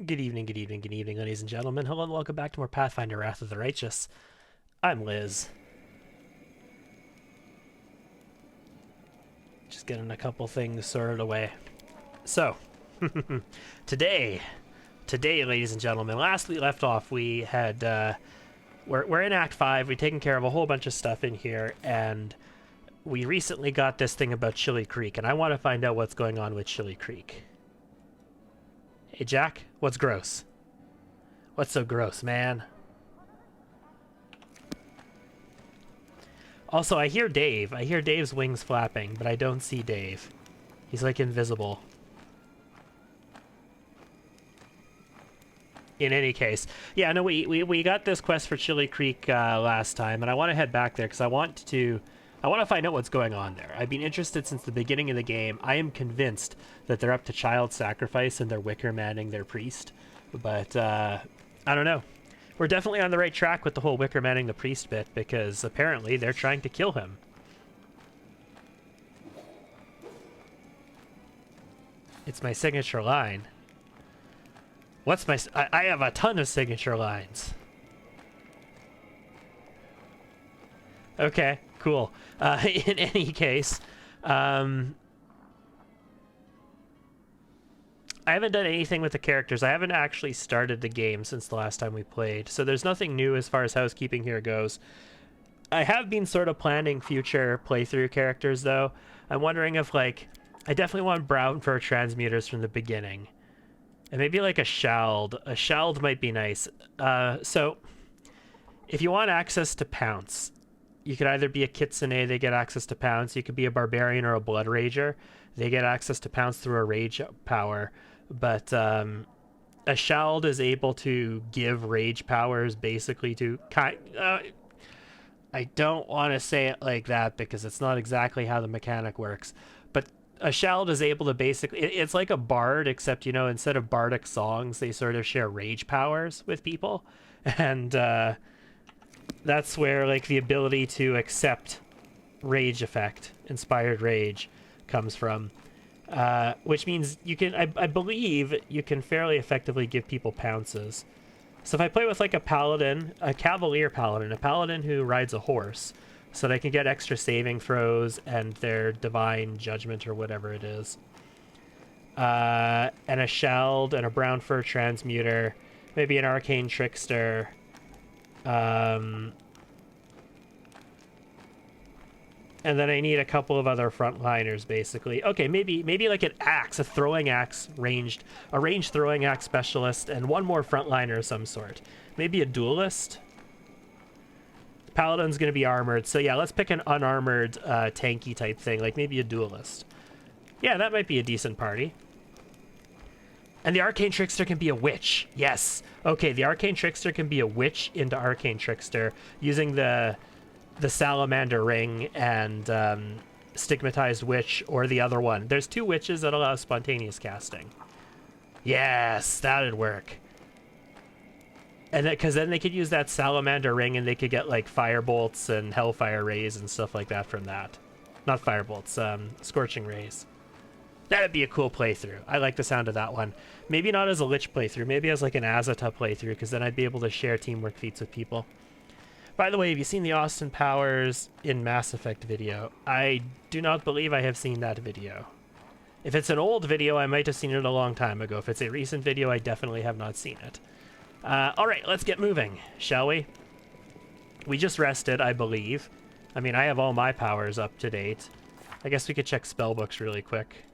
Good evening, good evening, good evening, ladies and gentlemen. Hello and welcome back to more Pathfinder Wrath of the Righteous. I'm Liz. Just getting a couple things sorted away. So, today, ladies and gentlemen, last we left off, we had, we're in Act 5, we've taken care of a whole bunch of stuff in here, and we recently got this thing about Chili Creek, and I want to find out what's going on with Chili Creek. Hey, Jack, what's gross? What's so gross, man? Also, I hear Dave. I hear Dave's wings flapping, but I don't see Dave. He's like invisible. In any case, yeah, no, we got this quest for Chili Creek last time, and I want to head back there because I want to find out what's going on there. I've been interested since the beginning of the game. I am convinced that they're up to child sacrifice and they're wicker manning their priest, but I don't know. We're definitely on the right track with the whole wicker manning the priest bit because apparently they're trying to kill him. It's my signature line. What's my... I have a ton of signature lines. Okay, cool. In any case, I haven't done anything with the characters. I haven't actually started the game since the last time we played, so there's nothing new as far as housekeeping here goes. I have been sort of planning future playthrough characters, though. I'm wondering if, like, I definitely want brown fur transmuters from the beginning. And maybe, like, a shald. A shald might be nice. So, if you want access to Pounce, you could either be a Kitsune, they get access to Pounce. You could be a Barbarian or a Blood Rager. They get access to Pounce through a Rage power. But a Shald is able to give Rage powers basically to... I don't want to say it like that because it's not exactly how the mechanic works. But a Shald is able to basically... It's like a bard, except, you know, instead of bardic songs, they sort of share Rage powers with people. And that's where, like, the ability to accept Rage effect, Inspired Rage, comes from. Which means you can, I believe, you can fairly effectively give people pounces. So if I play with, like, a paladin, a cavalier paladin, a paladin who rides a horse, so they can get extra saving throws and their divine judgment or whatever it is. And a shald and a brown fur transmuter, maybe an arcane trickster. And then I need a couple of other frontliners, basically. Okay, maybe like an axe, a throwing axe, a ranged throwing axe specialist, and one more frontliner of some sort. Maybe a duelist. Paladin's gonna be armored, so yeah, let's pick an unarmored, tanky type thing, like maybe a duelist. Yeah, that might be a decent party. And the Arcane Trickster can be a witch. Yes. Okay, the Arcane Trickster can be a witch into Arcane Trickster using the Salamander Ring and Stigmatized Witch, or the other one. There's two witches that allow spontaneous casting. Yes, that'd work. And because then they could use that Salamander Ring and they could get, like, Firebolts and Hellfire Rays and stuff like that from that. Not Firebolts, Scorching Rays. That'd be a cool playthrough. I like the sound of that one. Maybe not as a Lich playthrough, maybe as, like, an Azata playthrough, because then I'd be able to share teamwork feats with people. By the way, have you seen the Austin Powers in Mass Effect video? I do not believe I have seen that video. If it's an old video, I might have seen it a long time ago. If it's a recent video, I definitely have not seen it. Alright, let's get moving, shall we? We just rested, I believe. I mean, I have all my powers up to date. I guess we could check spellbooks really quick.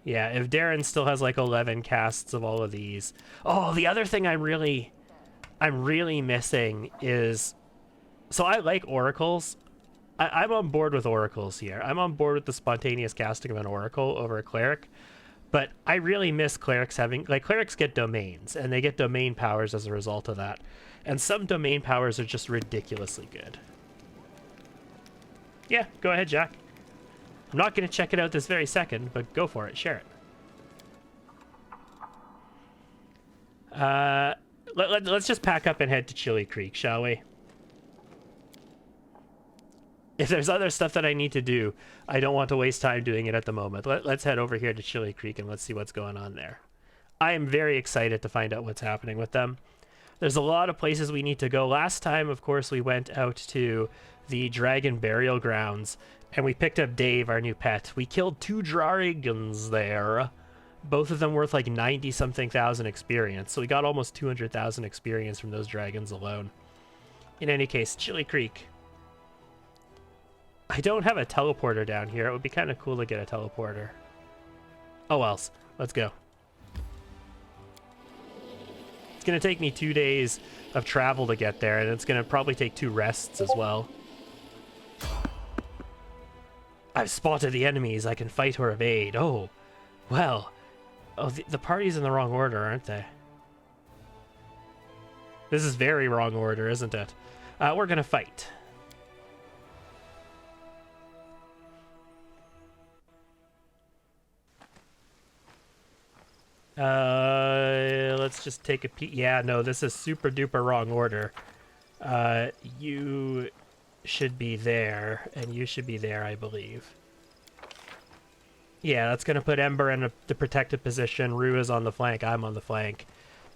Yeah, if Darren still has like 11 casts of all of these. Oh, the other thing I'm really missing is... So I like oracles. I'm on board with oracles here. I'm on board with the spontaneous casting of an oracle over a cleric. But I really miss clerics having... Like, clerics get domains, and they get domain powers as a result of that. And some domain powers are just ridiculously good. Yeah, go ahead, Jack. I'm not going to check it out this very second, but go for it. Share it. Let's just pack up and head to Chili Creek, shall we? If there's other stuff that I need to do, I don't want to waste time doing it at the moment. Let's head over here to Chili Creek and let's see what's going on there. I am very excited to find out what's happening with them. There's a lot of places we need to go. Last time, of course, we went out to the Dragon Burial Grounds, and we picked up Dave, our new pet. We killed 2 dragons there. Both of them worth like 90-something thousand experience. So we got almost 200,000 experience from those dragons alone. In any case, Chili Creek. I don't have a teleporter down here. It would be kind of cool to get a teleporter. Oh, else. Let's go. It's going to take me 2 days of travel to get there, and it's going to probably take 2 rests as well. I've spotted the enemies. I can fight or evade. Oh, well. Oh, the party's in the wrong order, aren't they? This is very wrong order, isn't it? We're going to fight. Let's just take a peek. Yeah, no, this is super duper wrong order. You should be there, and you should be there, I believe. Yeah, that's going to put Ember in the protected position. Rue is on the flank, I'm on the flank.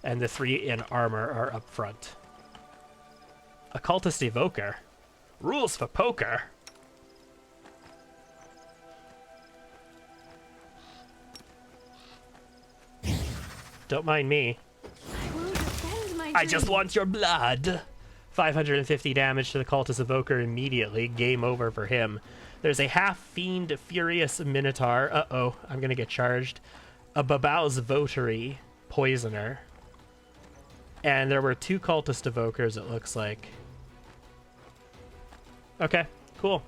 And the 3 in armor are up front. Occultist Evoker. Rules for poker. Don't mind me. I just want your blood. 550 damage to the Cultist Evoker immediately. Game over for him. There's a half-fiend Furious Minotaur. Uh-oh, I'm gonna get charged. A Babal's Votary Poisoner. And there were 2 Cultist Evokers, it looks like. Okay, cool.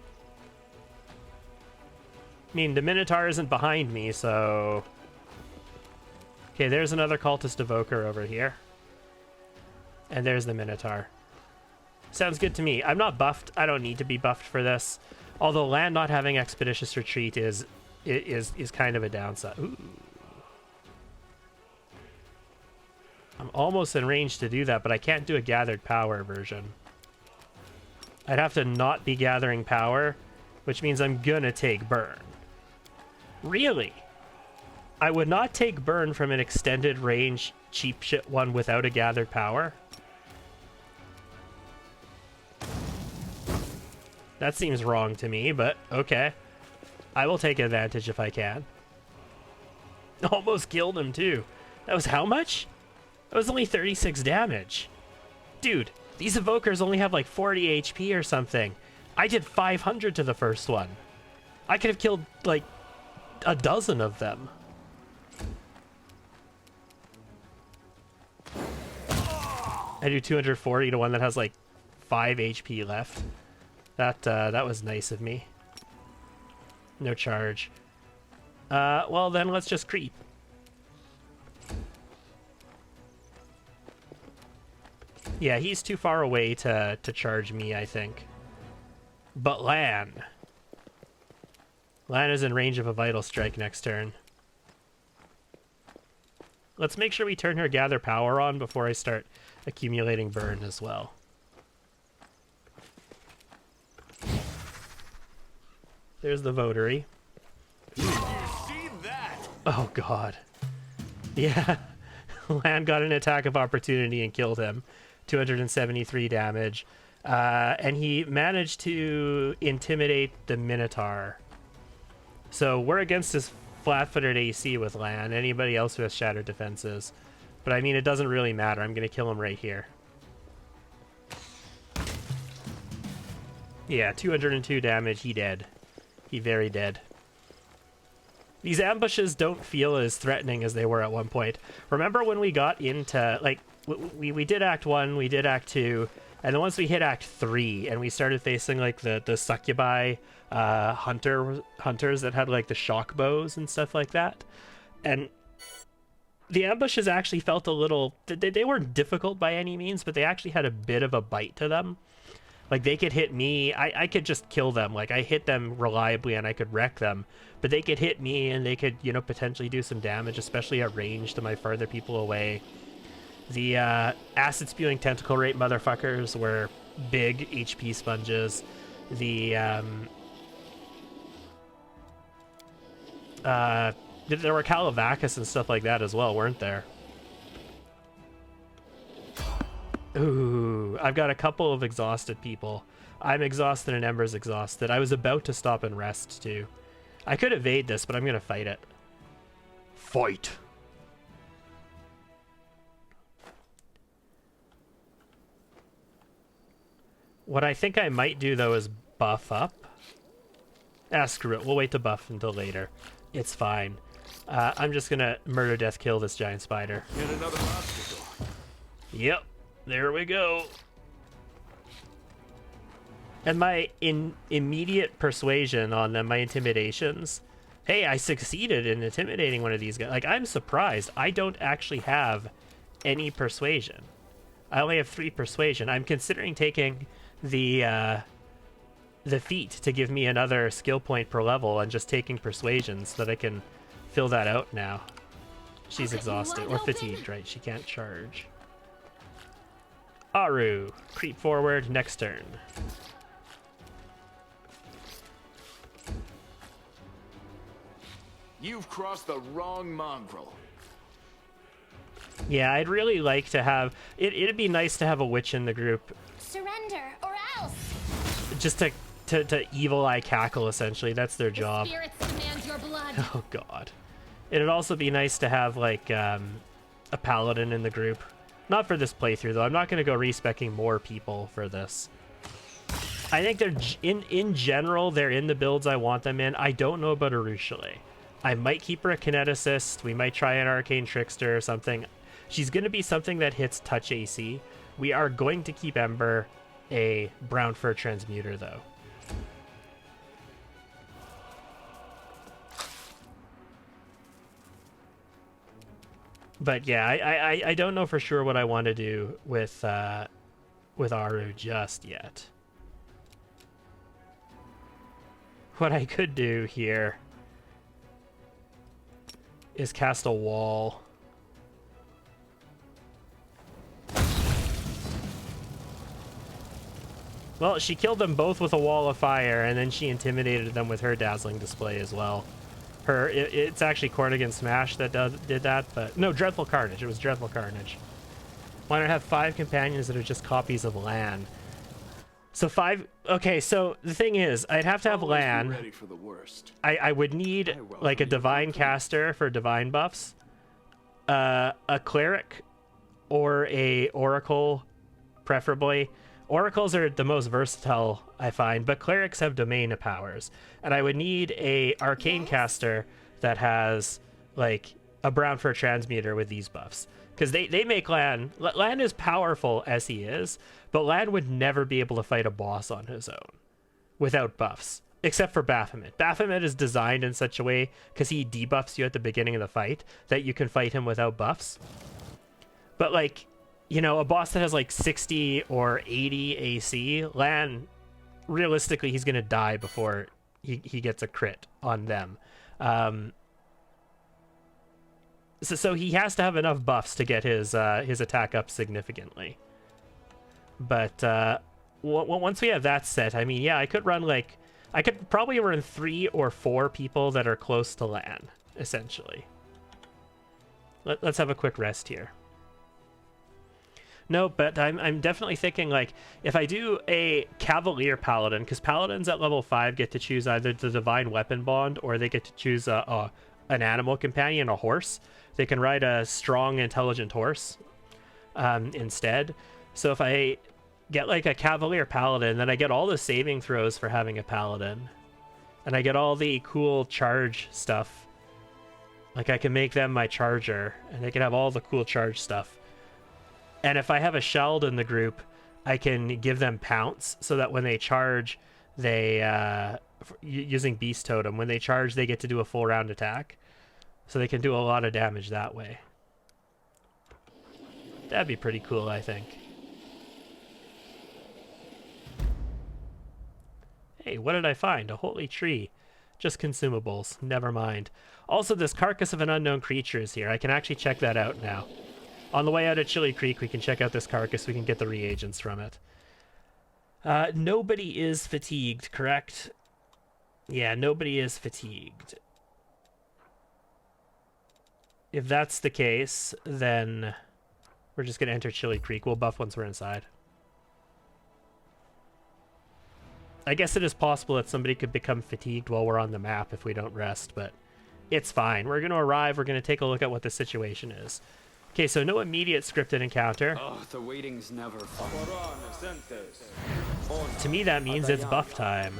I mean, the Minotaur isn't behind me, so... Okay, there's another Cultist Evoker over here. And there's the Minotaur. Sounds good to me. I'm not buffed. I don't need to be buffed for this. Although land not having Expeditious Retreat is kind of a downside. Ooh. I'm almost in range to do that, but I can't do a Gathered Power version. I'd have to not be gathering power, which means I'm gonna take burn. Really? I would not take burn from an extended range cheap shit one without a gathered power. That seems wrong to me, but okay. I will take advantage if I can. Almost killed him too. That was how much? That was only 36 damage. Dude, these evokers only have like 40 HP or something. I did 500 to the first one. I could have killed like a dozen of them. I do 240 to one that has like 5 HP left. That was nice of me. No charge. Well then let's just creep. Yeah, he's too far away to charge me, I think. But Lan. Lan is in range of a Vital Strike next turn. Let's make sure we turn her Gather Power on before I start accumulating burn as well. There's the Votary. Oh god. Yeah. Lan got an attack of opportunity and killed him. 273 damage. And he managed to intimidate the Minotaur. So we're against his flat-footed AC with Lan. Anybody else who has shattered defenses. But I mean, it doesn't really matter. I'm going to kill him right here. Yeah, 202 damage. He dead. He very dead. These ambushes don't feel as threatening as they were at one point. Remember when we got into, like, we did Act 1, we did Act 2, and then once we hit Act 3, and we started facing, like, the succubi hunters that had, like, the shock bows and stuff like that. And the ambushes actually felt a little... They weren't difficult by any means, but they actually had a bit of a bite to them. Like, they could hit me, I could just kill them. Like, I hit them reliably and I could wreck them. But they could hit me and they could, you know, potentially do some damage, especially at range to my farther people away. The acid-spewing tentacle rape motherfuckers were big HP sponges. The There were Calavacus and stuff like that as well, weren't there? Ooh, I've got a couple of exhausted people. I'm exhausted and Ember's exhausted. I was about to stop and rest too. I could evade this, but I'm gonna fight it. Fight! What I think I might do though is buff up. Ah, screw it. We'll wait to buff until later. It's fine. I'm just gonna murder, death, kill this giant spider. Yet another obstacle. Yep. There we go. And my immediate persuasion on them, my intimidations. Hey, I succeeded in intimidating one of these guys. Like, I'm surprised. I don't actually have any persuasion. I only have 3 persuasion. I'm considering taking the feat to give me another skill point per level and just taking persuasion so that I can fill that out now. She's exhausted or fatigued, right? She can't charge. Aru, creep forward, next turn. You've crossed the wrong mongrel. Yeah, I'd really like to have... It'd be nice to have a witch in the group. Surrender, or else! Just to evil eye cackle, essentially. That's their job. The spirits demand your blood. Oh, God. It'd also be nice to have, like, a paladin in the group. Not for this playthrough, though. I'm not going to go respecking more people for this. I think they're... In general, they're in the builds I want them in. I don't know about Arushale. I might keep her a kineticist. We might try an arcane trickster or something. She's going to be something that hits touch AC. We are going to keep Ember a brown fur transmuter, though. But yeah, I don't know for sure what I want to do with Aru just yet. What I could do here is cast a wall. Well, she killed them both with a wall of fire, and then she intimidated them with her dazzling display as well. It's actually Cornigan Smash that did that, but no, Dreadful Carnage. It was Dreadful Carnage. Why not have 5 companions that are just copies of Lan? So 5. Okay, so the thing is, I'd have to have Lan. Ready for the worst. I would need like a divine caster for divine buffs, a cleric, or a oracle, preferably. Oracles are the most versatile, I find, but clerics have domain powers, and I would need a arcane caster that has like a brown fur transmuter with these buffs, because they make Lan. Lan is powerful as he is, but Lan would never be able to fight a boss on his own without buffs, except for Baphomet. Baphomet is designed in such a way, because he debuffs you at the beginning of the fight, that you can fight him without buffs. But like, you know, a boss that has like 60 or 80 AC, Lan, realistically, he's going to die before he gets a crit on them. So he has to have enough buffs to get his attack up significantly. But once we have that set, I mean, yeah, I could run like... I could probably run 3 or 4 people that are close to Lan, essentially. Let's have a quick rest here. No, but I'm definitely thinking, like, if I do a Cavalier Paladin, because Paladins at level 5 get to choose either the Divine Weapon Bond, or they get to choose an animal companion, a horse. They can ride a strong, intelligent horse instead. So if I get, like, a Cavalier Paladin, then I get all the saving throws for having a Paladin. And I get all the cool charge stuff. Like, I can make them my charger, and they can have all the cool charge stuff. And if I have a Sheld in the group, I can give them Pounce, so that when they charge, they, using Beast Totem, when they charge, they get to do a full round attack. So they can do a lot of damage that way. That'd be pretty cool, I think. Hey, what did I find? A holy tree. Just consumables. Never mind. Also, this Carcass of an Unknown Creature is here. I can actually check that out now. On the way out of Chili Creek, we can check out this carcass. We can get the reagents from it. Nobody is fatigued, correct? Yeah, nobody is fatigued. If that's the case, then we're just going to enter Chili Creek. We'll buff once we're inside. I guess it is possible that somebody could become fatigued while we're on the map if we don't rest, but it's fine. We're going to arrive. We're going to take a look at what the situation is. Okay, so no immediate scripted encounter. Oh, the waiting's never fun. To me, that means it's buff time.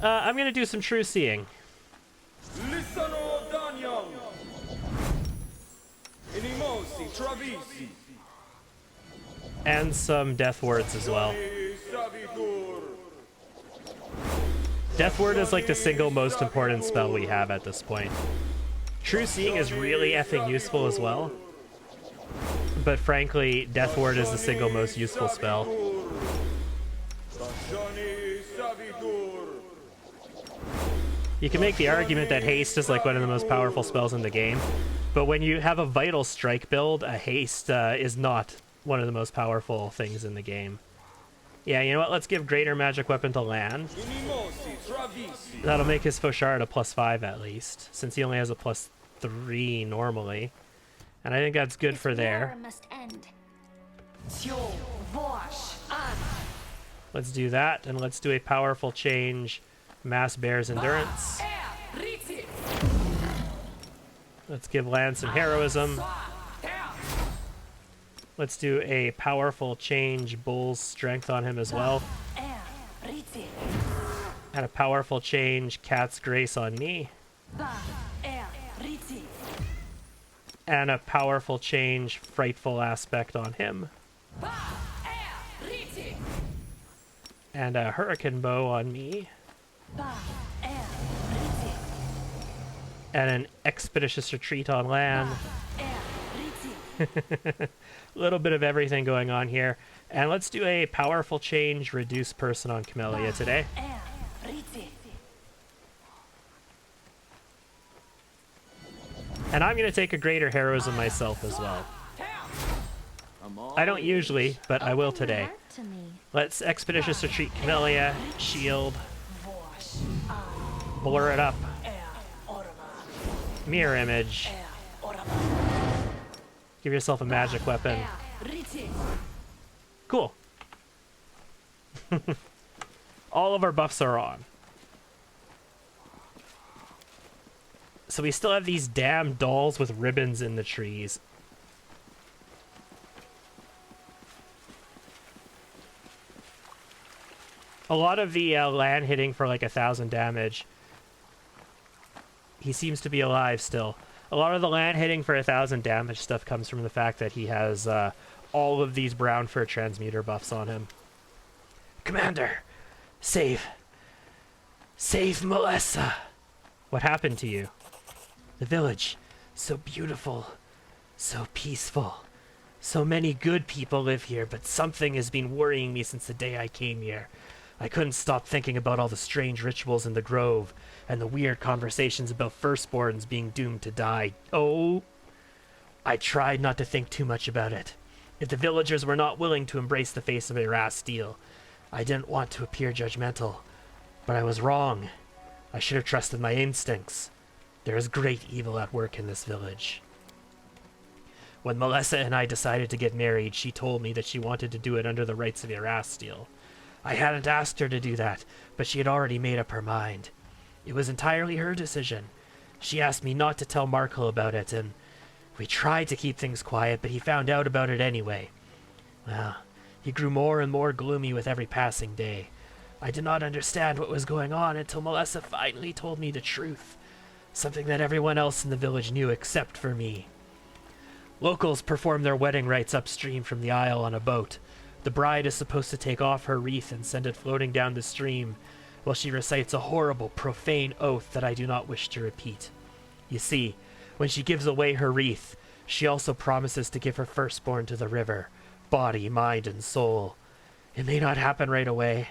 I'm going to do some true seeing. And some death words as well. Death word is like the single most important spell we have at this point. True seeing is really effing useful as well. But frankly, death word is the single most useful spell. You can make the argument that haste is like one of the most powerful spells in the game, but when you have a vital strike build, a haste is not one of the most powerful things in the game. Yeah, you know what? Let's give Greater Magic Weapon to Lan. That'll make his Fauchard a +5 at least, since he only has a +3 normally. And I think that's good for there. Must end. Let's do that, and let's do a powerful change. Mass Bear's Endurance. Let's give Lan some heroism. Let's do a powerful change Bull's Strength on him as well. And a powerful change Cat's Grace on me. And a powerful change Frightful Aspect on him. And a Hurricane Bow on me. And an Expeditious Retreat on Lan. A little bit of everything going on here. And let's do a powerful change Reduce Person on Camellia today. And I'm going to take a Greater Heroism myself as well. I don't usually, but I will today. Let's Expeditious Retreat Camellia, shield, blur it up, mirror image, give yourself a magic weapon. Cool. All of our buffs are on. So we still have these damn dolls with ribbons in the trees. A lot of the Lan hitting for like 1,000 damage. He seems to be alive still. A lot of the Lan hitting for 1,000 damage stuff comes from the fact that he has all of these brown fur transmuter buffs on him. Commander, save Melissa. What happened to you? The village, so beautiful, so peaceful. So many good people live here, but something has been worrying me since the day I came here. I couldn't stop thinking about all the strange rituals in the grove, and the weird conversations about firstborns being doomed to die. Oh, I tried not to think too much about it. If the villagers were not willing to embrace the face of Erasteel, I didn't want to appear judgmental. But I was wrong. I should have trusted my instincts. There is great evil at work in this village. When Melissa and I decided to get married, she told me that she wanted to do it under the rights of Erasteel. I hadn't asked her to do that, but she had already made up her mind. It was entirely her decision. She asked me not to tell Markle about it, and we tried to keep things quiet, but he found out about it anyway. Well, he grew more and more gloomy with every passing day. I did not understand what was going on until Melissa finally told me the truth. Something that everyone else in the village knew except for me. Locals perform their wedding rites upstream from the isle on a boat. The bride is supposed to take off her wreath and send it floating down the stream, while she recites a horrible, profane oath that I do not wish to repeat. You see, when she gives away her wreath, she also promises to give her firstborn to the river, body, mind, and soul. It may not happen right away.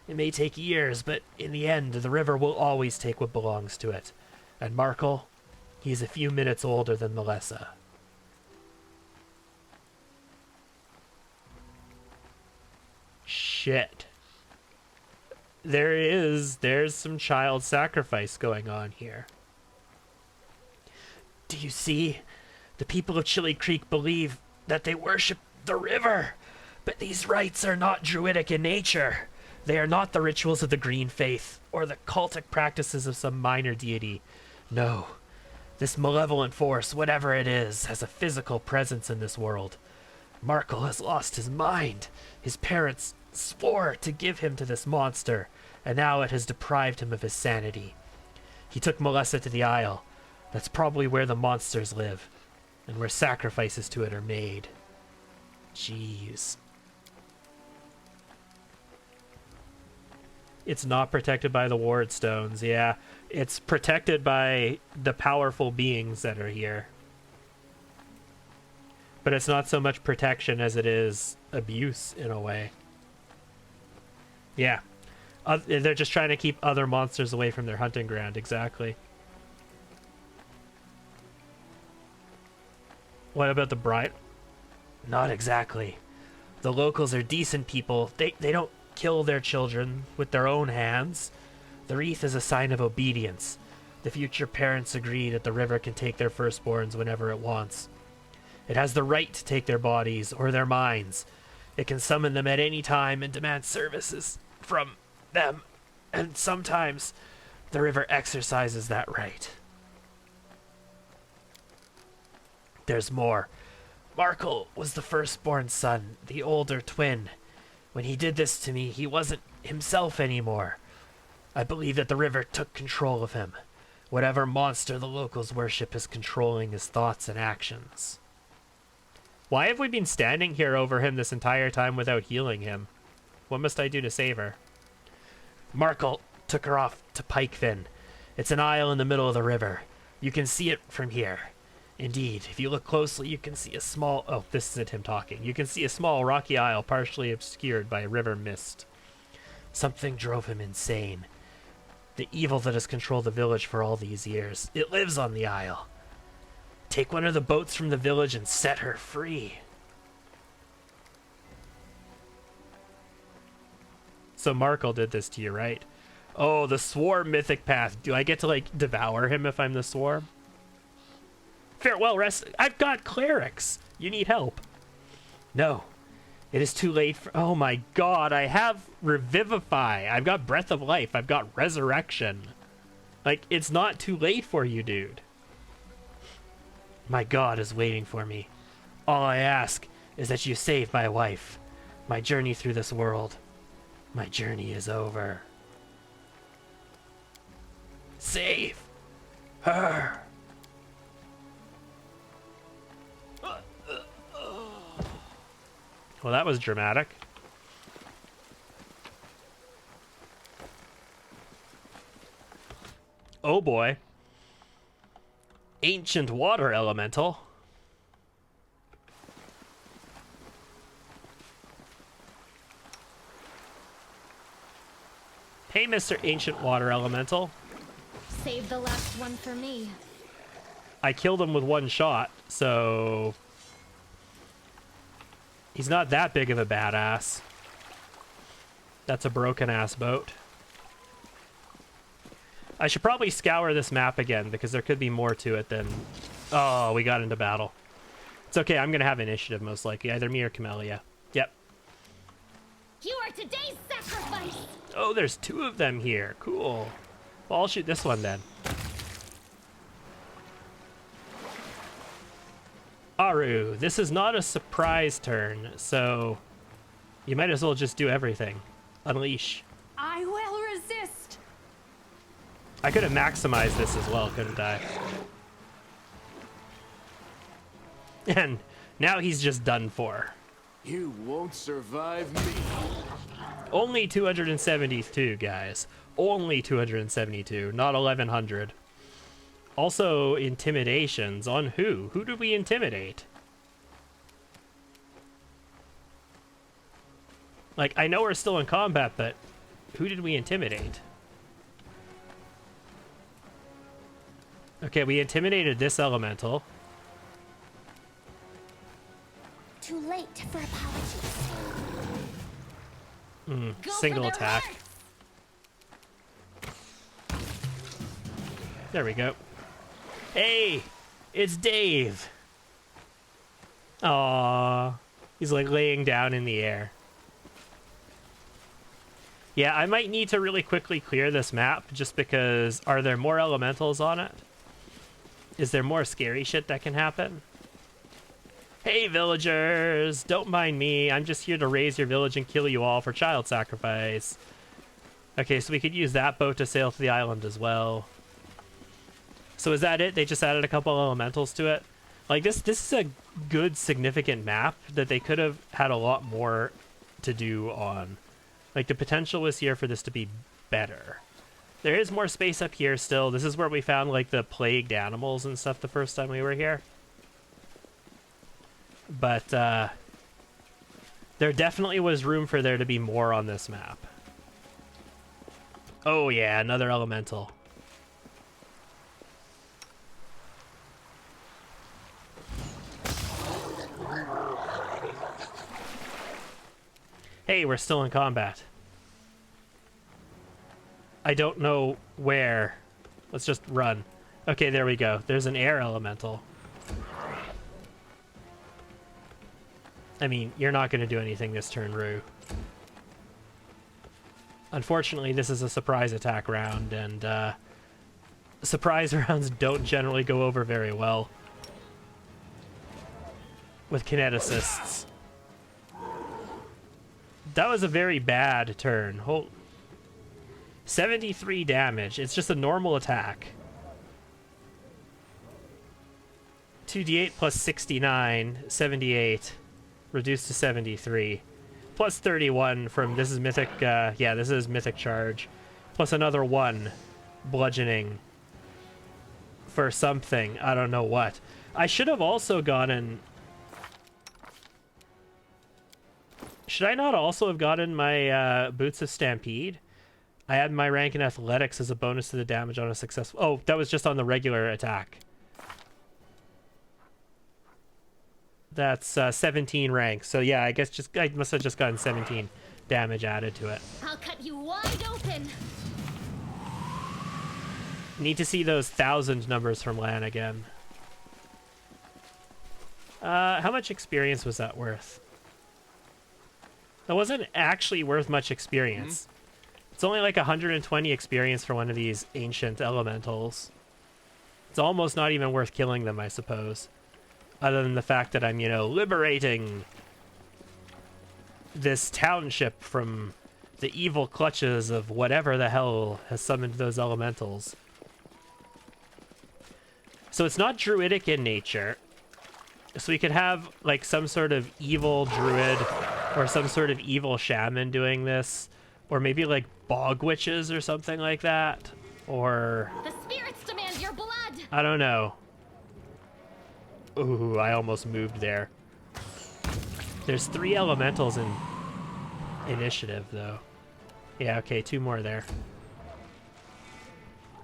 It may take years, but in the end, the river will always take what belongs to it. And Markle, he's a few minutes older than Melissa. shit. There's some child sacrifice going on here. Do you see? The people of Chili Creek believe that they worship the river, but these rites are not druidic in nature. They are not the rituals of the Green Faith or the cultic practices of some minor deity. No, this malevolent force, whatever it is, has a physical presence in this world. Markle has lost his mind. His parents swore to give him to this monster, and now it has deprived him of his sanity. He took Melissa to the Isle. That's probably where the monsters live, and where sacrifices to it are made. Jeez. It's not protected by the ward stones, yeah. It's protected by the powerful beings that are here. But it's not so much protection as it is abuse, in a way. Yeah. They're just trying to keep other monsters away from their hunting ground, exactly. What about the bride? Not exactly. The locals are decent people. They don't kill their children with their own hands. The wreath is a sign of obedience. The future parents agree that the river can take their firstborns whenever it wants. It has the right to take their bodies or their minds. It can summon them at any time and demand services from them. And sometimes the river exercises that right. There's more. Markle was the firstborn son, the older twin. When he did this to me, he wasn't himself anymore. I believe that the river took control of him. Whatever monster the locals worship is controlling his thoughts and actions. Why have we been standing here over him this entire time without healing him? What must I do to save her? Markle took her off to Pikefin. It's an isle in the middle of the river. You can see it from here. Indeed, if you look closely, you can see a small... Oh, this isn't him talking. You can see a small rocky isle partially obscured by river mist. Something drove him insane. The evil that has controlled the village for all these years. It lives on the isle. Take one of the boats from the village and set her free. So Markle did this to you, right? Oh, the Swarm Mythic Path. Do I get to, like, devour him if I'm the Swarm? Farewell, rest. I've got clerics. You need help. No. It is too late for... Oh my god, I have Revivify. I've got Breath of Life. I've got Resurrection. Like, it's not too late for you, dude. My god is waiting for me. All I ask is that you save my wife. My journey through this world. My journey is over. Save her. Well, that was dramatic. Oh boy. Ancient water elemental. Hey, Mr. Ancient Water Elemental. Save the last one for me. I killed him with one shot, so... He's not that big of a badass. That's a broken-ass boat. I should probably scour this map again, because there could be more to it than... Oh, we got into battle. It's okay, I'm gonna have initiative, most likely. Either me or Camellia. Yep. You are today's sacrifice! Oh, there's two of them here. Cool. Well, I'll shoot this one then. Aru, this is not a surprise turn, so you might as well just do everything. Unleash. I will resist! I could have maximized this as well, couldn't I? And now he's just done for. You won't survive me. Only 272, guys. Only 272, not 1100. Also, intimidations. On who? Who did we intimidate? Like, I know we're still in combat, but who did we intimidate? Okay, we intimidated this elemental. Too late for apologies. Go for Single their attack. hearts. There we go. Hey, it's Dave. Aww. He's like laying down in the air. Yeah, I might need to really quickly clear this map just because are there more elementals on it? Is there more scary shit that can happen? Hey villagers, don't mind me. I'm just here to raise your village and kill you all for child sacrifice. Okay, so we could use that boat to sail to the island as well. So is that it? They just added a couple elementals to it? Like this is a good significant map that they could have had a lot more to do on. Like the potential was here for this to be better. There is more space up here still. This is where we found like the plagued animals and stuff the first time we were here. But there definitely was room for there to be more on this map. Oh yeah, another elemental. Hey, we're still in combat. I don't know where. Let's just run. Okay, there we go. There's an air elemental. I mean, you're not going to do anything this turn, Rue. Unfortunately, this is a surprise attack round, and surprise rounds don't generally go over very well with kineticists. That was a very bad turn. 73 damage. It's just a normal attack. 2d8 plus 69, 78. Reduced to 73. Plus 31 from, this is mythic, yeah, this is mythic charge. Plus another 1 bludgeoning for something. I don't know what. I should have also gotten... Should I not also have gotten my Boots of Stampede? I had my rank in Athletics as a bonus to the damage on a successful... Oh, that was just on the regular attack. That's 17 ranks. So yeah, I guess I must have just gotten 17 damage added to it. I'll cut you wide open. Need to see those 1,000 numbers from Lan again. How much experience was that worth? That wasn't actually worth much experience. It's only like 120 experience for one of these ancient elementals. It's almost not even worth killing them, I suppose. Other than the fact that I'm, you know, liberating this township from the evil clutches of whatever the hell has summoned those elementals. So it's not druidic in nature. So we could have, like, some sort of evil druid or some sort of evil shaman doing this. Or maybe, like, bog witches or something like that. Or... The spirits demand your blood. I don't know. Ooh, I almost moved there. There's 3 elementals in initiative, though. Yeah, okay, 2 more there.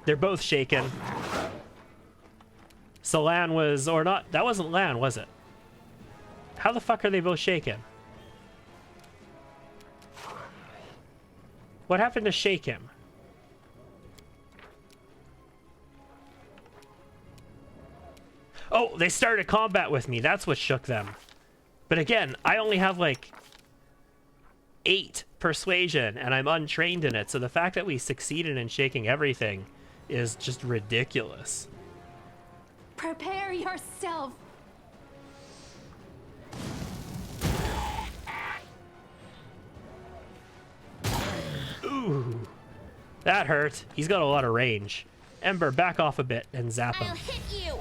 They're both shaken. So Lan was, or not, that wasn't Lan, was it? How the fuck are they both shaken? What happened to shake him? Oh, they started combat with me. That's what shook them. But again, I only have like 8 persuasion and I'm untrained in it. So the fact that we succeeded in shaking everything is just ridiculous. Prepare yourself. Ooh, that hurt. He's got a lot of range. Ember, back off a bit and zap him. I'll hit you.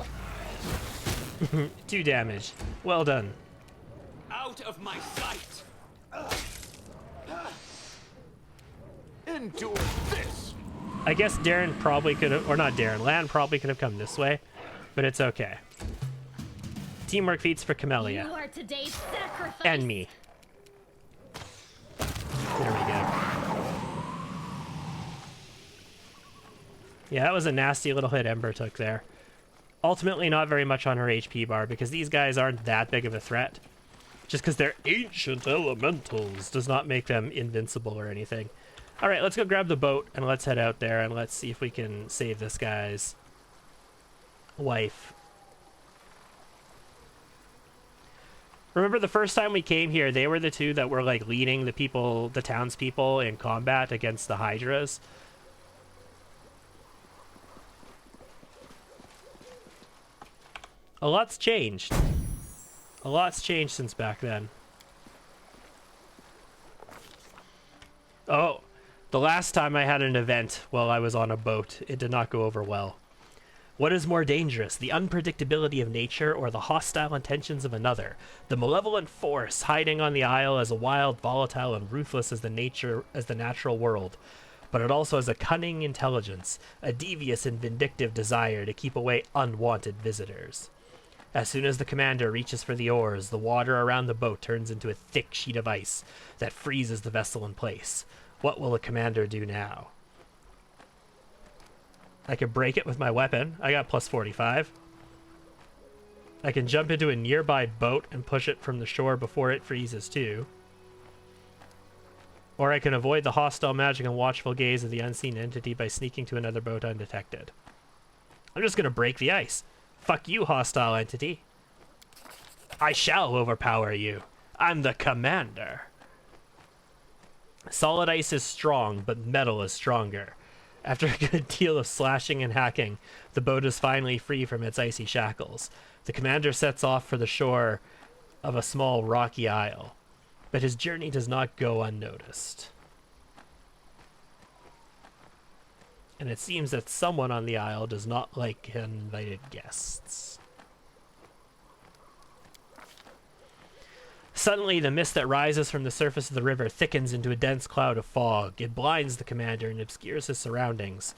2 damage. Well done. Out of my sight! Endure this. I guess Darren probably could have, or not Darren, Lan probably could have come this way, but it's okay. Teamwork feats for Camellia. You are today's sacrifice. And me. There we go. Yeah, that was a nasty little hit Ember took there. Ultimately not very much on her HP bar because these guys aren't that big of a threat. Just because they're ancient elementals does not make them invincible or anything. All right, let's go grab the boat and let's head out there and let's see if we can save this guy's wife. Remember the first time we came here, they were the two that were like leading the townspeople in combat against the Hydras. A lot's changed. A lot's changed since back then. Oh, the last time I had an event while I was on a boat, it did not go over well. What is more dangerous, the unpredictability of nature or the hostile intentions of another? The malevolent force hiding on the isle as a wild, volatile, and ruthless as the natural world. But it also has a cunning intelligence, a devious and vindictive desire to keep away unwanted visitors. As soon as the commander reaches for the oars, the water around the boat turns into a thick sheet of ice that freezes the vessel in place. What will the commander do now? I can break it with my weapon. I got plus 45. I can jump into a nearby boat and push it from the shore before it freezes too. Or I can avoid the hostile magic and watchful gaze of the unseen entity by sneaking to another boat undetected. I'm just going to break the ice. Fuck you, hostile entity. I shall overpower you. I'm the commander. Solid ice is strong, but metal is stronger. After a good deal of slashing and hacking, the boat is finally free from its icy shackles. The commander sets off for the shore of a small rocky isle, but his journey does not go unnoticed. And it seems that someone on the isle does not like uninvited guests. Suddenly, the mist that rises from the surface of the river thickens into a dense cloud of fog. It blinds the commander and obscures his surroundings.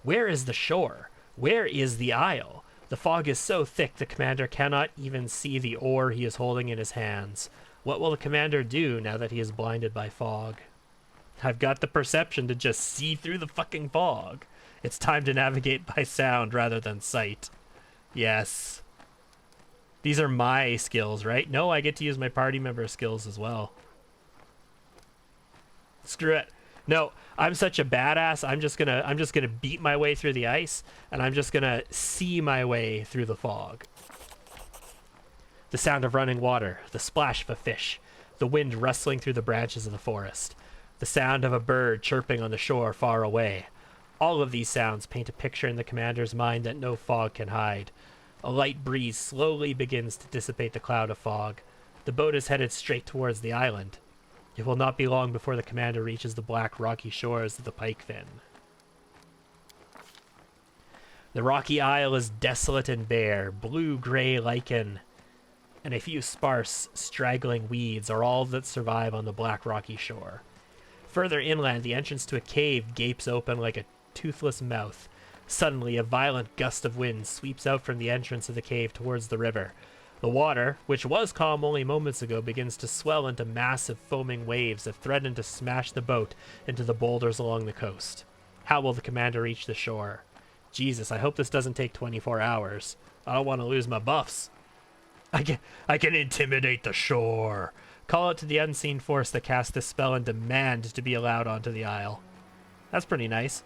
Where is the shore? Where is the isle? The fog is so thick the commander cannot even see the oar he is holding in his hands. What will the commander do now that he is blinded by fog? I've got the perception to just see through the fucking fog. It's time to navigate by sound rather than sight. Yes. These are my skills, right? No, I get to use my party member skills as well. Screw it. No, I'm such a badass. I'm just gonna beat my way through the ice, and I'm just gonna see my way through the fog. The sound of running water, the splash of a fish, the wind rustling through the branches of the forest, the sound of a bird chirping on the shore far away. All of these sounds paint a picture in the commander's mind that no fog can hide. A light breeze slowly begins to dissipate the cloud of fog. The boat is headed straight towards the island. It will not be long before the commander reaches the black rocky shores of the Pike Fin. The rocky isle is desolate and bare. Blue-gray lichen and a few sparse, straggling weeds are all that survive on the black rocky shore. Further inland, the entrance to a cave gapes open like a toothless mouth. Suddenly, a violent gust of wind sweeps out from the entrance of the cave towards the river. The water, which was calm only moments ago, begins to swell into massive foaming waves that threaten to smash the boat into the boulders along the coast. How will the commander reach the shore? Jesus, I hope this doesn't take 24 hours. I don't want to lose my buffs. I can intimidate the shore. Call out to the unseen force that cast this spell and demand to be allowed onto the isle. That's pretty nice.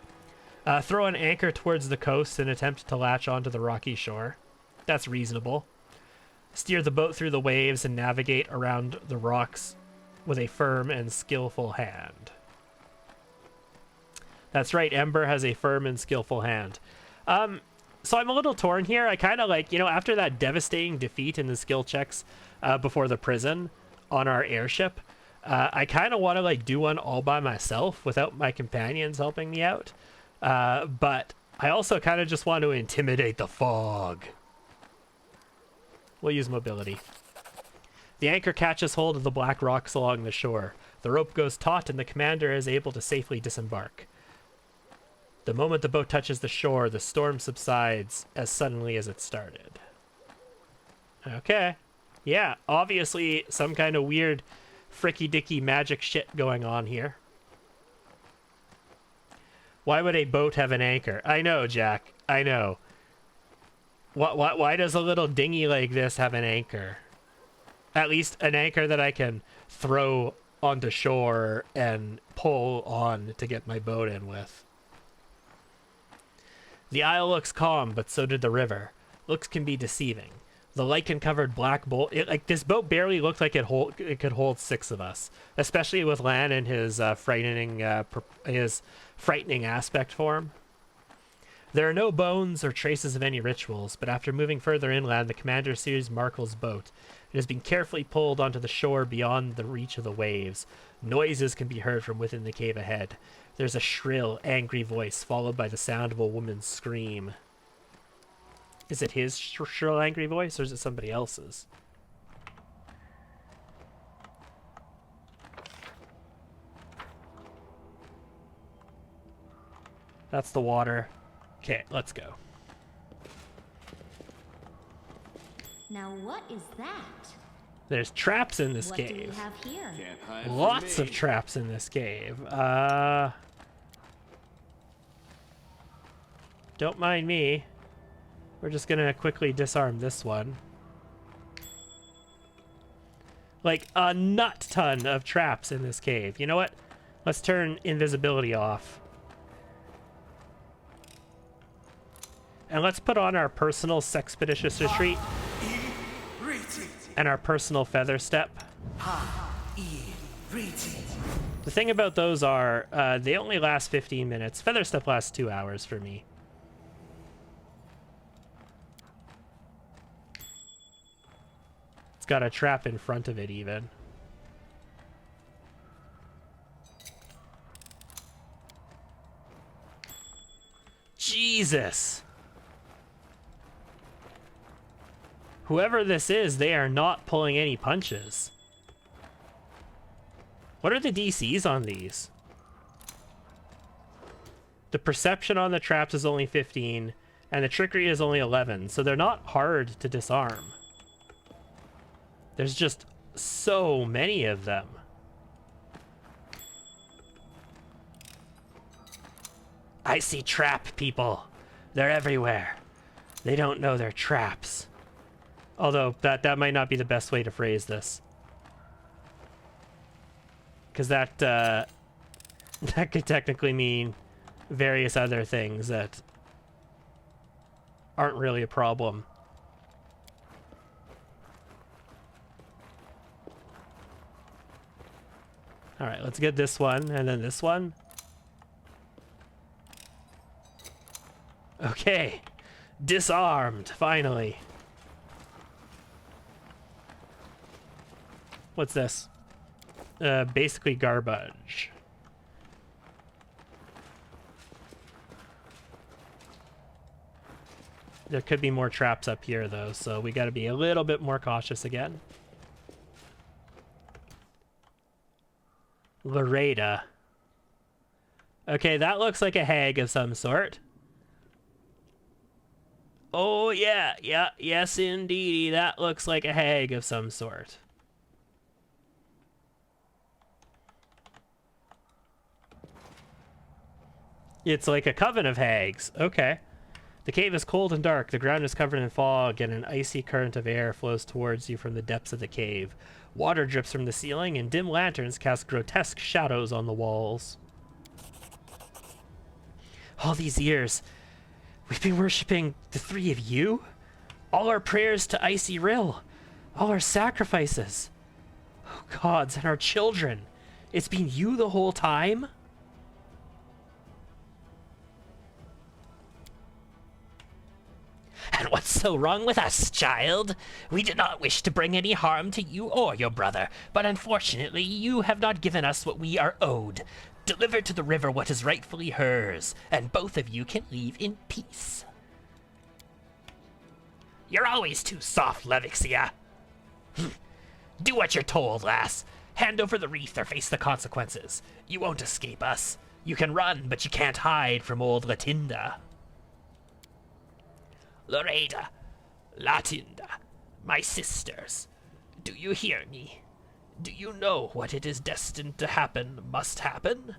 Throw an anchor towards the coast and attempt to latch onto the rocky shore. That's reasonable. Steer the boat through the waves and navigate around the rocks with a firm and skillful hand. That's right, Ember has a firm and skillful hand. So I'm a little torn here. I kind of like, after that devastating defeat in the skill checks before the prison on our airship, I kind of want to like do one all by myself without my companions helping me out. But I also kind of just want to intimidate the fog. We'll use mobility. The anchor catches hold of the black rocks along the shore. The rope goes taut and the commander is able to safely disembark. The moment the boat touches the shore, the storm subsides as suddenly as it started. Okay. Yeah, obviously some kind of weird fricky-dicky magic shit going on here. Why would a boat have an anchor? I know, Jack. I know. Why does a little dinghy like this have an anchor? At least an anchor that I can throw onto shore and pull on to get my boat in with. The isle looks calm, but so did the river. Looks can be deceiving. The lichen-covered black bowl... like, this boat barely looked like it could hold 6 of us. Especially with Lan and his frightening aspect form. There are no bones or traces of any rituals, but after moving further inland, the commander sees Markle's boat. It has been carefully pulled onto the shore beyond the reach of the waves. Noises can be heard from within the cave ahead. There's a shrill, angry voice, followed by the sound of a woman's scream. Is it his shrill, angry voice, or is it somebody else's? That's the water. Okay, let's go. Now what is that? There's traps in this What do we cave. have here? Can't hide from Lots me. of traps in this cave. Don't mind me. We're just gonna quickly disarm this one. Like, a nut ton of traps in this cave. You know what? Let's turn invisibility off. And let's put on our personal Sexpeditious Retreat. And our personal Feather Step. The thing about those are, they only last 15 minutes. Feather Step lasts 2 hours for me. It's got a trap in front of it, even. Jesus! Whoever this is, they are not pulling any punches. What are the DCs on these? The perception on the traps is only 15, and the trickery is only 11, so they're not hard to disarm. There's just so many of them. I see trap people. They're everywhere. They don't know they're traps. Although, that might not be the best way to phrase this. Because that could technically mean various other things that aren't really a problem. Alright, let's get this one, and then this one. Okay. Disarmed, finally. What's this? Basically garbage. There could be more traps up here, though, so we gotta be a little bit more cautious again. Loreda. Okay, that looks like a hag of some sort. Oh, yeah, yes, indeedy. That looks like a hag of some sort. It's like a coven of hags. Okay. The cave is cold and dark. The ground is covered in fog, and an icy current of air flows towards you from the depths of the cave. Water drips from the ceiling, and dim lanterns cast grotesque shadows on the walls. All these years, we've been worshipping the 3 of you? All our prayers to Icy Rill. All our sacrifices. Oh, gods, and our children. It's been you the whole time? And what's so wrong with us, child? We did not wish to bring any harm to you or your brother, but unfortunately you have not given us what we are owed. Deliver to the river what is rightfully hers, and both of you can leave in peace. You're always too soft, Levixia. Do what you're told, lass. Hand over the wreath or face the consequences. You won't escape us. You can run, but you can't hide from old Latinda. Loreda, Latinda, my sisters, do you hear me? Do you know what it is destined to happen must happen?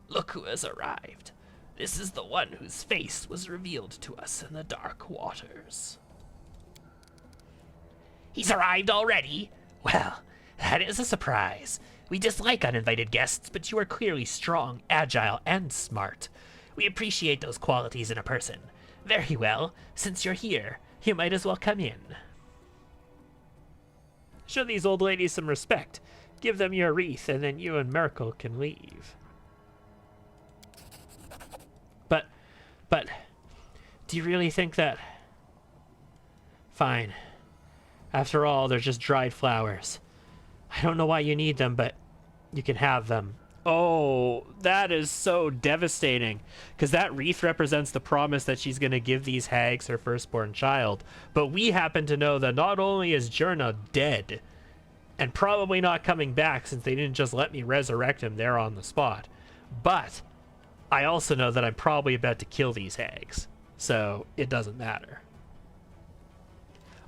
Look who has arrived. This is the one whose face was revealed to us in the dark waters. He's arrived already? Well, that is a surprise. We dislike uninvited guests, but you are clearly strong, agile, and smart. We appreciate those qualities in a person. Very well. Since you're here, you might as well come in. Show these old ladies some respect. Give them your wreath, and then you and Merkel can leave. But, do you really think that... Fine. After all, they're just dried flowers. I don't know why you need them, but you can have them. Oh, that is so devastating. Because that wreath represents the promise that she's going to give these hags her firstborn child. But we happen to know that not only is Jurna dead, and probably not coming back since they didn't just let me resurrect him there on the spot, but I also know that I'm probably about to kill these hags. So it doesn't matter.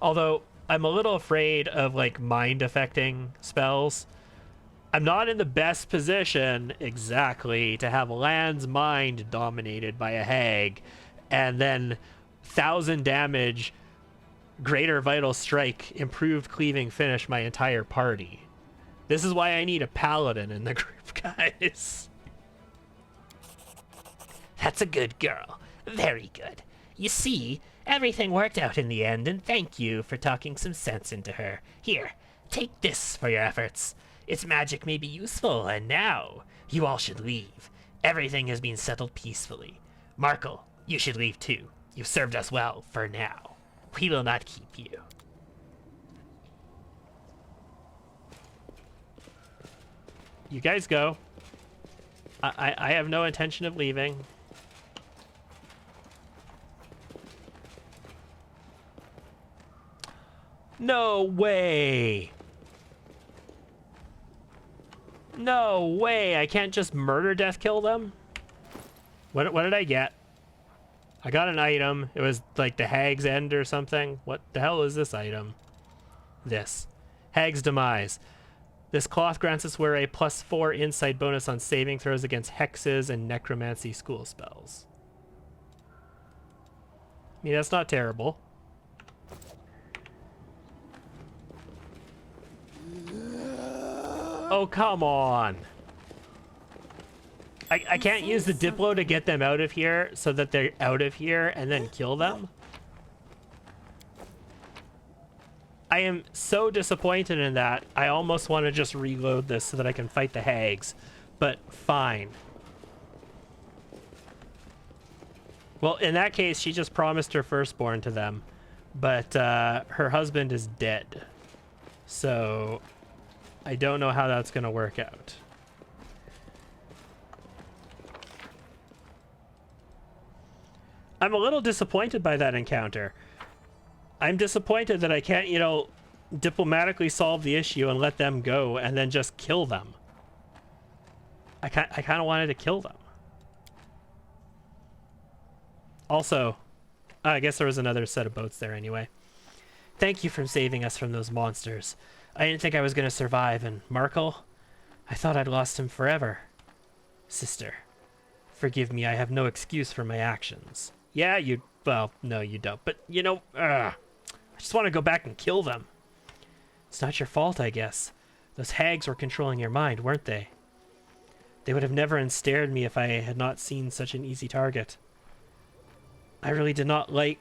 Although I'm a little afraid of like mind affecting spells. I'm not in the best position exactly to have Land's mind dominated by a hag and then 1,000 damage, greater vital strike, improved cleaving finish my entire party. This is why I need a paladin in the group, guys. That's a good girl. Very good. You see, everything worked out in the end, and thank you for talking some sense into her. Here, take this for your efforts. Its magic may be useful, and now you all should leave. Everything has been settled peacefully. Markle, you should leave too. You've served us well for now. We will not keep you. You guys go. I have no intention of leaving. No way! No way! I can't just murder death kill them? What did I get? I got an item. It was like the Hag's End or something. What the hell is this item? This. Hag's Demise. This cloth grants us wearer a +4 insight bonus on saving throws against hexes and necromancy school spells. I mean, that's not terrible. Oh, come on. I can't use the Diplo to get them out of here so that they're out of here and then kill them? I am so disappointed in that. I almost want to just reload this so that I can fight the hags. But fine. Well, in that case, she just promised her firstborn to them. But her husband is dead. So I don't know how that's going to work out. I'm a little disappointed by that encounter. I'm disappointed that I can't, you know, diplomatically solve the issue and let them go and then just kill them. I kind of wanted to kill them. Also, I guess there was another set of boats there anyway. Thank you for saving us from those monsters. I didn't think I was going to survive, and Markle, I thought I'd lost him forever. Sister, forgive me, I have no excuse for my actions. Yeah, well, no, you don't. But, you know, I just want to go back and kill them. It's not your fault, I guess. Those hags were controlling your mind, weren't they? They would have never ensnared me if I had not seen such an easy target. I really did not like...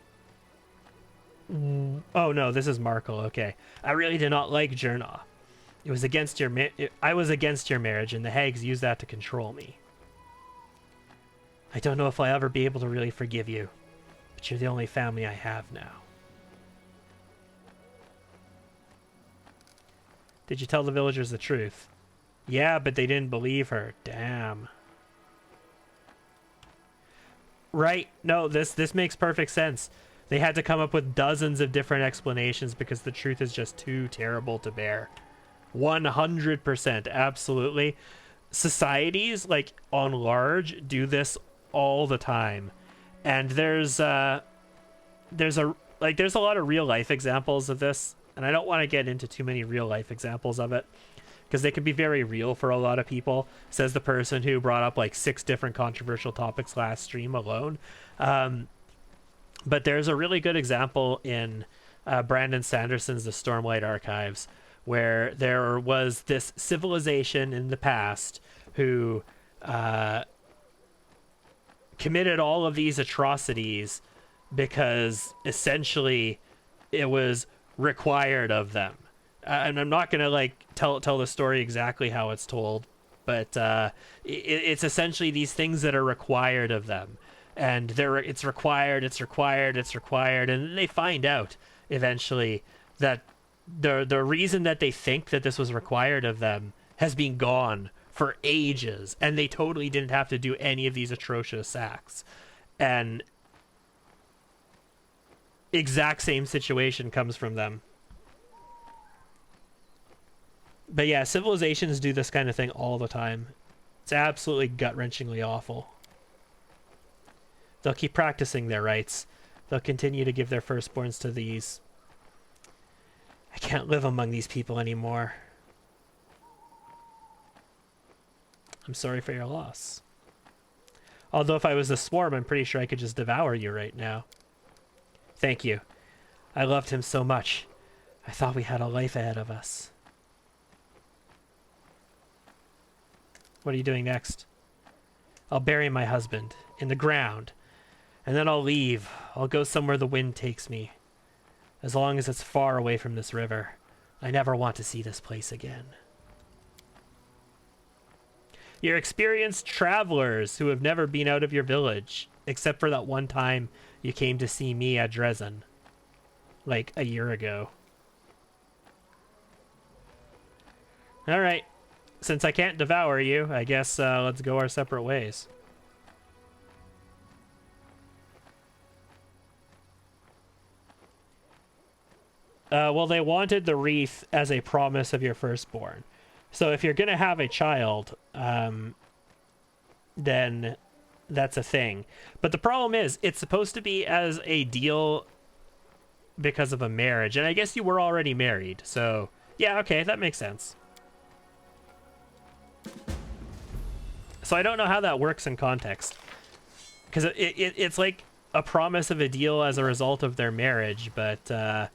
Oh, no, this is Markle, okay. I really did not like Jurna. It was against your I was against your marriage, and the hags used that to control me. I don't know if I'll ever be able to really forgive you, but you're the only family I have now. Did you tell the villagers the truth? Yeah, but they didn't believe her. Damn. Right. No, this makes perfect sense. They had to come up with dozens of different explanations because the truth is just too terrible to bear. 100%. Absolutely. Societies, like, on large, do this all the time. And there's a lot of real life examples of this, and I don't want to get into too many real life examples of it because they can be very real for a lot of people, says the person who brought up like 6 different controversial topics last stream alone. But there's a really good example in Brandon Sanderson's The Stormlight Archives, where there was this civilization in the past who committed all of these atrocities because essentially it was required of them. And I'm not gonna like tell the story exactly how it's told, but it's essentially these things that are required of them, and it's required, and then they find out eventually that the reason that they think that this was required of them has been gone for ages, and they totally didn't have to do any of these atrocious acts. And exact same situation comes from them. But yeah, civilizations do this kind of thing all the time. It's absolutely gut-wrenchingly awful. They'll keep practicing their rites. They'll continue to give their firstborns to these. I can't live among these people anymore. I'm sorry for your loss. Although if I was a swarm, I'm pretty sure I could just devour you right now. Thank you. I loved him so much. I thought we had a life ahead of us. What are you doing next? I'll bury my husband in the ground, and then I'll leave. I'll go somewhere the wind takes me. As long as it's far away from this river. I never want to see this place again. You're experienced travelers who have never been out of your village, except for that one time you came to see me at Dresden, like a year ago. All right. Since I can't devour you, I guess let's go our separate ways. Well, they wanted the wreath as a promise of your firstborn. So if you're going to have a child, then that's a thing. But the problem is, it's supposed to be as a deal because of a marriage. And I guess you were already married. So, yeah, okay, that makes sense. So I don't know how that works in context. Because it's like a promise of a deal as a result of their marriage, but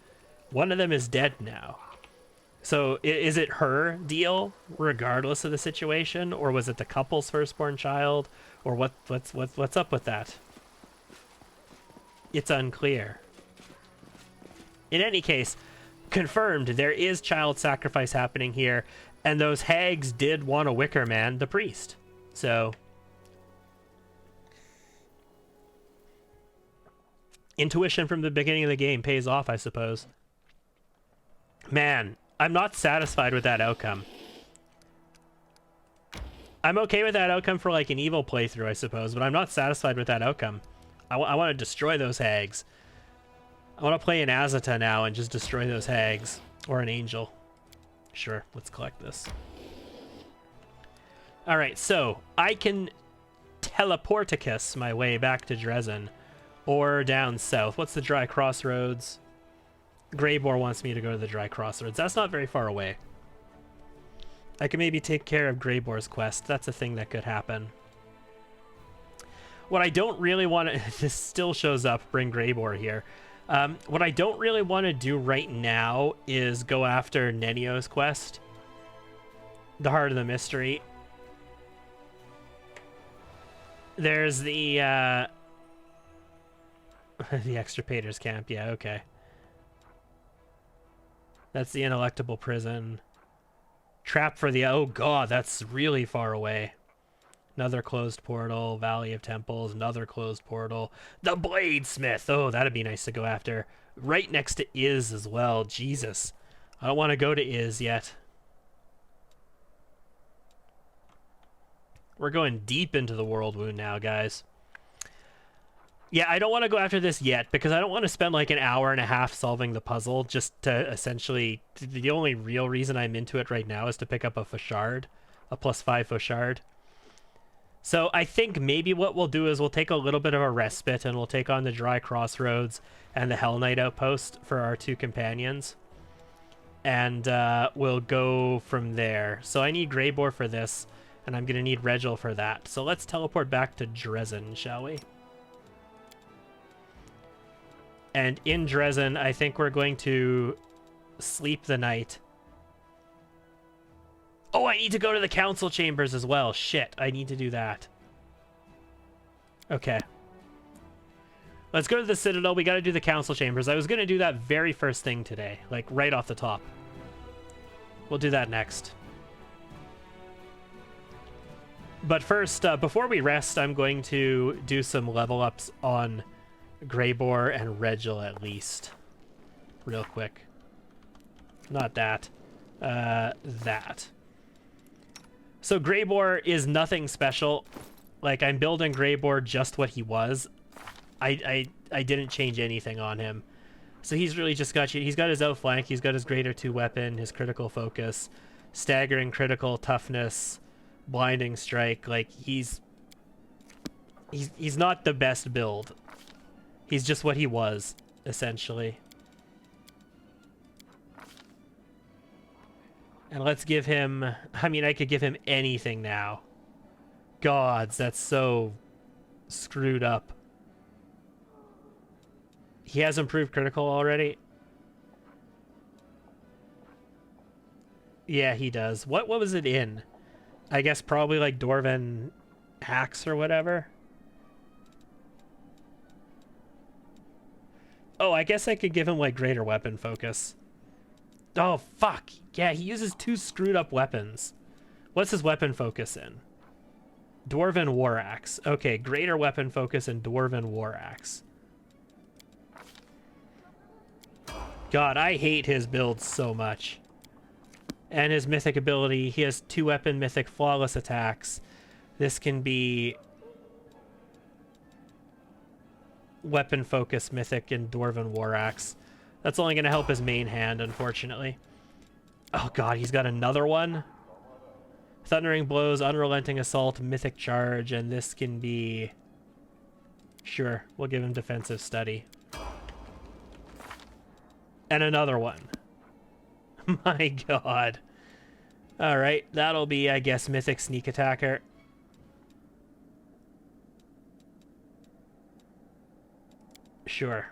one of them is dead now. So is it her deal regardless of the situation, or was it the couple's firstborn child, or what's up with that? It's unclear. In any case, confirmed there is child sacrifice happening here, and those hags did want a Wicker Man, the priest. So intuition from the beginning of the game pays off, I suppose. Man, I'm not satisfied with that outcome. I'm okay with that outcome for like an evil playthrough, I suppose, but I'm not satisfied with that outcome. I want to destroy those hags. I want to play an Azata now and just destroy those hags. Or an angel. Sure, let's collect this. Alright, so I can teleporticus my way back to Dresden. Or down south. What's the dry crossroads? Greybor wants me to go to the dry crossroads. That's not very far away. I can maybe take care of Greybor's quest. That's a thing that could happen. What I don't really want to... This still shows up, bring Greybor here. What I don't really want to do right now is go after Nenio's quest. The Heart of the Mystery. There's the... the Extirpators Camp. Yeah, okay. That's the Ineluctable Prison. Trap for the... Oh god, that's really far away. Another closed portal. Valley of Temples. Another closed portal. The Bladesmith! Oh, that'd be nice to go after. Right next to Iz as well. Jesus. I don't want to go to Iz yet. We're going deep into the World Wound now, guys. Yeah, I don't want to go after this yet, because I don't want to spend like an hour and a half solving the puzzle just to essentially... The only real reason I'm into it right now is to pick up a Fauchard. A +5 Fauchard. So I think maybe what we'll do is we'll take a little bit of a respite, and we'll take on the Dry Crossroads and the Hell Knight Outpost for our two companions. And we'll go from there. So I need Greybor for this, and I'm going to need Regil for that. So let's teleport back to Dresden, shall we? And in Dresden, I think we're going to sleep the night Oh, I need to go to the council chambers as well. Shit, I need to do that. Okay. Let's go to the Citadel. We got to do the council chambers. I was going to do that very first thing today, like right off the top. We'll do that next. But first, before we rest, I'm going to do some level ups on Greybor and Regil at least. Real quick. Not that. That. So Greybor is nothing special. Like, I'm building Greybor just what he was. I didn't change anything on him. So he's really just got you. He's got his outflank, he's got his greater 2 weapon, his critical focus, staggering critical, toughness, blinding strike. Like, he's not the best build. He's just what he was, essentially. And let's give him, I mean, I could give him anything now. Gods, that's so screwed up. He has improved critical already. Yeah, he does. What was it in? I guess probably like Dwarven Axe or whatever. Oh, I guess I could give him like greater weapon focus. Oh, fuck. Yeah, he uses 2 screwed up weapons. What's his weapon focus in? Dwarven War Axe. Okay, greater weapon focus and Dwarven War Axe. God, I hate his build so much. And his mythic ability, he has 2 weapon mythic flawless attacks. This can be weapon focus mythic and Dwarven War Axe. That's only going to help his main hand, unfortunately. Oh god, he's got another one. Thundering Blows, Unrelenting Assault, Mythic Charge, and this can be... Sure, we'll give him Defensive Study. And another one. My god. Alright, that'll be, I guess, Mythic Sneak Attacker. Sure.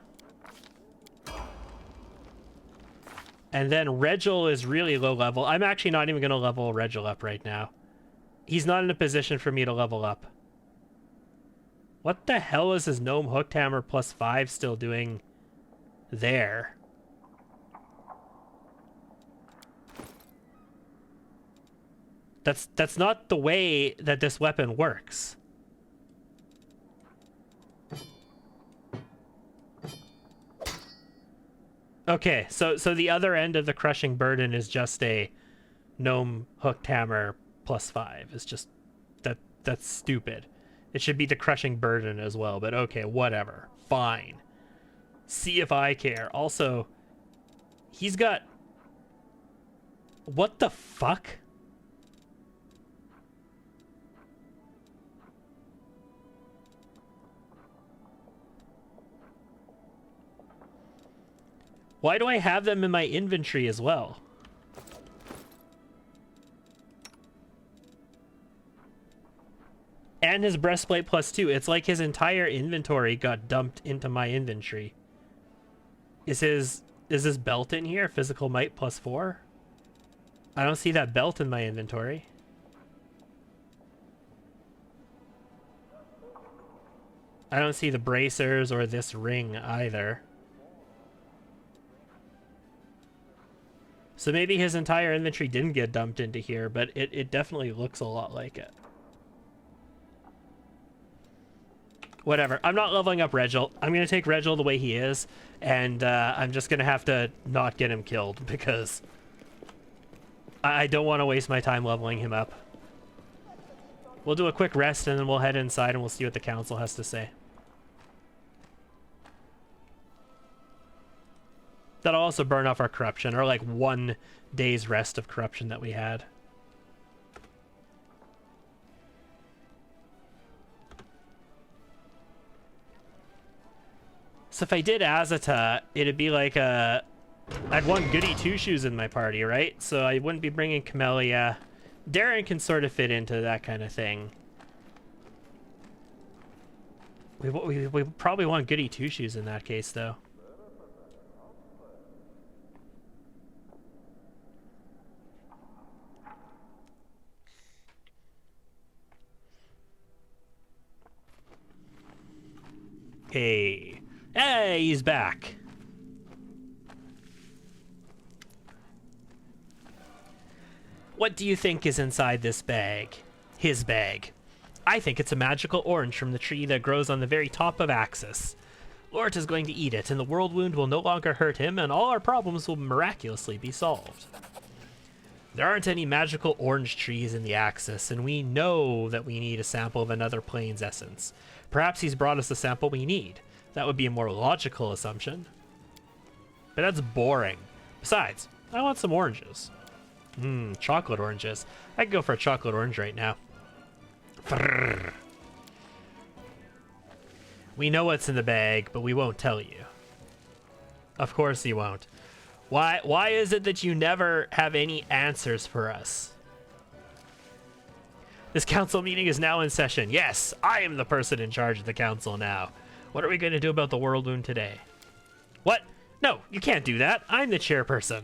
And then Regil is really low level. I'm actually not even going to level Regil up right now. He's not in a position for me to level up. What the hell is his Gnome Hooked Hammer +5 still doing there? That's not the way that this weapon works. Okay, so the other end of the Crushing Burden is just a Gnome Hooked Hammer +5. It's just that's stupid. It should be the Crushing Burden as well, but okay, whatever. Fine. See if I care. Also, he's got... What the fuck? Why do I have them in my inventory as well? And his breastplate +2. It's like his entire inventory got dumped into my inventory. Is his belt in here? Physical might +4? I don't see that belt in my inventory. I don't see the bracers or this ring either. So maybe his entire inventory didn't get dumped into here, but it definitely looks a lot like it. Whatever. I'm not leveling up Regil. I'm going to take Regil the way he is, and I'm just going to have to not get him killed, because I don't want to waste my time leveling him up. We'll do a quick rest, and then we'll head inside, and we'll see what the council has to say. That'll also burn off our corruption, or like 1 day's rest of corruption that we had. So if I did Azata, it'd be like I'd want Goody Two-Shoes in my party, right? So I wouldn't be bringing Camellia. Darren can sort of fit into that kind of thing. We probably want Goody Two-Shoes in that case, though. Hey. Hey, he's back. What do you think is inside this bag? His bag. I think it's a magical orange from the tree that grows on the very top of Axis. Lort is going to eat it, and the world wound will no longer hurt him, and all our problems will miraculously be solved. There aren't any magical orange trees in the Axis, and we know that we need a sample of another plane's essence. Perhaps he's brought us the sample we need. That would be a more logical assumption. But that's boring. Besides, I want some oranges. Chocolate oranges. I could go for a chocolate orange right now. Frrr. We know what's in the bag, but we won't tell you. Of course you won't. Why is it that you never have any answers for us? This council meeting is now in session. Yes, I am the person in charge of the council now. What are we going to do about the world wound today? What? No, you can't do that. I'm the chairperson.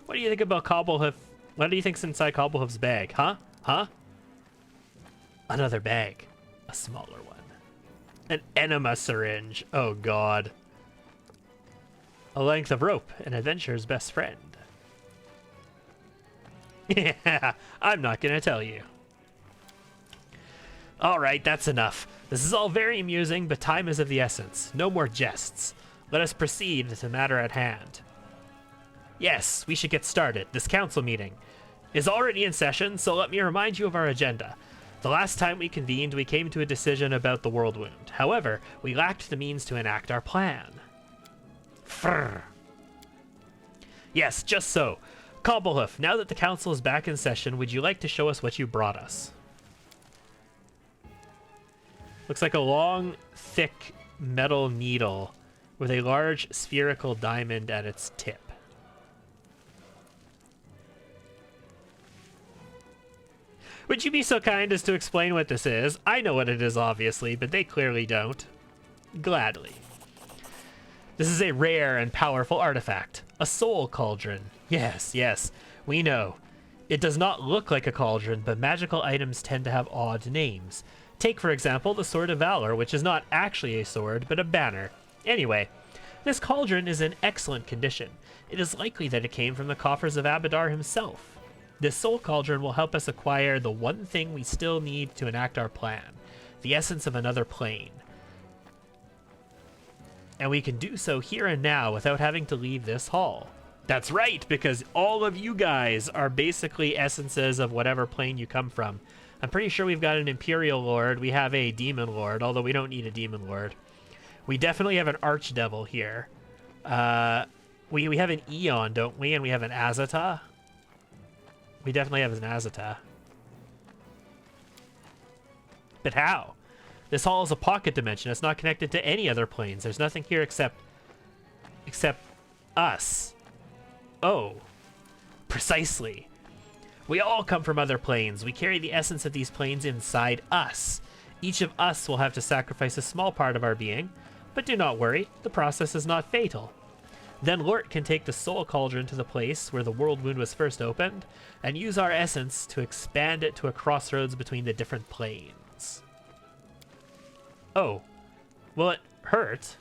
What do you think about Cobblehoof? What do you think's inside Cobblehoof's bag? Huh? Huh? Another bag. A smaller one. An enema syringe. Oh, God. A length of rope. An adventurer's best friend. Yeah, I'm not going to tell you. All right, that's enough. This is all very amusing, but time is of the essence. No more jests. Let us proceed to the matter at hand. Yes, we should get started. This council meeting is already in session, so let me remind you of our agenda. The last time we convened, we came to a decision about the world wound. However, we lacked the means to enact our plan. Frrr. Yes, just so. Cobblehoof, now that the council is back in session, would you like to show us what you brought us? Looks like a long, thick metal needle with a large spherical diamond at its tip. Would you be so kind as to explain what this is? I know what it is, obviously, but they clearly don't. Gladly. This is a rare and powerful artifact. A soul cauldron. Yes, yes, we know. It does not look like a cauldron, but magical items tend to have odd names. Take, for example, the Sword of Valor, which is not actually a sword, but a banner. Anyway, this cauldron is in excellent condition. It is likely that it came from the coffers of Abadar himself. This soul cauldron will help us acquire the one thing we still need to enact our plan, the essence of another plane. And we can do so here and now without having to leave this hall. That's right, because all of you guys are basically essences of whatever plane you come from. I'm pretty sure we've got an Imperial Lord. We have a Demon Lord, although we don't need a Demon Lord. We definitely have an Archdevil here. We have an Eon, don't we? And we have an Azata. We definitely have an Azata. But how? This hall is a pocket dimension. It's not connected to any other planes. There's nothing here except us. Oh, precisely. We all come from other planes. We carry the essence of these planes inside us. Each of us will have to sacrifice a small part of our being, but do not worry, the process is not fatal. Then Lort can take the soul cauldron to the place where the world wound was first opened, and use our essence to expand it to a crossroads between the different planes. Oh, will it hurt?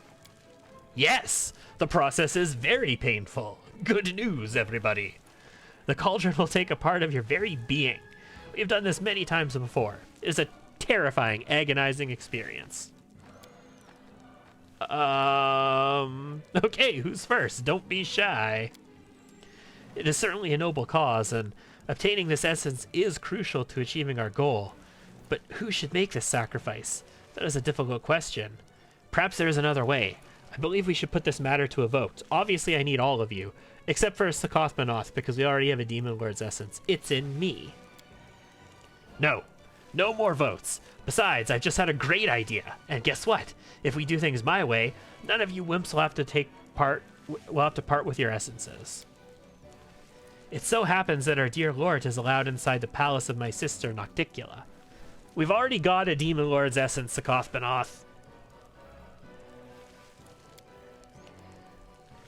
Yes, the process is very painful. Good news, everybody. The cauldron will take a part of your very being. We've done this many times before. It is a terrifying, agonizing experience. Okay, who's first? Don't be shy. It is certainly a noble cause, and obtaining this essence is crucial to achieving our goal. But who should make this sacrifice? That is a difficult question. Perhaps there is another way. I believe we should put this matter to a vote. Obviously, I need all of you, except for Sakothmanoth, because we already have a Demon Lord's essence. It's in me. No. No more votes. Besides, I've just had a great idea. And guess what? If we do things my way, none of you wimps will have to part with your essences. It so happens that our dear Lord is allowed inside the palace of my sister Nocticula. We've already got a Demon Lord's essence, Sakothmanoth.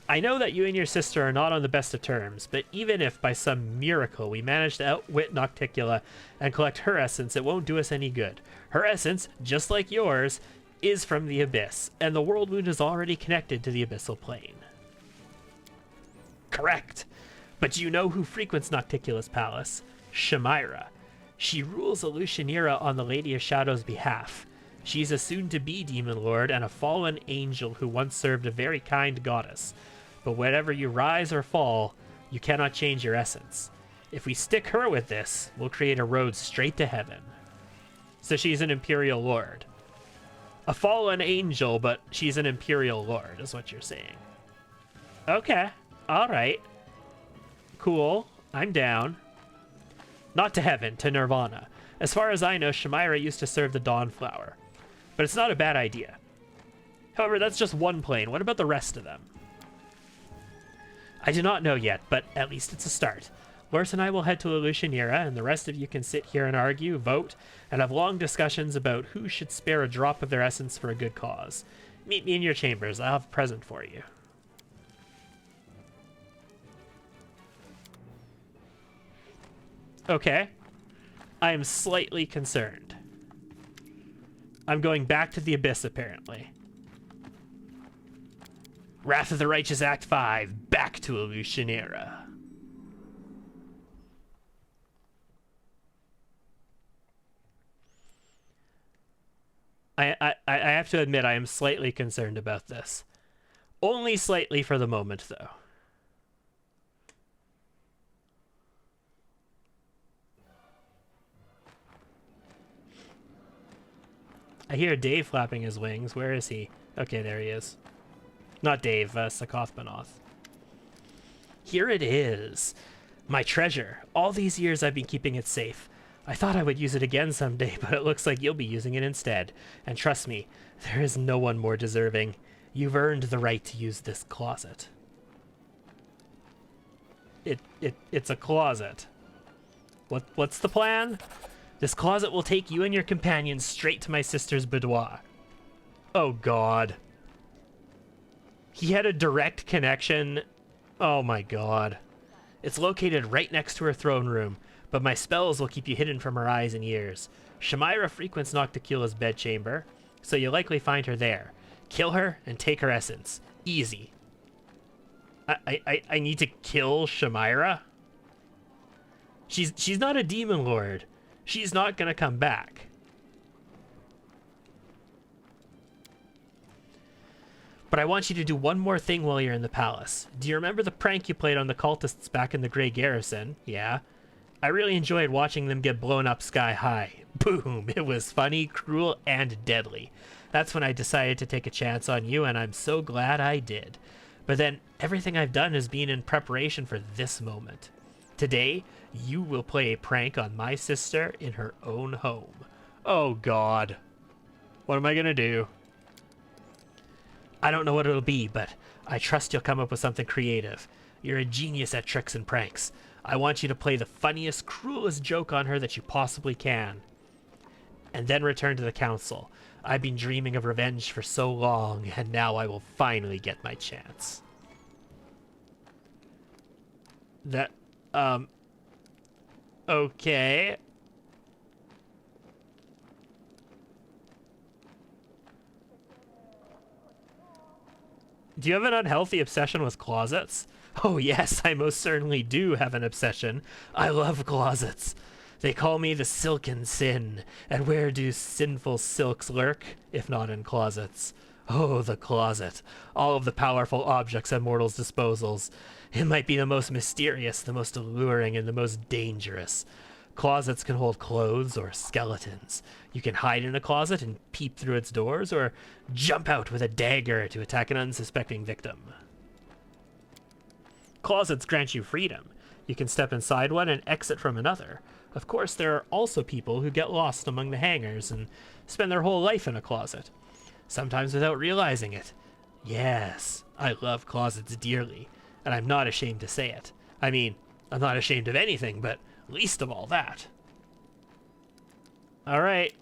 I know that you and your sister are not on the best of terms, but even if by some miracle we manage to outwit Nocticula and collect her essence, it won't do us any good. Her essence, just like yours, is from the Abyss, and the World Wound is already connected to the Abyssal Plane. Correct. But do you know who frequents Nocticula's palace? Shamira. She rules Elushanira on the Lady of Shadow's behalf. She's a soon-to-be demon lord and a fallen angel who once served a very kind goddess. But whenever you rise or fall, you cannot change your essence. If we stick her with this, we'll create a road straight to heaven. So she's an Imperial Lord. A fallen angel, but she's an Imperial Lord, is what you're saying. Okay. Alright. Cool. I'm down. Not to heaven, to Nirvana. As far as I know, Shamira used to serve the Dawnflower. But it's not a bad idea. However, that's just one plane. What about the rest of them? I do not know yet, but at least it's a start. Lort and I will head to Elushanira, and the rest of you can sit here and argue, vote, and have long discussions about who should spare a drop of their essence for a good cause. Meet me in your chambers. I'll have a present for you. Okay. I am slightly concerned. I'm going back to the Abyss, apparently. Wrath of the Righteous Act 5, back to Elushanira. I have to admit I am slightly concerned about this. Only slightly for the moment, though. I hear Dave flapping his wings. Where is he? Okay, there he is. Not Dave, Sakothbanoth. Here it is. My treasure. All these years I've been keeping it safe. I thought I would use it again someday, but it looks like you'll be using it instead. And trust me, there is no one more deserving. You've earned the right to use this closet. It's a closet. What's the plan? This closet will take you and your companions straight to my sister's boudoir. Oh god. He had a direct connection. Oh my god. It's located right next to her throne room, but my spells will keep you hidden from her eyes and ears. Shamira frequents Nocticula's bedchamber, so you'll likely find her there. Kill her and take her essence. Easy. I need to kill Shamira? She's not a demon lord. She's not gonna come back. But I want you to do one more thing while you're in the palace. Do you remember the prank you played on the cultists back in the Grey Garrison? Yeah. I really enjoyed watching them get blown up sky high. Boom! It was funny, cruel, and deadly. That's when I decided to take a chance on you, and I'm so glad I did. But then, everything I've done has been in preparation for this moment. Today, you will play a prank on my sister in her own home. Oh god. What am I gonna do? I don't know what it'll be, but I trust you'll come up with something creative. You're a genius at tricks and pranks. I want you to play the funniest, cruelest joke on her that you possibly can. And then return to the council. I've been dreaming of revenge for so long, and now I will finally get my chance. That, okay. Do you have an unhealthy obsession with closets? Oh yes, I most certainly do have an obsession. I love closets. They call me the Silken Sin, and where do sinful silks lurk, if not in closets? Oh, the closet. All of the powerful objects at mortals' disposals. It might be the most mysterious, the most alluring, and the most dangerous. Closets can hold clothes or skeletons. You can hide in a closet and peep through its doors, or jump out with a dagger to attack an unsuspecting victim. Closets grant you freedom. You can step inside one and exit from another. Of course, there are also people who get lost among the hangars and spend their whole life in a closet, sometimes without realizing it. Yes, I love closets dearly, and I'm not ashamed to say it. I mean, I'm not ashamed of anything, but least of all that. All right.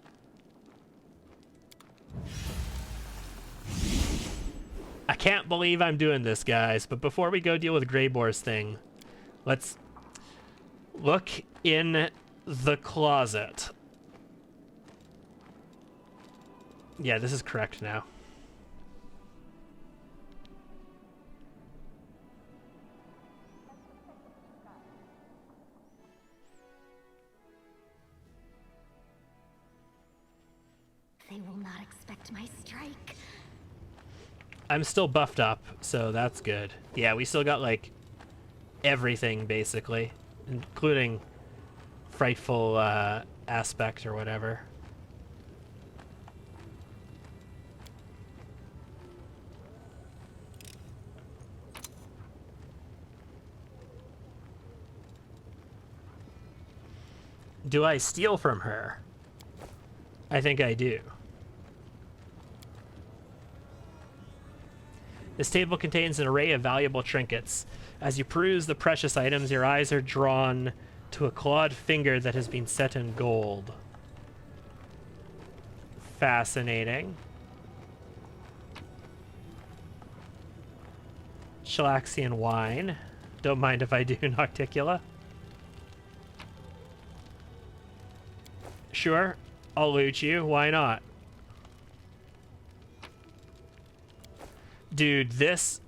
I can't believe I'm doing this, guys, but before we go deal with Greyboar's thing, let's look in the closet. Yeah, this is correct now. They will not expect my strike. I'm still buffed up, so that's good. Yeah, we still got, like, everything, basically, including frightful aspect or whatever. Do I steal from her? I think I do. This table contains an array of valuable trinkets. As you peruse the precious items, your eyes are drawn to a clawed finger that has been set in gold. Fascinating. Chilaxian wine. Don't mind if I do, Nocticula. Sure, I'll loot you. Why not? Dude, this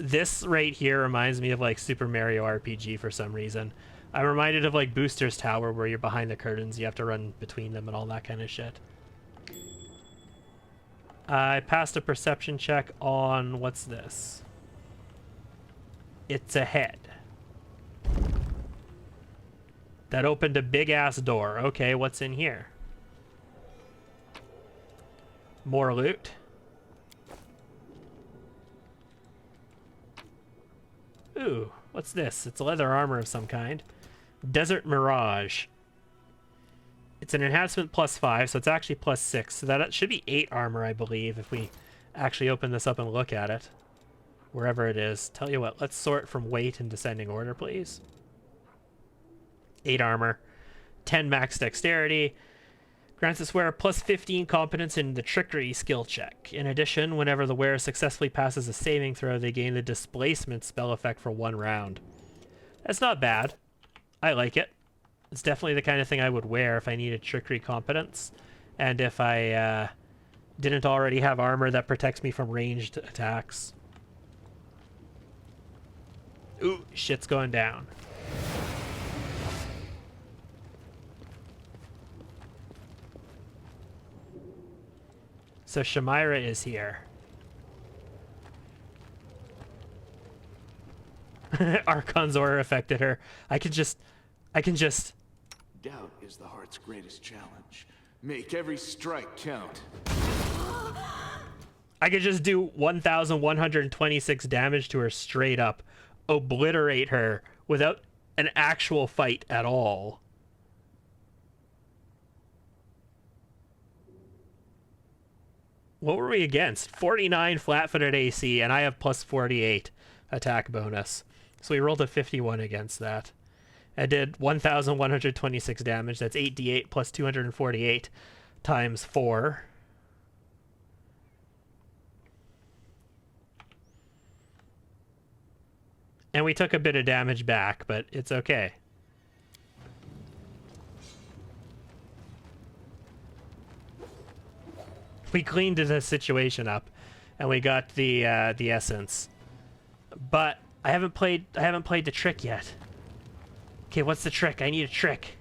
right here reminds me of like Super Mario RPG for some reason. I'm reminded of like Booster's Tower where you're behind the curtains, you have to run between them and all that kind of shit. I passed a perception check on, what's this? It's a head. That opened a big ass door. Okay, what's in here? More loot. Ooh, what's this? It's leather armor of some kind. Desert Mirage. It's an enhancement +5, so it's actually +6. So that should be 8 armor, I believe, if we actually open this up and look at it. Wherever it is. Tell you what, let's sort from weight in descending order, please. 8 armor. 10 max dexterity. Grants its wearer +15 competence in the trickery skill check. In addition, whenever the wearer successfully passes a saving throw, they gain the displacement spell effect for 1 round. That's not bad. I like it. It's definitely the kind of thing I would wear if I needed trickery competence. And if I didn't already have armor that protects me from ranged attacks. Ooh, shit's going down. So Shamira is here. Archon's aura affected her. I can just... Doubt is the heart's greatest challenge. Make every strike count. I could just do 1,126 damage to her straight up. Obliterate her without an actual fight at all. What were we against? 49 flat-footed AC, and I have +48 attack bonus. So we rolled a 51 against that. I did 1,126 damage. That's 8d8 plus 248 times 4. And we took a bit of damage back, but it's okay. We cleaned the situation up, and we got the essence. But I haven't played the trick yet. Okay, what's the trick? I need a trick.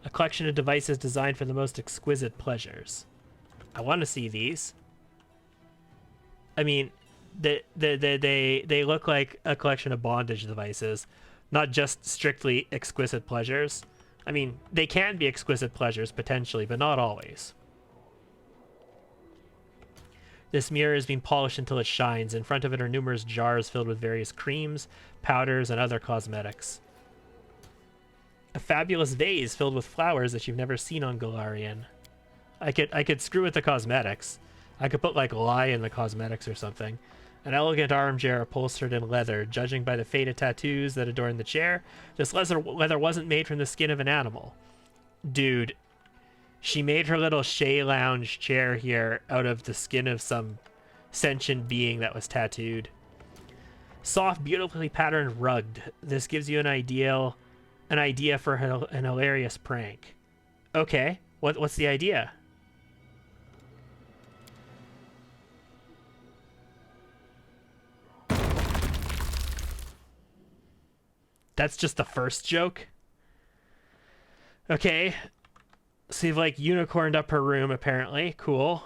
A collection of devices designed for the most exquisite pleasures. I want to see these. I mean, they look like a collection of bondage devices. Not just strictly exquisite pleasures. I mean, they can be exquisite pleasures, potentially, but not always. This mirror is being polished until it shines. In front of it are numerous jars filled with various creams, powders, and other cosmetics. A fabulous vase filled with flowers that you've never seen on Galarian. I could screw with the cosmetics. I could put, like, lye in the cosmetics or something. An elegant armchair upholstered in leather. Judging by the faded tattoos that adorn the chair, this leather wasn't made from the skin of an animal. Dude, she made her little Shea Lounge chair here out of the skin of some sentient being that was tattooed. Soft, beautifully patterned rugged. This gives you an an idea for an hilarious prank. Okay, what's the idea? That's just the first joke? Okay. So you've, like, unicorned up her room, apparently. Cool.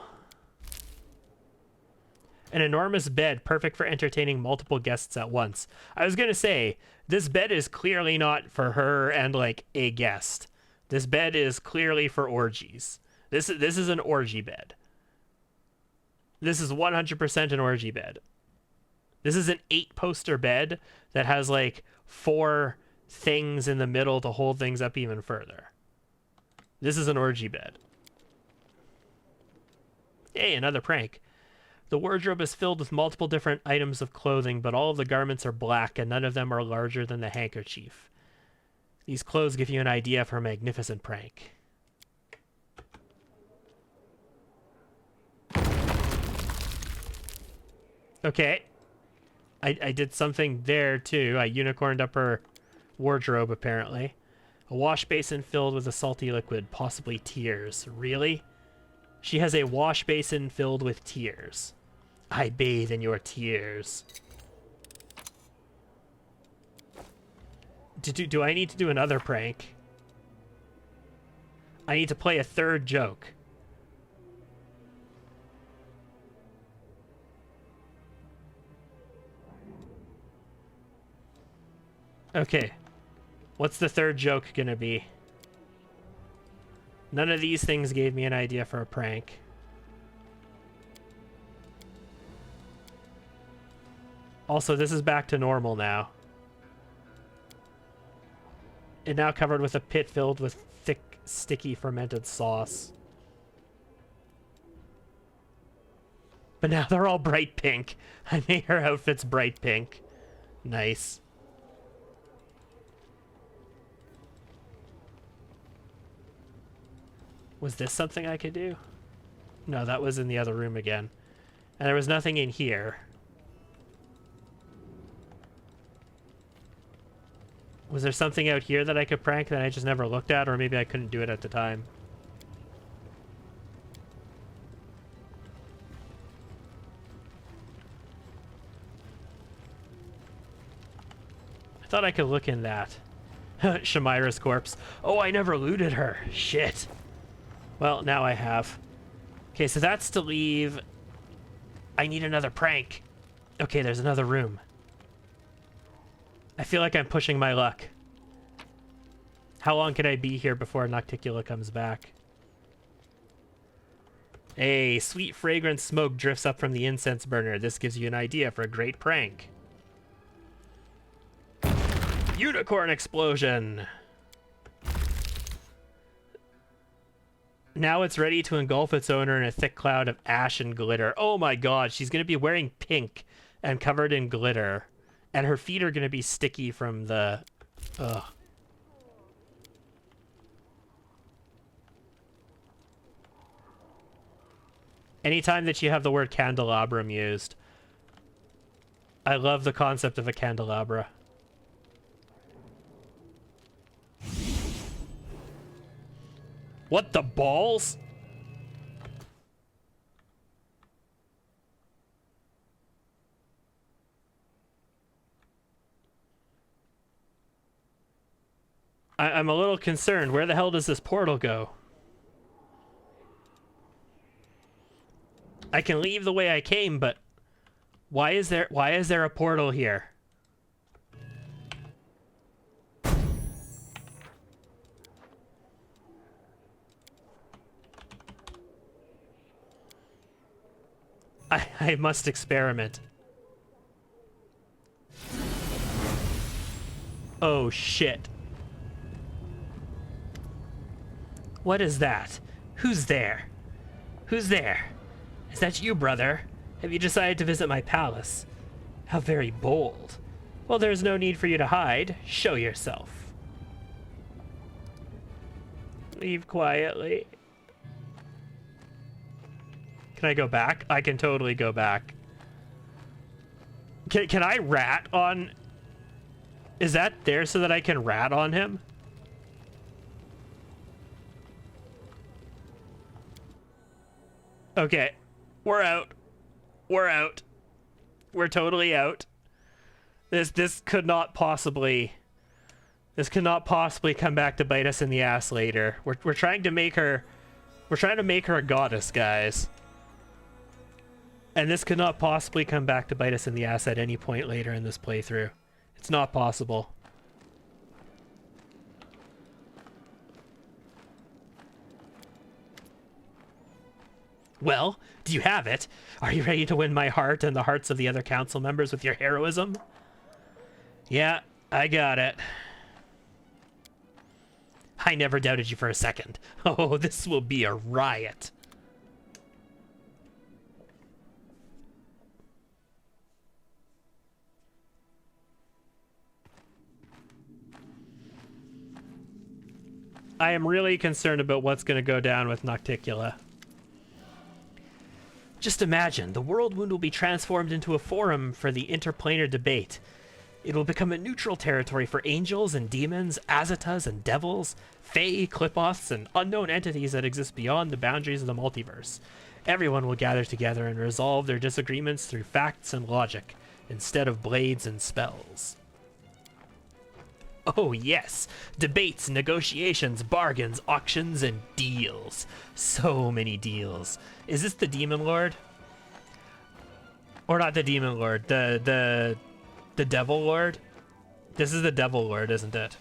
An enormous bed, perfect for entertaining multiple guests at once. I was gonna say, this bed is clearly not for her and, like, a guest. This bed is clearly for orgies. This is an orgy bed. This is 100% an orgy bed. This is an 8-poster bed that has, like, 4 things in the middle to hold things up even further. This is an orgy bed. Hey, another prank. The wardrobe is filled with multiple different items of clothing, but all of the garments are black and none of them are larger than the handkerchief. These clothes give you an idea for a magnificent prank. Okay. I did something there, too. I unicorned up her wardrobe, apparently. A wash basin filled with a salty liquid, possibly tears. Really? She has a wash basin filled with tears. I bathe in your tears. Do I need to do another prank? I need to play a third joke. Okay. What's the third joke gonna be? None of these things gave me an idea for a prank. Also, this is back to normal now. And now covered with a pit filled with thick, sticky, fermented sauce. But now they're all bright pink. I made her outfits bright pink. Nice. Was this something I could do? No, that was in the other room again. And there was nothing in here. Was there something out here that I could prank that I just never looked at, or maybe I couldn't do it at the time? I thought I could look in that. Shamira's corpse. Oh, I never looted her. Shit. Well, now I have. Okay, so that's to leave. I need another prank. Okay, there's another room. I feel like I'm pushing my luck. How long can I be here before Nocticula comes back? Hey, sweet fragrant smoke drifts up from the incense burner. This gives you an idea for a great prank. Unicorn explosion! Now it's ready to engulf its owner in a thick cloud of ash and glitter. Oh my god, she's going to be wearing pink and covered in glitter. And her feet are going to be sticky from the... Ugh. Anytime that you have the word candelabrum used, I love the concept of a candelabra. What the balls? I'm a little concerned. Where the hell does this portal go? I can leave the way I came, but why is there a portal here? I must experiment. Oh shit. What is that? Who's there? Who's there? Is that you, brother? Have you decided to visit my palace? How very bold. Well, there's no need for you to hide. Show yourself. Leave quietly. Can I go back? I can totally go back. Can I rat on... Is that there so that I can rat on him? Okay, we're out. We're out. We're totally out. This could not possibly come back to bite us in the ass later. We're trying to make her a goddess, guys. And this could not possibly come back to bite us in the ass at any point later in this playthrough. It's not possible. Well, do you have it? Are you ready to win my heart and the hearts of the other council members with your heroism? Yeah, I got it. I never doubted you for a second. Oh, this will be a riot. I am really concerned about what's going to go down with Nocticula. Just imagine, the world wound will be transformed into a forum for the interplanar debate. It will become a neutral territory for angels and demons, Azatas and devils, fae, Clipoths, and unknown entities that exist beyond the boundaries of the multiverse. Everyone will gather together and resolve their disagreements through facts and logic, instead of blades and spells. Oh yes, debates, negotiations, bargains, auctions, and deals. So many deals. Is this the Demon Lord? Or not the Demon Lord, the Devil Lord? This is the Devil Lord, isn't it?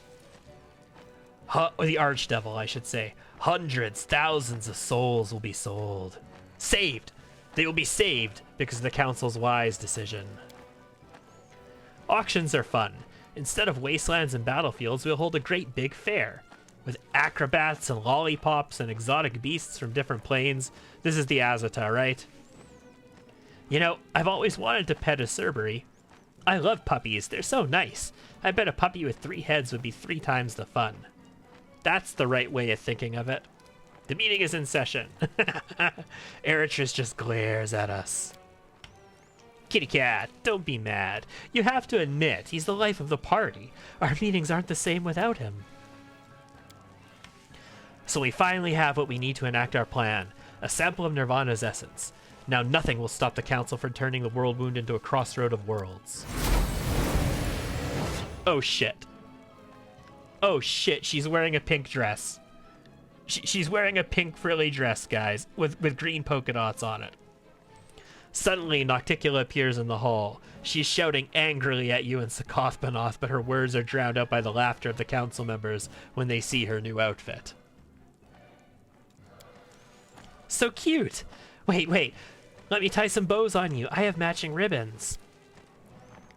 Or the Archdevil, I should say. Hundreds, thousands of souls will be sold. Saved! They will be saved because of the Council's wise decision. Auctions are fun. Instead of wastelands and battlefields, we'll hold a great big fair. With acrobats and lollipops and exotic beasts from different planes. This is the Azata, right? You know, I've always wanted to pet a Cerberus. I love puppies, they're so nice. I bet a puppy with 3 heads would be 3 times the fun. That's the right way of thinking of it. The meeting is in session. Eritris just glares at us. Kitty cat, don't be mad. You have to admit, he's the life of the party. Our meetings aren't the same without him. So we finally have what we need to enact our plan. A sample of Nirvana's essence. Now nothing will stop the Council from turning the world wound into a crossroad of worlds. Oh shit. Oh shit, she's wearing a pink dress. She's wearing a pink frilly dress, guys, with green polka dots on it. Suddenly, Nocticula appears in the hall. She's shouting angrily at you in Sakothbanoth, but her words are drowned out by the laughter of the council members when they see her new outfit. So cute! Wait. Let me tie some bows on you. I have matching ribbons.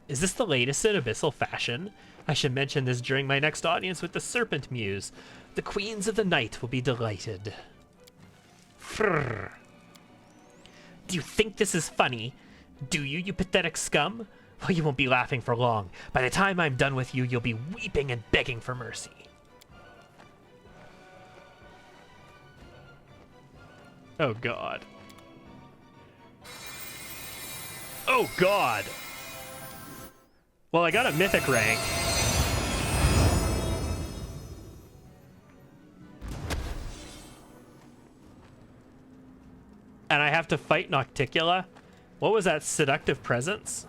Is this the latest in Abyssal fashion? I should mention this during my next audience with the Serpent Muse. The Queens of the Night will be delighted. Frrr. Do you think this is funny? Do you, you pathetic scum? Well, you won't be laughing for long. By the time I'm done with you, you'll be weeping and begging for mercy. Oh, God. Oh, God! Well, I got a mythic rank. And I have to fight Nocticula? What was that, Seductive Presence?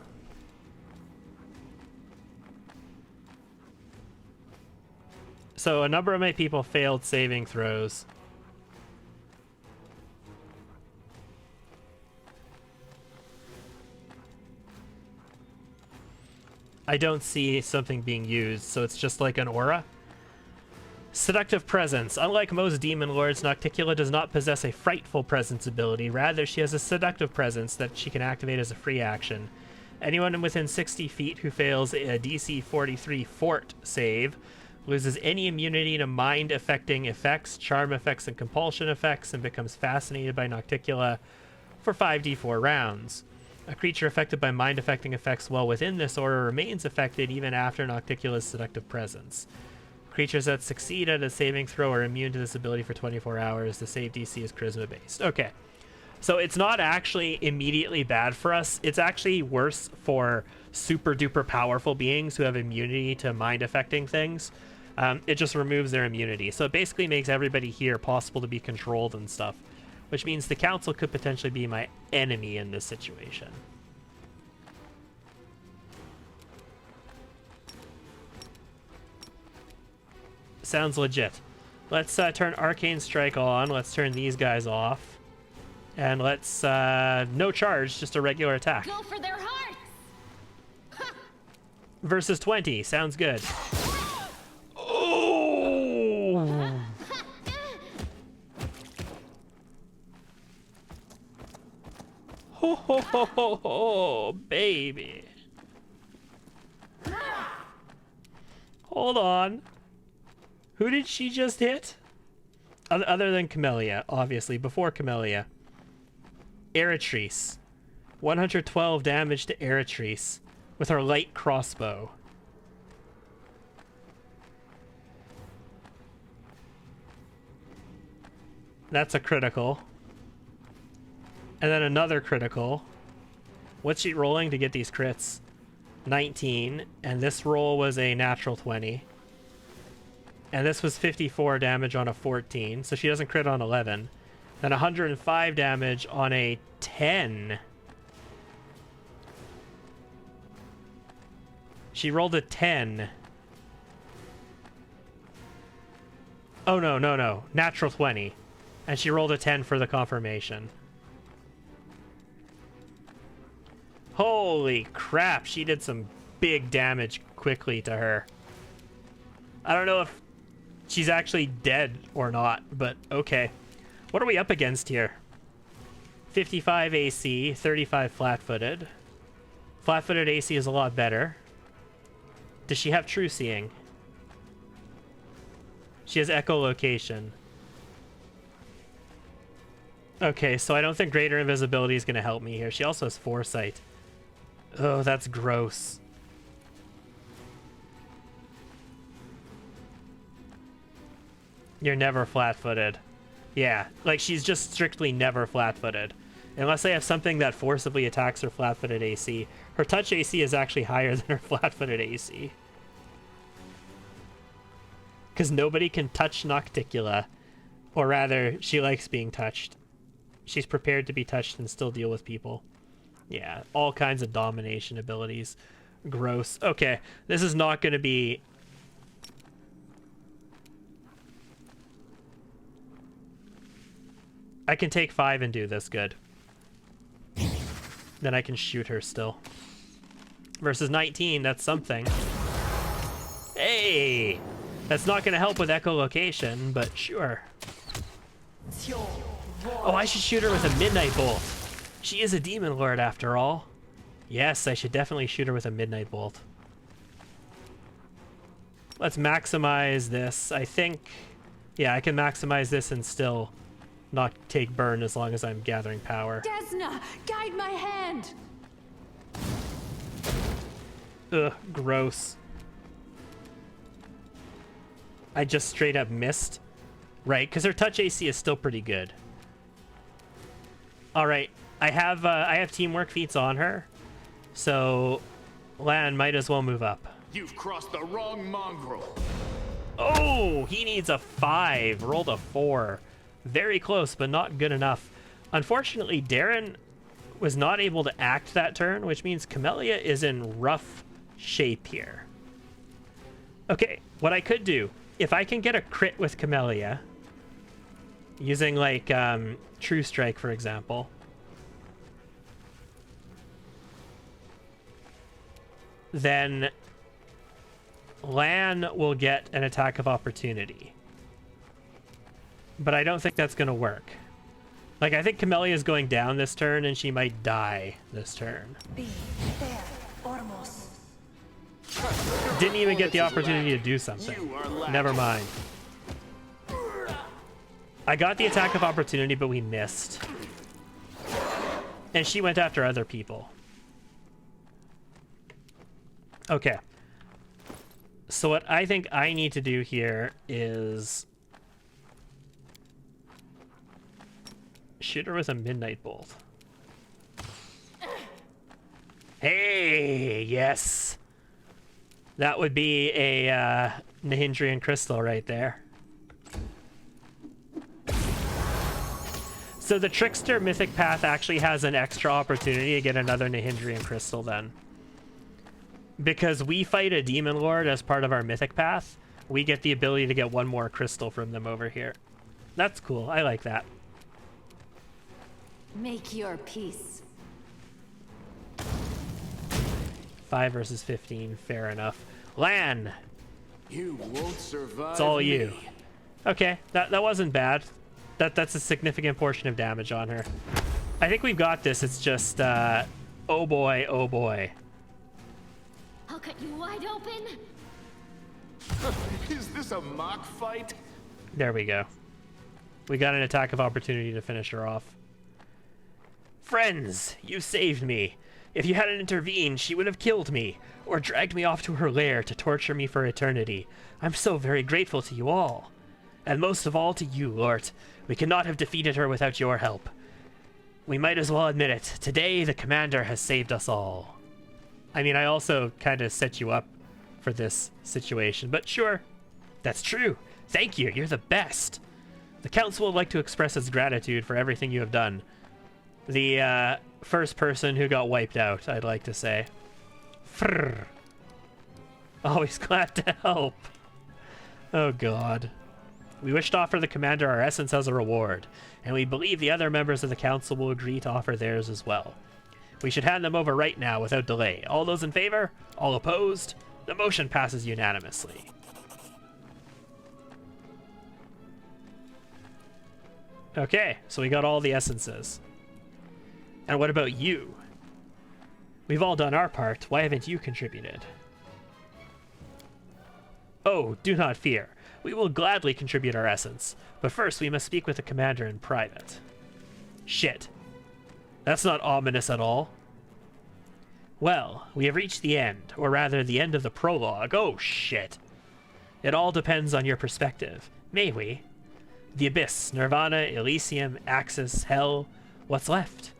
So a number of my people failed saving throws. I don't see something being used, so it's just like an aura. Seductive Presence. Unlike most demon lords, Nocticula does not possess a frightful presence ability. Rather, she has a seductive presence that she can activate as a free action. Anyone within 60 feet who fails a DC 43 fort save loses any immunity to mind-affecting effects, charm effects, and compulsion effects, and becomes fascinated by Nocticula for 5d4 rounds. A creature affected by mind-affecting effects while within this aura remains affected even after Nocticula's seductive presence. Creatures that succeed at a saving throw are immune to this ability for 24 hours. The save DC is charisma-based. Okay. So it's not actually immediately bad for us. It's actually worse for super-duper powerful beings who have immunity to mind-affecting things. It just removes their immunity. So it basically makes everybody here possible to be controlled and stuff. which means the council could potentially be my enemy in this situation. Sounds legit. Let's turn Arcane Strike on. Let's turn these guys off. And let's, no charge, just a regular attack. Go for their hearts! Versus 20. Sounds good. Oh! Ho ho ho ho ho, baby. Hold on. Who did she just hit? Other than Camellia, obviously. Before Camellia. Eritrice. 112 damage to Eritrice with her light crossbow. That's a critical. And then another critical. What's she rolling to get these crits? 19. And this roll was a natural 20. And this was 54 damage on a 14, so she doesn't crit on 11. Then 105 damage on a 10. She rolled a 10. Oh, no, no, no. Natural 20. And she rolled a 10 for the confirmation. Holy crap, she did some big damage quickly to her. I don't know if she's actually dead or not, but okay. What are we up against here? 55 AC, 35 flat-footed. Flat-footed AC is a lot better. Does she have true seeing? She has echolocation. Okay, so I don't think greater invisibility is going to help me here. She also has foresight. Oh, that's gross. You're never flat-footed. Yeah, like she's just strictly never flat-footed. Unless I have something that forcibly attacks her flat-footed AC. Her touch AC is actually higher than her flat-footed AC. Because nobody can touch Nocticula. Or rather, she likes being touched. She's prepared to be touched and still deal with people. Yeah, all kinds of domination abilities. Gross. Okay, this is not going to be... I can take 5 and do this good. Then I can shoot her still. Versus 19, that's something. Hey! That's not going to help with echolocation, but sure. Oh, I should shoot her with a Midnight Bolt. She is a Demon Lord after all. Yes, I should definitely shoot her with a Midnight Bolt. Let's maximize this. I think... Yeah, I can maximize this and still not take burn as long as I'm gathering power. Desna, guide my hand! Ugh, gross. I just straight up missed. Right, because her touch AC is still pretty good. Alright, I have teamwork feats on her. So, Lan might as well move up. You've crossed the wrong mongrel. Oh, he needs a 5. Rolled a 4. Very close, but not good enough. Unfortunately, Darren was not able to act that turn, which means Camellia is in rough shape here. Okay, what I could do, if I can get a crit with Camellia, using like True Strike, for example, then Lan will get an attack of opportunity. But I don't think that's going to work. Like, I think Camellia is going down this turn, and she might die this turn. Didn't even get the opportunity to do something. Never mind. I got the attack of opportunity, but we missed. And she went after other people. Okay. So what I think I need to do here is shoot her with a Midnight Bolt. Hey, yes. That would be a Nahindrian Crystal right there. So the Trickster Mythic Path actually has an extra opportunity to get another Nahindrian Crystal then. Because we fight a Demon Lord as part of our Mythic Path, we get the ability to get one more crystal from them over here. That's cool. I like that. Make your peace. 5 versus 15. Fair enough. Lan! You won't survive. It's all me. you. Okay, that wasn't bad. That's a significant portion of damage on her. I think we've got this. It's just, oh boy, oh boy. I'll cut you wide open. Is this a mock fight? There we go. We got an attack of opportunity to finish her off. Friends, you saved me. If you hadn't intervened, she would have killed me, or dragged me off to her lair to torture me for eternity. I'm so very grateful to you all. And most of all to you, Lord. We could not have defeated her without your help. We might as well admit it. Today, the commander has saved us all. I mean, I also kind of set you up for this situation, but sure. That's true. Thank you. You're the best. The council would like to express its gratitude for everything you have done. The first person who got wiped out, I'd like to say. Frrr. Always glad to help. Oh god. We wish to offer the commander our essence as a reward, and we believe the other members of the council will agree to offer theirs as well. We should hand them over right now without delay. All those in favor? All opposed? The motion passes unanimously. Okay, so we got all the essences. And what about you? We've all done our part. Why haven't you contributed? Oh, do not fear. We will gladly contribute our essence. But first, we must speak with the commander in private. Shit. That's not ominous at all. Well, we have reached the end, or rather the end of the prologue. Oh, shit. It all depends on your perspective. May we? The Abyss, Nirvana, Elysium, Axis, Hell. What's left?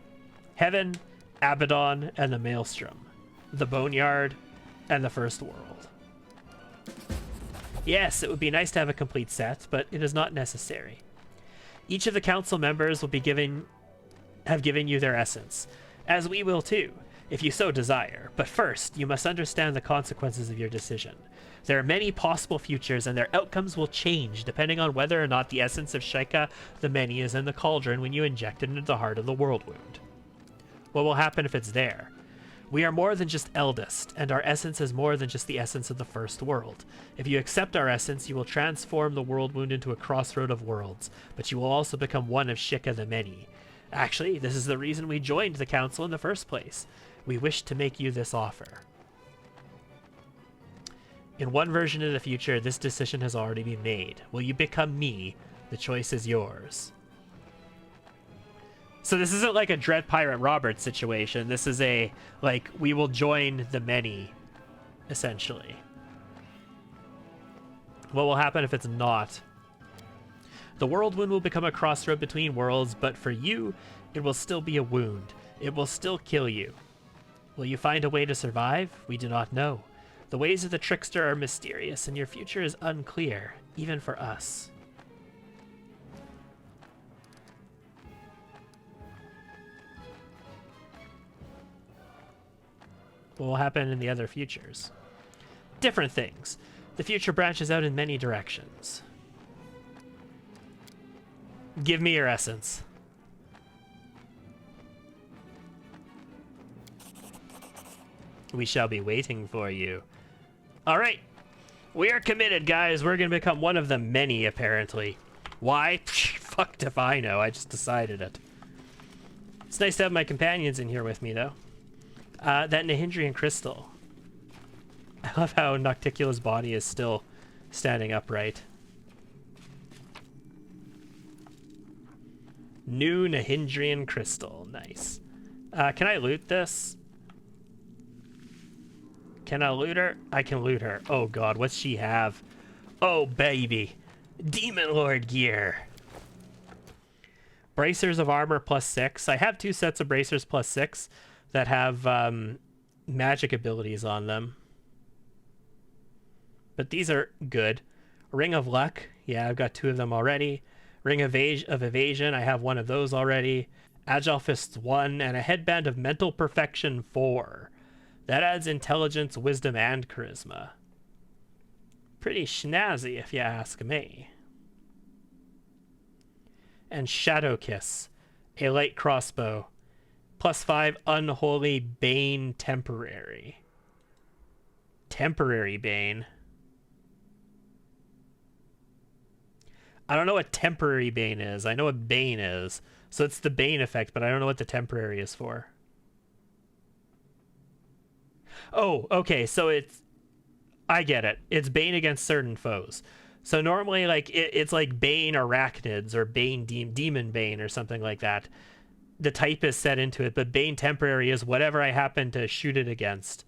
Heaven, Abaddon, and the Maelstrom. The Boneyard, and the First World. Yes, it would be nice to have a complete set, but it is not necessary. Each of the council members will be have given you their essence, as we will too, if you so desire. But first, you must understand the consequences of your decision. There are many possible futures, and their outcomes will change depending on whether or not the essence of Sheikah the Many is in the cauldron when you inject it into the heart of the world wound. What will happen if it's there? We are more than just eldest, and our essence is more than just the essence of the first world. If you accept our essence, you will transform the world wound into a crossroad of worlds, but you will also become one of Sheikah the Many. Actually, this is the reason we joined the council in the first place. We wish to make you this offer. In one version of the future, this decision has already been made. Will you become me? The choice is yours. So this isn't like a Dread Pirate Roberts situation. This is a, like, we will join the many, essentially. What will happen if it's not? The world wound will become a crossroad between worlds, but for you, it will still be a wound. It will still kill you. Will you find a way to survive? We do not know. The ways of the Trickster are mysterious, and your future is unclear, even for us. What will happen in the other futures? Different things. The future branches out in many directions. Give me your essence. We shall be waiting for you. Alright. We are committed, guys. We're going to become one of the many, apparently. Why? Psh, fucked if I know. I just decided it. It's nice to have my companions in here with me, though. That Nahindrian crystal. I love how Nocticula's body is still standing upright. New Nahindrian crystal. Nice. Can I loot this? Can I loot her? I can loot her. Oh god, what's she have? Oh baby. Demon Lord gear. Bracers of armor +6. I have 2 sets of bracers +6 that have magic abilities on them. But these are good. Ring of Luck. Yeah, I've got 2 of them already. Ring of Evasion, I have one of those already. Agile Fists 1, and a Headband of Mental Perfection 4. That adds intelligence, wisdom, and charisma. Pretty snazzy, if you ask me. And Shadow Kiss, a light crossbow. +5 Unholy Bane temporary. Temporary Bane. I don't know what temporary Bane is. I know what Bane is. So it's the Bane effect, but I don't know what the temporary is for. Oh, okay, so it's... I get it. It's Bane against certain foes. So normally, like, it's like Bane Arachnids or Bane Demon Bane or something like that. The type is set into it, but Bane temporary is whatever I happen to shoot it against.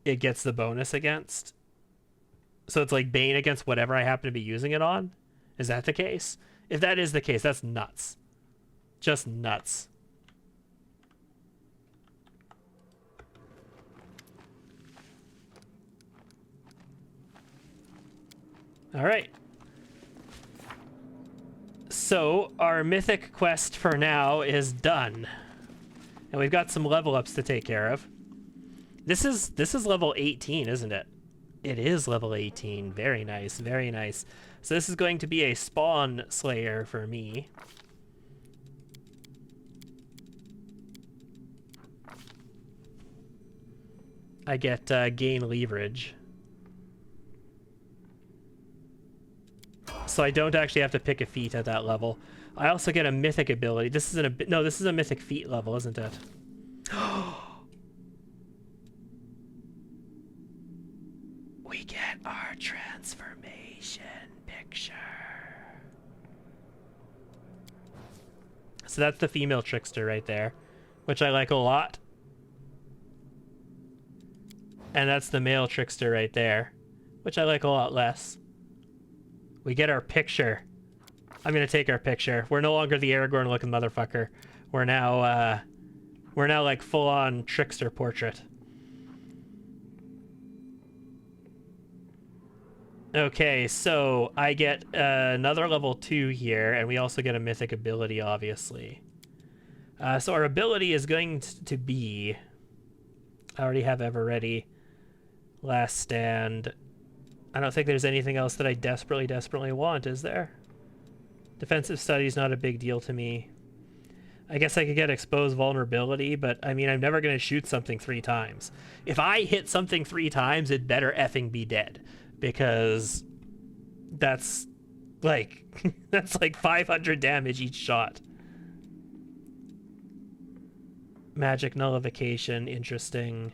It gets the bonus against. So it's like Bane against whatever I happen to be using it on? Is that the case? If that is the case, that's nuts. Just nuts. All right. So our mythic quest for now is done. And we've got some level ups to take care of. This is level 18, isn't it? It is level 18. Very nice, very nice. So this is going to be a spawn slayer for me. I get gain leverage. So I don't actually have to pick a feat at that level. I also get a mythic ability. This isn't a... No, this is a mythic feat level, isn't it? We get our transformation picture. So that's the female Trickster right there, which I like a lot. And that's the male Trickster right there, which I like a lot less. We get our picture. I'm gonna take our picture. We're no longer the Aragorn looking motherfucker. We're now like full on Trickster portrait. Okay, so I get another level 2 here, and we also get a mythic ability, obviously. So our ability is going to be... I already have Ever Ready. Last Stand. I don't think there's anything else that I desperately, desperately want, is there? Defensive Study's not a big deal to me. I guess I could get Exposed Vulnerability, but I mean, I'm never going to shoot something 3 times. If I hit something 3 times, it better effing be dead. Because that's like, that's like 500 damage each shot. Magic Nullification, interesting.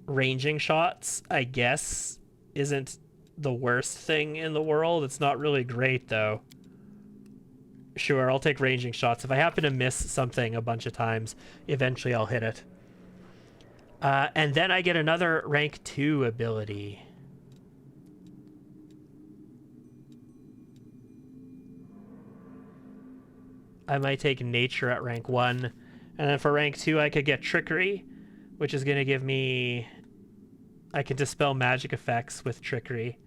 Ranging shots, I guess, isn't the worst thing in the world. It's not really great, though. Sure, I'll take ranging shots. If I happen to miss something a bunch of times, eventually I'll hit it. And then I get another rank 2 ability. I might take Nature at rank 1. And then for rank 2, I could get Trickery, which is going to give me... I can dispel magic effects with Trickery.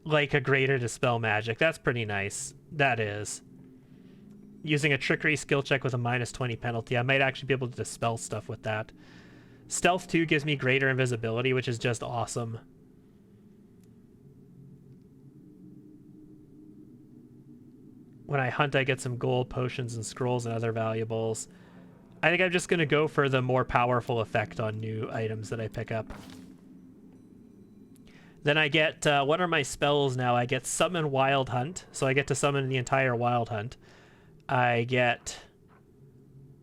Like a greater dispel magic. That's pretty nice. That is. Using a Trickery skill check with a -20 penalty, I might actually be able to dispel stuff with that. Stealth 2 gives me greater invisibility, which is just awesome. When I hunt, I get some gold, potions, and scrolls and other valuables. I think I'm just going to go for the more powerful effect on new items that I pick up. Then I get, what are my spells now? I get Summon Wild Hunt, so I get to summon the entire Wild Hunt. I get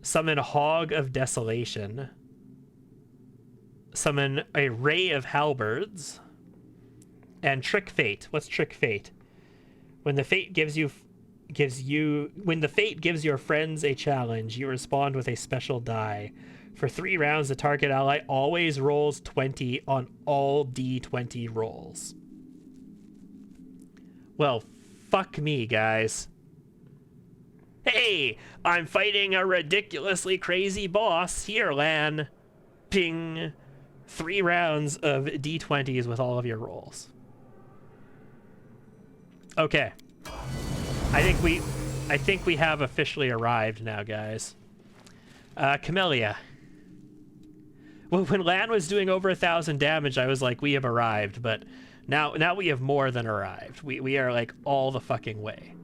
Summon Hog of Desolation. Summon a Ray of Halberds. And Trick Fate. What's Trick Fate? When the Fate gives your friends a challenge, you respond with a special die. For 3 rounds, the target ally always rolls 20 on all D20 rolls. Well, fuck me, guys. Hey, I'm fighting a ridiculously crazy boss here, Lan. Ping. 3 rounds of D20s with all of your rolls. Okay. I think we have officially arrived now, guys. Camellia. Well, when Lan was doing over 1,000 damage, I was like, we have arrived, but now we have more than arrived. We are like all the fucking way.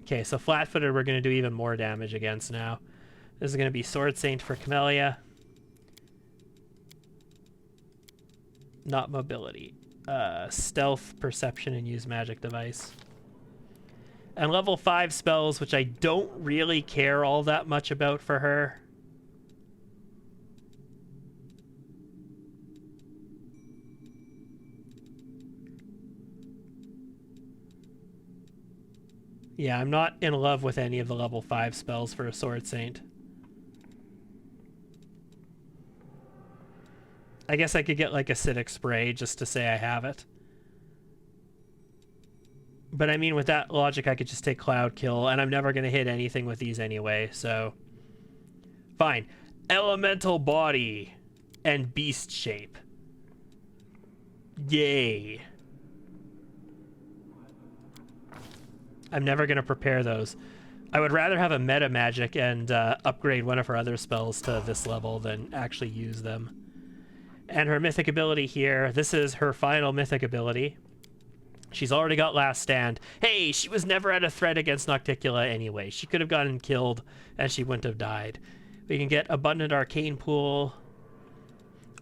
Okay, so flat-footed we're going to do even more damage against now. This is going to be Sword Saint for Camellia. Not mobility. Stealth, perception, and use magic device. And level 5 spells, which I don't really care all that much about for her. Yeah, I'm not in love with any of the level 5 spells for a Sword Saint. I guess I could get like acidic spray just to say I have it. But I mean, with that logic, I could just take Cloud Kill, and I'm never going to hit anything with these anyway, so... Fine. Elemental Body and Beast Shape. Yay. I'm never going to prepare those. I would rather have a meta magic and upgrade one of her other spells to this level than actually use them. And her mythic ability here, this is her final mythic ability. She's already got Last Stand. Hey, she was never at a threat against Nocticula anyway. She could have gotten killed and she wouldn't have died. We can get Abundant Arcane Pool.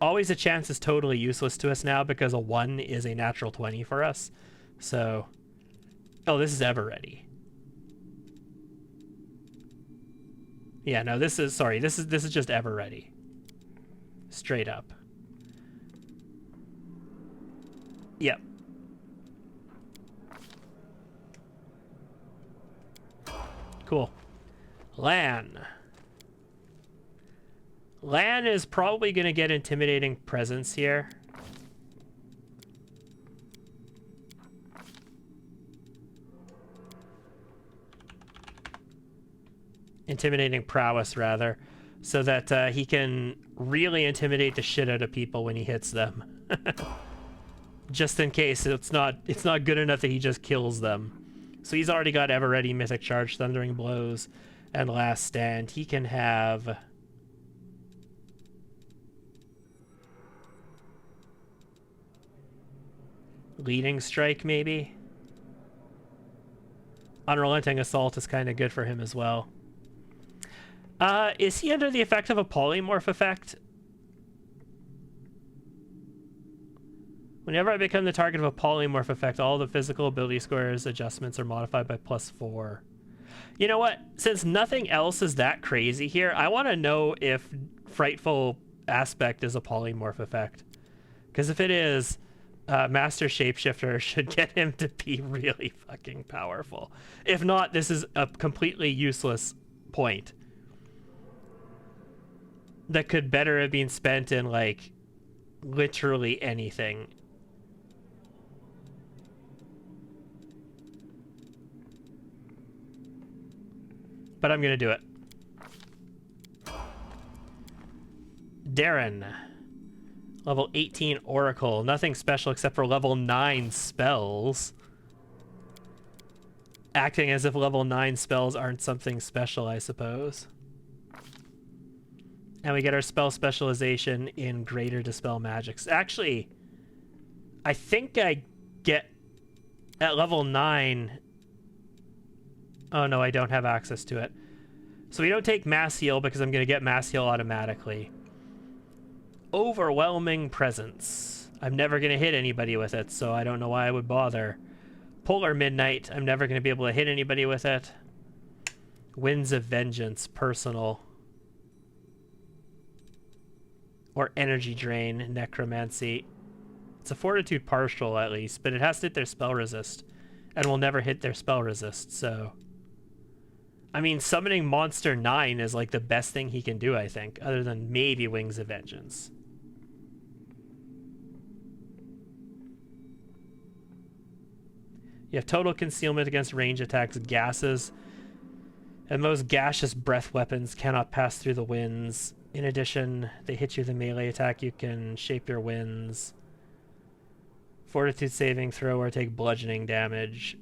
Always a Chance is totally useless to us now because a 1 is a natural 20 for us. So... Oh, this is Ever Ready. Yeah, no, this is... Sorry, this is just Ever Ready. Straight up. Yep. Cool. Lan. Lan is probably going to get Intimidating Presence here. Intimidating Prowess, rather. So that he can really intimidate the shit out of people when he hits them. Just in case it's not good enough that he just kills them. So he's already got Ever Ready, Mythic Charge, Thundering Blows, and Last Stand. He can have... Leading Strike, maybe? Unrelenting Assault is kind of good for him as well. Is he under the effect of a polymorph effect? Whenever I become the target of a polymorph effect, all the physical ability scores adjustments are modified by +4. You know what? Since nothing else is that crazy here, I want to know if Frightful Aspect is a polymorph effect. Because if it is, Master Shapeshifter should get him to be really fucking powerful. If not, this is a completely useless point that could better have been spent in, like, literally anything. But I'm gonna do it. Darren. Level 18 Oracle. Nothing special except for level 9 spells. Acting as if level 9 spells aren't something special, I suppose. And we get our spell specialization in Greater Dispel Magics. Actually, I think I get at level 9... Oh no, I don't have access to it. So we don't take Mass Heal because I'm going to get Mass Heal automatically. Overwhelming Presence. I'm never going to hit anybody with it, so I don't know why I would bother. Polar Midnight. I'm never going to be able to hit anybody with it. Winds of Vengeance. Personal. Or Energy Drain. Necromancy. It's a Fortitude partial at least, but it has to hit their spell resist. And will never hit their spell resist, so... I mean, summoning Monster 9 is like the best thing he can do, I think, other than maybe Wings of Vengeance. You have total concealment against range attacks, gases, and most gaseous breath weapons cannot pass through the winds. In addition, they hit you with a melee attack, you can shape your winds. Fortitude saving throw or take bludgeoning damage.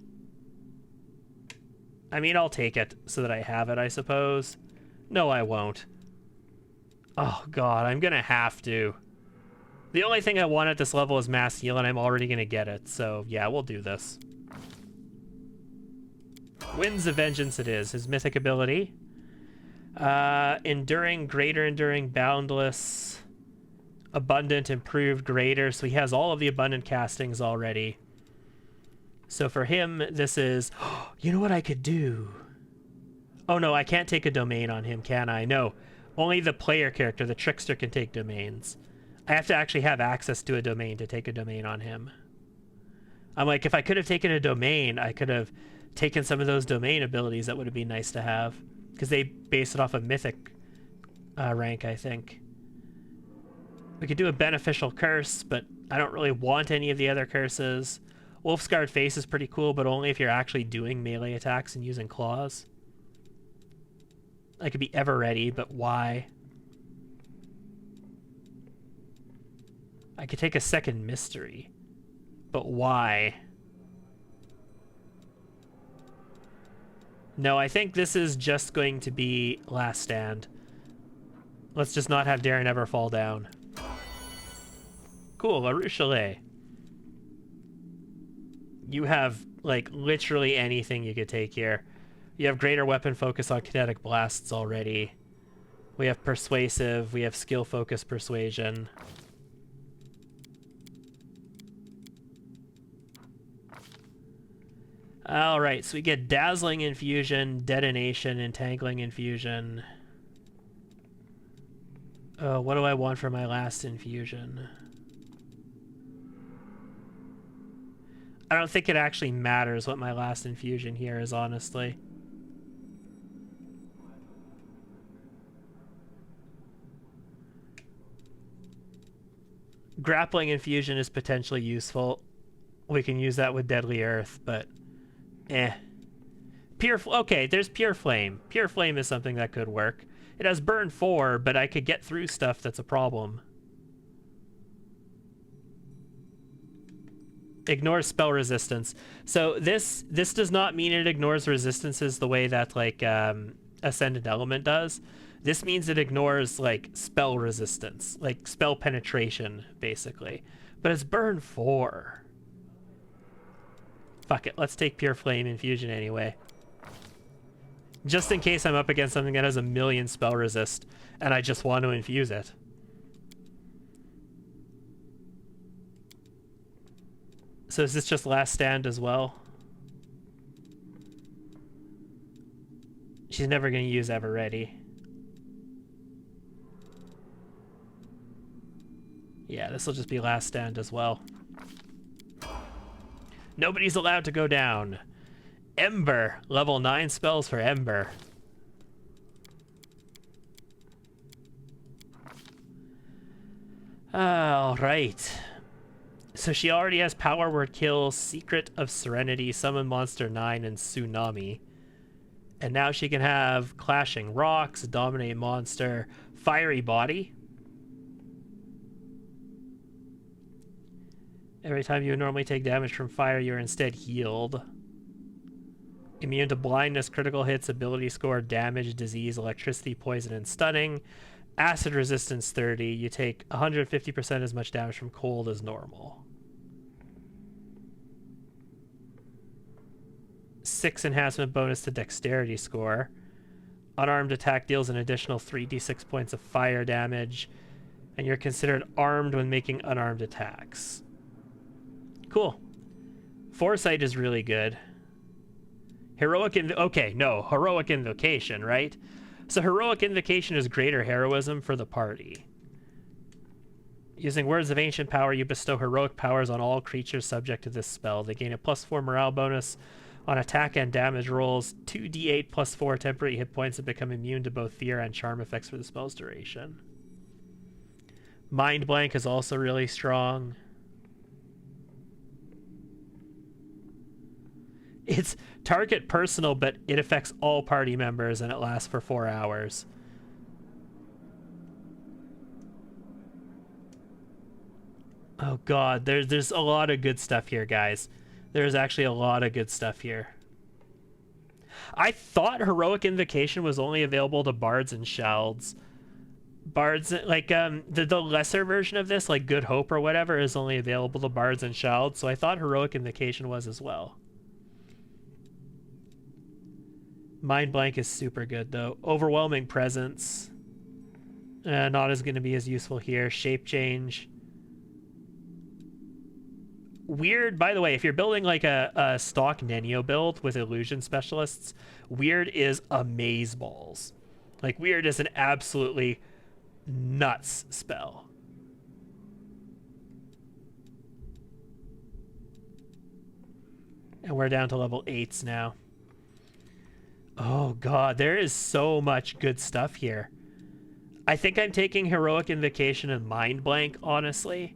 I mean, I'll take it so that I have it, I suppose. No, I won't. Oh god, I'm gonna have to. The only thing I want at this level is mass heal, and I'm already gonna get it, so yeah, we'll do this. Winds of Vengeance it is, his mythic ability. Enduring, greater, enduring, boundless, abundant, improved, greater, so he has all of the abundant castings already. So for him, this is... You know what I could do? Oh no, I can't take a domain on him, can I? No. Only the player character, the Trickster, can take domains. I have to actually have access to a domain to take a domain on him. I'm like, if I could have taken a domain, I could have taken some of those domain abilities. That would have been nice to have. Because they base it off a mythic rank, I think. We could do a beneficial curse, but I don't really want any of the other curses. Wolf-Scarred Face is pretty cool, but only if you're actually doing melee attacks and using claws. I could be ever ready, but why? I could take a second mystery, but why? No, I think this is just going to be Last Stand. Let's just not have Darren ever fall down. Cool, LaRue Chalet. You have, like, literally anything you could take here. You have greater weapon focus on kinetic blasts already. We have persuasive. We have skill focus persuasion. Alright, so we get dazzling infusion, detonation, entangling infusion. What do I want for my last infusion? I don't think it actually matters what my last infusion here is, honestly. Grappling infusion is potentially useful. We can use that with Deadly Earth, but okay, there's Pure Flame. Pure Flame is something that could work. It has Burn 4, but I could get through stuff that's a problem. Ignores spell resistance. So this does not mean it ignores resistances the way that, like, Ascendant Element does. This means it ignores, like, spell resistance, like spell penetration, basically. But it's Burn 4. Fuck it, let's take Pure Flame Infusion anyway. Just in case I'm up against something that has a million spell resist, and I just want to infuse it. So is this just Last Stand as well? She's never going to use Ever Ready. Yeah, this will just be Last Stand as well. Nobody's allowed to go down. Ember. Level 9 spells for Ember. Alright. So she already has Power Word Kill, Secret of Serenity, Summon Monster 9, and Tsunami. And now she can have Clashing Rocks, Dominate Monster, Fiery Body. Every time you normally take damage from fire, you're instead healed. Immune to blindness, critical hits, ability score, damage, disease, electricity, poison, and stunning. Acid resistance 30. You take 150% as much damage from cold as normal. 6 enhancement bonus to dexterity score. Unarmed attack deals an additional 3d6 points of fire damage. And you're considered armed when making unarmed attacks. Cool. Foresight is really good. Heroic Invocation, right? So Heroic Invocation is greater heroism for the party. Using Words of Ancient Power, you bestow heroic powers on all creatures subject to this spell. They gain a +4 morale bonus on attack and damage rolls, 2d8 +4 temporary hit points, and become immune to both fear and charm effects for the spell's duration. Mind Blank is also really strong. It's target personal, but it affects all party members, and it lasts for 4 hours. Oh god, there's a lot of good stuff here, guys. There's actually a lot of good stuff here. I thought Heroic Invocation was only available to bards and shalds. Bards, like, the lesser version of this, like Good Hope or whatever, is only available to bards and shalds, so I thought Heroic Invocation was as well. Mind Blank is super good, though. Overwhelming Presence. Not as going to be as useful here. Shape Change. Weird, by the way, if you're building like a stock Nenio build with illusion specialists, Weird is amazeballs. Like, Weird is an absolutely nuts spell. And we're down to level 8s now. Oh god, there is so much good stuff here. I think I'm taking Heroic Invocation and Mind Blank, honestly.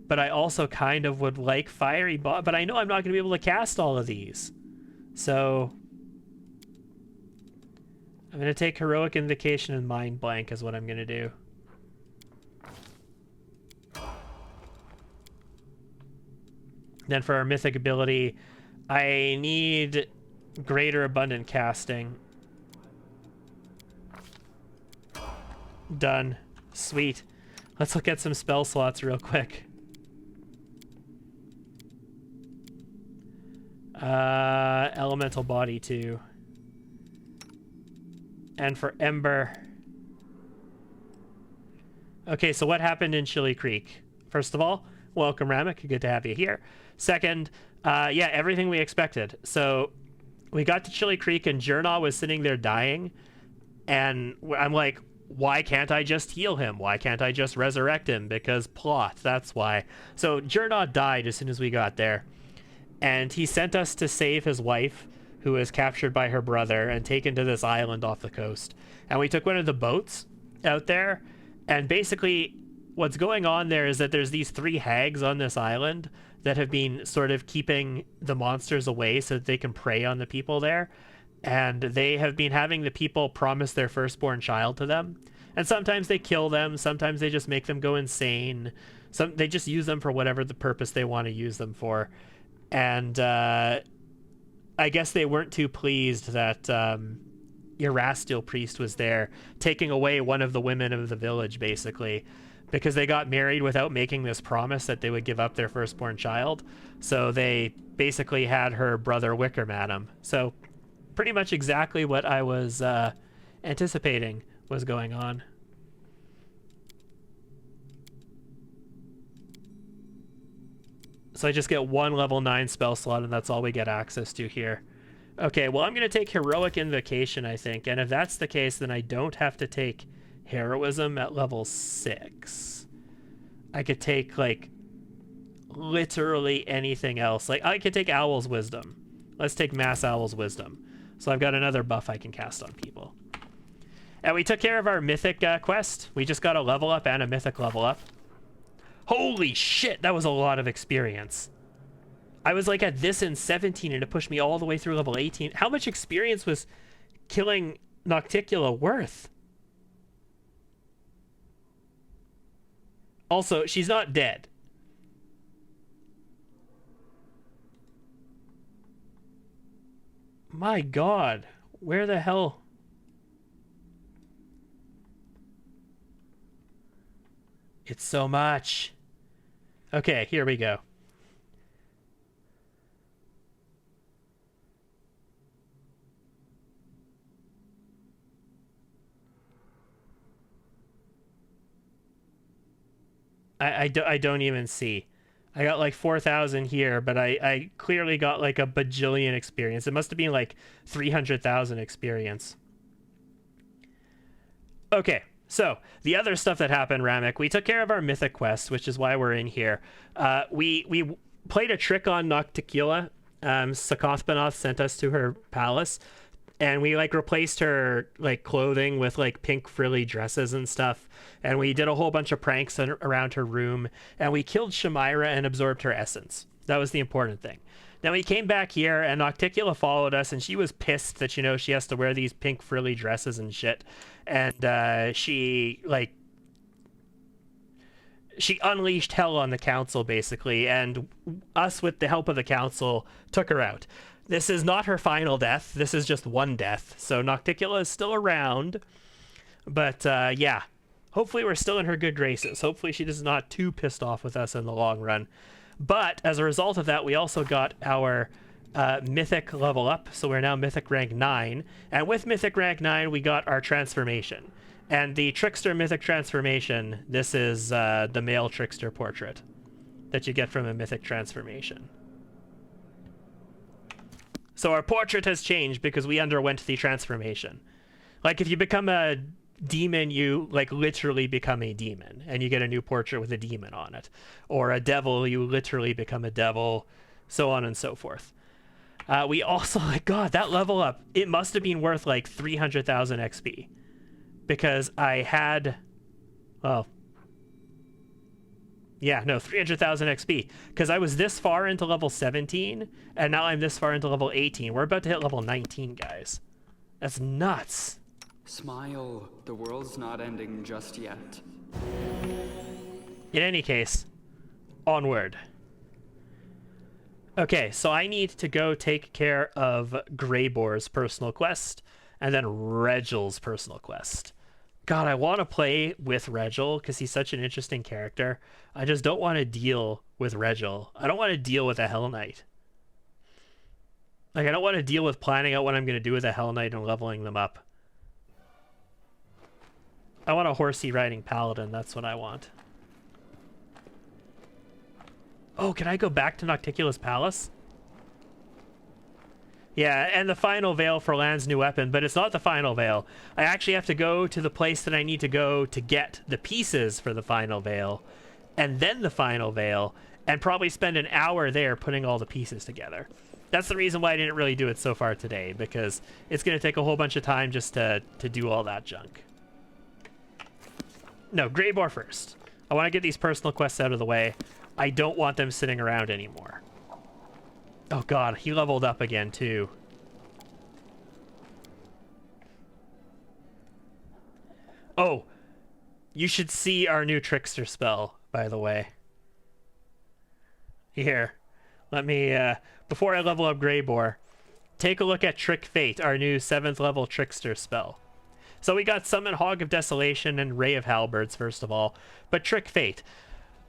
But I also kind of would like Fiery Bot, but I know I'm not going to be able to cast all of these. So I'm going to take Heroic Invocation and Mind Blank is what I'm going to do. Then for our Mythic ability, I need Greater Abundant Casting. Done. Sweet. Let's look at some spell slots real quick. Elemental Body 2. And for Ember. Okay, so what happened in Chili Creek? First of all, welcome, Ramek. Good to have you here. Second, yeah, everything we expected. So we got to Chili Creek and Jurnaw was sitting there dying. And I'm like, why can't I just heal him? Why can't I just resurrect him? Because plot, that's why. So Jurnaw died as soon as we got there. And he sent us to save his wife, who was captured by her brother and taken to this island off the coast. And we took one of the boats out there. And basically, what's going on there is that there's these 3 hags on this island that have been sort of keeping the monsters away so that they can prey on the people there. And they have been having the people promise their firstborn child to them. And sometimes they kill them. Sometimes they just make them go insane. They just use them for whatever the purpose they want to use them for. And I guess they weren't too pleased that Erastil Priest was there, taking away one of the women of the village, basically, because they got married without making this promise that they would give up their firstborn child. So they basically had her brother Wickham at him. So pretty much exactly what I was anticipating was going on. So I just get 1 level 9 spell slot, and that's all we get access to here. Okay, well, I'm going to take Heroic Invocation, I think. And if that's the case, then I don't have to take Heroism at level 6. I could take, like, literally anything else. Like, I could take Owl's Wisdom. Let's take Mass Owl's Wisdom. So I've got another buff I can cast on people. And we took care of our Mythic quest. We just got a level up and a Mythic level up. Holy shit, that was a lot of experience. I was like at this in 17 and it pushed me all the way through level 18. How much experience was killing Nocticula worth? Also, she's not dead. My god, where the hell? It's so much. Okay, here we go. I don't even see. I got like 4,000 here, but I clearly got like a bajillion experience. It must have been like 300,000 experience. Okay. So, the other stuff that happened, Ramek, we took care of our Mythic quest, which is why we're in here. We played a trick on Nocticula. Sakothbanoth sent us to her palace, and we, like, replaced her, like, clothing with, like, pink frilly dresses and stuff, and we did a whole bunch of pranks around her room, and we killed Shamira and absorbed her essence. That was the important thing. Then we came back here, and Nocticula followed us, and she was pissed that, you know, she has to wear these pink frilly dresses and shit. And she, like, she unleashed hell on the council, basically, and us, with the help of the council, took her out. This is not her final death. This is just one death. So Nocticula is still around. But, yeah. Hopefully we're still in her good graces. Hopefully she is not too pissed off with us in the long run. But, as a result of that, we also got our Mythic level up. So we're now Mythic rank 9. And with Mythic rank 9, we got our transformation. And the Trickster Mythic transformation, this is the male Trickster portrait that you get from a Mythic transformation. So our portrait has changed because we underwent the transformation. Like, if you become a demon, you, like, literally become a demon, and you get a new portrait with a demon on it. Or a devil, you literally become a devil, so on and so forth. We also, like, God, that level up, it must have been worth, like, 300,000 XP. Because I had, well, yeah, no, 300,000 XP. Because I was this far into level 17, and now I'm this far into level 18. We're about to hit level 19, guys. That's nuts. Smile, the world's not ending just yet. In any case, onward. Okay, so I need to go take care of Greyboar's personal quest, and then Regel's personal quest. God, I want to play with Regel because he's such an interesting character. I just don't want to deal with Regel. I don't want to deal with a Hell Knight. Like, I don't want to deal with planning out what I'm going to do with a Hell Knight and leveling them up. I want a horsey riding paladin. That's what I want. Oh, can I go back to Nocticula's palace? Yeah, and the final veil for Lan's new weapon, but it's not the final veil. I actually have to go to the place that I need to go to get the pieces for the final veil, and then the final veil, and probably spend an hour there putting all the pieces together. That's the reason why I didn't really do it so far today, because it's going to take a whole bunch of time just to do all that junk. No, Greyboar first. I want to get these personal quests out of the way. I don't want them sitting around anymore. Oh god, he leveled up again too. Oh, you should see our new Trickster spell, by the way. Here, let me, before I level up Greyboar, take a look at Trick Fate, our new 7th level Trickster spell. So we got Summon Hog of Desolation and Ray of Halberds, first of all, but Trick Fate.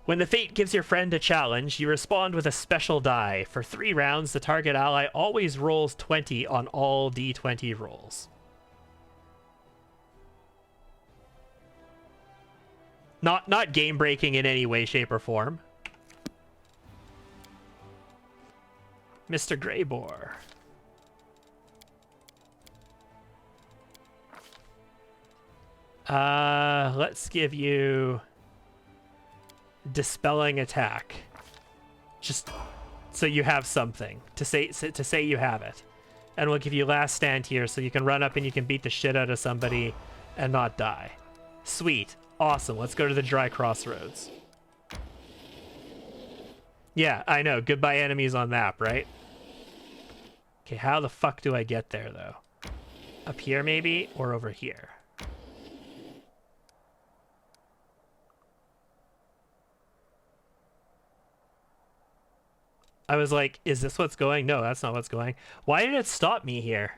When the Fate gives your friend a challenge, you respond with a special die. For 3 rounds, the target ally always rolls 20 on all d20 rolls. Not game-breaking in any way, shape, or form. Mr. Greyboar. Let's give you Dispelling Attack, just so you have something to say you have it, and we'll give you Last Stand here so you can run up and you can beat the shit out of somebody and not die. Sweet, awesome. Let's go to the Dry Crossroads. Yeah, I know. Goodbye enemies on map, right? Okay, how the fuck do I get there though? Up here maybe, or over here? I was like, is this what's going? No, that's not what's going. Why did it stop me here?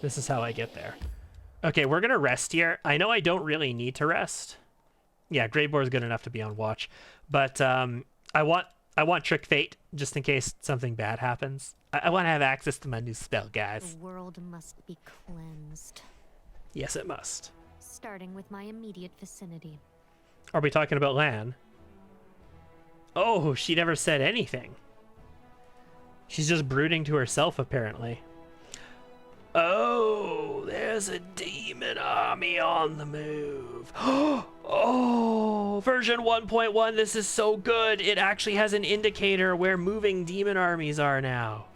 This is how I get there. Okay, we're gonna rest here. I know I don't really need to rest. Yeah, Greyboar is good enough to be on watch. But I want Trick Fate, just in case something bad happens. I want to have access to my new spell, guys. The world must be cleansed. Yes, it must. Starting with my immediate vicinity. Are we talking about Lan? Oh, she never said anything. She's just brooding to herself, apparently. Oh, there's a demon army on the move. Oh, version 1.1, this is so good. It actually has an indicator where moving demon armies are now.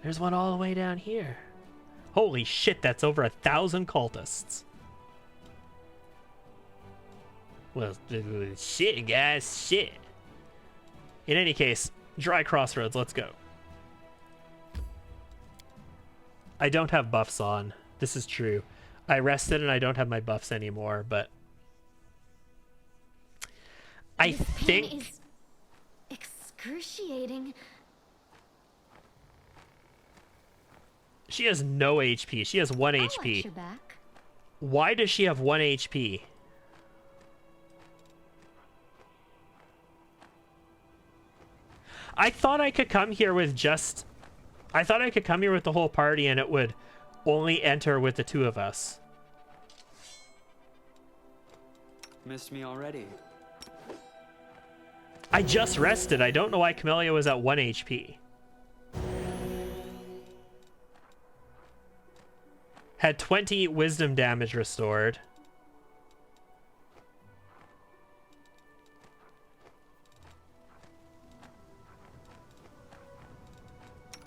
There's one all the way down here. Holy shit, that's over 1,000 cultists. Well, shit, guys, shit. In any case, Dry Crossroads, let's go. I don't have buffs on. This is true. I rested and I don't have my buffs anymore, but I This pain think is excruciating. she has no HP. She has 1 I'll watch HP. your back. Why does she have 1 HP? I thought I could come here with just... I thought I could come here with the whole party and it would only enter with the 2 of us. Missed me already. I just rested. I don't know why Camellia was at 1 HP. Had 20 wisdom damage restored.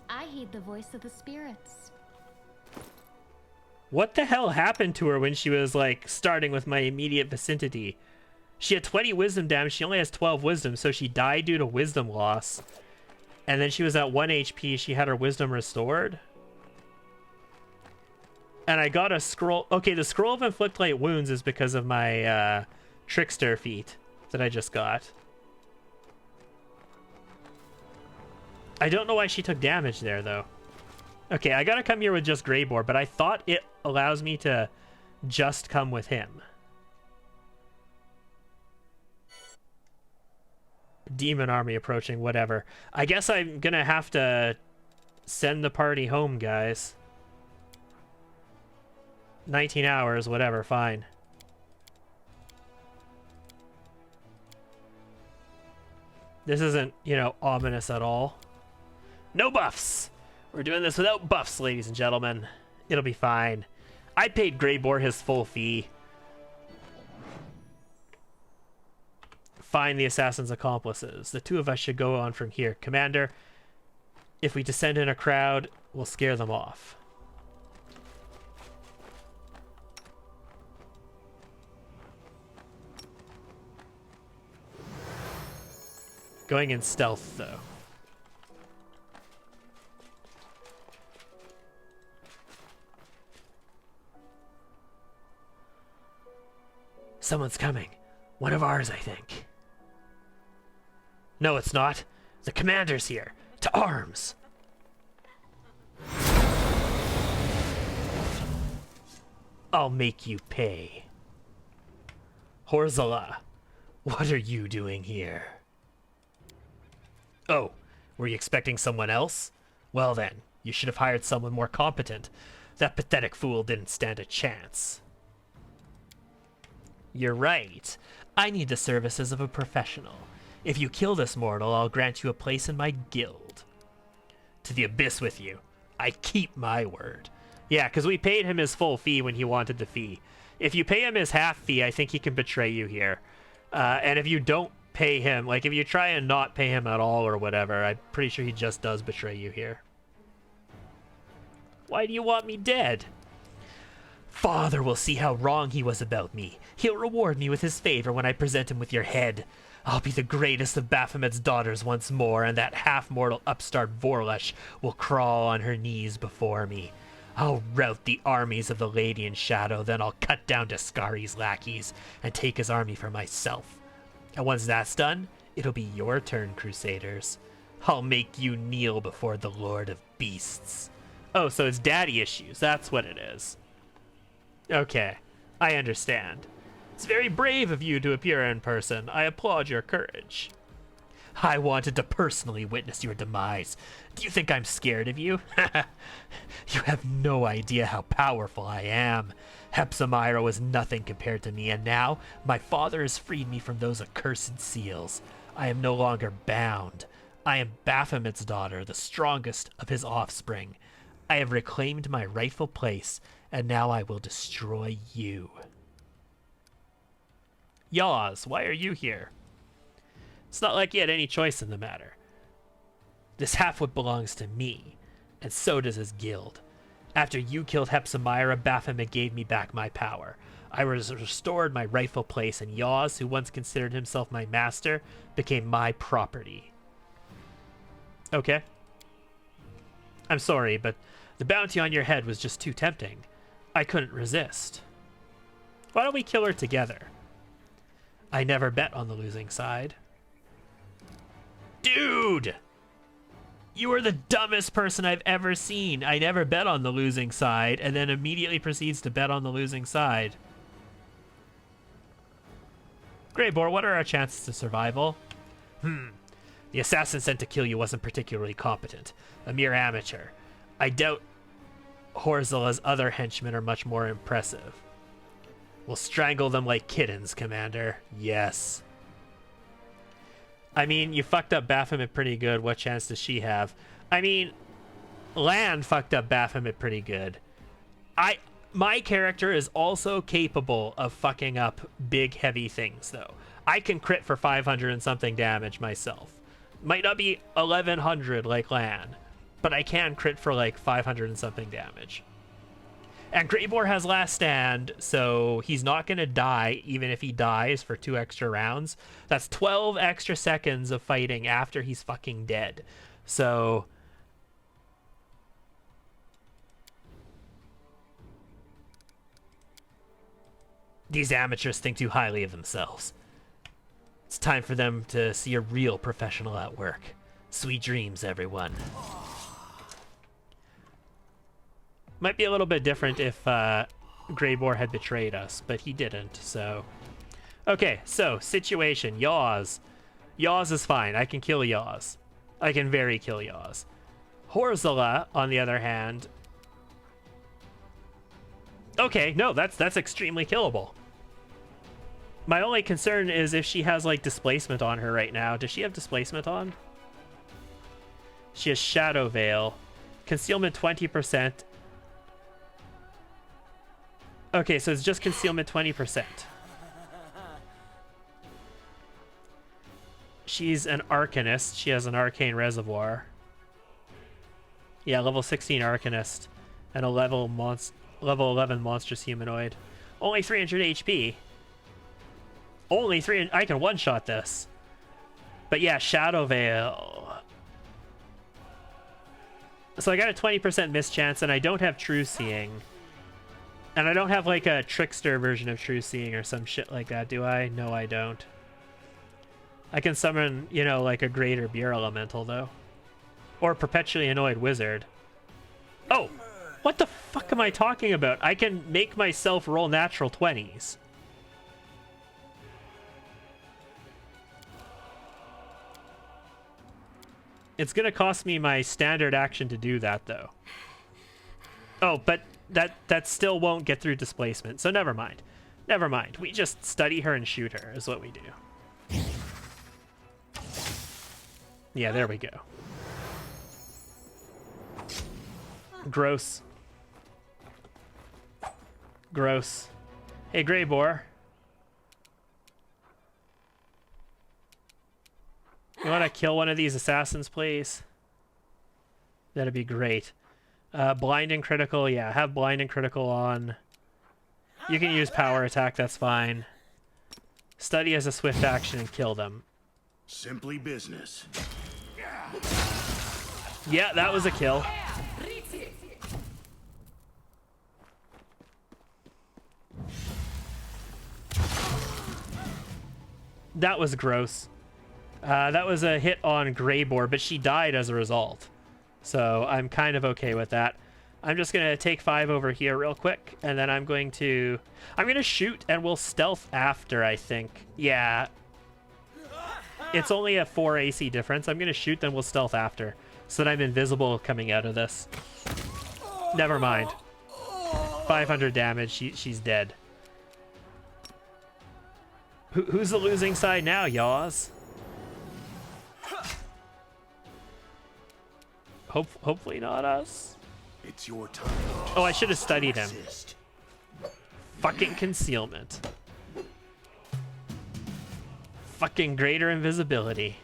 I heed the voice of the spirits. What the hell happened to her when she was, like, starting with my immediate vicinity? She had 20 wisdom damage. She only has 12 wisdom, so she died due to wisdom loss. And then she was at 1 HP. She had her wisdom restored. And I got a scroll. Okay, the scroll of inflict light wounds is because of my trickster feat that I just got. I don't know why she took damage there, though. Okay, I gotta come here with just Greybore, but I thought it allows me to just come with him. Demon army approaching, whatever. I guess I'm gonna have to send the party home, guys. 19 hours, whatever, fine. This isn't, you know, ominous at all. No buffs! We're doing this without buffs, ladies and gentlemen. It'll be fine. I paid Greybore his full fee. Find the assassin's accomplices. The 2 of us should go on from here. Commander, if we descend in a crowd, we'll scare them off. Going in stealth, though. Someone's coming. One of ours, I think. No, it's not. The commander's here. To arms! I'll make you pay. Horzala, what are you doing here? Oh, were you expecting someone else? Well then, you should have hired someone more competent. That pathetic fool didn't stand a chance. You're right. I need the services of a professional. If you kill this mortal, I'll grant you a place in my guild. To the abyss with you. I keep my word. Yeah, because we paid him his full fee when he wanted the fee. If you pay him his half fee, I think he can betray you here. And if you don't pay him, like if you try and not pay him at all or whatever, I'm pretty sure he just does betray you here. Why do you want me dead? Father will see how wrong he was about me. He'll reward me with his favor when I present him with your head. I'll be the greatest of Baphomet's daughters once more, and that half-mortal upstart Vorlesh will crawl on her knees before me. I'll rout the armies of the Lady in Shadow, then I'll cut down Daskari's lackeys and take his army for myself. And once that's done, it'll be your turn, Crusaders. I'll make you kneel before the Lord of Beasts. Oh, so it's daddy issues. That's what it is. Okay, I understand. It's very brave of you to appear in person. I applaud your courage. I wanted to personally witness your demise. Do you think I'm scared of you? You have no idea how powerful I am. Hepzibah was nothing compared to me, and now my father has freed me from those accursed seals. I am no longer bound. I am Baphomet's daughter, the strongest of his offspring. I have reclaimed my rightful place, and now I will destroy you. Yaws, why are you here? It's not like you had any choice in the matter. This halfwit belongs to me, and so does his guild. After you killed Hepzibah, Baphomet gave me back my power. I was restored my rightful place, and Yaws, who once considered himself my master, became my property. Okay. I'm sorry, but the bounty on your head was just too tempting. I couldn't resist. Why don't we kill her together? I never bet on the losing side. Dude! You are the dumbest person I've ever seen. I never bet on the losing side, and then immediately proceeds to bet on the losing side. Greybor, what are our chances of survival? The assassin sent to kill you wasn't particularly competent. A mere amateur. I doubt Horzala's other henchmen are much more impressive. We'll strangle them like kittens, Commander. Yes. I mean, you fucked up Baphomet pretty good. What chance does she have? I mean, Lan fucked up Baphomet pretty good. My character is also capable of fucking up big, heavy things, though. I can crit for 500 and something damage myself. Might not be 1100 like Lan, but I can crit for like 500 and something damage. And Greybor has Last Stand, so he's not going to die even if he dies for 2 extra rounds. That's 12 extra seconds of fighting after he's fucking dead. So these amateurs think too highly of themselves. It's time for them to see a real professional at work. Sweet dreams, everyone. Might be a little bit different if Greybor had betrayed us, but he didn't, so... Okay, so, situation. Yaws. Yaws is fine. I can kill Yaws. I can very kill Yaws. Horzala, on the other hand... Okay, no, that's extremely killable. My only concern is if she has, like, displacement on her right now. Does she have displacement on? She has Shadow Veil. Concealment 20%. Okay, so it's just concealment 20%. She's an Arcanist. She has an Arcane Reservoir. Yeah, level 16 Arcanist. And a level 11 Monstrous Humanoid. Only 300 HP. Only 300... I can one-shot this. But yeah, Shadow Veil. So I got a 20% miss chance, and I don't have True Seeing. And I don't have, like, a Trickster version of True Seeing or some shit like that, do I? No, I don't. I can summon, you know, like a Greater Beer Elemental, though. Or Perpetually Annoyed Wizard. Oh! What the fuck am I talking about? I can make myself roll natural 20s. It's gonna cost me my standard action to do that, though. Oh, but... That still won't get through displacement, so never mind. Never mind. We just study her and shoot her is what we do. Yeah, there we go. Gross. Gross. Hey, Greybor. You want to kill one of these assassins, please? That'd be great. Blind and critical, yeah, have blind and critical on. You can use power attack, that's fine. Study as a swift action and kill them. Simply business. Yeah, that was a kill. That was gross. That was a hit on Greybor, but she died as a result. So I'm kind of okay with that. I'm just going to take 5 over here real quick, and then I'm going to shoot, and we'll stealth after, I think. Yeah. It's only a 4 AC difference. I'm going to shoot, then we'll stealth after, so that I'm invisible coming out of this. Never mind. 500 damage. She's dead. Who's the losing side now, Yaws? Hopefully not us. It's your time. Oh, I should have studied him. Fucking concealment. Fucking greater invisibility.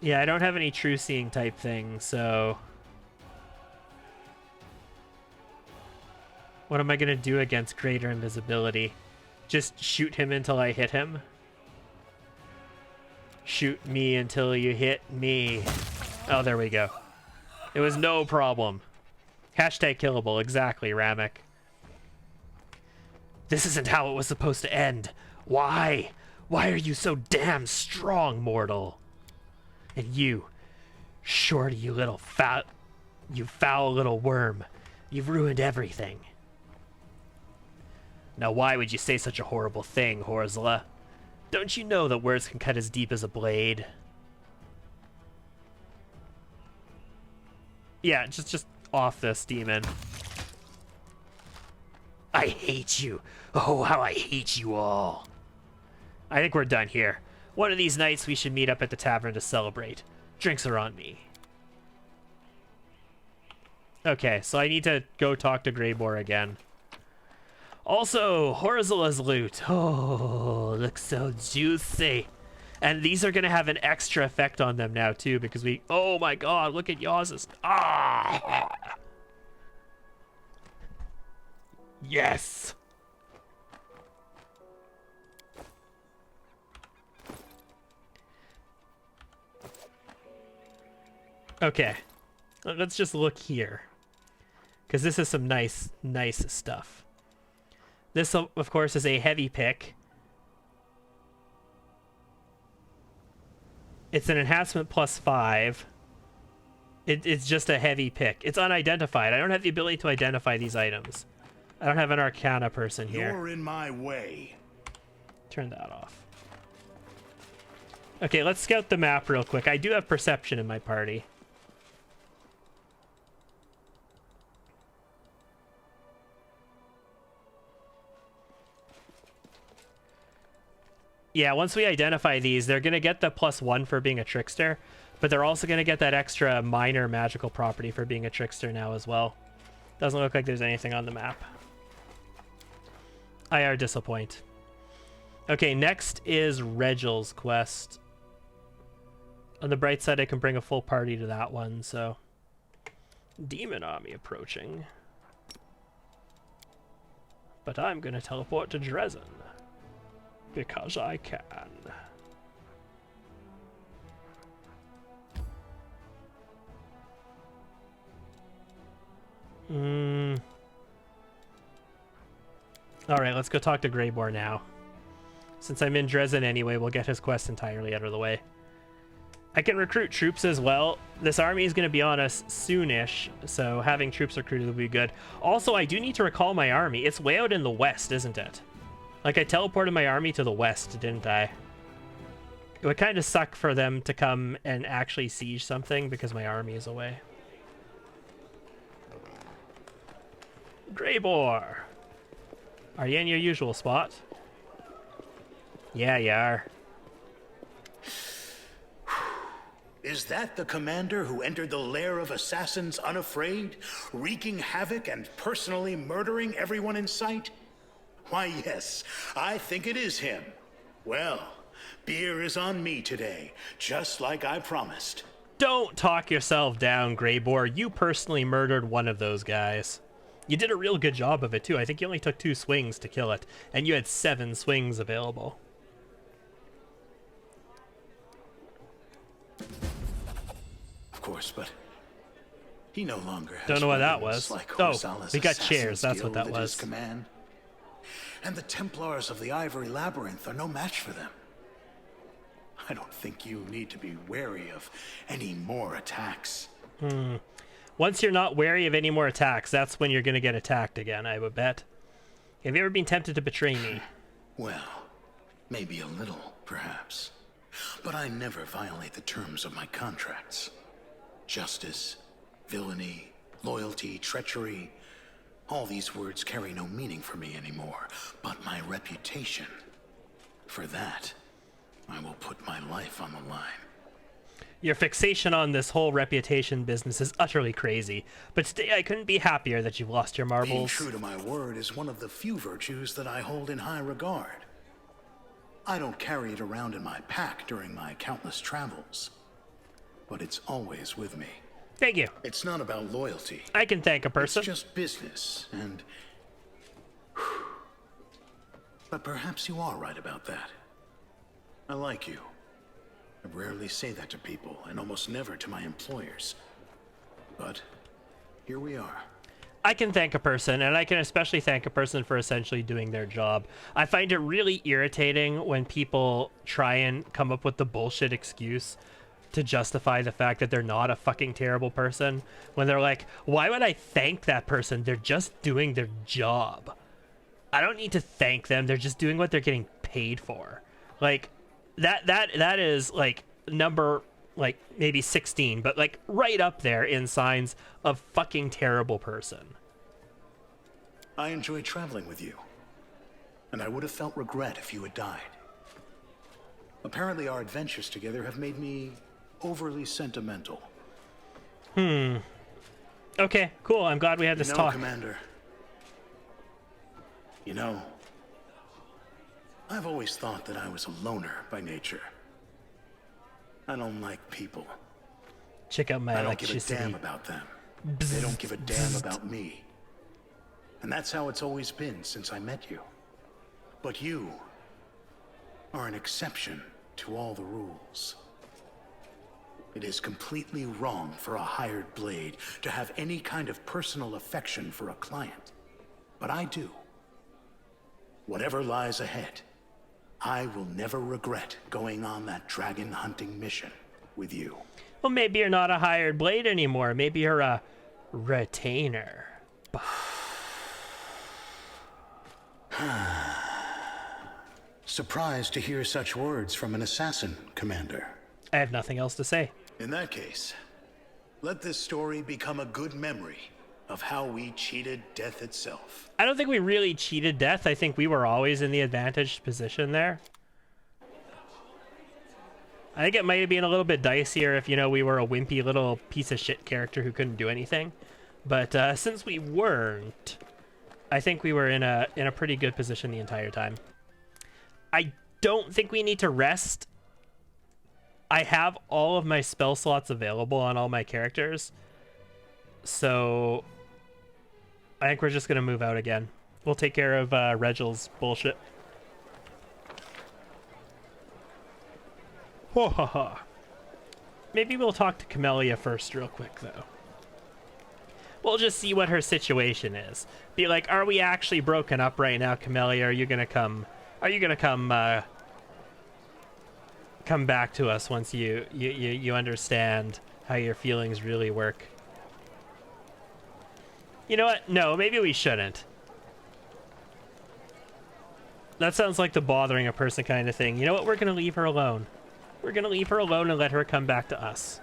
Yeah, I don't have any true seeing type thing, so... What am I gonna do against greater invisibility? Just shoot him until I hit him? Shoot me until you hit me. Oh, there we go. It was no problem. Hashtag killable, exactly, Ramek. This isn't how it was supposed to end. Why? Why are you so damn strong, mortal? And you, Shorty, you foul little worm. You've ruined everything. Now why would you say such a horrible thing, Horzla? Don't you know that words can cut as deep as a blade? Yeah, just off this, demon. I hate you. Oh, how I hate you all. I think we're done here. One of these nights we should meet up at the tavern to celebrate. Drinks are on me. Okay, so I need to go talk to Greybor again. Also, Horzla's loot. Oh, looks so juicy. And these are going to have an extra effect on them now, too, because we... Oh my god, look at Yaz's. Ah! Yes! Okay. Let's just look here. Because this is some nice stuff. This, of course, is a heavy pick. It's an enhancement +5. It's just a heavy pick. It's unidentified. I don't have the ability to identify these items. I don't have an Arcana person here. You're in my way. Turn that off. Okay, let's scout the map real quick. I do have perception in my party. Yeah, once we identify these, they're going to get the +1 for being a trickster, but they're also going to get that extra minor magical property for being a trickster now as well. Doesn't look like there's anything on the map. IR disappoint. Okay, next is Regel's quest. On the bright side, I can bring a full party to that one, so... Demon army approaching. But I'm going to teleport to Dresden. Because I can. Alright, let's go talk to Greybor now. Since I'm in Dresden anyway, we'll get his quest entirely out of the way. I can recruit troops as well. This army is going to be on us soonish, so having troops recruited will be good. Also, I do need to recall my army. It's way out in the west, isn't it? Like, I teleported my army to the west, didn't I? It would kind of suck for them to come and actually siege something because my army is away. Greybor! Are you in your usual spot? Yeah, you are. Is that the commander who entered the lair of assassins unafraid, wreaking havoc and personally murdering everyone in sight? Why, yes, I think it is him. Well, beer is on me today, just like I promised. Don't talk yourself down, Greybor. You personally murdered one of those guys. You did a real good job of it, too. I think you only took 2 swings to kill it, and you had 7 swings available. Of course, but he no longer has Don't know what that weapons was. like Oh, Horzala's we got assassin's chairs. That's what guild that at his was. command. And the Templars of the Ivory Labyrinth are no match for them. I don't think you need to be wary of any more attacks. Once you're not wary of any more attacks, that's when you're going to get attacked again, I would bet. Have you ever been tempted to betray me? Well, maybe a little, perhaps. But I never violate the terms of my contracts. Justice, villainy, loyalty, treachery. All these words carry no meaning for me anymore. But my reputation. For that, I will put my life on the line. Your fixation on this whole reputation business is utterly crazy, but today I couldn't be happier that you've lost your marbles. Being true to my word is one of the few virtues that I hold in high regard. I don't carry it around in my pack during my countless travels, but it's always with me. Thank you. It's not about loyalty. I can thank a person. It's just business, and... But perhaps you are right about that. I like you. I rarely say that to people, and almost never to my employers. But here we are. I can thank a person, and I can especially thank a person for essentially doing their job. I find it really irritating when people try and come up with the bullshit excuse to justify the fact that they're not a fucking terrible person. When they're like, why would I thank that person? They're just doing their job. I don't need to thank them. They're just doing what they're getting paid for. Like, that is, like, number, like, maybe 16, but, like, right up there in signs of fucking terrible person. I enjoy traveling with you, and I would have felt regret if you had died. Apparently our adventures together have made me overly sentimental. Okay, cool. I'm glad we had this talk. Commander, you know, I've always thought that I was a loner by nature. I don't like people. Check out my I don't give a electricity. damn about them. They don't give a damn about me. And that's how it's always been since I met you. But you are an exception to all the rules. It is completely wrong for a hired blade to have any kind of personal affection for a client. But I do. Whatever lies ahead, I will never regret going on that dragon hunting mission with you. Well, maybe you're not a hired blade anymore. Maybe you're a retainer. Surprised to hear such words from an assassin, Commander. I have nothing else to say. In that case, let this story become a good memory of how we cheated death itself. I don't think we really cheated death. I think we were always in the advantaged position there. I think it might have been a little bit dicier if, you know, we were a wimpy little piece of shit character who couldn't do anything. But since we weren't, I think we were in a pretty good position the entire time. I don't think we need to rest. I have all of my spell slots available on all my characters. So I think we're just going to move out again. We'll take care of Regel's bullshit. Ho ha ha. Maybe we'll talk to Camellia first real quick, though. We'll just see what her situation is. Be like, are we actually broken up right now, Camellia? Are you gonna come come back to us once you understand how your feelings really work? You know what? No, maybe we shouldn't. That sounds like the bothering a person kind of thing. You know what? We're gonna leave her alone. We're gonna leave her alone and let her come back to us.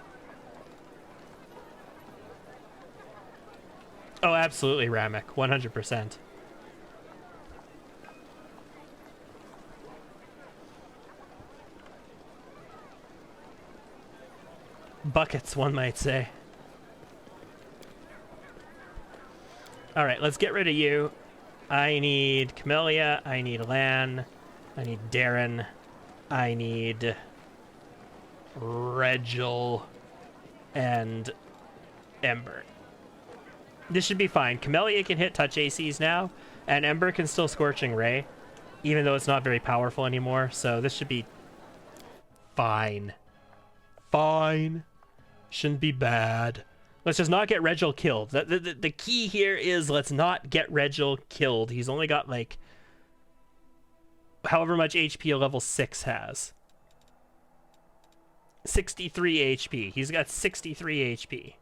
Oh, absolutely, Ramek. 100%. Buckets, one might say. Alright, let's get rid of you. I need Camellia, I need Lan, I need Darren, I need Regel, and Ember. This should be fine. Camellia can hit touch ACs now, and Ember can still Scorching Ray, even though it's not very powerful anymore, so this should be fine. Fine. Shouldn't be bad. Let's just not get Regel killed. The key here is let's not get Regel killed. He's only got, like, however much HP a level 6 has. 63 HP. He's got 63 HP.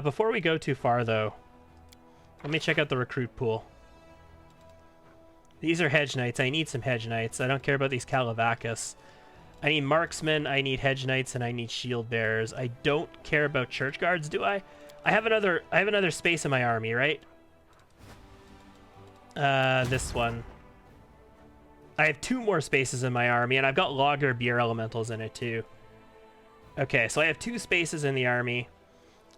Before we go too far, though, let me check out the recruit pool. These are Hedge Knights. I need some Hedge Knights. I don't care about these Calavacus. I need Marksmen, I need Hedge Knights, and I need Shield Bearers. I don't care about Church Guards, do I? I have another space in my army, right? This one. I have 2 more spaces in my army, and I've got Lager Beer Elementals in it, too. Okay, so I have 2 spaces in the army.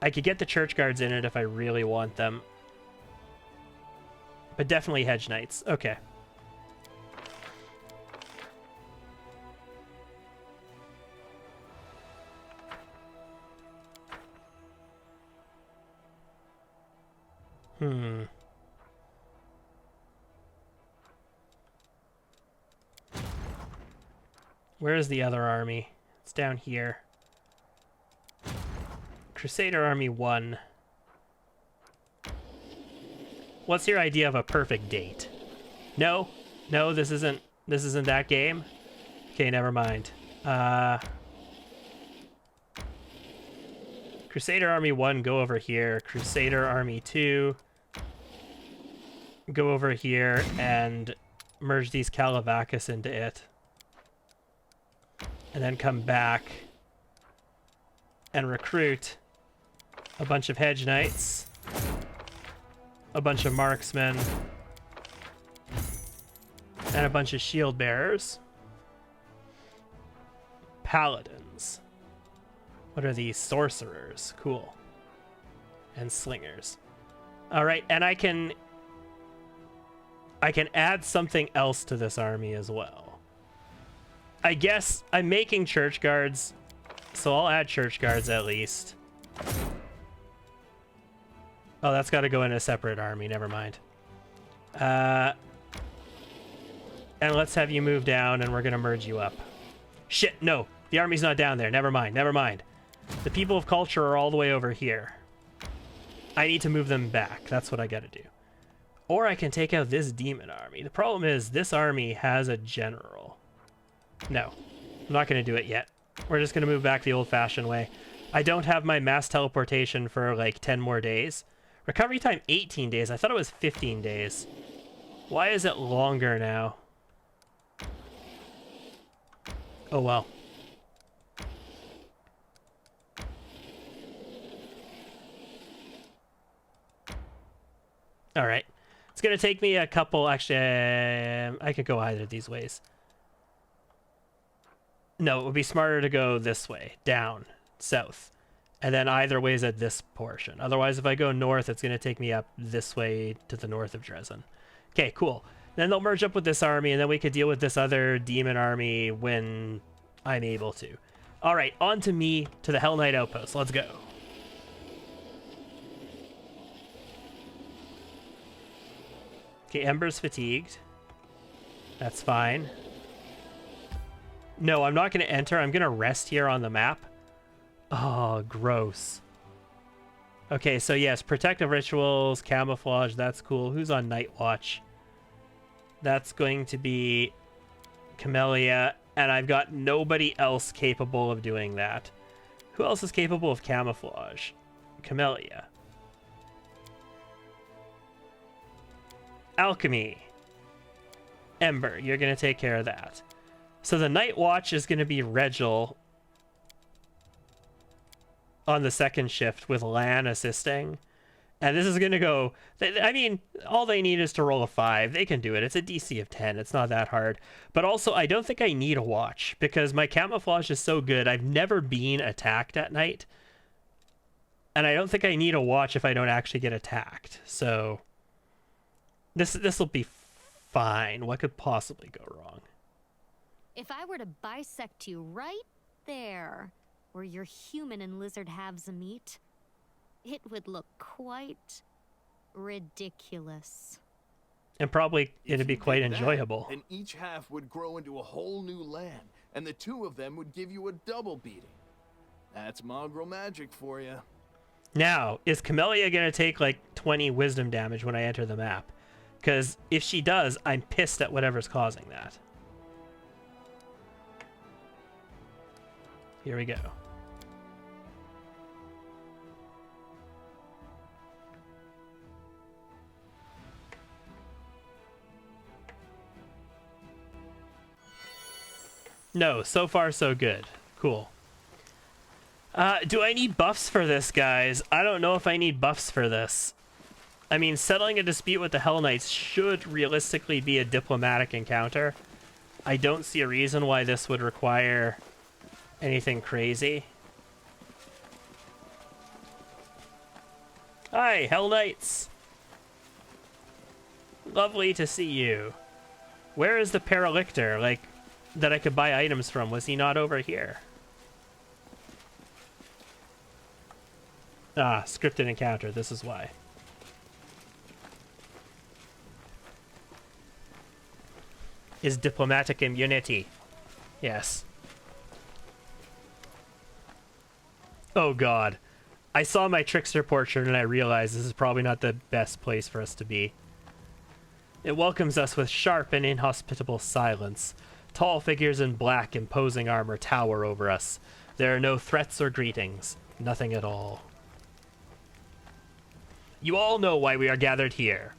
I could get the Church Guards in it if I really want them. But definitely Hedge Knights. Okay. Where is the other army? It's down here. Crusader Army 1. What's your idea of a perfect date? No, this isn't that game. Okay, never mind. Crusader Army 1, go over here. Crusader Army 2, go over here and merge these Calavacus into it. And then come back and recruit a bunch of Hedge Knights, a bunch of Marksmen, and a bunch of Shield Bearers. Paladins. What are these? Sorcerers. Cool. And Slingers. Alright, and I can add something else to this army as well. I guess I'm making Church Guards, so I'll add Church Guards at least. Oh, that's got to go in a separate army. Never mind. And let's have you move down, and we're going to merge you up. Shit, no. The army's not down there. Never mind. Never mind. The people of culture are all the way over here. I need to move them back. That's what I got to do. Or I can take out this demon army. The problem is this army has a general. No, I'm not going to do it yet. We're just going to move back the old-fashioned way. I don't have my mass teleportation for like 10 more days. Recovery time 18 days. I thought it was 15 days. Why is it longer now? Oh well. All right. It's going to take me a couple... Actually, I could go either of these ways. No, it would be smarter to go this way, down, south. And then either way is at this portion. Otherwise, if I go north, it's going to take me up this way to the north of Dresden. Okay, cool. Then they'll merge up with this army, and then we could deal with this other demon army when I'm able to. All right, on to me, to the Hell Knight Outpost. Let's go. Okay, Ember's fatigued. That's fine. No, I'm not going to enter. I'm going to rest here on the map. Oh, gross. Okay, so yes, protective rituals, camouflage, that's cool. Who's on Night Watch? That's going to be Camellia, and I've got nobody else capable of doing that. Who else is capable of camouflage? Camellia. Alchemy. Ember, you're going to take care of that. So the Night Watch is going to be Regil on the second shift with Lan assisting. And this is going to go... I mean, all they need is to roll a 5. They can do it. It's a DC of 10. It's not that hard. But also, I don't think I need a watch because my camouflage is so good. I've never been attacked at night. And I don't think I need a watch if I don't actually get attacked. So this will be fine. What could possibly go wrong? If I were to bisect you right there, where your human and lizard halves meet, it would look quite ridiculous. And probably it'd be quite enjoyable. And each half would grow into a whole new land, and the two of them would give you a double beating. That's mongrel magic for you. Now, is Camellia going to take like 20 wisdom damage when I enter the map? Because if she does, I'm pissed at whatever's causing that. Here we go. No, so far so good. Cool. Do I need buffs for this, guys? I don't know if I need buffs for this. I mean, settling a dispute with the Hell Knights should realistically be a diplomatic encounter. I don't see a reason why this would require anything crazy. Hi, Hell Knights! Lovely to see you. Where is the Paralictor, like, that I could buy items from? Was he not over here? Ah, scripted encounter, this is why. Is diplomatic immunity. Yes. Oh god. I saw my Trickster portrait and I realized this is probably not the best place for us to be. It welcomes us with sharp and inhospitable silence. Tall figures in black, imposing armor tower over us. There are no threats or greetings. Nothing at all. You all know why we are gathered here.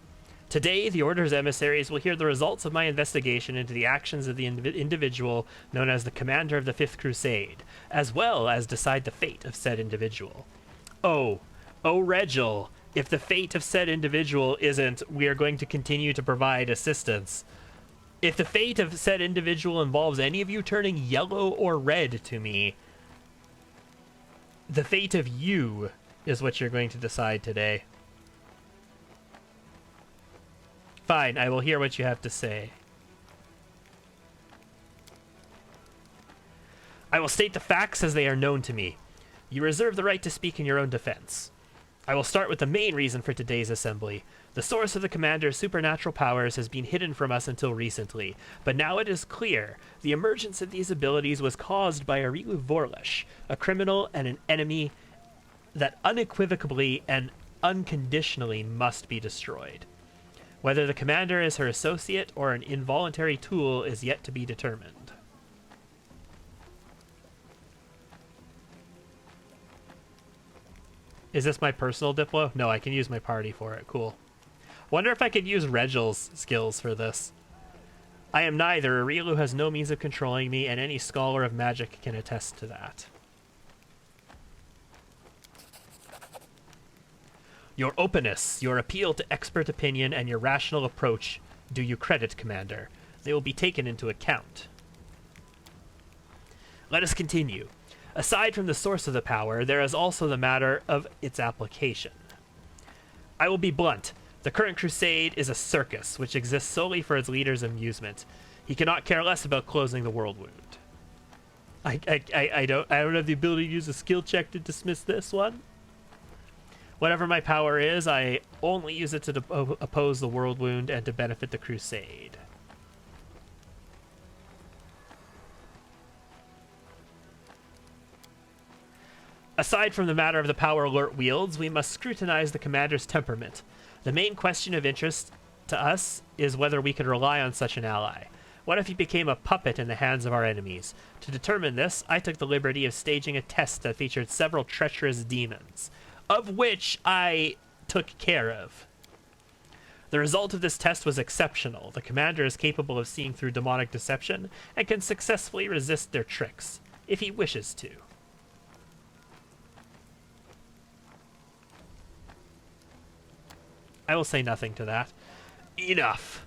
Today, the Order's emissaries will hear the results of my investigation into the actions of the individual known as the Commander of the Fifth Crusade, as well as decide the fate of said individual. Oh, Regil, if the fate of said individual isn't, we are going to continue to provide assistance. If the fate of said individual involves any of you turning yellow or red to me, the fate of you is what you're going to decide today. Fine, I will hear what you have to say. I will state the facts as they are known to me. You reserve the right to speak in your own defense. I will start with the main reason for today's assembly. The source of the commander's supernatural powers has been hidden from us until recently, but now it is clear the emergence of these abilities was caused by Arilu Vorlesh, a criminal and an enemy that unequivocally and unconditionally must be destroyed. Whether the commander is her associate or an involuntary tool is yet to be determined. Is this my personal Diplo? No, I can use my party for it. Cool. Wonder if I could use Regil's skills for this. I am neither. Arilu has no means of controlling me, and any scholar of magic can attest to that. Your openness, your appeal to expert opinion, and your rational approach do you credit, Commander. They will be taken into account. Let us continue. Aside from the source of the power, there is also the matter of its application. I will be blunt. The current crusade is a circus, which exists solely for its leader's amusement. He cannot care less about closing the world wound. I don't have the ability to use a skill check to dismiss this one. Whatever my power is, I only use it to oppose the world wound and to benefit the crusade. Aside from the matter of the power Alert wields, we must scrutinize the commander's temperament. The main question of interest to us is whether we could rely on such an ally. What if he became a puppet in the hands of our enemies? To determine this, I took the liberty of staging a test that featured several treacherous demons, of which I took care of. The result of this test was exceptional. The commander is capable of seeing through demonic deception and can successfully resist their tricks, if he wishes to. I will say nothing to that. Enough.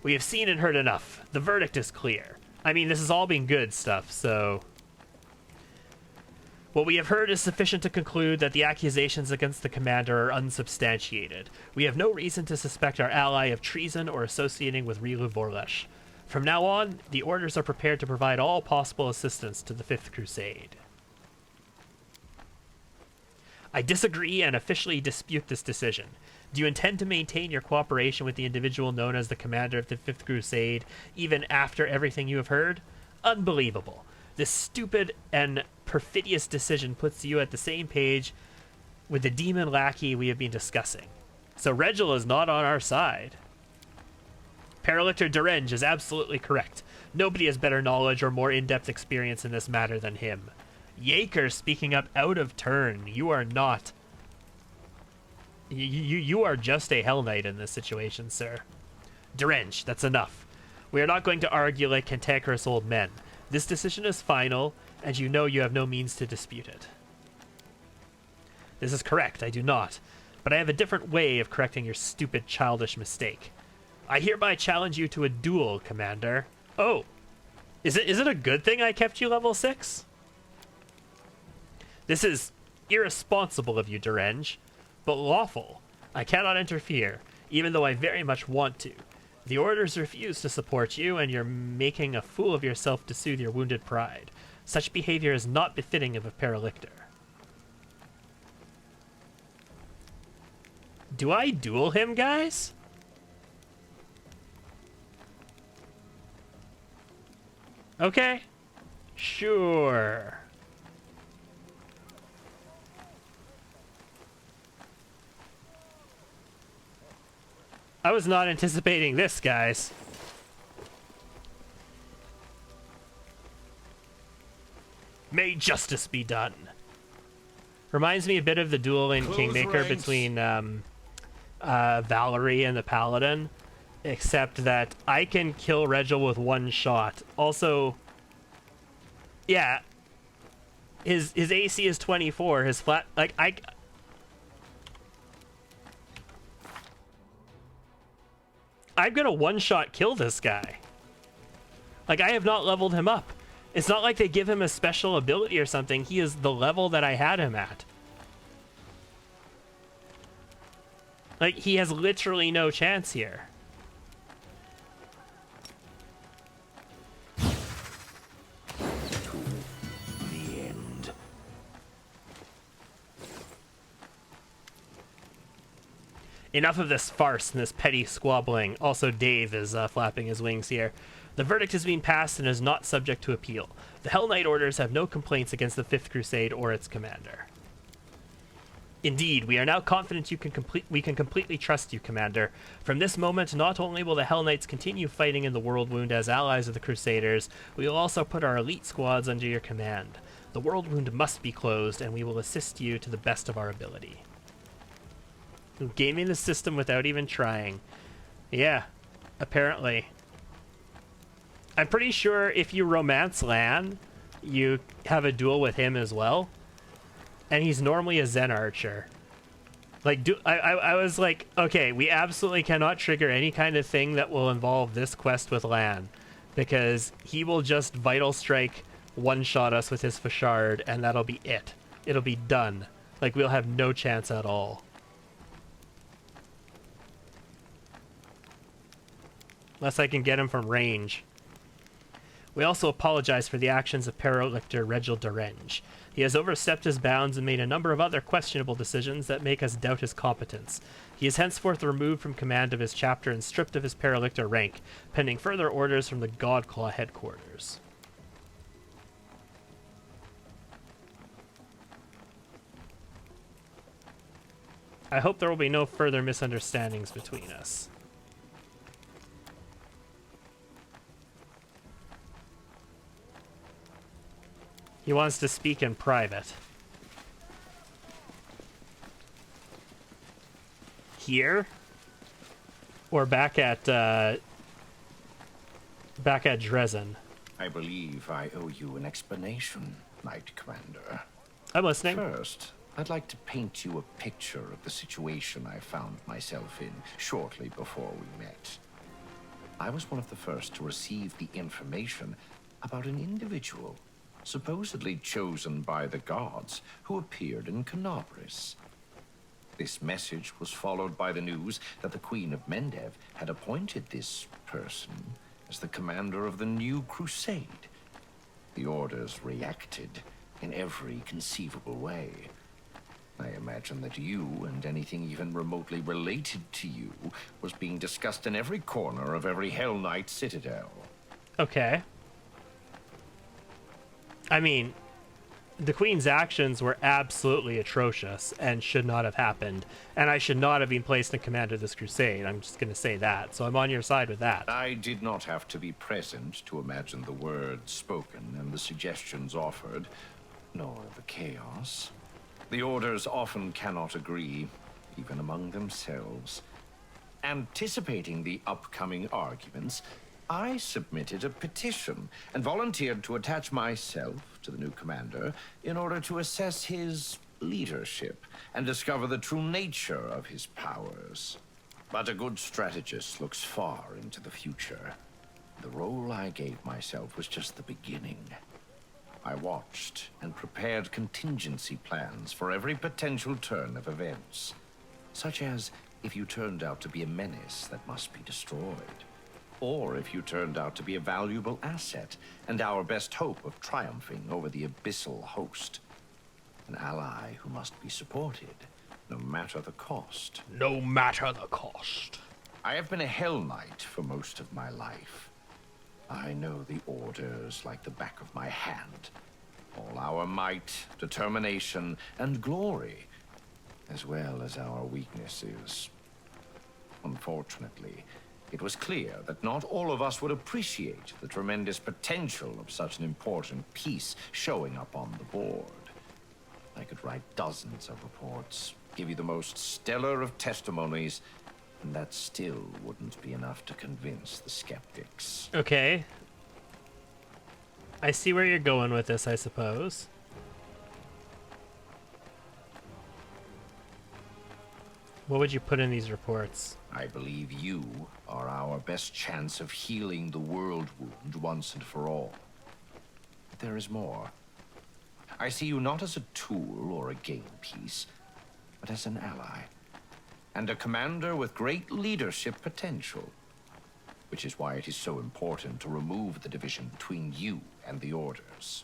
We have seen and heard enough. The verdict is clear. I mean, this has all been good stuff, so... What we have heard is sufficient to conclude that the accusations against the commander are unsubstantiated. We have no reason to suspect our ally of treason or associating with Rilu Vorlesh. From now on, the orders are prepared to provide all possible assistance to the Fifth Crusade. I disagree and officially dispute this decision. Do you intend to maintain your cooperation with the individual known as the Commander of the Fifth Crusade, even after everything you have heard? Unbelievable. This stupid and perfidious decision puts you at the same page with the demon lackey we have been discussing. So Regil is not on our side. Paralictor Derenge is absolutely correct. Nobody has better knowledge or more in-depth experience in this matter than him. Yaker speaking up out of turn. You are not... You are just a Hell Knight in this situation, sir. Derenge, that's enough. We are not going to argue like cantankerous old men. This decision is final, and you know you have no means to dispute it. This is correct, I do not. But I have a different way of correcting your stupid, childish mistake. I hereby challenge you to a duel, Commander. Oh, is it a good thing I kept you level 6? This is irresponsible of you, Derenge, but lawful. I cannot interfere, even though I very much want to. The orders refuse to support you, and you're making a fool of yourself to soothe your wounded pride. Such behavior is not befitting of a Paralictor. Do I duel him, guys? Okay. Sure. I was not anticipating this, guys. May justice be done. Reminds me a bit of the duel in Close Kingmaker ranks. between Valerie and the Paladin, except that I can kill Regil with one shot. Also, yeah, his AC is 24. His flat, like, I'm gonna one-shot kill this guy. Like, I have not leveled him up. It's not like they give him a special ability or something. He is the level that I had him at. Like, he has literally no chance here. The end. Enough of this farce and this petty squabbling. Also, Dave is flapping his wings here. The verdict has been passed and is not subject to appeal. The Hell Knight orders have no complaints against the Fifth Crusade or its commander. Indeed, we are now confident we can completely trust you, Commander. From this moment, not only will the Hell Knights continue fighting in the World Wound as allies of the Crusaders, we will also put our elite squads under your command. The World Wound must be closed, and we will assist you to the best of our ability. Gaming the system without even trying. Yeah, apparently. I'm pretty sure if you romance Lan, you have a duel with him as well. And he's normally a Zen archer. Like, I was like, okay, we absolutely cannot trigger any kind of thing that will involve this quest with Lan, because he will just Vital Strike one-shot us with his Fashard, and that'll be it. It'll be done. Like, we'll have no chance at all. Unless I can get him from range. We also apologize for the actions of Paralictor Regil Derenge. He has overstepped his bounds and made a number of other questionable decisions that make us doubt his competence. He is henceforth removed from command of his chapter and stripped of his Paralictor rank, pending further orders from the Godclaw headquarters. I hope there will be no further misunderstandings between us. He wants to speak in private. Here? Or back at Dresden? I believe I owe you an explanation, Knight Commander. I'm listening. First, I'd like to paint you a picture of the situation I found myself in shortly before we met. I was one of the first to receive the information about an individual supposedly chosen by the gods who appeared in Canabris. This message was followed by the news that the Queen of Mendev had appointed this person as the commander of the new crusade. The orders reacted in every conceivable way. I imagine that you and anything even remotely related to you was being discussed in every corner of every Hell Knight citadel. Okay. I mean, the Queen's actions were absolutely atrocious and should not have happened. And I should not have been placed in command of this crusade. I'm just going to say that. So I'm on your side with that. I did not have to be present to imagine the words spoken and the suggestions offered, nor the chaos. The orders often cannot agree, even among themselves. Anticipating the upcoming arguments, I submitted a petition and volunteered to attach myself to the new commander in order to assess his leadership and discover the true nature of his powers. But a good strategist looks far into the future. The role I gave myself was just the beginning. I watched and prepared contingency plans for every potential turn of events, such as if you turned out to be a menace that must be destroyed, or if you turned out to be a valuable asset and our best hope of triumphing over the abyssal host. An ally who must be supported, no matter the cost. No matter the cost. I have been a Hell Knight for most of my life. I know the orders like the back of my hand. All our might, determination, and glory, as well as our weaknesses. Unfortunately, it was clear that not all of us would appreciate the tremendous potential of such an important piece showing up on the board. I could write dozens of reports, give you the most stellar of testimonies, and that still wouldn't be enough to convince the skeptics. Okay. I see where you're going with this, I suppose. What would you put in these reports? I believe you are our best chance of healing the world wound once and for all. But there is more. I see you not as a tool or a game piece, but as an ally. And a commander with great leadership potential. Which is why it is so important to remove the division between you and the Orders.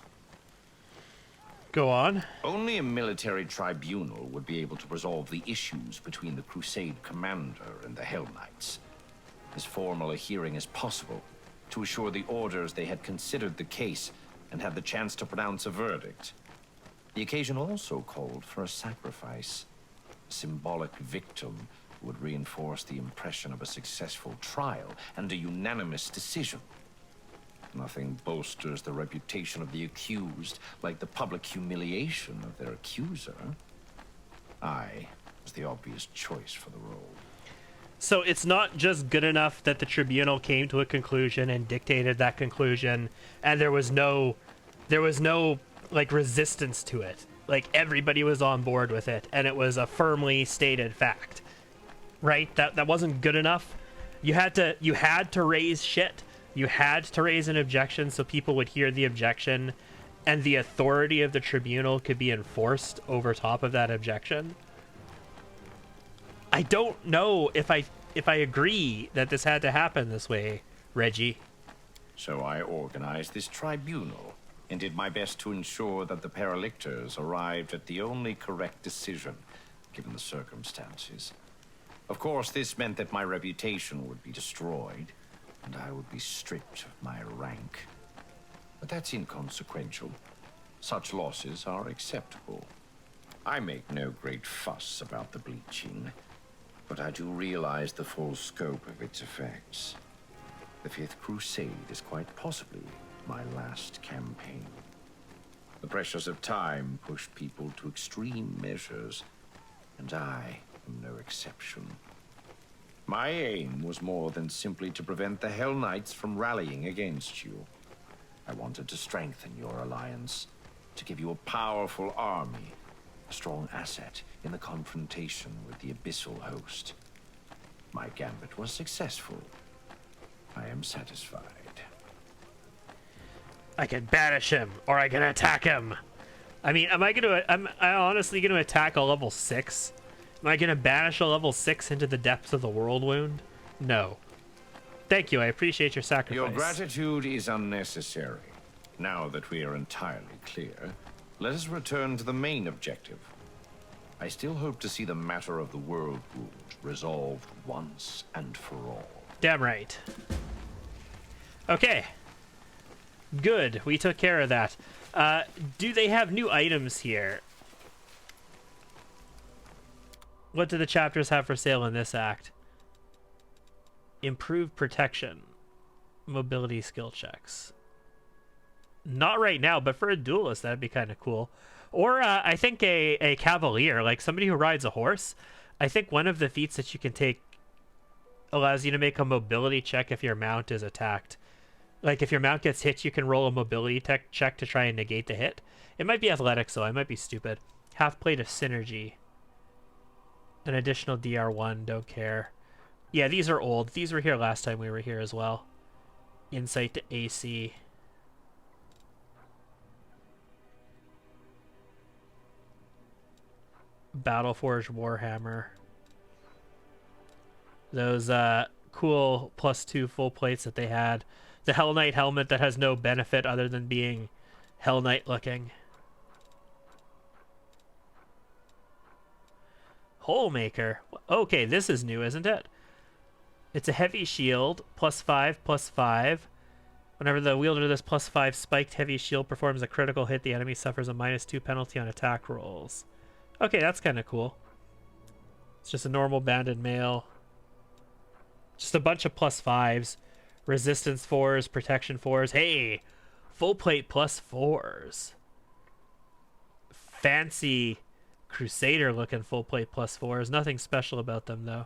Go on. Only a military tribunal would be able to resolve the issues between the Crusade commander and the Hell Knights. As formal a hearing as possible, to assure the Orders they had considered the case and had the chance to pronounce a verdict. The occasion also called for a sacrifice. A symbolic victim who would reinforce the impression of a successful trial and a unanimous decision. Nothing bolsters the reputation of the accused like the public humiliation of their accuser. I was the obvious choice for the role. So it's not just good enough that the tribunal came to a conclusion and dictated that conclusion, and there was no like resistance to it. Like everybody was on board with it, and it was a firmly stated fact. Right? That wasn't good enough. You had to raise shit. You had to raise an objection so people would hear the objection, and the authority of the tribunal could be enforced over top of that objection. I don't know if I agree that this had to happen this way, Reggie. So I organized this tribunal and did my best to ensure that the Paralictors arrived at the only correct decision, given the circumstances. Of course, this meant that my reputation would be destroyed, and I would be stripped of my rank. But that's inconsequential. Such losses are acceptable. I make no great fuss about the bleaching, but I do realize the full scope of its effects. The Fifth Crusade is quite possibly my last campaign. The pressures of time pushed people to extreme measures, and I am no exception. My aim was more than simply to prevent the Hell Knights from rallying against you. I wanted to strengthen your alliance, to give you a powerful army, a strong asset in the confrontation with the Abyssal Host. My gambit was successful. I am satisfied. I can banish him, or I can attack him. I mean, am I honestly gonna attack a level 6? Am I gonna banish a level 6 into the depths of the world wound? No. Thank you, I appreciate your sacrifice. Your gratitude is unnecessary. Now that we are entirely clear, let us return to the main objective. I still hope to see the matter of the world wound resolved once and for all. Damn right. Okay. Good, we took care of that. Do they have new items here? What do the chapters have for sale in this act? Improved protection. Mobility skill checks. Not right now, but for a duelist, that'd be kind of cool. Or I think a cavalier, like somebody who rides a horse. I think one of the feats that you can take allows you to make a mobility check if your mount is attacked. Like if your mount gets hit, you can roll a mobility check to try and negate the hit. It might be athletics, though. I might be stupid. Half plate of synergy. An additional DR1, don't care. Yeah, these are old. These were here last time we were here as well. Insight to AC. Battleforge Warhammer. Those cool +2 full plates that they had. The Hell Knight helmet that has no benefit other than being Hell Knight looking. Hole Maker. Okay, this is new, isn't it? It's a heavy shield, +5/+5. Whenever the wielder of this +5 spiked heavy shield performs a critical hit, the enemy suffers a -2 penalty on attack rolls. Okay, that's kind of cool. It's just a normal banded mail. Just a bunch of +5s. Resistance 4s, protection 4s. Hey! Full plate +4s. Fancy Crusader looking full plate +4s. Nothing special about them though.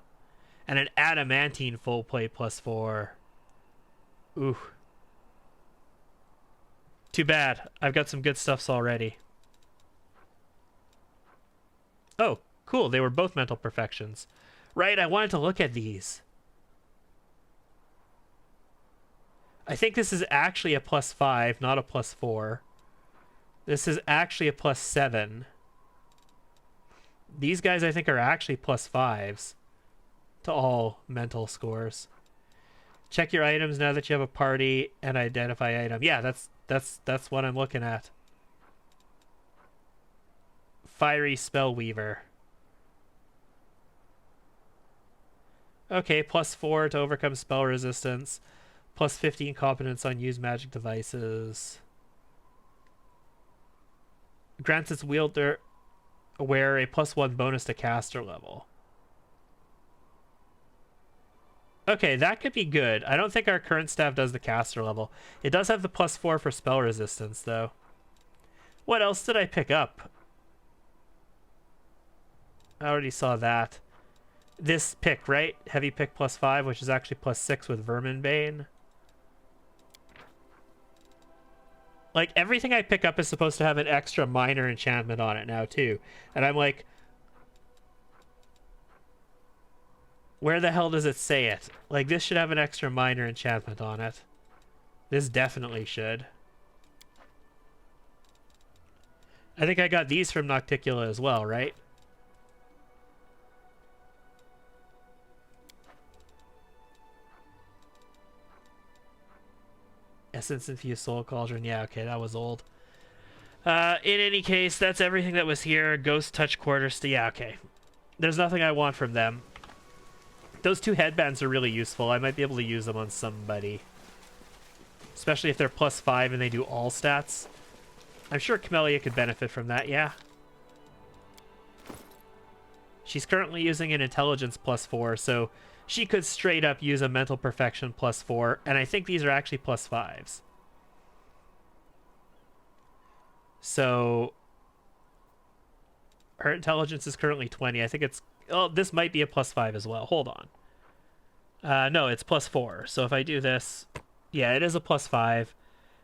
And an adamantine full plate +4. Ooh. Too bad. I've got some good stuffs already. Oh, cool. They were both mental perfections. Right, I wanted to look at these. I think this is actually a +5, not a +4. This is actually a +7. These guys I think are actually +5s to all mental scores. Check your items now that you have a party and identify item. Yeah, that's what I'm looking at. Fiery Spellweaver. Okay, +4 to overcome spell resistance. +15 competence on used magic devices. Grants its wielder aware a +1 bonus to caster level. Okay, that could be good. I don't think our current staff does the caster level. It does have the +4 for spell resistance, though. What else did I pick up? I already saw that. This pick, right? Heavy pick +5, which is actually +6 with Verminbane. Like, everything I pick up is supposed to have an extra minor enchantment on it now, too. And I'm like, where the hell does it say it? Like, this should have an extra minor enchantment on it. This definitely should. I think I got these from Nocticula as well, right? Essence Infused Soul Cauldron. Yeah, okay, that was old. In any case, that's everything that was here. Ghost Touch Quarters. Yeah, okay. There's nothing I want from them. Those 2 headbands are really useful. I might be able to use them on somebody. Especially if they're +5 and they do all stats. I'm sure Camellia could benefit from that, yeah. She's currently using an intelligence +4, so she could straight up use a mental perfection +4, and I think these are actually +5s. So her intelligence is currently 20. I think it's... Oh, this might be a +5 as well. Hold on. No, it's +4. So if I do this... Yeah, it is a +5.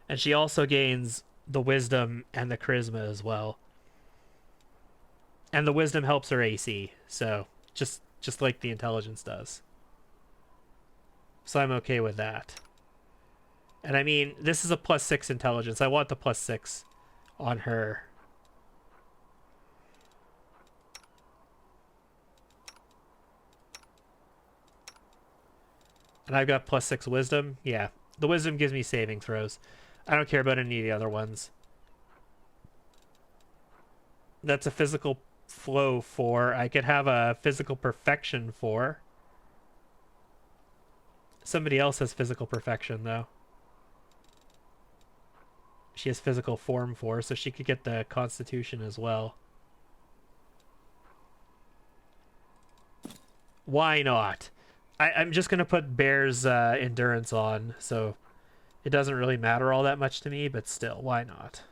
And she also gains the wisdom and the charisma as well. And the wisdom helps her AC. So just like the intelligence does. So I'm okay with that. And I mean, this is a +6 intelligence. I want the +6 on her. And I've got +6 wisdom. Yeah, the wisdom gives me saving throws. I don't care about any of the other ones. That's a physical flow 4. I could have a physical perfection 4. Somebody else has physical perfection, though. She has physical form 4, so she could get the constitution as well. Why not? I'm just going to put Bear's endurance on, so it doesn't really matter all that much to me, but still, why not?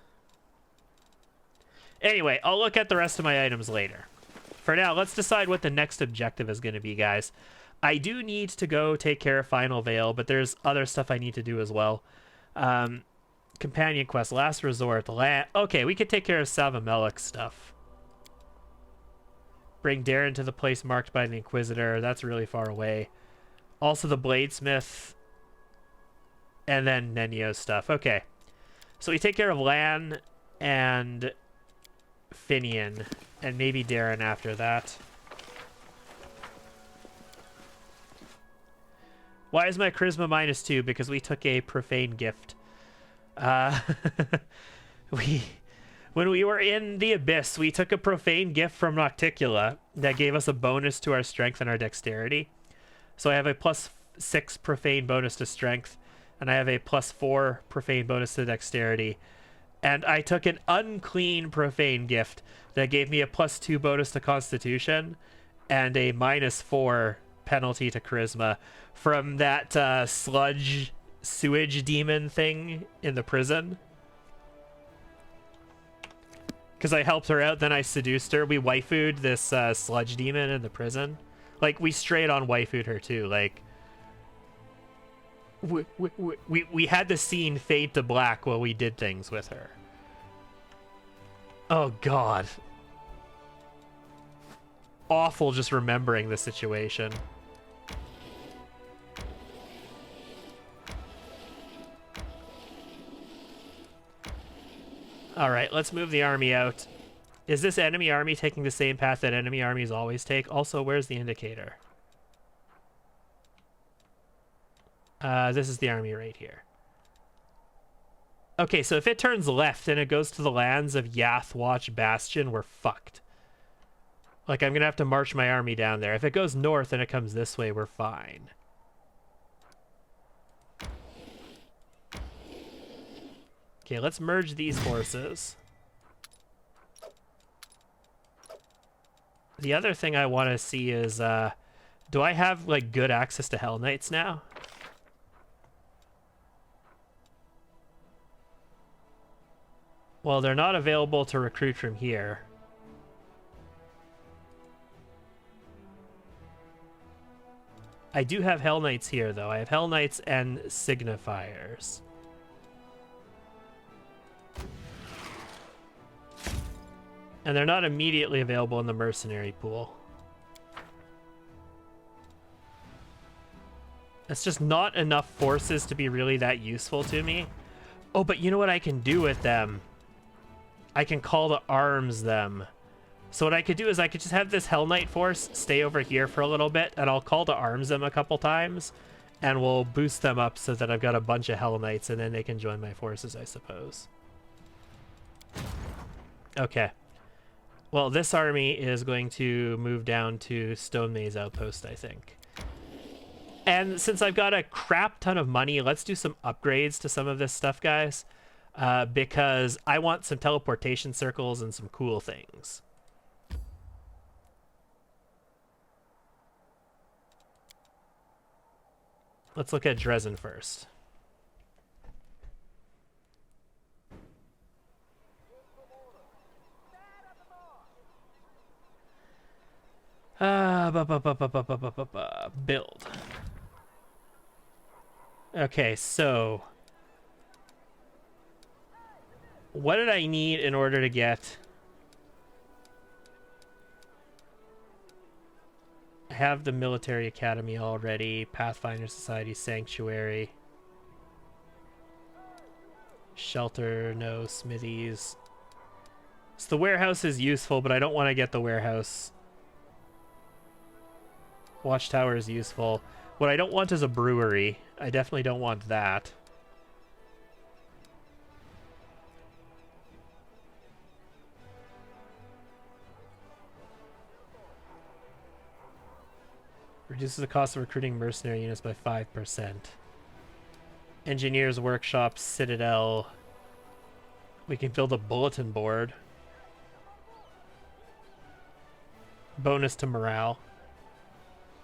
Anyway, I'll look at the rest of my items later. For now, let's decide what the next objective is going to be, guys. I do need to go take care of Final Veil, but there's other stuff I need to do as well. Companion quest, Last Resort, land. Okay, we could take care of Savamelik's stuff. Bring Darren to the place marked by the Inquisitor. That's really far away. Also the Bladesmith. And then Nenio's stuff. Okay. So we take care of Lan and Finian. And maybe Darren after that. Why is my charisma -2? Because we took a profane gift. When we were in the Abyss, we took a profane gift from Nocticula that gave us a bonus to our strength and our dexterity. So I have a +6 profane bonus to strength, and I have a +4 profane bonus to dexterity. And I took an unclean profane gift that gave me a +2 bonus to constitution and a -4 penalty to charisma from that sludge sewage demon thing in the prison. Because I helped her out, then I seduced her. We waifu'd this sludge demon in the prison. Like, we straight on waifu'd her too. Like, we had the scene fade to black while we did things with her. Oh god. Awful just remembering the situation. Alright, let's move the army out. Is this enemy army taking the same path that enemy armies always take? Also, where's the indicator? This is the army right here. Okay, so if it turns left and it goes to the lands of Yathwatch Bastion, we're fucked. Like, I'm gonna have to march my army down there. If it goes north and it comes this way, we're fine. Okay, let's merge these forces. The other thing I want to see is, do I have, like, good access to Hell Knights now? Well, they're not available to recruit from here. I do have Hell Knights here, though. I have Hell Knights and Signifiers. And they're not immediately available in the mercenary pool. It's just not enough forces to be really that useful to me. Oh, but you know what I can do with them? I can call to arms them. So what I could do is I could just have this Hell Knight force stay over here for a little bit, and I'll call to arms them a couple times, and we'll boost them up so that I've got a bunch of Hell Knights, and then they can join my forces, I suppose. Okay. Well, this army is going to move down to Stone Maze Outpost, I think. And since I've got a crap ton of money, let's do some upgrades to some of this stuff, guys. Because I want some teleportation circles and some cool things. Let's look at Dresden first. Build. Okay, so what did I need in order to get... I have the military academy already, Pathfinder Society, Sanctuary, shelter, no, smithies. So the warehouse is useful, but I don't want to get the warehouse. Watchtower is useful. What I don't want is a brewery. I definitely don't want that. Reduces the cost of recruiting mercenary units by 5%. Engineers Workshop, Citadel. We can build a bulletin board. Bonus to morale.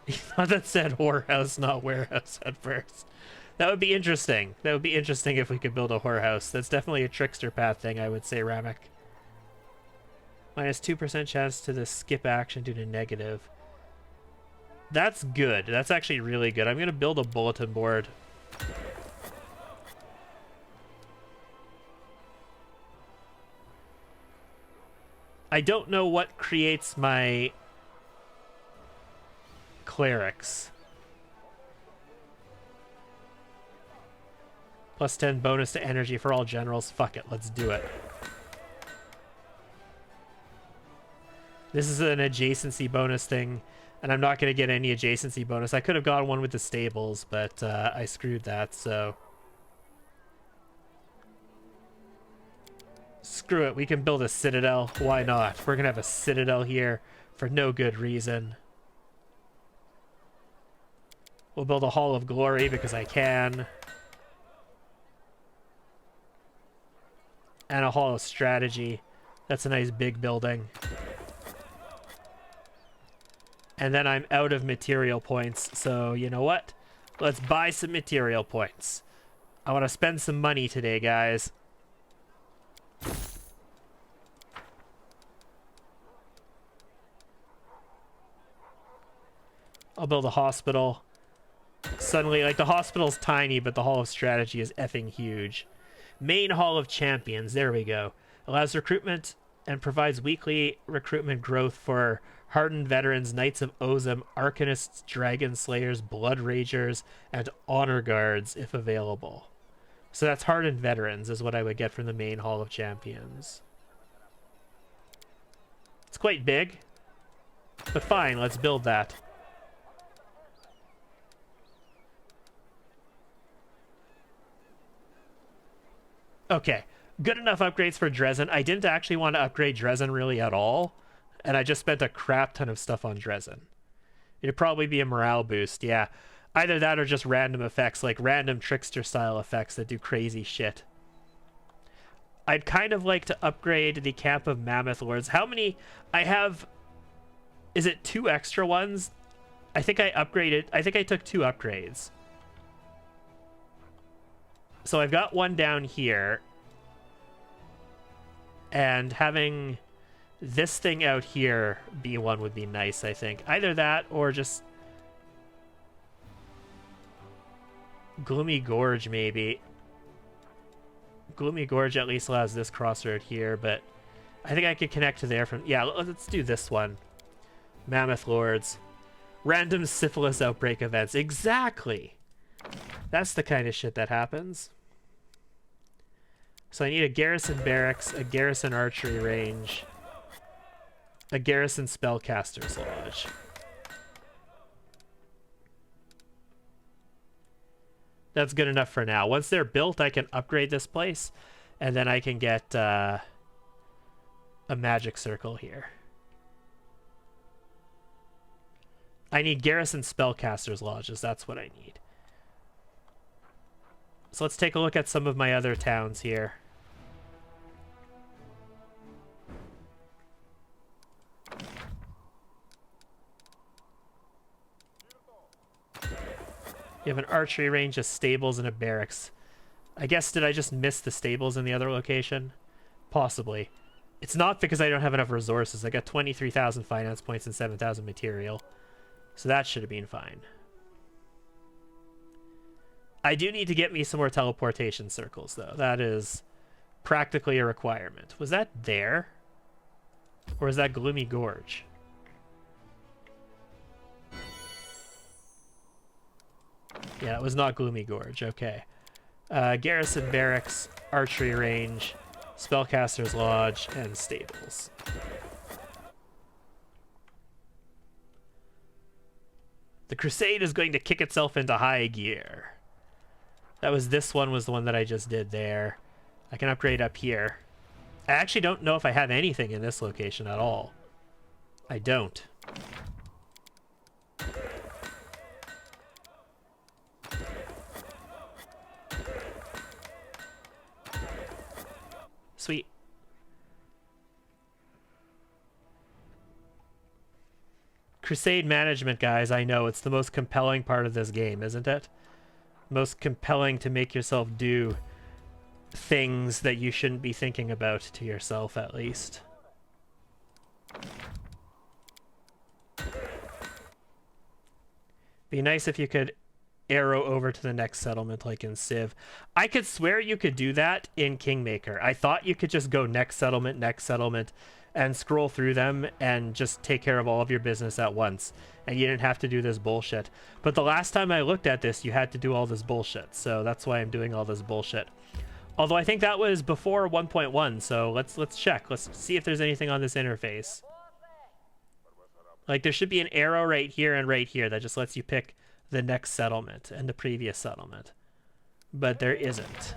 You thought that said whorehouse, not warehouse at first. That would be interesting. That would be interesting if we could build a whorehouse. That's definitely a Trickster path thing, I would say, Ramek. Minus 2% chance to the skip action due to negative. That's good. That's actually really good. I'm going to build a bulletin board. I don't know what creates my clerics. Plus 10 bonus to energy for all generals. Fuck it, let's do it. This is an adjacency bonus thing, and I'm not going to get any adjacency bonus. I could have gotten one with the stables, but I screwed that, so... Screw it, we can build a citadel. Why not? We're going to have a citadel here for no good reason. We'll build a Hall of Glory because I can. And a Hall of Strategy. That's a nice big building. And then I'm out of material points, so you know what? Let's buy some material points. I want to spend some money today, guys. I'll build a hospital. Suddenly, like, the hospital's tiny, but the Hall of Strategy is effing huge. Main Hall of Champions, there we go. Allows recruitment and provides weekly recruitment growth for hardened veterans, Knights of Ozem, Arcanists, Dragon Slayers, Blood Ragers, and Honor Guards, if available. So that's hardened veterans, is what I would get from the main Hall of Champions. It's quite big, but fine, let's build that. Okay, good enough upgrades for Dresden. I didn't actually want to upgrade Dresden really at all, and I just spent a crap ton of stuff on Dresden. It'd probably be a morale boost, yeah. Either that or just random effects, like random Trickster style effects that do crazy shit. I'd kind of like to upgrade the Camp of Mammoth Lords. How many? I have... Is it 2 extra ones? I think I upgraded... I think I took 2 upgrades. So I've got one down here. And having this thing out here be one would be nice, I think. Either that or just... Gloomy Gorge, maybe. Gloomy Gorge at least allows this crossroad here, but I think I could connect to there from... Yeah, let's do this one. Mammoth Lords. Random syphilis outbreak events. Exactly! That's the kind of shit that happens. So I need a garrison barracks, a garrison archery range, a garrison spellcaster's lodge. That's good enough for now. Once they're built, I can upgrade this place, and then I can get a magic circle here. I need garrison spellcasters lodges. That's what I need. So let's take a look at some of my other towns here. You have an archery range, a stables, and a barracks. I guess, did I just miss the stables in the other location? Possibly. It's not because I don't have enough resources. I got 23,000 finance points and 7,000 material. So that should have been fine. I do need to get me some more teleportation circles, though. That is practically a requirement. Was that there? Or is that Gloomy Gorge? Yeah, it was not Gloomy Gorge. Okay. Garrison Barracks, Archery Range, Spellcaster's Lodge, and Stables. The Crusade is going to kick itself into high gear. That was this one was the one that I just did there. I can upgrade up here. I actually don't know if I have anything in this location at all. I don't. Sweet. Crusade management, guys, I know it's the most compelling part of this game, isn't it? Most compelling to make yourself do things that you shouldn't be thinking about to yourself, at least. Be nice if you could arrow over to the next settlement like in Civ. I could swear you could do that in Kingmaker. I thought you could just go next settlement, and scroll through them and just take care of all of your business at once. And you didn't have to do this bullshit. But the last time I looked at this, you had to do all this bullshit. So that's why I'm doing all this bullshit. Although I think that was before 1.1, so let's check. Let's see if there's anything on this interface. Like, there should be an arrow right here and right here that just lets you pick the next settlement and the previous settlement. But there isn't.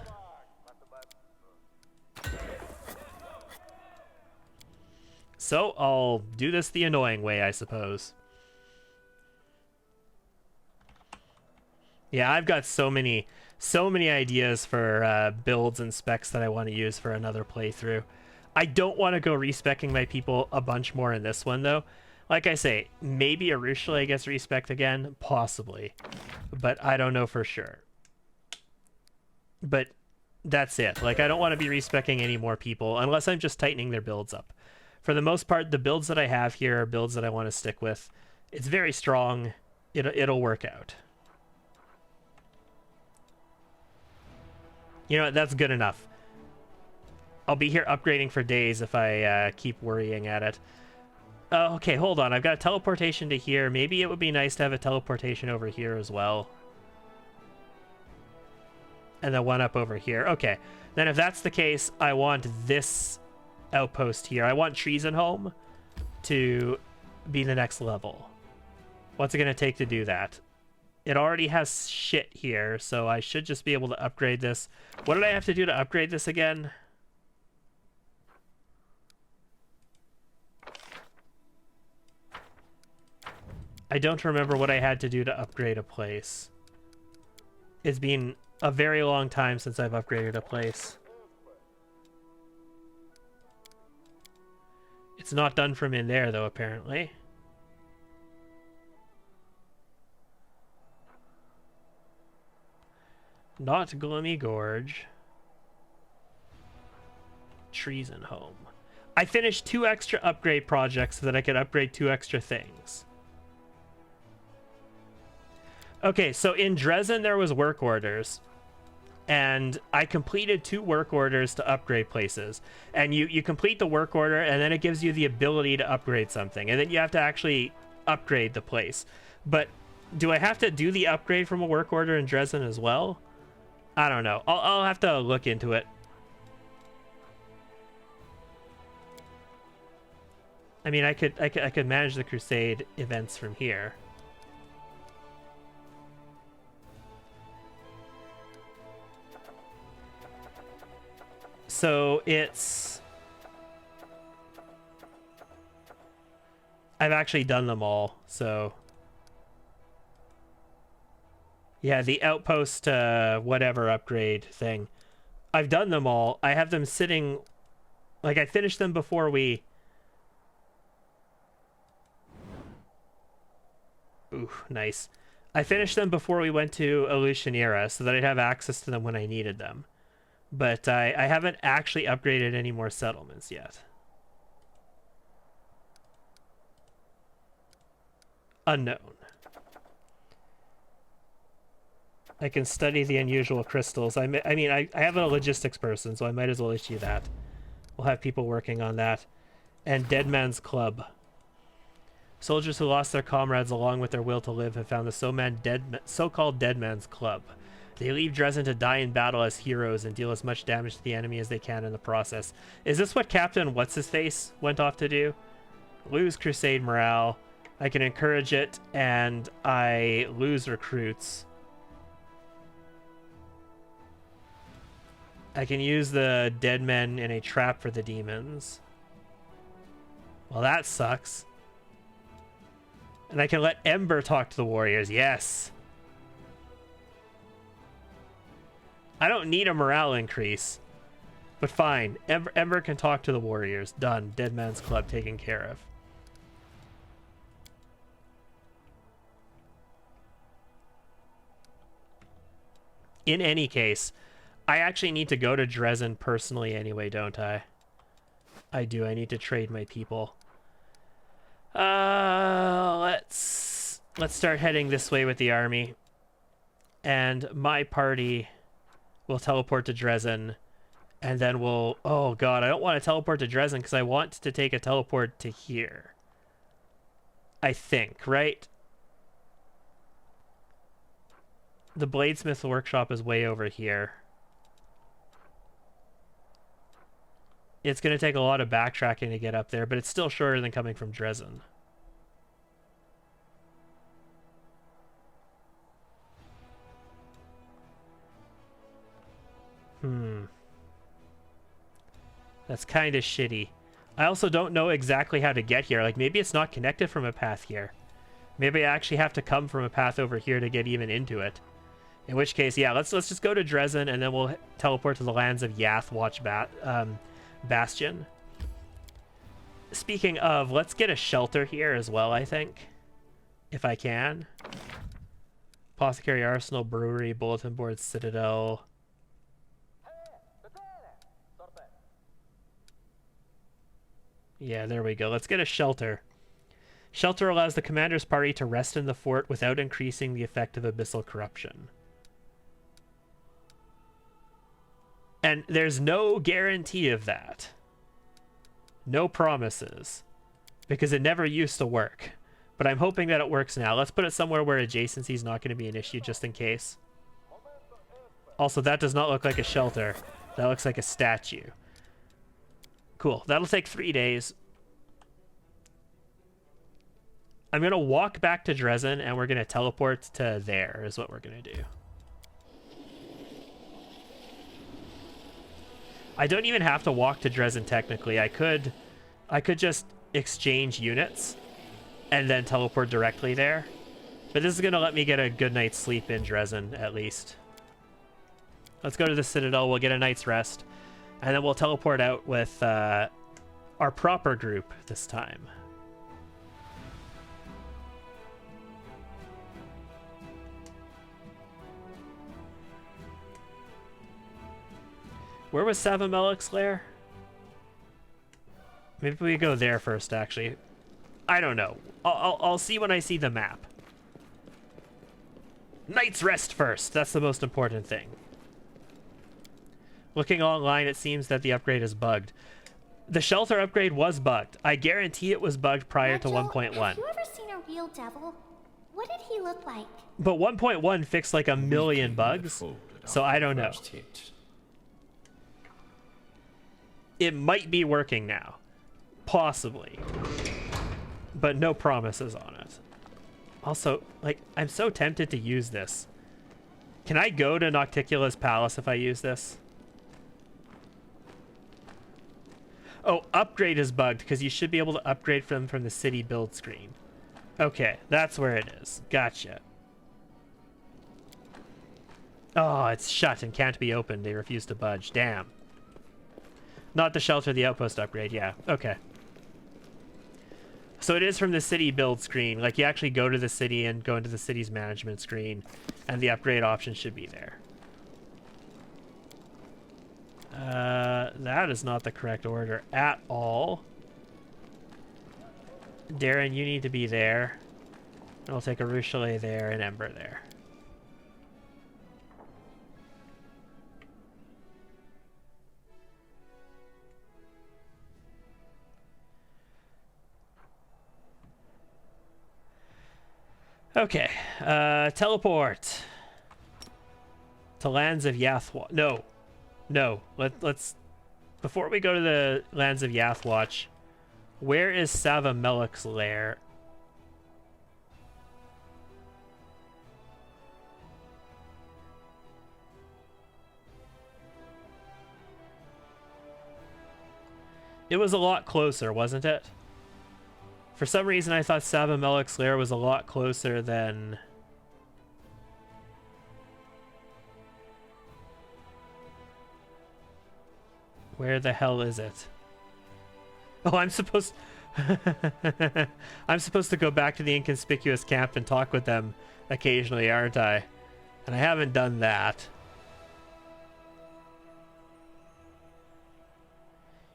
So I'll do this the annoying way, I suppose. Yeah, I've got so many ideas for builds and specs that I want to use for another playthrough. I don't want to go respecking my people a bunch more in this one, though. Like I say, maybe Arushale gets respec again, possibly, but I don't know for sure. But that's it. Like, I don't want to be respecing any more people unless I'm just tightening their builds up. For the most part, the builds that I have here are builds that I want to stick with. It's very strong. It'll work out. You know what? That's good enough. I'll be here upgrading for days if I keep worrying at it. Okay, hold on. I've got a teleportation to here. Maybe it would be nice to have a teleportation over here as well. And then one up over here. Okay. Then if that's the case, I want this outpost here. I want Treasonholm to be the next level. What's it going to take to do that? It already has shit here, so I should just be able to upgrade this. What did I have to do to upgrade this again? I don't remember what I had to do to upgrade a place. It's been a very long time since I've upgraded a place. It's not done from in there, though, apparently. Not Gloomy Gorge. Treasonholm. I finished 2 extra upgrade projects so that I could upgrade 2 extra things. Okay, so in Dresden there was work orders. And I completed 2 work orders to upgrade places. And you complete the work order, and then it gives you the ability to upgrade something. And then you have to actually upgrade the place. But do I have to do the upgrade from a work order in Dresden as well? I don't know. I'll have to look into it. I mean, I could manage the Crusade events from here. So it's... I've actually done them all, so... Yeah, the outpost, whatever upgrade thing. I've done them all. I have them sitting... Like, I finished them before we... Ooh, nice. I finished them before we went to Illusionera, so that I'd have access to them when I needed them. But I haven't actually upgraded any more settlements yet. Unknown. I can study the unusual crystals. I mean, I have a logistics person, so I might as well issue that. We'll have people working on that. And Dead Man's Club. Soldiers who lost their comrades along with their will to live have found the so-called Dead Man's Club. They leave Dresden to die in battle as heroes and deal as much damage to the enemy as they can in the process. Is this what Captain What's-His-Face went off to do? Lose Crusade morale. I can encourage it, and I lose recruits. I can use the dead men in a trap for the demons. Well, that sucks. And I can let Ember talk to the warriors. Yes. I don't need a morale increase. But fine. Ember can talk to the warriors. Done. Dead Man's Club taken care of. In any case, I actually need to go to Dresden personally anyway, don't I? I do. I need to trade my people. Let's start heading this way with the army. And my party will teleport to Dresden. And then we'll... Oh, God. I don't want to teleport to Dresden because I want to take a teleport to here. I think, right? The Bladesmith workshop is way over here. It's going to take a lot of backtracking to get up there, but it's still shorter than coming from Dresden. That's kind of shitty. I also don't know exactly how to get here. Like, maybe it's not connected from a path here. Maybe I actually have to come from a path over here to get even into it. In which case, yeah, let's just go to Dresden, and then we'll teleport to the lands of Yath Watch Bastion. speaking of, let's get a shelter here as well, I think. If I can. Apothecary Arsenal, Brewery, Bulletin Board, Citadel. Yeah, there we go. Let's get a shelter. Shelter allows the commander's party to rest in the fort without increasing the effect of abyssal corruption. And there's no guarantee of that. No promises. Because it never used to work. But I'm hoping that it works now. Let's put it somewhere where adjacency is not going to be an issue, just in case. Also, that does not look like a shelter. That looks like a statue. Cool. That'll take 3 days. I'm going to walk back to Dresden, and we're going to teleport to there, is what we're going to do. I don't even have to walk to Dresden, technically. I could just exchange units and then teleport directly there. But this is going to let me get a good night's sleep in Dresden, at least. Let's go to the Citadel. We'll get a night's rest. And then we'll teleport out with our proper group this time. Where was Savamelik's lair? Maybe we go there first, actually. I don't know. I'll see when I see the map. Night's rest first. That's the most important thing. Looking online, it seems that the upgrade is bugged. The shelter upgrade was bugged. I guarantee it was bugged prior to 1.1. Have you ever seen a real devil? What did he look like? But 1.1 fixed like a million bugs, so I don't know. It might be working now. Possibly. But no promises on it. Also, like, I'm so tempted to use this. Can I go to Nocticula's palace if I use this? Oh, upgrade is bugged because you should be able to upgrade them from the city build screen. Okay, that's where it is. Gotcha. Oh, it's shut and can't be opened. They refuse to budge. Damn. Not the shelter, the outpost upgrade. Yeah, okay. So it is from the city build screen. Like, you actually go to the city and go into the city's management screen, and the upgrade option should be there. That is not the correct order at all. Darren, you need to be there. I'll take a Ruchelet there and Ember there. Okay, teleport to Lands of Yathwatch. No. Let's before we go to the Lands of Yathwatch, where is Savamelik's lair? It was a lot closer, wasn't it? For some reason, I thought Savamelik's lair was a lot closer than... Where the hell is it? Oh, I'm supposed... I'm supposed to go back to the inconspicuous camp and talk with them occasionally, aren't I? And I haven't done that.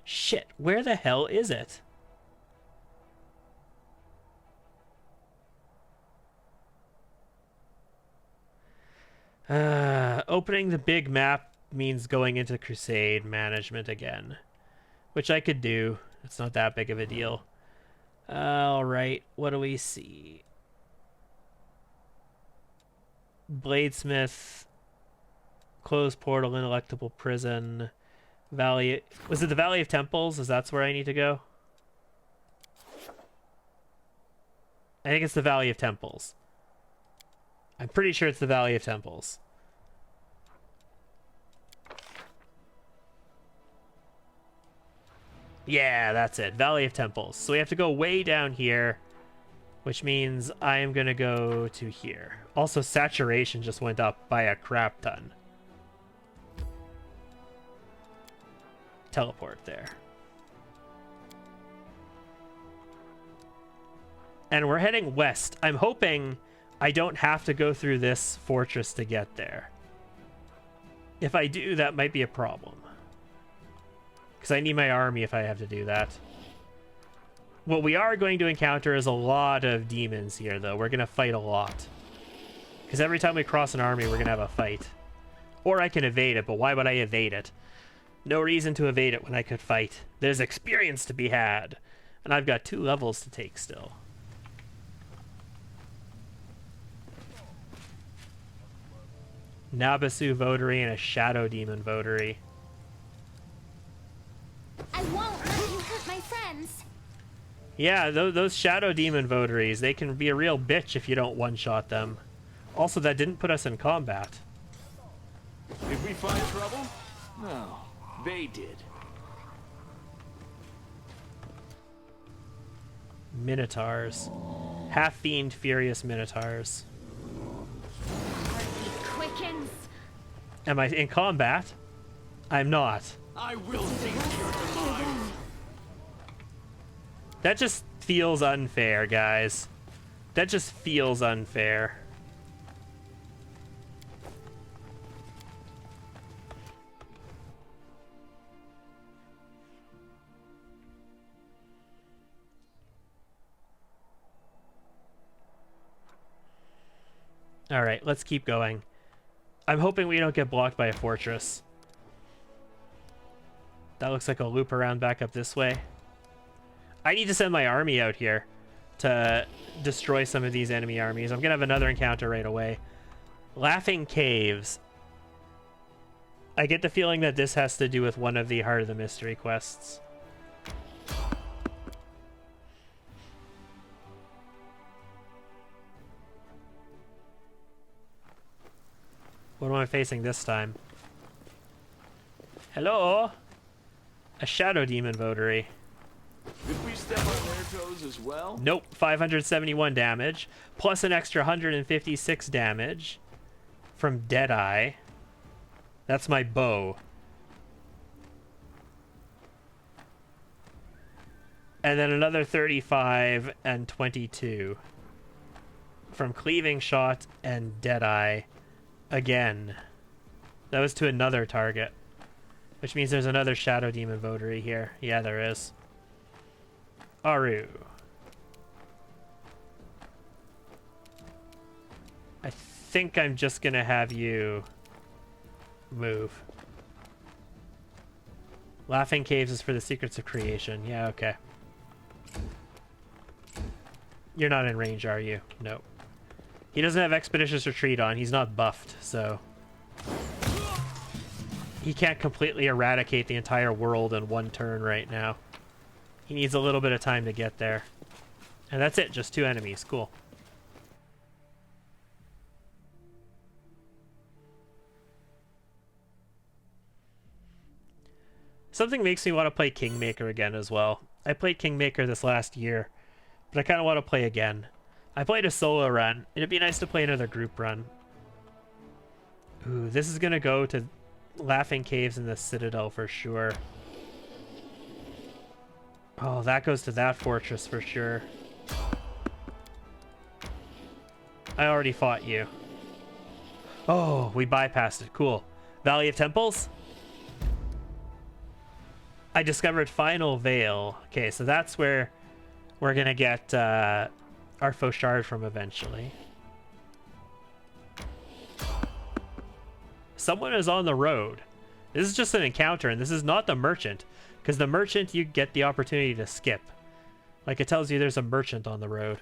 Shit, where the hell is it? Opening the big map means going into Crusade management again, which I could do. It's not that big of a deal. Alright, what do we see? Bladesmith, Closed Portal, Ineluctable Prison, Valley... Was it the Valley of Temples? Is that where I need to go? I think it's the Valley of Temples. I'm pretty sure it's the Valley of Temples. Yeah, that's it. Valley of Temples. So we have to go way down here, which means I am going to go to here. Also, saturation just went up by a crap ton. Teleport there. And we're heading west. I'm hoping I don't have to go through this fortress to get there. If I do, that might be a problem. Because I need my army if I have to do that. What we are going to encounter is a lot of demons here, though. We're going to fight a lot. Because every time we cross an army, we're going to have a fight. Or I can evade it, but why would I evade it? No reason to evade it when I could fight. There's experience to be had. And I've got 2 levels to take still. Nabasu Votary and a Shadow Demon Votary. I won't let you hurt my friends. Yeah, those Shadow Demon Votaries, they can be a real bitch if you don't one-shot them. Also, that didn't put us in combat. Did we find trouble? No, they did. Minotaurs. Half-fiend, furious Minotaurs. Heartbeat quickens. Am I in combat? I'm not. I will see your demise. That just feels unfair, guys. That just feels unfair. All right, let's keep going. I'm hoping we don't get blocked by a fortress. That looks like a loop around back up this way. I need to send my army out here to destroy some of these enemy armies. I'm going to have another encounter right away. Laughing Caves. I get the feeling that this has to do with one of the Heart of the Mystery quests. What am I facing this time? Hello? A Shadow Demon Votary. Did we step on their toes as well? Nope, 571 damage, plus an extra 156 damage from Deadeye. That's my bow. And then another 35 and 22 from Cleaving Shot and Deadeye again. That was to another target, which means there's another Shadow Demon Votary here. Yeah, there is. Aru. I think I'm just gonna have you move. Laughing Caves is for the Secrets of Creation. Yeah, okay. You're not in range, are you? No. He doesn't have Expeditious Retreat on. He's not buffed, so he can't completely eradicate the entire world in one turn right now. He needs a little bit of time to get there. And that's it, just 2 enemies. Cool. Something makes me want to play Kingmaker again as well. I played Kingmaker this last year, but I kind of want to play again. I played a solo run. It'd be nice to play another group run. Ooh, this is going to go to Laughing Caves in the Citadel for sure. Oh, that goes to that fortress for sure. I already fought you. Oh, we bypassed it. Cool. Valley of Temples? I discovered Final Veil. Okay, so that's where we're going to get our faux shard from eventually. Someone is on the road. This is just an encounter, and this is not the merchant. Because the merchant, you get the opportunity to skip. Like, it tells you there's a merchant on the road.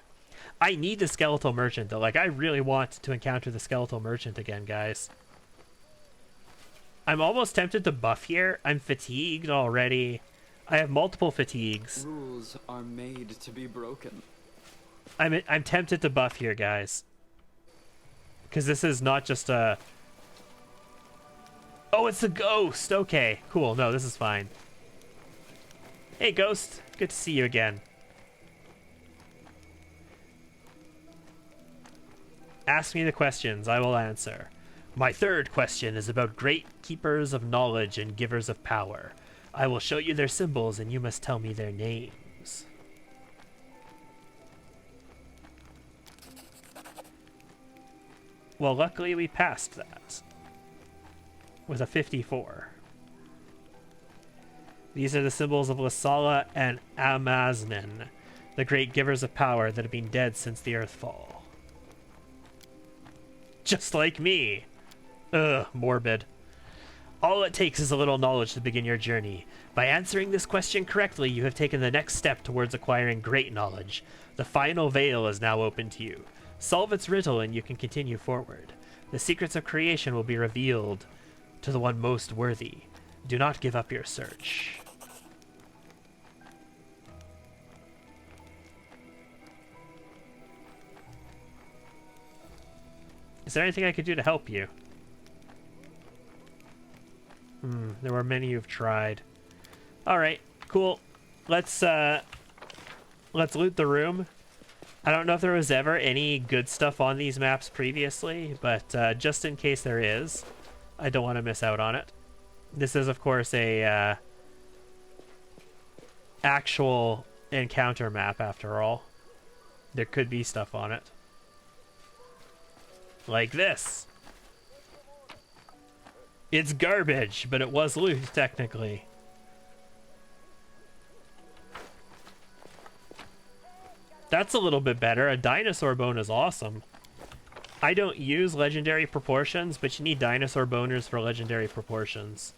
I need the skeletal merchant, though. Like, I really want to encounter the skeletal merchant again, guys. I'm almost tempted to buff here. I'm fatigued already. I have multiple fatigues. Rules are made to be broken. I'm tempted to buff here, guys. Because this is not just a... Oh, it's a ghost! Okay, cool. No, this is fine. Hey, Ghost. Good to see you again. Ask me the questions. I will answer. My third question is about great keepers of knowledge and givers of power. I will show you their symbols, and you must tell me their names. Well, luckily we passed that with a 54. These are the symbols of Lasala and Amaznen, the great givers of power that have been dead since the Earthfall. Just like me. Ugh, morbid. All it takes is a little knowledge to begin your journey. By answering this question correctly, you have taken the next step towards acquiring great knowledge. The final veil is now open to you. Solve its riddle and you can continue forward. The secrets of creation will be revealed to the one most worthy. Do not give up your search. Is there anything I could do to help you? There were many who've tried. Alright, cool. Let's loot the room. I don't know if there was ever any good stuff on these maps previously, but just in case there is, I don't want to miss out on it. This is, of course, a actual encounter map, after all. There could be stuff on it. Like this. It's garbage, but it was loot, technically. That's a little bit better. A dinosaur bone is awesome. I don't use legendary proportions, but you need dinosaur boners for legendary proportions.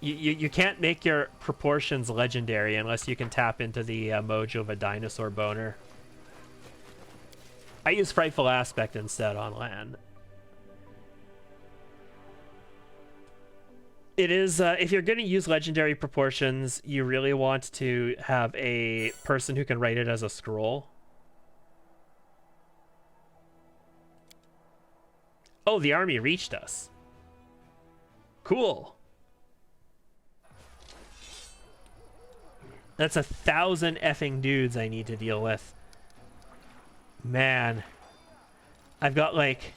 You can't make your proportions legendary unless you can tap into the mojo of a dinosaur boner. I use Frightful Aspect instead on land. It is, if you're going to use legendary proportions, you really want to have a person who can write it as a scroll. Oh, the army reached us. Cool. That's 1,000 effing dudes I need to deal with. Man. I've got like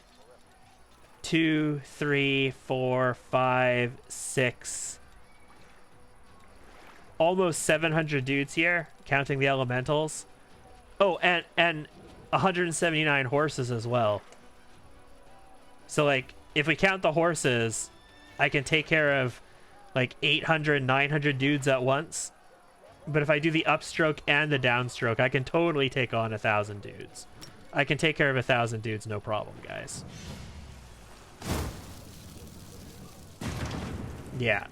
2, 3, 4, 5, 6, almost 700 dudes here, counting the elementals. Oh, and 179 horses as well. So like, if we count the horses, I can take care of like 800, 900 dudes at once. But if I do the upstroke and the downstroke, I can totally take on 1,000 dudes. I can take care of 1,000 dudes, no problem, guys. Yeah.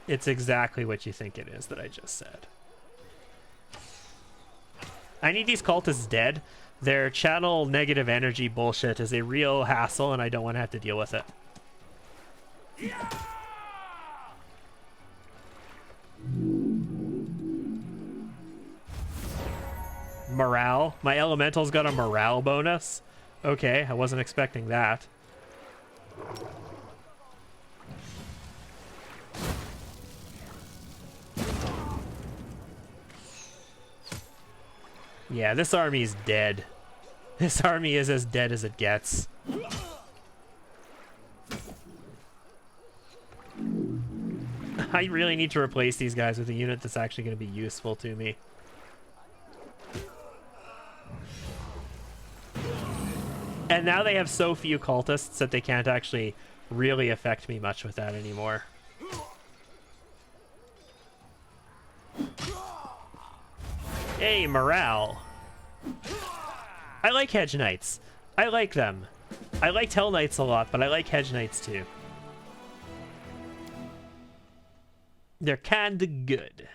It's exactly what you think it is that I just said. I need these cultists dead. Their channel negative energy bullshit is a real hassle, and I don't want to have to deal with it. Morale? My elemental's got a morale bonus? Okay, I wasn't expecting that. Yeah, this army's dead. This army is as dead as it gets. I really need to replace these guys with a unit that's actually going to be useful to me. And now they have so few cultists that they can't actually really affect me much with that anymore. Hey, morale. I like Hedge Knights. I like them. I liked Hell Knights a lot, but I like Hedge Knights too. They're kinda good.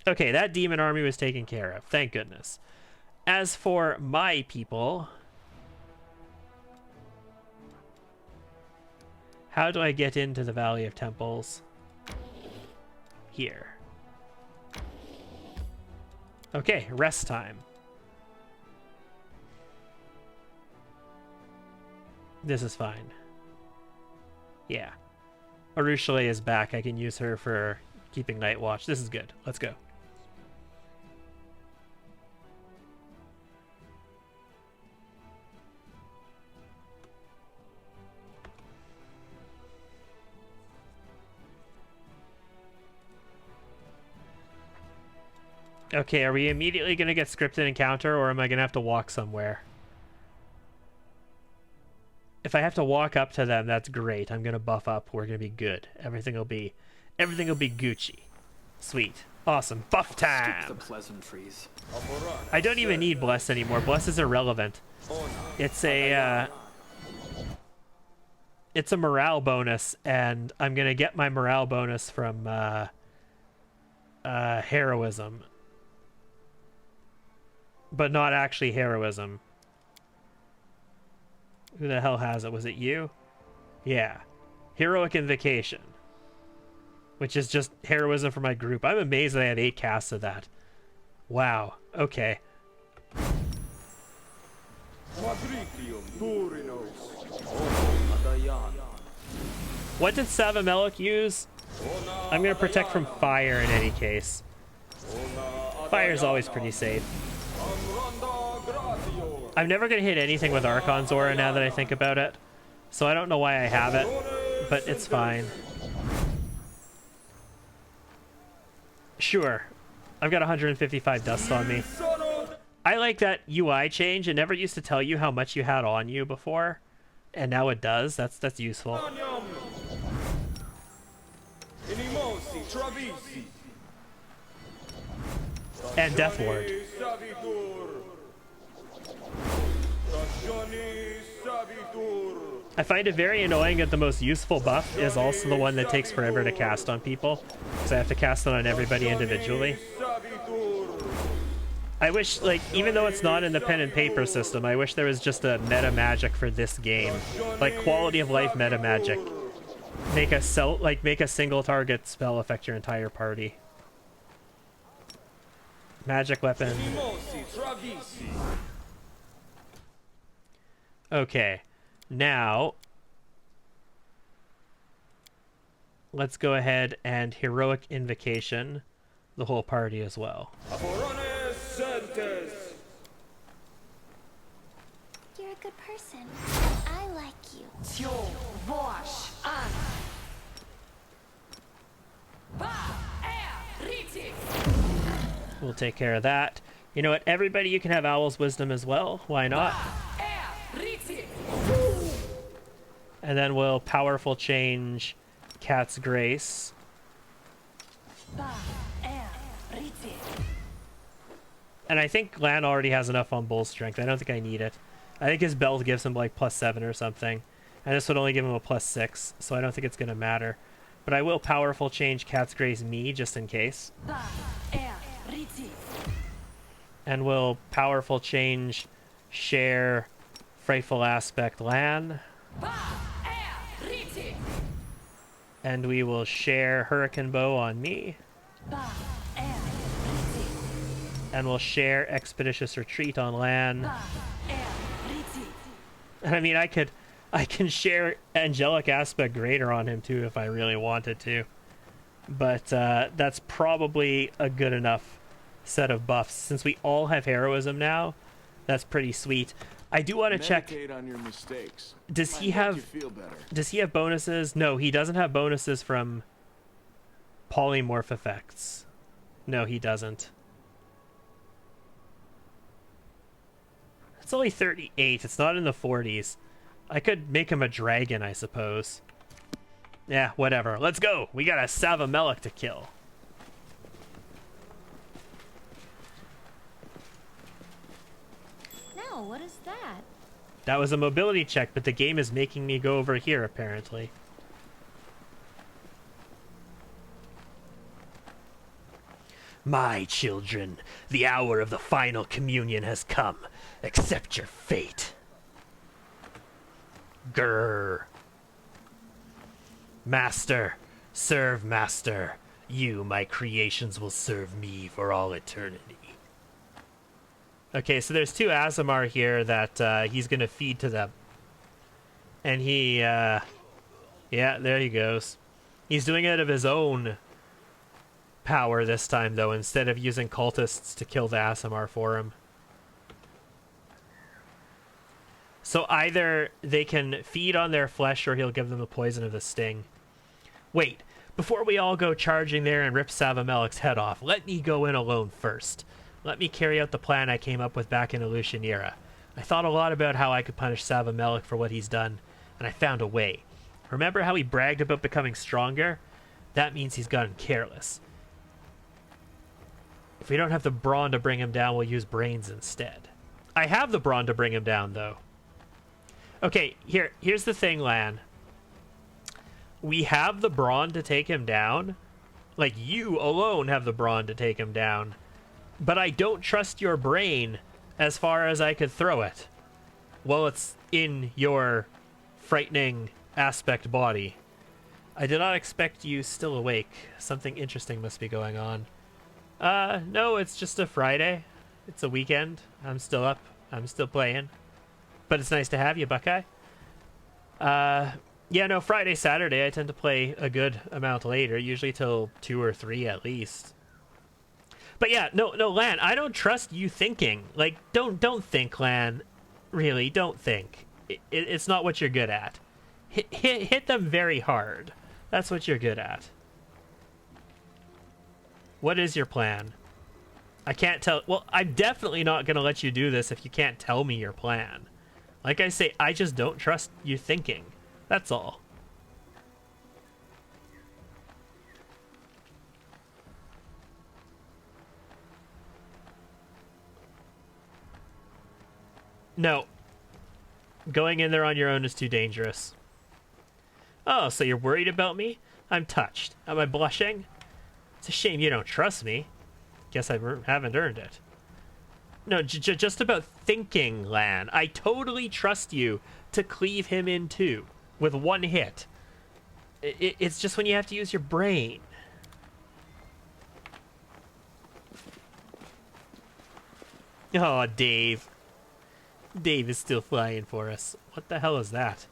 Okay, that demon army was taken care of. Thank goodness. As for my people, how do I get into the Valley of Temples? Here. Okay, rest time. This is fine. Yeah. Arushale is back. I can use her for keeping night watch. This is good. Let's go. Okay, are we immediately going to get scripted encounter, or am I going to have to walk somewhere? If I have to walk up to them, that's great. I'm going to buff up. We're going to be good. Everything will be Gucci. Sweet. Awesome. Buff Skip time! the pleasantries. I don't even need Bless anymore. Bless is irrelevant. It's a morale bonus, and I'm going to get my morale bonus from heroism. But not actually heroism. Who the hell has it? Was it you? Yeah. Heroic Invocation. Which is just heroism for my group. I'm amazed that I have 8 casts of that. Wow. Okay. What did Savamelech use? I'm going to protect from fire in any case. Fire is always pretty safe. I'm never going to hit anything with Archon's Aura now that I think about it. So I don't know why I have it, but it's fine. Sure. I've got 155 dust on me. I like that UI change. It never used to tell you how much you had on you before, and now it does. That's useful. And Death Ward. I find it very annoying that the most useful buff is also the one that takes forever to cast on people, because I have to cast it on everybody individually. I wish, like, even though it's not in the pen and paper system, I wish there was just a meta magic for this game. Like, quality of life meta magic. Make a single target spell affect your entire party. Magic weapon. Okay. Now, let's go ahead and Heroic Invocation the whole party as well. You're a good person. I like you. We'll take care of that. You know what? Everybody, you can have Owl's Wisdom as well. Why not? And then we'll Powerful Change Cat's Grace. And I think Lan already has enough on Bull Strength. I don't think I need it. I think his belt gives him like +7 or something. And this would only give him a +6, so I don't think it's going to matter. But I will Powerful Change Cat's Grace me, just in case. And we'll Powerful Change Share Frightful Aspect Lan. And we will share Hurricane Bow on me. And we'll share Expeditious Retreat on Lan. And I mean, I can share Angelic Aspect Greater on him too if I really wanted to. But that's probably a good enough set of buffs. Since we all have heroism now, that's pretty sweet. I do want to check. On your mistakes. Does he have bonuses? No, he doesn't have bonuses from polymorph effects. No, he doesn't. It's only 38. It's not in the 40s. I could make him a dragon, I suppose. Yeah, whatever. Let's go. We got a Savamelech to kill. No, what is that? That was a mobility check, but the game is making me go over here, apparently. My children, the hour of the final communion has come. Accept your fate. Grrr. Master, serve master. You, my creations, will serve me for all eternity. Okay, so there's 2 Azamar here that he's going to feed to them. And he, yeah, there he goes. He's doing it of his own power this time, though, instead of using cultists to kill the Azamar for him. So either they can feed on their flesh or he'll give them the poison of the sting. Wait, Before we all go charging there and rip Savamelic's head off, let me go in alone first. Let me carry out the plan I came up with back in Illusionera. I thought a lot about how I could punish Savamelic for what he's done, and I found a way. Remember how he bragged about becoming stronger? That means he's gotten careless. If we don't have the brawn to bring him down, we'll use brains instead. I have the brawn to bring him down, though. Okay, here's the thing, Lan. We have the brawn to take him down. Like, you alone have the brawn to take him down. But I don't trust your brain as far as I could throw it. Well, it's in your frightening aspect body. I did not expect you still awake. Something interesting must be going on. No, it's just a Friday. It's a weekend. I'm still up. I'm still playing. But it's nice to have you, Buckeye. Yeah, no, Friday, Saturday, I tend to play a good amount later, usually till 2 or 3 at least. But yeah, no, Lan, I don't trust you thinking. Like, don't think, Lan. Really, don't think. It's not what you're good at. Hit them very hard. That's what you're good at. What is your plan? I can't tell. Well, I'm definitely not going to let you do this if you can't tell me your plan. Like I say, I just don't trust you thinking. That's all. No. Going in there on your own is too dangerous. Oh, so you're worried about me? I'm touched. Am I blushing? It's a shame you don't trust me. Guess I haven't earned it. No, just about thinking, Lan. I totally trust you to cleave him in two with one hit. It's just when you have to use your brain. Oh, Dave. Dave is still flying for us. What the hell is that?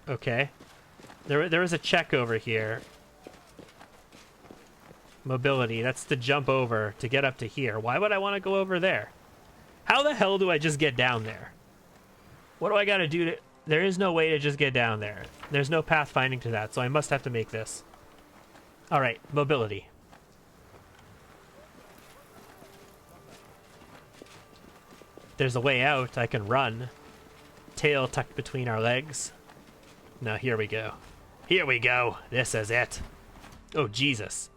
Okay. There was a check over here. Mobility. That's to jump over to get up to here. Why would I want to go over there? How the hell do I just get down there? What do I got to do to... There is no way to just get down there. There's no pathfinding to that, so I must have to make this. Alright, mobility. There's a way out. I can run. Tail tucked between our legs. Now, here we go. Here we go. This is it. Oh, Jesus.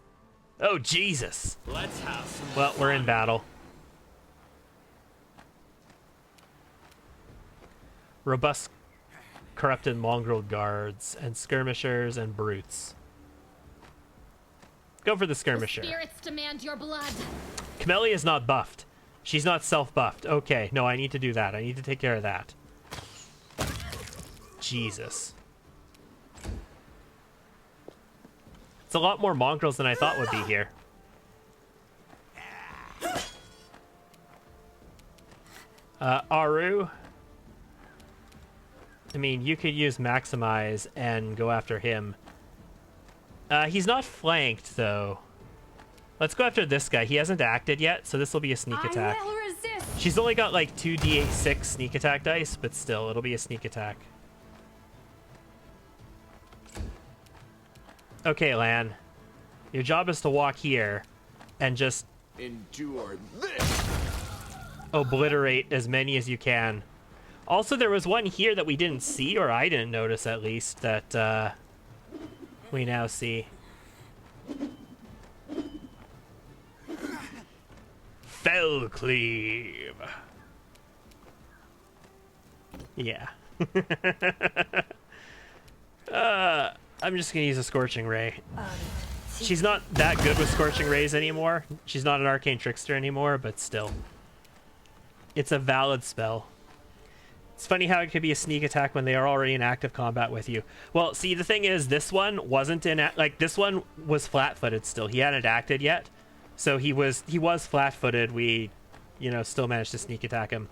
Oh, Jesus. Let's have some Well, we're in battle. Robust, corrupted mongrel guards, and skirmishers and brutes. Go for the skirmisher. The spirits demand your blood. Camellia is not buffed. She's not self-buffed. Okay, no, I need to do that. I need to take care of that. Jesus. It's a lot more mongrels than I thought would be here. Aru. I mean, you could use Maximize and go after him. He's not flanked, though. Let's go after this guy. He hasn't acted yet, so this will be a sneak attack. I will resist. She's only got like 2d6 sneak attack dice, but still, it'll be a sneak attack. Okay, Lan. Your job is to walk here and just Endure this! obliterate as many as you can. Also, there was one here that we didn't see, or I didn't notice at least, that we now see. Fell cleave. Yeah. I'm just gonna use a Scorching Ray. She's not that good with Scorching Rays anymore. She's not an Arcane Trickster anymore, but still. It's a valid spell. It's funny how it could be a sneak attack when they are already in active combat with you. Well, see, the thing is, this one wasn't in... Like, this one was flat-footed still. He hadn't acted yet. So he was flat-footed. We, you know, still managed to sneak attack him.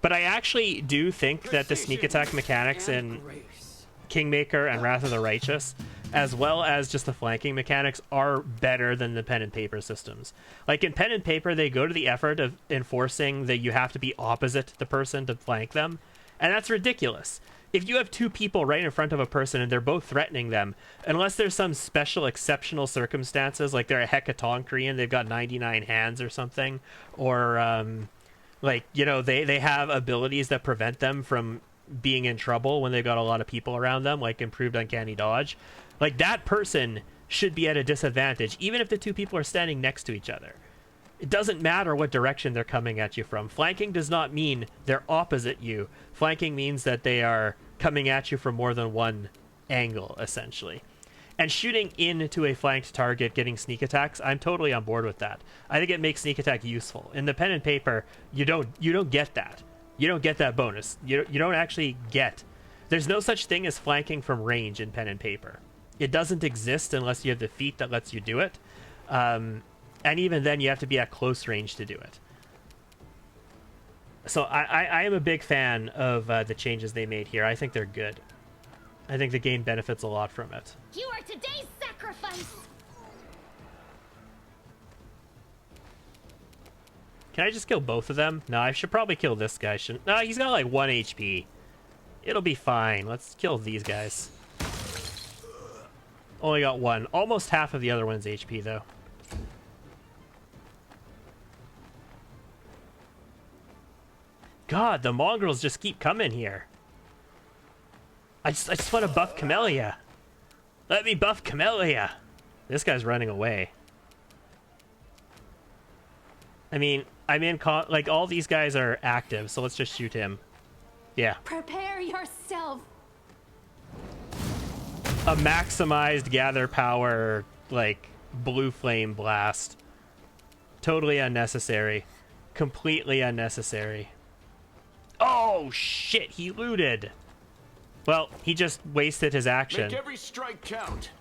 But I actually do think that the sneak attack mechanics in Kingmaker and Wrath of the Righteous, as well as just the flanking mechanics, are better than the pen and paper systems. Like, in pen and paper, they go to the effort of enforcing that you have to be opposite the person to flank them. And that's ridiculous. if you have two people right in front of a person and they're both threatening them, unless there's some special exceptional circumstances, like they're a Hecatonkrian, they've got 99 hands or something, or like, you know, they have abilities that prevent them from being in trouble when they've got a lot of people around them, like improved uncanny dodge, like that person should be at a disadvantage, even if the two people are standing next to each other. It doesn't matter what direction they're coming at you from. Flanking does not mean they're opposite you. Flanking means that they are coming at you from more than one angle, essentially. And shooting into a flanked target, getting sneak attacks, I'm totally on board with that. I think it makes sneak attack useful. In the pen and paper, you don't get that. You don't get that bonus. You don't actually get. There's no such thing as flanking from range in pen and paper. It doesn't exist unless you have the feat that lets you do it. And even then, you have to be at close range to do it. So I am a big fan of the changes they made here. I think they're good. I think the game benefits a lot from it. You are today's sacrifice! Can I just kill both of them? No, I should probably kill this guy. No, he's got like 1 HP. It'll be fine. Let's kill these guys. Only got 1. Almost half of the other one's HP, though. God, the mongrels just keep coming here. I just want to buff Camellia. Let me buff Camellia. This guy's running away. I mean, I'm in like all these guys are active, so let's just shoot him. Yeah. Prepare yourself. A maximized gather power, like blue flame blast. Totally unnecessary. Completely unnecessary. Oh shit, he looted. Well, he just wasted his action. Make every strike count.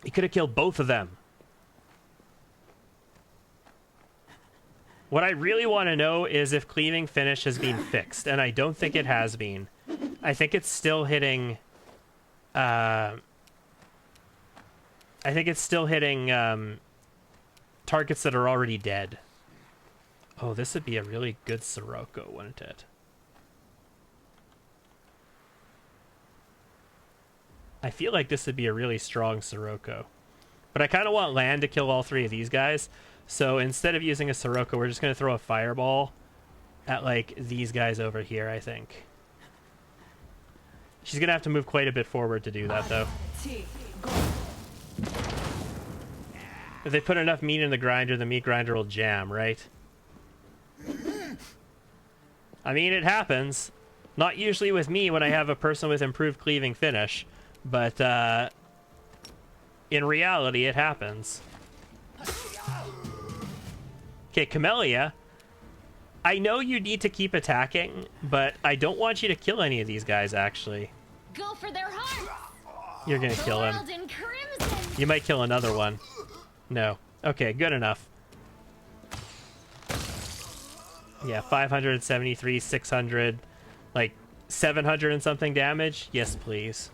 He could have killed both of them. What I really want to know is if cleaving finish has been fixed, and I don't think it has been. I think it's still hitting targets that are already dead. Oh, this would be a really good Sirocco, wouldn't it? I feel like this would be a really strong Sirocco. But I kind of want Lan to kill all 3 of these guys. So instead of using a Sirocco, we're just going to throw a fireball at, like, these guys over here, I think. She's going to have to move quite a bit forward to do that, though. If they put enough meat in the grinder, the meat grinder will jam, right? I mean, it happens. Not usually with me when I have a person with improved cleaving finish. But, in reality, it happens. Okay, Camellia. I know you need to keep attacking, but I don't want you to kill any of these guys, actually. Go for their hearts! You're gonna kill him. You might kill another one. No. Okay, good enough. Yeah, 573, 600, like 700 and something damage. Yes, please.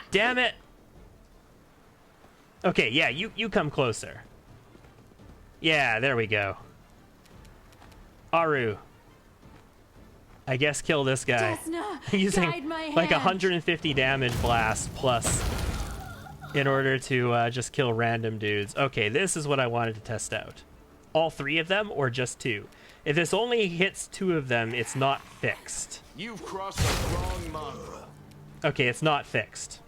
Damn it! Okay, yeah, you come closer. Yeah, there we go. Aru. I guess kill this guy. Using like 150 damage blast plus in order to just kill random dudes. Okay, this is what I wanted to test out. All 3 of them or just 2? If this only hits 2 of them, it's not fixed. You've crossed the wrong mongrel. Okay, it's not fixed.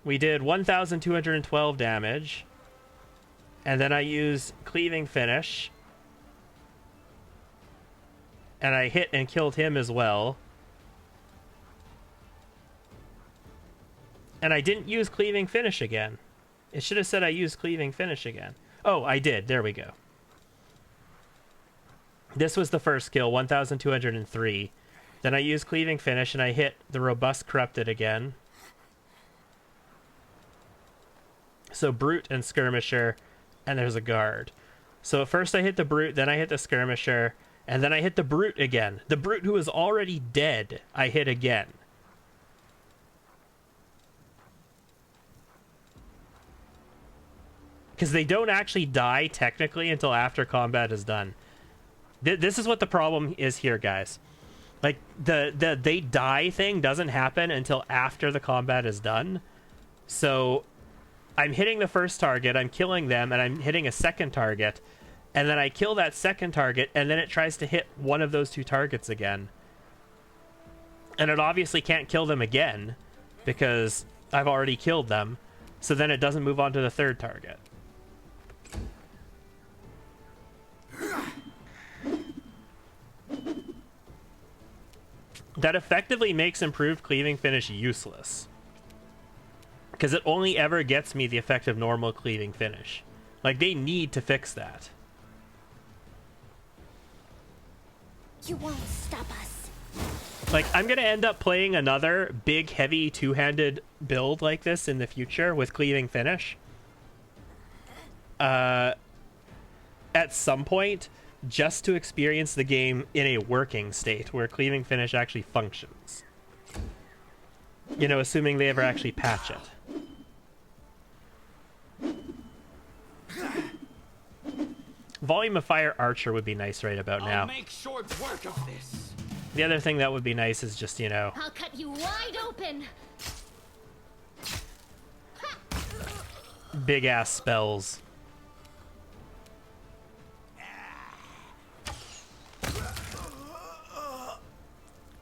We did 1,212 damage. And then I used Cleaving Finish. And I hit and killed him as well. And I didn't use Cleaving Finish again. It should have said I used Cleaving Finish again. Oh, I did. There we go. This was the first kill, 1,203. Then I used Cleaving Finish and I hit the Robust Corrupted again. So Brute and Skirmisher, and there's a guard. So first I hit the Brute, then I hit the Skirmisher, and then I hit the Brute again. The Brute who was already dead, I hit again. Because they don't actually die technically until after combat is done. This is what the problem is here, guys. Like, the they die thing doesn't happen until after the combat is done. So I'm hitting the first target, I'm killing them, and I'm hitting a second target. And then I kill that second target, and then it tries to hit one of those two targets again. And it obviously can't kill them again, because I've already killed them. So then it doesn't move on to the third target. That effectively makes improved cleaving finish useless. Because it only ever gets me the effective normal cleaving finish. Like, they need to fix that. You won't stop us. Like, I'm going to end up playing another big, heavy, two-handed build like this in the future with cleaving finish. At some point, just to experience the game in a working state where cleaving finish actually functions. You know, assuming they ever actually patch it. Volume of Fire Archer would be nice right about now. I'll make short work of this. The other thing that would be nice is just, you know... I'll cut you wide open. big-ass spells.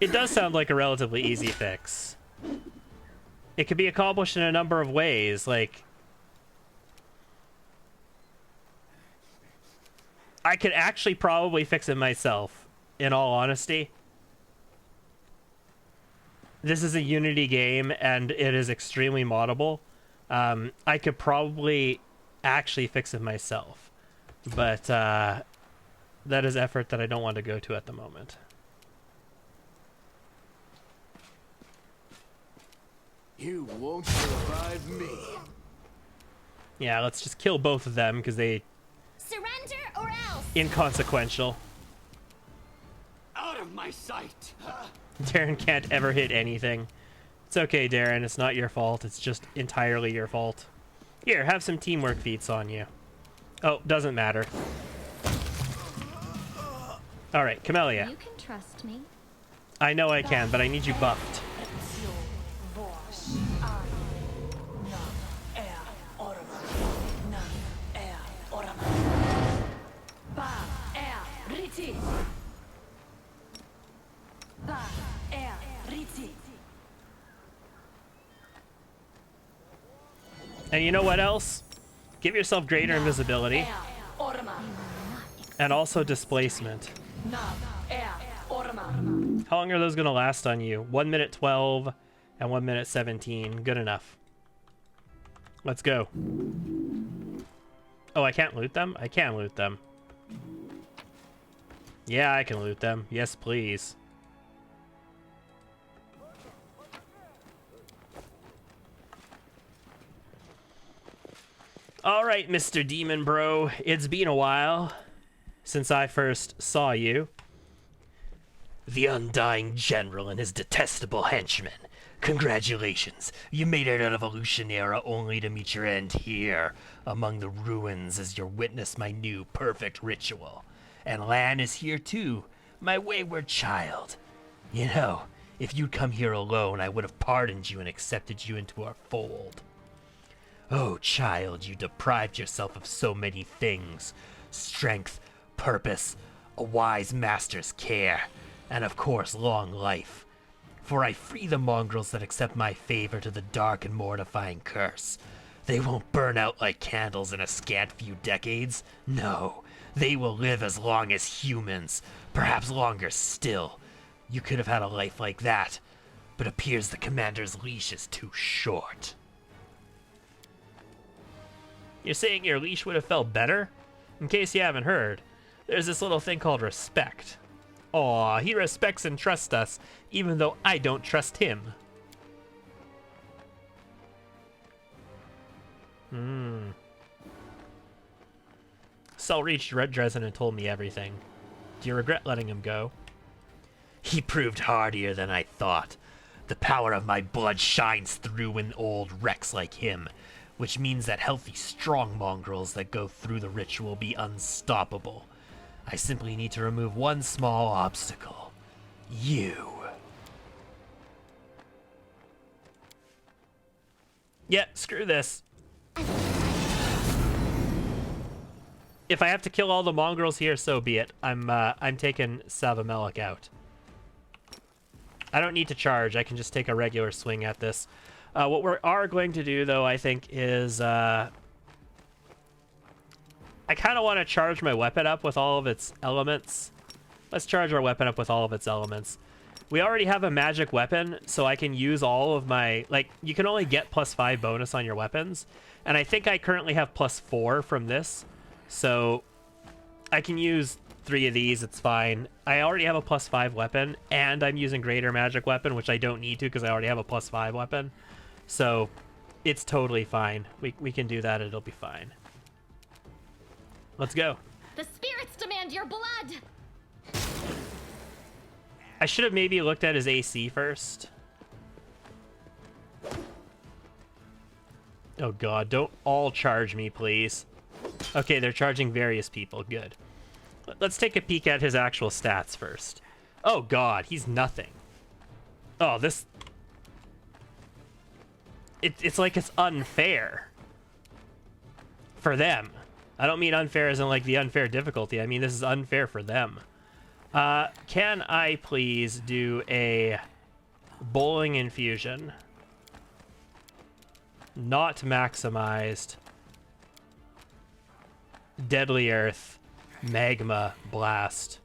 It does sound like a relatively easy fix. It could be accomplished in a number of ways, like... I could actually probably fix it myself, in all honesty. This is a Unity game, and it is extremely moddable. I could probably actually fix it myself. But that is effort that I don't want to go to at the moment. You won't survive me. Yeah, let's just kill both of them, because they... Surrender or else. Inconsequential. Out of my sight. Darren can't ever hit anything. It's okay, Darren. It's not your fault. It's just entirely your fault. Here, have some teamwork feats on you. Oh, doesn't matter. Alright, Camellia. You can trust me. I know I can, but I need you buffed. And you know what else? Give yourself greater invisibility. And also displacement. How long are those going to last on you? 1 minute 12 and 1 minute 17. Good enough. Let's go. Oh, I can't loot them? I can loot them. Yeah, I can loot them. Yes, please. Alright, Mr. Demon Bro. It's been a while since I first saw you. The Undying General and his detestable henchmen. Congratulations. You made it out of Evolutionera only to meet your end here, among the ruins as your witness my new perfect ritual. And Lan is here too, my wayward child. You know, if you'd come here alone, I would have pardoned you and accepted you into our fold. Oh, child, you deprived yourself of so many things. Strength, purpose, a wise master's care, and of course, long life. For I free the mongrels that accept my favor to the dark and mortifying curse. They won't burn out like candles in a scant few decades. No, they will live as long as humans, perhaps longer still. You could have had a life like that, but appears the commander's leash is too short. You're saying your leash would have felt better? In case you haven't heard, there's this little thing called respect. Aw, he respects and trusts us, even though I don't trust him. Saul reached Red Dresden and told me everything. Do you regret letting him go? He proved hardier than I thought. The power of my blood shines through in old wrecks like him. which means that healthy, strong mongrels that go through the ritual will be unstoppable. I simply need to remove one small obstacle. You. Yeah, screw this. If I have to kill all the mongrels here, so be it. I'm taking Savamelik out. I don't need to charge. I can just take a regular swing at this. What we are going to do, though, I think, is I kind of want to charge my weapon up with all of its elements. Let's charge our weapon up with all of its elements. We already have a magic weapon, so I can use all of my... Like, you can only get +5 bonus on your weapons. And I think I currently have +4 from this. So I can use 3 of these, it's fine. I already have a +5 weapon, and I'm using greater magic weapon, which I don't need to because I already have a +5 weapon. So it's totally fine. We can do that, it'll be fine. Let's go. The spirits demand your blood! I should have maybe looked at his AC first. Oh god, don't all charge me, please. Okay, they're charging various people. Good. Let's take a peek at his actual stats first. Oh god, he's nothing. Oh, this... It's like it's unfair. For them. I don't mean unfair as in like the unfair difficulty. I mean this is unfair for them. Can I please do a bowling infusion? Not maximized. Deadly Earth. Magma Blast.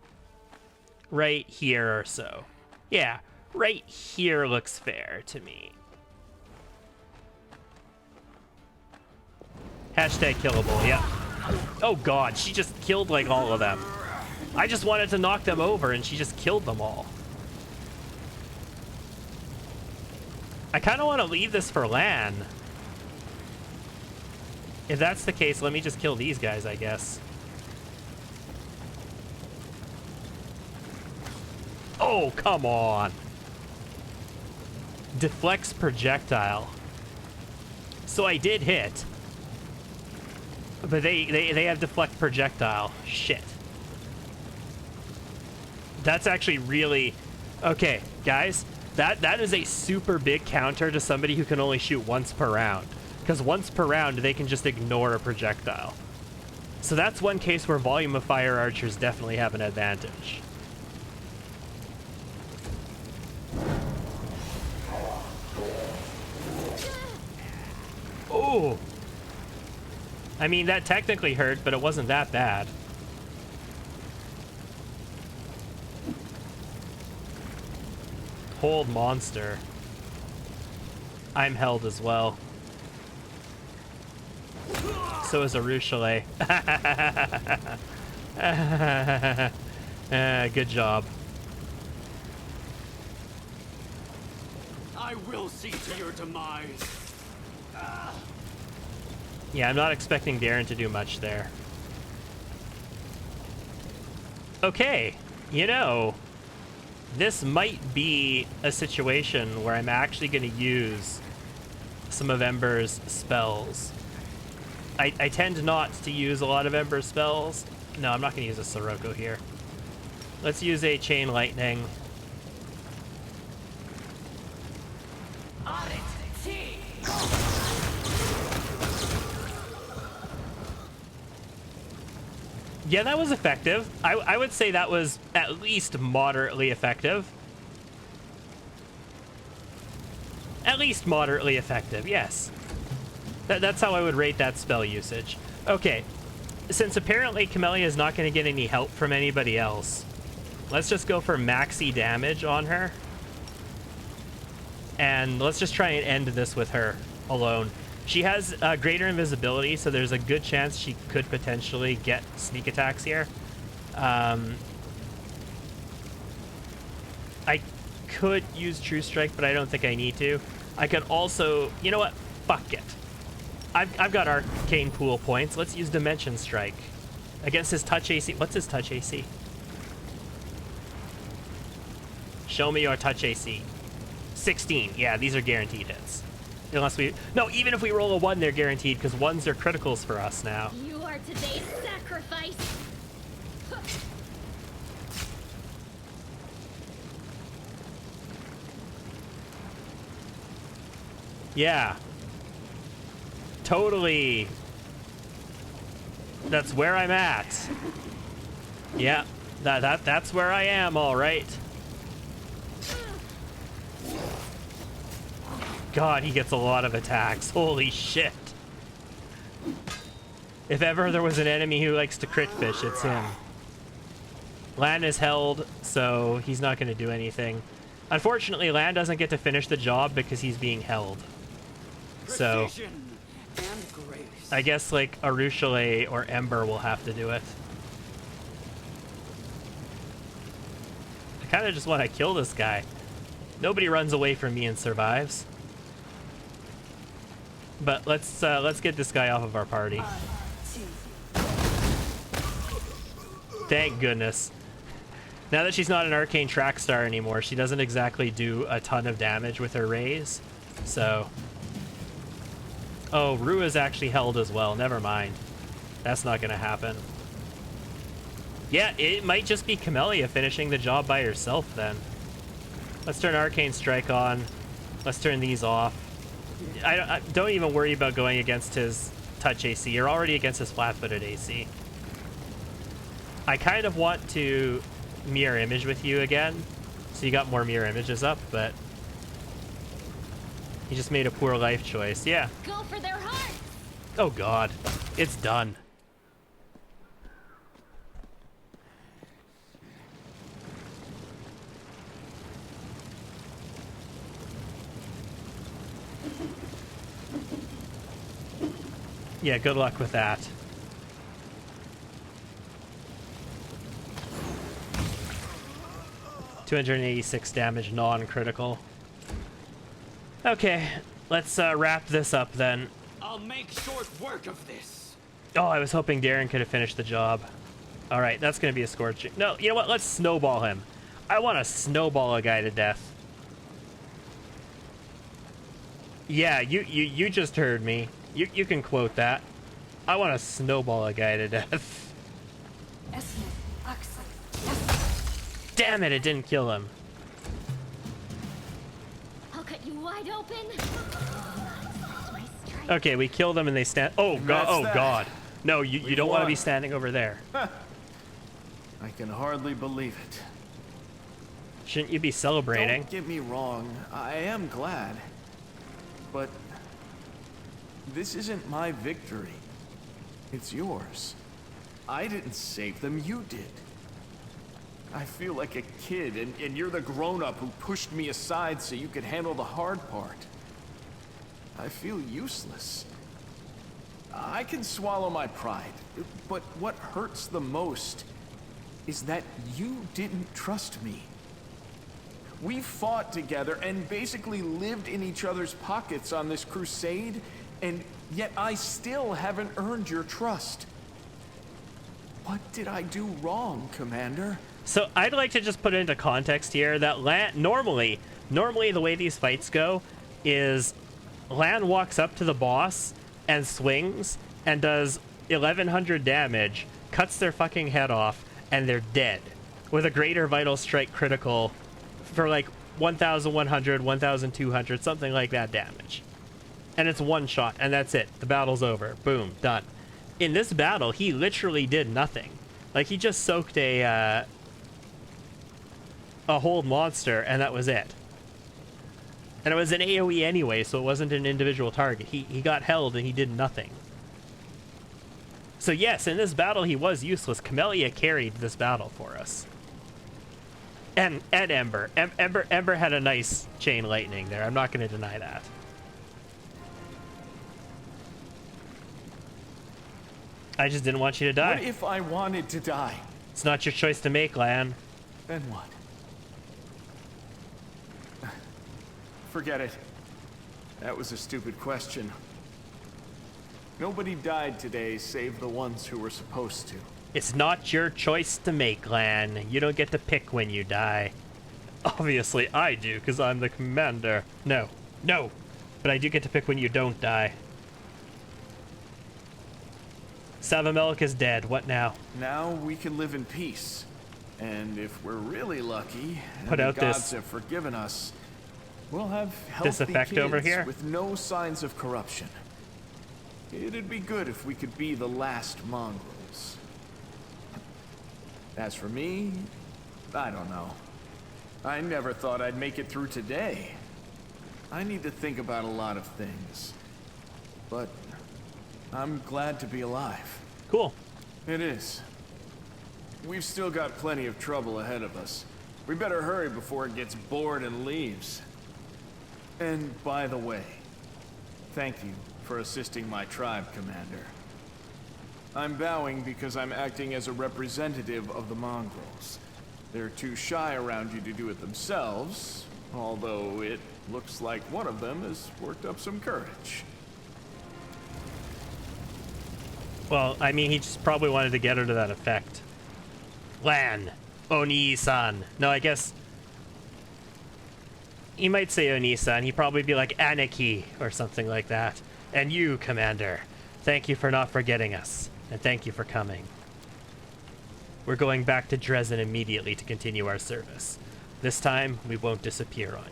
Right here or so. Yeah, right here looks fair to me. Hashtag killable, yeah. Oh god, she just killed like all of them. I just wanted to knock them over and she just killed them all. I kind of want to leave this for Lan. If that's the case, let me just kill these guys, I guess. Oh, come on. Deflects projectile. So I did hit. But they have deflect projectile. Shit. That's actually really... Okay, guys. That is a super big counter to somebody who can only shoot once per round. Because once per round, they can just ignore a projectile. So that's one case where volume of fire archers definitely have an advantage. Oh! I mean, that technically hurt, but it wasn't that bad. Hold monster. I'm held as well. So is Arushale. Good job. I will see to your demise. Yeah, I'm not expecting Darren to do much there. Okay, you know, this might be a situation where I'm actually going to use some of Ember's spells. I tend not to use a lot of Ember's spells. No, I'm not going to use a Sirocco here. Let's use a Chain Lightning. Yeah, that was effective. I would say that was at least moderately effective. At least moderately effective, yes. That's how I would rate that spell usage. Okay, since apparently Camellia is not going to get any help from anybody else, let's just go for maxi damage on her. And let's just try and end this with her alone. She has greater invisibility, so there's a good chance she could potentially get sneak attacks here. I could use True Strike, but I don't think I need to. I could also... You know what? Fuck it. I've got Arcane Pool points. Let's use Dimension Strike. Against his touch AC. What's his touch AC? Show me your touch AC. 16. Yeah, these are guaranteed hits. Unless we... No, even if we roll a 1, they're guaranteed, because 1s are criticals for us now. You are today's sacrifice. Yeah. Totally. That's where I'm at. Yeah. That's where I am, all right. God, he gets a lot of attacks. Holy shit. If ever there was an enemy who likes to crit fish, it's him. Lan is held, so he's not going to do anything. Unfortunately, Lan doesn't get to finish the job because he's being held. So, Precision and grace. I guess, like, Arushale or Ember will have to do it. I kind of just want to kill this guy. Nobody runs away from me and survives. But let's get this guy off of our party. Thank goodness. Now that she's not an arcane track star anymore, she doesn't exactly do a ton of damage with her rays. So... Oh, Rue is actually held as well. Never mind. That's not going to happen. Yeah, it might just be Camellia finishing the job by herself then. Let's turn Arcane Strike on. Let's turn these off. I don't even worry about going against his touch AC. You're already against his flat-footed AC. I kind of want to mirror image with you again, so you got more mirror images up, but he just made a poor life choice. Yeah. Go for their heart. Oh God, it's done. Yeah, good luck with that. $286 damage, non-critical. Okay, let's wrap this up then. I'll make short work of this. Oh, I was hoping Darren could have finished the job. All right, that's going to be a scorching. No, you know what? Let's snowball him. I want to snowball a guy to death. Yeah, you just heard me. You can quote that. I want to snowball a guy to death. Damn it, it didn't kill him. I'll cut you wide open. Okay, we kill them and they stand... Oh, God. Oh, God. No, you don't want to be standing over there. I can hardly believe it. Shouldn't you be celebrating? Don't get me wrong, I am glad. But this isn't my victory. It's yours. I didn't save them, you did. I feel like a kid, and you're the grown-up who pushed me aside so you could handle the hard part. I feel useless. I can swallow my pride, but what hurts the most is that you didn't trust me. We fought together and basically lived in each other's pockets on this crusade, and yet I still haven't earned your trust. What did I do wrong, Commander? So I'd like to just put it into context here that normally the way these fights go is Lan walks up to the boss and swings and does 1100 damage, cuts their fucking head off, and they're dead with a greater vital strike critical for like 1100, 1200, something like that damage. And it's one shot and that's it. The battle's over. Boom, done. In this battle, he literally did nothing. Like he just soaked a hold monster, and that was it. And it was an AoE anyway, so it wasn't an individual target. He got held, and he did nothing. So yes, in this battle, he was useless. Camellia carried this battle for us. And Ember. Ember had a nice chain lightning there. I'm not going to deny that. I just didn't want you to die. What if I wanted to die? It's not your choice to make, Lan. Then what? Forget it. That was a stupid question. Nobody died today save the ones who were supposed to. It's not your choice to make, Lan. You don't get to pick when you die. Obviously, I do, because I'm the commander. No. No. But I do get to pick when you don't die. Savamelk is dead. What now? Now we can live in peace. And if we're really lucky, and Put the out gods this- have forgiven us, we'll have healthy this effect kids over here? with no signs of corruption. It'd be good if we could be the last mongrels. As for me, I don't know. I never thought I'd make it through today. I need to think about a lot of things. But I'm glad to be alive. Cool. It is. We've still got plenty of trouble ahead of us. We better hurry before it gets bored and leaves. And by the way, thank you for assisting my tribe, Commander. I'm bowing because I'm acting as a representative of the mongrels. They're too shy around you to do it themselves, although it looks like one of them has worked up some courage. Well, I mean, he just probably wanted to get her to that effect. Lan, Oni-san. No, I guess he might say Oni-san. He'd probably be like Aniki or something like that. And you, Commander, thank you for not forgetting us, and thank you for coming. We're going back to Dresden immediately to continue our service. This time, we won't disappear on you.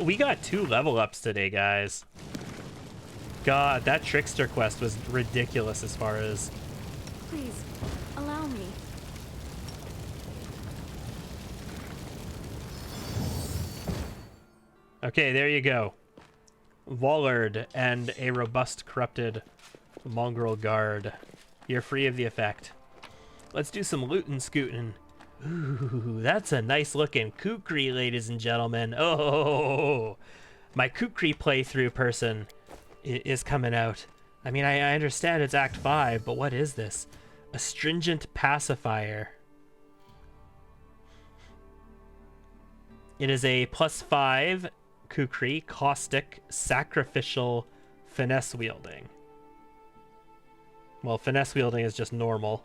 We got 2 level ups today, guys. God, that Trickster quest was ridiculous as far as... Please, allow me. Okay, there you go. Wallard and a robust, corrupted mongrel guard. You're free of the effect. Let's do some lootin' scootin'. Ooh, that's a nice looking kukri, ladies and gentlemen. Oh, my kukri playthrough person is coming out. I mean, I understand it's Act 5, but what is this? Astringent pacifier. It is a +5 kukri, caustic, sacrificial, finesse wielding. Well, finesse wielding is just normal.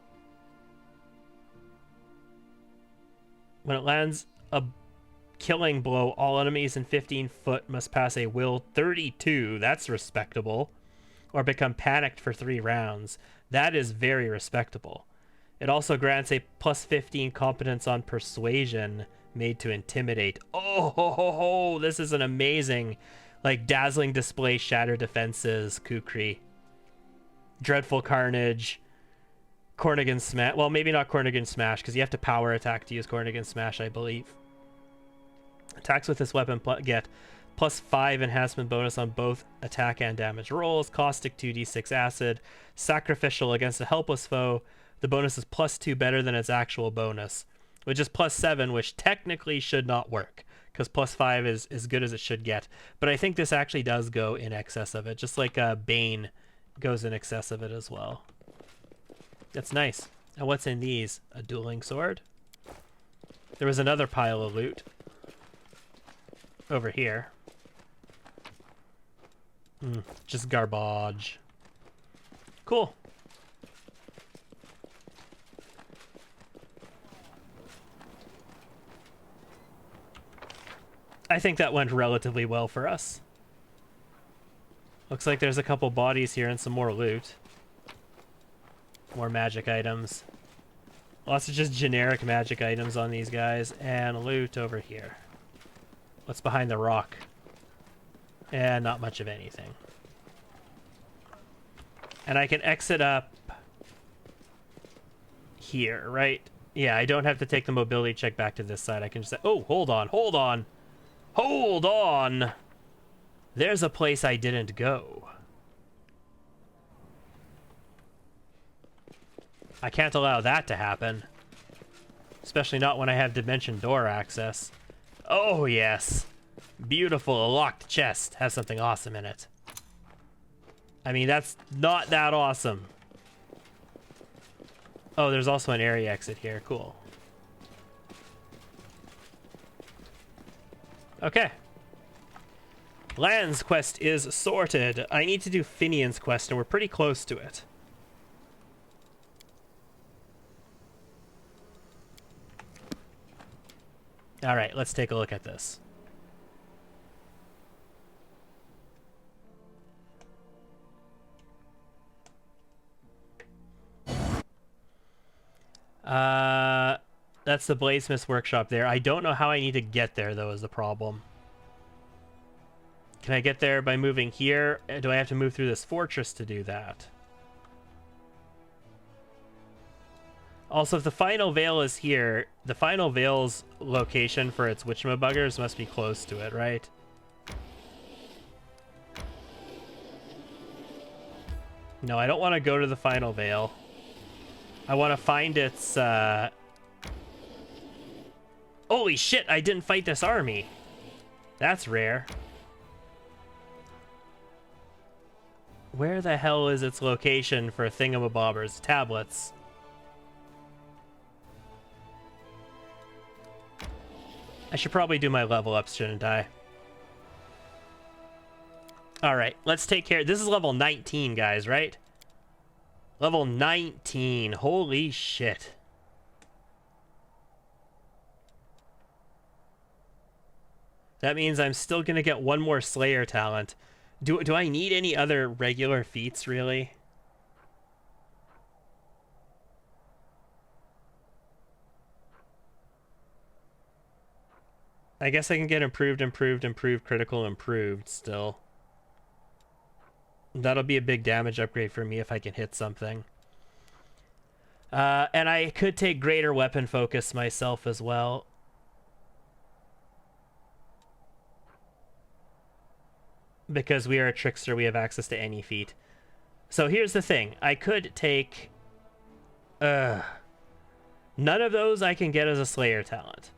When it lands a killing blow, all enemies in 15 foot must pass a will 32. That's respectable. Or become panicked for 3 rounds. That is very respectable. It also grants a +15 competence on persuasion made to intimidate. Oh, ho, ho, ho. This is an amazing, like, dazzling display, shatter defenses, kukri. Dreadful carnage. Cornigan Smash. Well, maybe not Cornigan Smash, because you have to power attack to use Cornigan Smash, I believe. Attacks with this weapon get +5 enhancement bonus on both attack and damage rolls. Caustic 2d6 acid. Sacrificial against a helpless foe. The bonus is +2 better than its actual bonus, which is +7, which technically should not work, because +5 is as good as it should get. But I think this actually does go in excess of it, just like Bane goes in excess of it as well. That's nice. And what's in these? A dueling sword? There was another pile of loot over here. Just garbage. Cool. I think that went relatively well for us. Looks like there's a couple bodies here and some more loot. More magic items. Lots of just generic magic items on these guys. And loot over here. What's behind the rock? And not much of anything. And I can exit up here, right? Yeah, I don't have to take the mobility check back to this side. I can just say, oh, hold on, hold on. Hold on! There's a place I didn't go. I can't allow that to happen. Especially not when I have dimension door access. Oh, yes. Beautiful, a locked chest. Has something awesome in it. I mean, that's not that awesome. Oh, there's also an area exit here. Cool. Okay. Lan's quest is sorted. I need to do Finian's quest, and we're pretty close to it. All right, let's take a look at this. That's the Bladesmith's workshop there. I don't know how I need to get there, though, is the problem. Can I get there by moving here? Do I have to move through this fortress to do that? Also, if the final veil is here, the final veil's location for its witchmabuggers must be close to it, right? No, I don't want to go to the final veil. I want to find its, Holy shit, I didn't fight this army. That's rare. Where the hell is its location for thingamabobbers? Tablets. I should probably do my level ups, shouldn't I? Alright, let's take care. This is level 19, guys, right? Level 19. Holy shit. That means I'm still going to get one more Slayer talent. Do I need any other regular feats, really? I guess I can get improved, critical, improved still. That'll be a big damage upgrade for me if I can hit something. And I could take greater weapon focus myself as well. Because we are a trickster, we have access to any feat. So here's the thing. I could take... none of those I can get as a Slayer talent.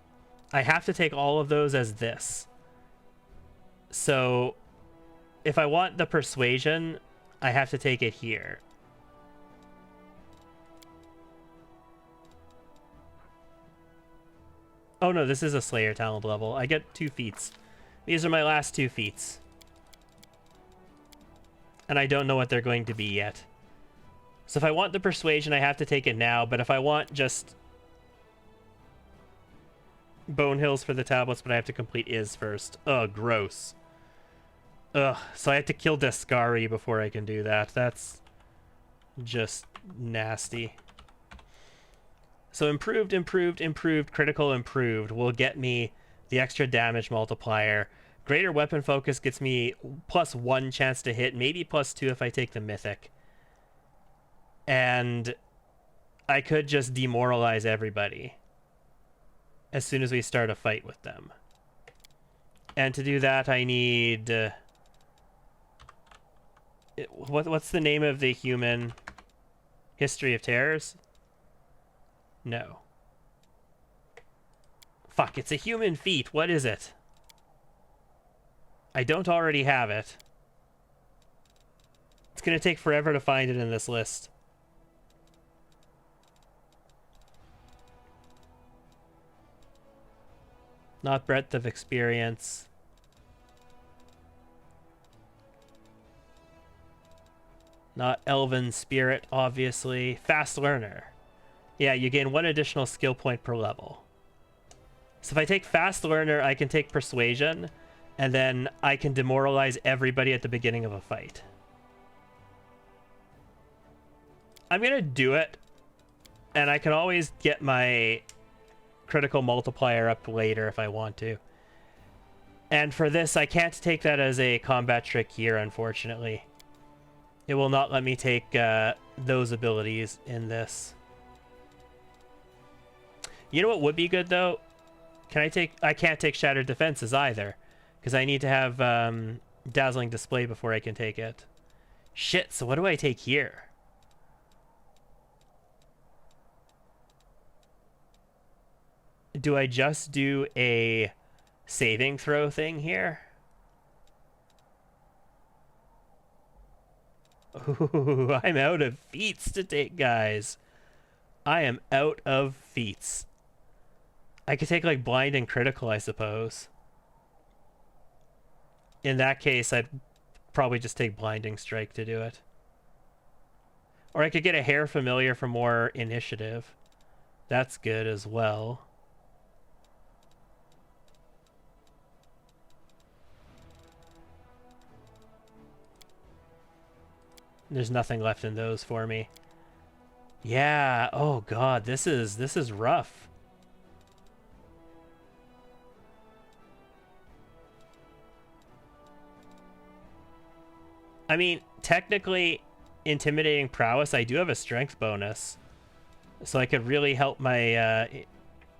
I have to take all of those as this. So if I want the Persuasion, I have to take it here. Oh no, this is a Slayer talent level. I get 2 feats. These are my last 2 feats. And I don't know what they're going to be yet. So if I want the Persuasion, I have to take it now. But if I want just Bone Hills for the tablets, but I have to complete Is first. Ugh, gross. Ugh, so I have to kill Descari before I can do that. That's just nasty. So improved, critical, improved will get me the extra damage multiplier. Greater weapon focus gets me +1 chance to hit, maybe +2 if I take the mythic. And I could just demoralize everybody as soon as we start a fight with them. And to do that, I need... what's the name of the human? History of Terrors? No. Fuck, it's a human feat. What is it? I don't already have it. It's going to take forever to find it in this list. Not breadth of experience. Not elven spirit, obviously. Fast learner. Yeah, you gain 1 additional skill point per level. So if I take fast learner, I can take persuasion, and then I can demoralize everybody at the beginning of a fight. I'm gonna do it, and I can always get my critical multiplier up later if I want to. And for this, I can't take that as a combat trick here, unfortunately. It will not let me take those abilities in this. You know what would be good, though? I can't take Shattered Defenses either, because I need to have Dazzling Display before I can take it. Shit, so what do I take here? Do I just do a saving throw thing here? Ooh, I'm out of feats to take, guys. I am out of feats. I could take, like, blind and critical, I suppose. In that case, I'd probably just take blinding strike to do it. Or I could get a hair familiar for more initiative. That's good as well. There's nothing left in those for me. Yeah, oh god, this is rough. I mean, technically, intimidating prowess, I do have a strength bonus. So I could really help my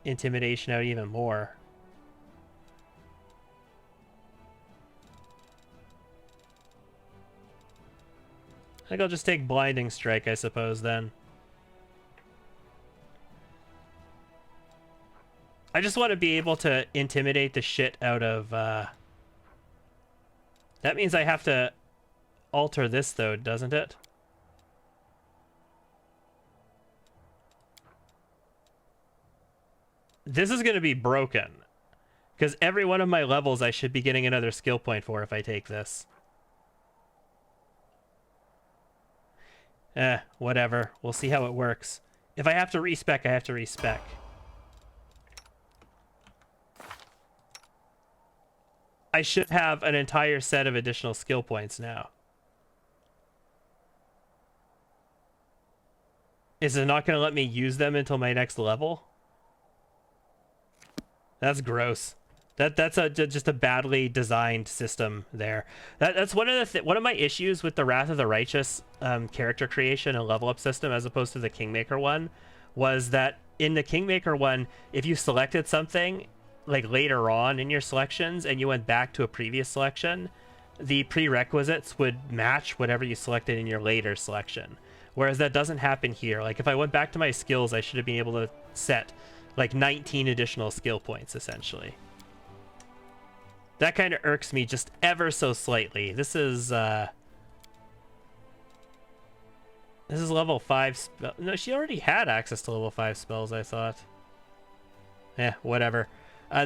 intimidation out even more. I think I'll just take Blinding Strike, I suppose, then. I just want to be able to intimidate the shit out of... That means I have to alter this, though, doesn't it? This is going to be broken. Because every one of my levels I should be getting another skill point for if I take this. Whatever. We'll see how it works. If I have to respec, I have to respec. I should have an entire set of additional skill points now. Is it not going to let me use them until my next level? That's gross. That's just a badly designed system there. That's one of the one of my issues with the Wrath of the Righteous character creation and level up system as opposed to the Kingmaker one, was that in the Kingmaker one, if you selected something like later on in your selections and you went back to a previous selection, the prerequisites would match whatever you selected in your later selection. Whereas that doesn't happen here. Like if I went back to my skills, I should have been able to set like 19 additional skill points essentially. That kind of irks me just ever so slightly. This is level 5 spell. No, she already had access to level 5 spells, I thought. Whatever.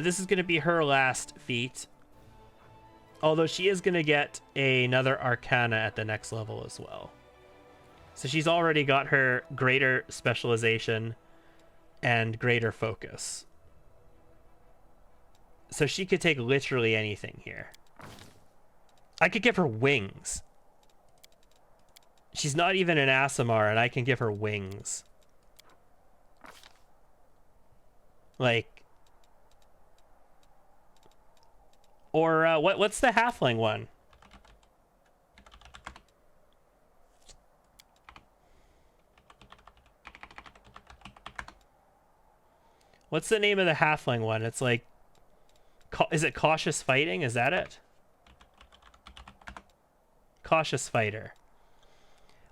This is going to be her last feat. Although she is going to get another Arcana at the next level as well. So she's already got her greater specialization and greater focus. So she could take literally anything here. I could give her wings. She's not even an Aasimar, and I can give her wings. Like... Or, what's the halfling one? What's the name of the halfling one? It's like... Is it Cautious Fighting? Is that it? Cautious Fighter.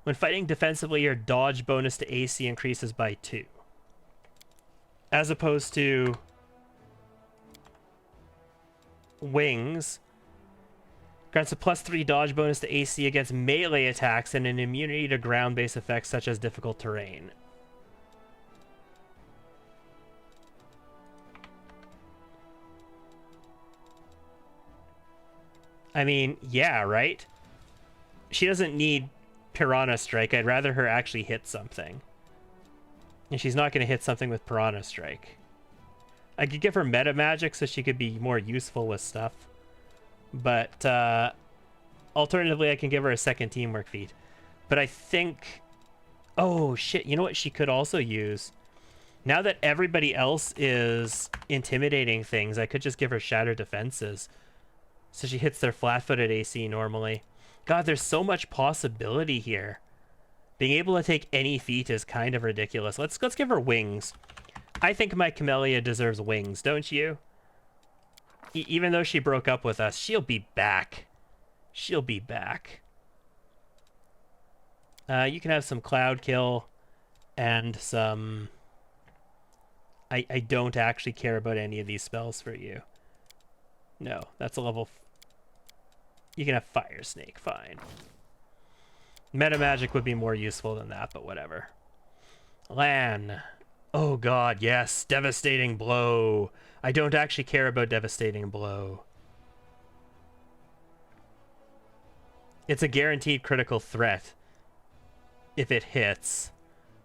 When fighting defensively, your dodge bonus to AC increases by 2. As opposed to... Wings. Grants a +3 dodge bonus to AC against melee attacks and an immunity to ground-based effects such as difficult terrain. I mean, yeah, right? She doesn't need Piranha Strike. I'd rather her actually hit something. And she's not going to hit something with Piranha Strike. I could give her Meta Magic so she could be more useful with stuff. But, alternatively, I can give her a second Teamwork feat. But I think... Oh, shit. You know what she could also use? Now that everybody else is intimidating things, I could just give her Shattered Defenses. So she hits their flat-footed AC normally. God, there's so much possibility here. Being able to take any feat is kind of ridiculous. Let's give her wings. I think my Camellia deserves wings, don't you? Even though she broke up with us, she'll be back. She'll be back. You can have some Cloud Kill and some... I don't actually care about any of these spells for you. No, that's a level... You can have Fire Snake, fine. Meta Magic would be more useful than that, but whatever. Lan. Oh god, yes. Devastating Blow. I don't actually care about Devastating Blow. It's a guaranteed critical threat if it hits.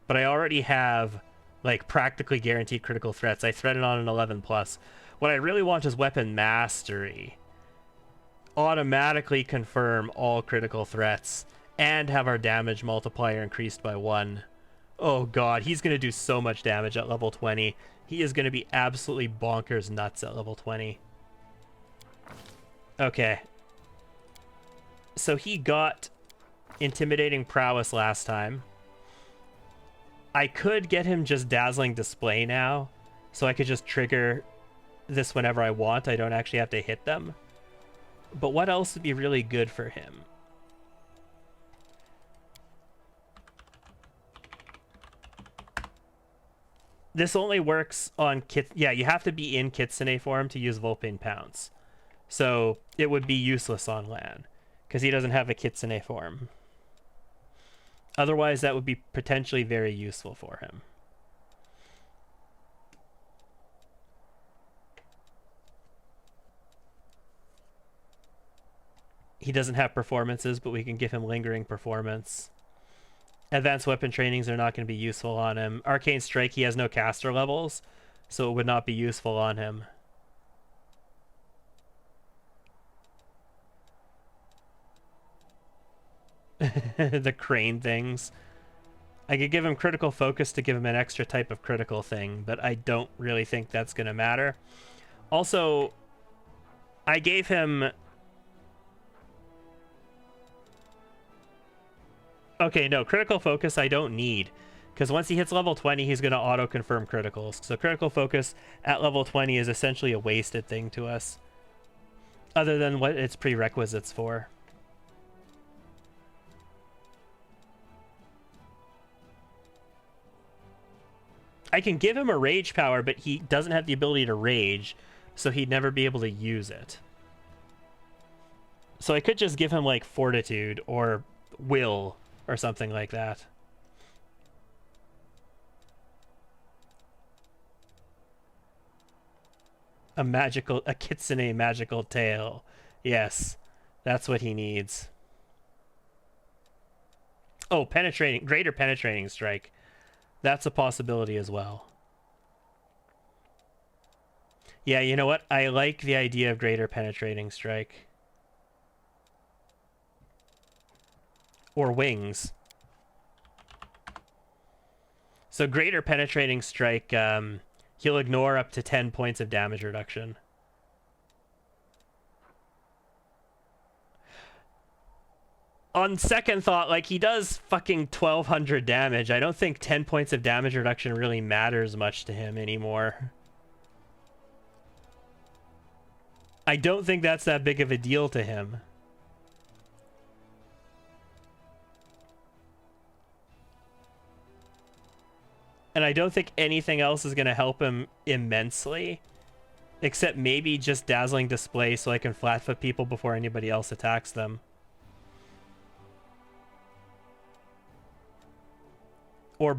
But I already have, like, practically guaranteed critical threats. I threaded on an 11+. What I really want is Weapon Mastery. Automatically confirm all critical threats and have our damage multiplier increased by 1. Oh god, he's going to do so much damage at level 20. He is going to be absolutely bonkers nuts at level 20. Okay. So he got Intimidating Prowess last time. I could get him just Dazzling Display now, so I could just trigger this whenever I want. I don't actually have to hit them. But what else would be really good for him? This only works on yeah, you have to be in Kitsune form to use Vulpine Pounce. So it would be useless on Lan, because he doesn't have a Kitsune form. Otherwise, that would be potentially very useful for him. He doesn't have performances, but we can give him Lingering Performance. Advanced weapon trainings are not going to be useful on him. Arcane Strike, he has no caster levels, so it would not be useful on him. The crane things. I could give him Critical Focus to give him an extra type of critical thing, but I don't really think that's going to matter. Also, I gave him... Okay, no, Critical Focus I don't need, because once he hits level 20, he's going to auto-confirm criticals. So Critical Focus at level 20 is essentially a wasted thing to us, other than what its prerequisites for. I can give him a rage power, but he doesn't have the ability to rage, so he'd never be able to use it. So I could just give him, like, Fortitude or Will or something like that. A Kitsune magical tail. Yes, that's what he needs. Oh, greater penetrating strike. That's a possibility as well. Yeah, you know what? I like the idea of greater penetrating strike. Or wings. So greater penetrating strike, he'll ignore up to 10 points of damage reduction. On second thought, like, he does fucking 1200 damage. I don't think 10 points of damage reduction really matters much to him anymore. I don't think that's that big of a deal to him. And I don't think anything else is going to help him immensely. Except maybe just Dazzling Display so I can flatfoot people before anybody else attacks them. Or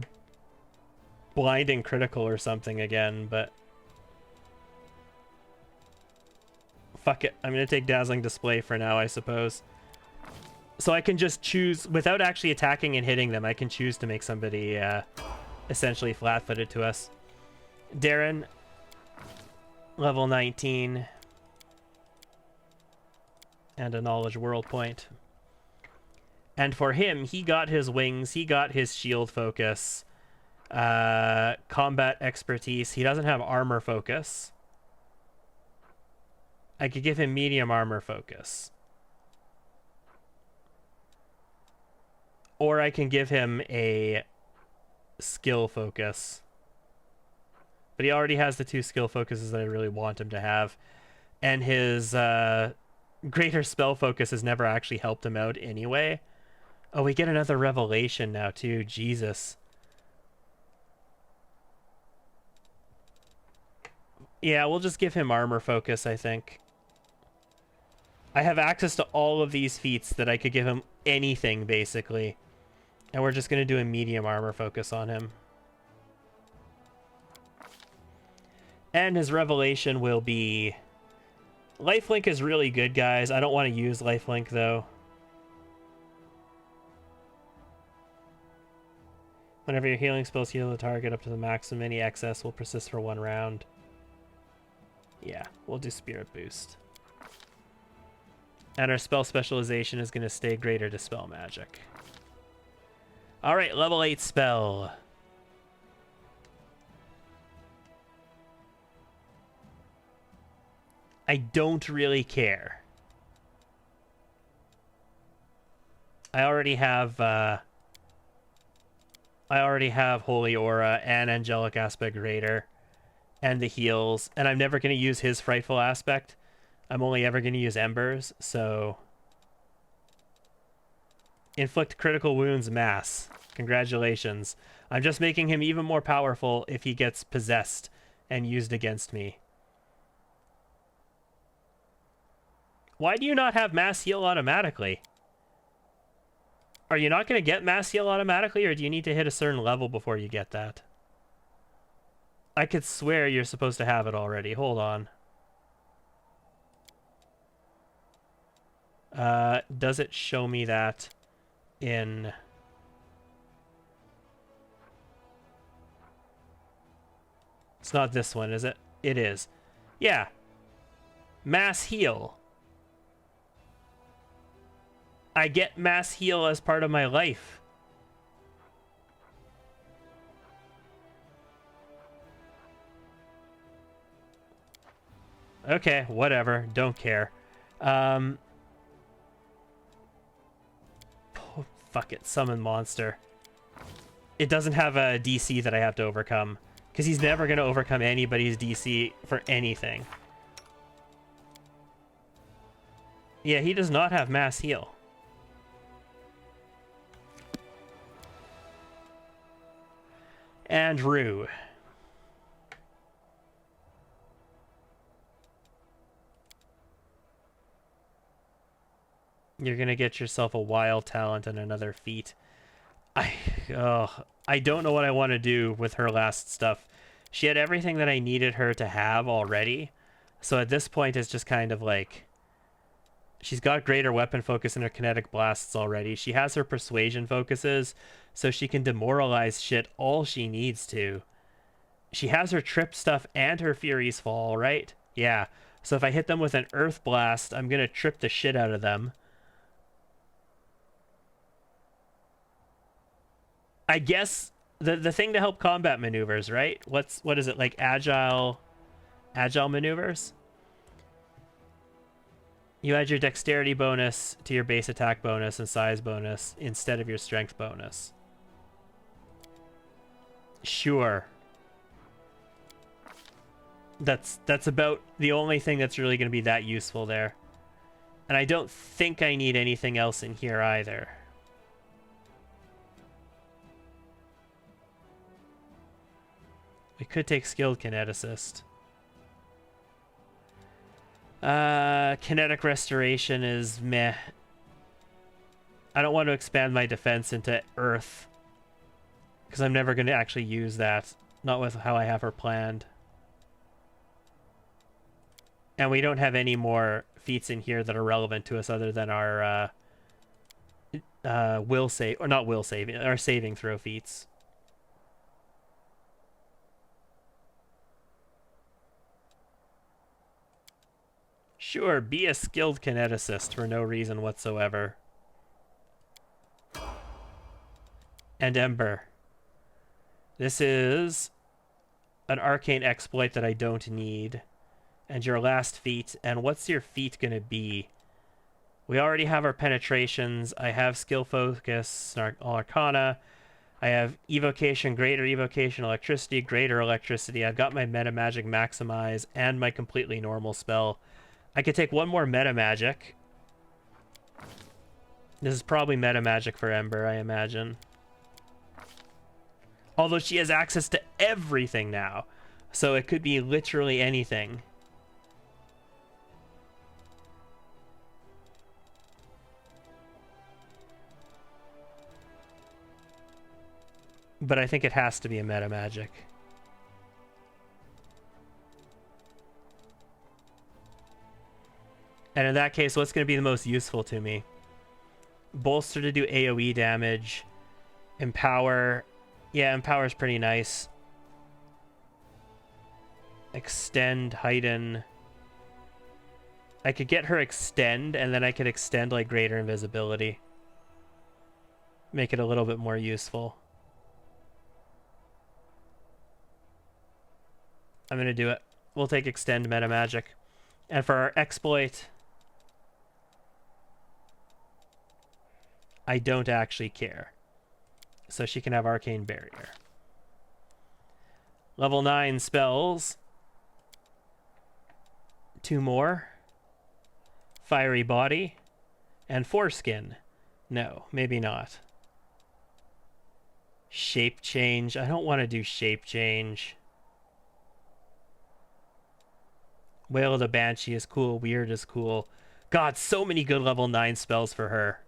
Blinding Critical or something again, but... Fuck it. I'm going to take Dazzling Display for now, I suppose. So I can just choose, without actually attacking and hitting them, I can choose to make somebody essentially flat-footed to us. Darren, level 19. And a Knowledge World Point. And for him, he got his wings, he got his shield focus, combat expertise. He doesn't have armor focus. I could give him medium armor focus. Or I can give him a skill focus. But he already has the 2 skill focuses that I really want him to have. And his greater spell focus has never actually helped him out anyway. Oh, we get another revelation now, too. Jesus. Yeah, we'll just give him armor focus, I think. I have access to all of these feats that I could give him anything, basically. And we're just going to do a medium armor focus on him. And his revelation will be... Lifelink is really good, guys. I don't want to use Lifelink, though. Whenever your healing spells heal the target up to the maximum, any excess will persist for 1 round. Yeah, we'll do Spirit Boost. And our spell specialization is going to stay greater Dispel Magic. All right, level 8 spell. I don't really care. I already have Holy Aura and Angelic Aspect Greater and the heals, and I'm never going to use his Frightful Aspect. I'm only ever going to use Embers, so... Inflict critical wounds mass. Congratulations. I'm just making him even more powerful if he gets possessed and used against me. Why do you not have mass heal automatically? Are you not going to get mass heal automatically, or do you need to hit a certain level before you get that? I could swear you're supposed to have it already. Hold on. Does it show me that in... It's not this one, is it? It is. Yeah. Mass heal. I get mass heal as part of my life. Okay, whatever. Don't care. Oh, fuck it. Summon monster. It doesn't have a DC that I have to overcome, because he's never going to overcome anybody's DC for anything. Yeah, he does not have mass heal. And Rue. You're gonna get yourself a wild talent and another feat. I don't know what I want to do with her last stuff. She had everything that I needed her to have already. So at this point, it's just kind of like... She's got greater weapon focus in her kinetic blasts already. She has her persuasion focuses, so she can demoralize shit all she needs to. She has her trip stuff and her Fury's Fall, right? Yeah. So if I hit them with an Earth Blast, I'm going to trip the shit out of them. I guess the thing to help combat maneuvers, right? What is it, like agile maneuvers? You add your dexterity bonus to your base attack bonus and size bonus instead of your strength bonus. Sure. That's about the only thing that's really going to be that useful there. And I don't think I need anything else in here either. We could take Skilled Kineticist. Kinetic Restoration is meh. I don't want to expand my defense into Earth, because I'm never going to actually use that. Not with how I have her planned. And we don't have any more feats in here that are relevant to us other than our will save, or not will save, our saving throw feats. Sure, be a skilled kineticist for no reason whatsoever. And Ember. This is an arcane exploit that I don't need. And your last feat. And what's your feat going to be? We already have our penetrations. I have skill focus, arcana. I have evocation, greater evocation, electricity, greater electricity. I've got my meta magic maximize and my completely normal spell. I could take one more meta magic. This is probably meta magic for Ember, I imagine. Although she has access to everything now. So it could be literally anything. But I think it has to be a meta magic. And in that case, what's going to be the most useful to me? Bolster to do AoE damage. Empower. Yeah, Empower is pretty nice. Extend, heighten. I could get her extend, and then I could extend like greater invisibility. make it a little bit more useful. I'm going to do it. We'll take Extend Meta Magic. And for our exploit, I don't actually care. So she can have Arcane Barrier. Level 9 spells. 2 more. Fiery Body. And Foreskin. No, maybe not. Shape Change. I don't want to do Shape Change. Wail of the Banshee is cool. Weird is cool. God, so many good level 9 spells for her.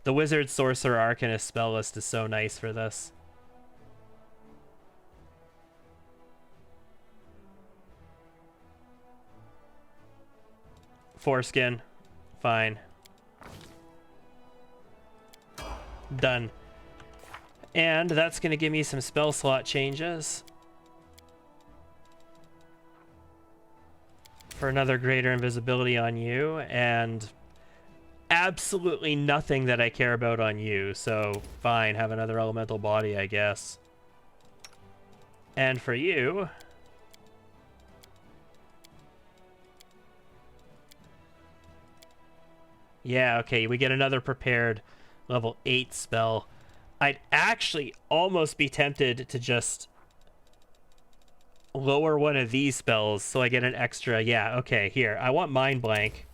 The Wizard, Sorcerer, Arcanist spell list is so nice for this. Foreskin. Fine. Done. And that's going to give me some spell slot changes. For another greater invisibility on you, and absolutely nothing that I care about on you, so fine, have another elemental body, I guess. And for you, yeah, okay, we get another prepared level 8 spell. I'd actually almost be tempted to just lower one of these spells so I get an extra. Yeah, okay, here. I want Mind Blank.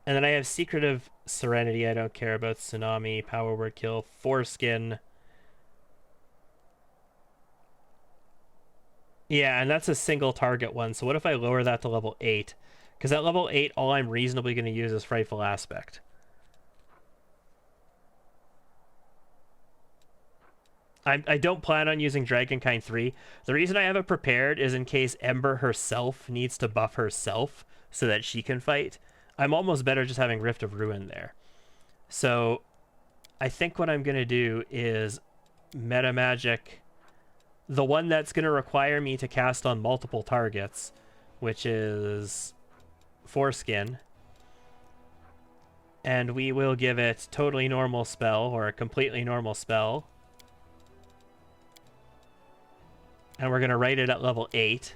And then I have Secretive Serenity. I don't care about Tsunami, Power Word Kill, Foreskin. Yeah, and that's a single target one. So what if I lower that to level 8? Because at level 8, all I'm reasonably going to use is Frightful Aspect. I don't plan on using Dragonkind 3. The reason I have it prepared is in case Ember herself needs to buff herself so that she can fight. I'm almost better just having Rift of Ruin there. So I think what I'm going to do is Meta Magic, the one that's going to require me to cast on multiple targets, which is Foreskin. And we will give it Totally Normal Spell, or a Completely Normal Spell. And we're going to write it at level 8.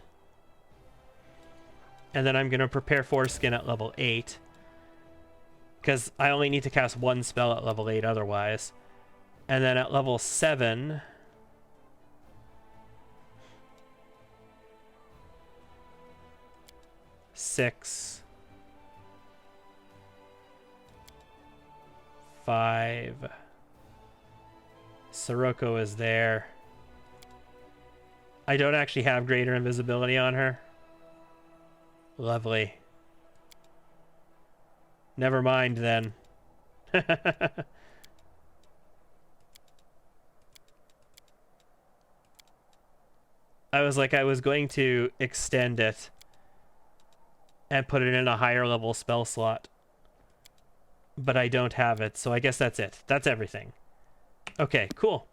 And then I'm going to prepare Foreskin at level 8. Because I only need to cast one spell at level 8 otherwise. And then at level 7... Six, 5. Sirocco is there. I don't actually have greater invisibility on her. Lovely. Never mind then. I was going to extend it and put it in a higher level spell slot. But I don't have it, so I guess that's it. That's everything. Okay, cool.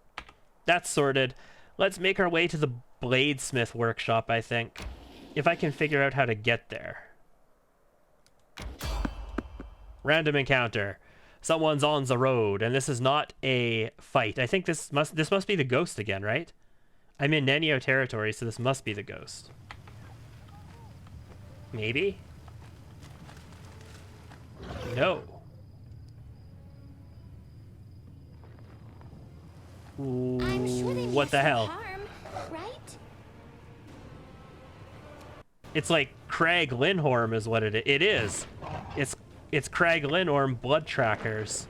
That's sorted. Let's make our way to the Bladesmith workshop, I think. If I can figure out how to get there. Random encounter. Someone's on the road, and this is not a fight. I think this must be the ghost again, right? I'm in Nenio territory, so this must be the ghost. Maybe? No. Ooh, I'm sure they what the hell? Harm, right? It's like Crag Linhorn is what it is. It is. It's Crag Linhorn blood trackers.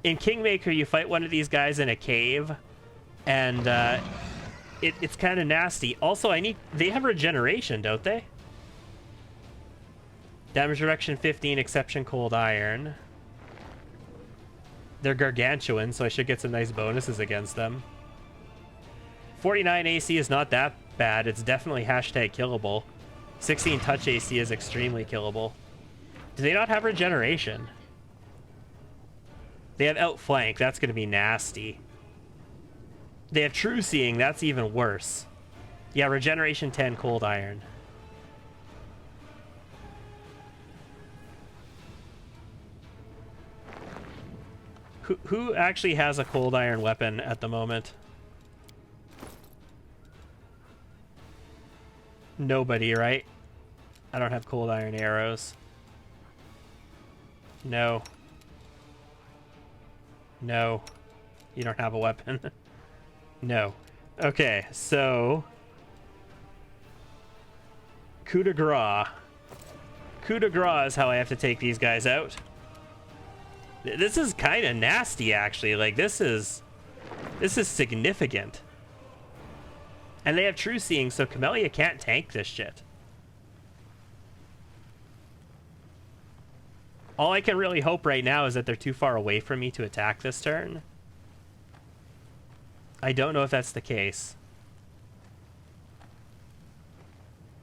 In Kingmaker, you fight one of these guys in a cave, and it's kind of nasty. Also, they have regeneration, don't they? Damage reduction 15, exception cold iron. They're gargantuan, so I should get some nice bonuses against them. 49 AC is not that bad. It's definitely hashtag killable. 16 touch AC is extremely killable. Do they not have regeneration? They have outflank. That's going to be nasty. They have true seeing. That's even worse. Yeah, regeneration 10, cold iron. Who actually has a cold iron weapon at the moment? Nobody, right? I don't have cold iron arrows. No. No. You don't have a weapon. No. Okay, so... coup de grace. Coup de grace is how I have to take these guys out. This is kind of nasty, actually. Like, this is significant. And they have true seeing, so Camellia can't tank this shit. All I can really hope right now is that they're too far away from me to attack this turn. I don't know if that's the case.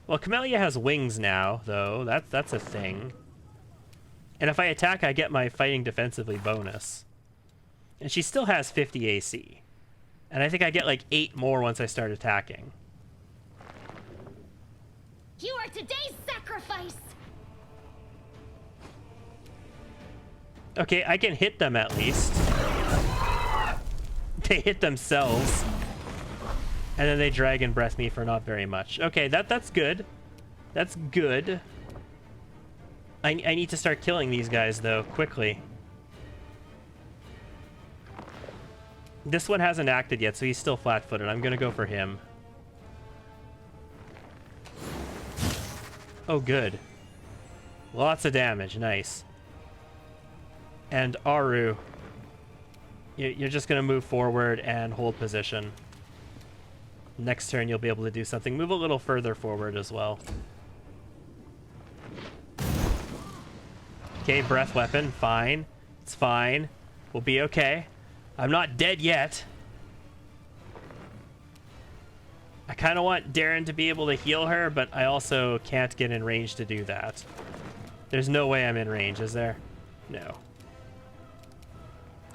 Well, Camellia has wings now, though. That's a thing. And if I attack, I get my fighting defensively bonus. And she still has 50 AC. And I think I get like 8 more once I start attacking. You are today's sacrifice! Okay, I can hit them at least. They hit themselves. And then they dragon breath me for not very much. Okay, that's good. That's good. I need to start killing these guys, though, quickly. This one hasn't acted yet, so he's still flat-footed. I'm gonna go for him. Oh, good. Lots of damage. Nice. And Aru, you're just gonna move forward and hold position. Next turn, you'll be able to do something. Move a little further forward as well. Okay, breath weapon. Fine. It's fine. We'll be okay. I'm not dead yet. I kind of want Darren to be able to heal her, but I also can't get in range to do that. There's no way I'm in range, is there? No.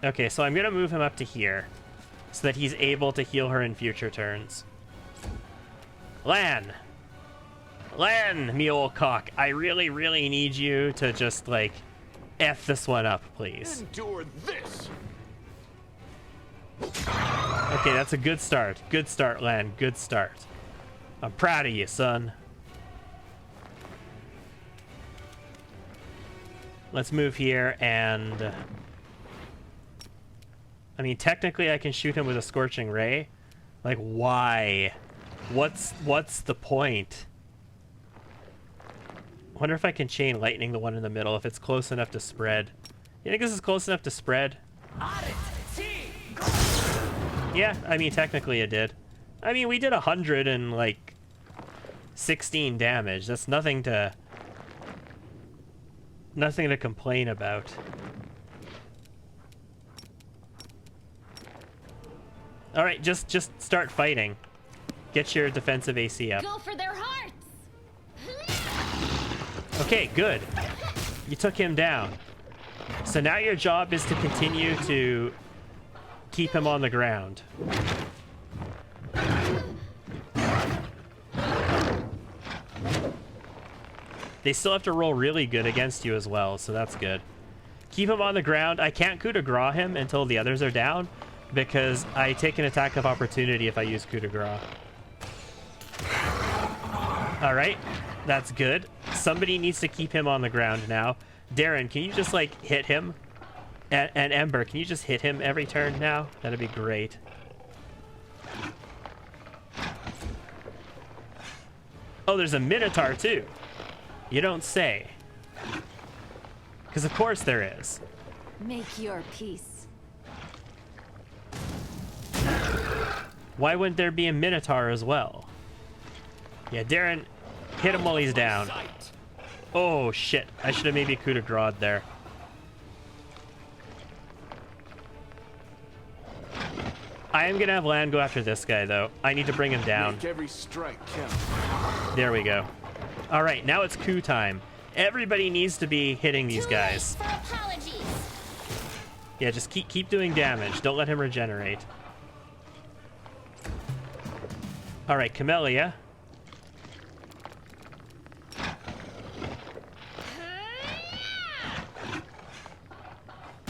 Okay, so I'm going to move him up to here so that he's able to heal her in future turns. Lan! Lan, me old cock. I really, really need you to just, like, F this one up, please. Endure this! Okay, that's a good start. Good start, Lan. Good start. I'm proud of you, son. Let's move here and... I mean, technically I can shoot him with a Scorching Ray. Like, why? What's the point? I wonder if I can chain lightning the one in the middle, if it's close enough to spread. You think this is close enough to spread? Yeah, I mean, technically it did. I mean, we did 116 damage. That's nothing to complain about. All right, just start fighting. Get your defensive AC up. Go for their hearts! Okay, good. You took him down. So now your job is to continue to keep him on the ground. They still have to roll really good against you as well, so that's good. Keep him on the ground. I can't coup de grace him until the others are down, because I take an attack of opportunity if I use coup de grace. Alright, that's good. Somebody needs to keep him on the ground now. Darren, can you just, like, hit him? And Ember, can you just hit him every turn now? That'd be great. Oh, there's a Minotaur, too. You don't say. Because of course there is. Make your peace. Why wouldn't there be a Minotaur as well? Yeah, Darren, hit him while he's down. Oh, shit. I should have maybe coup de grace there. I am going to have Lan go after this guy, though. I need to bring him down. Make every strike count. There we go. All right, now it's coup time. Everybody needs to be hitting these guys. Yeah, just keep doing damage. Don't let him regenerate. All right, Camellia.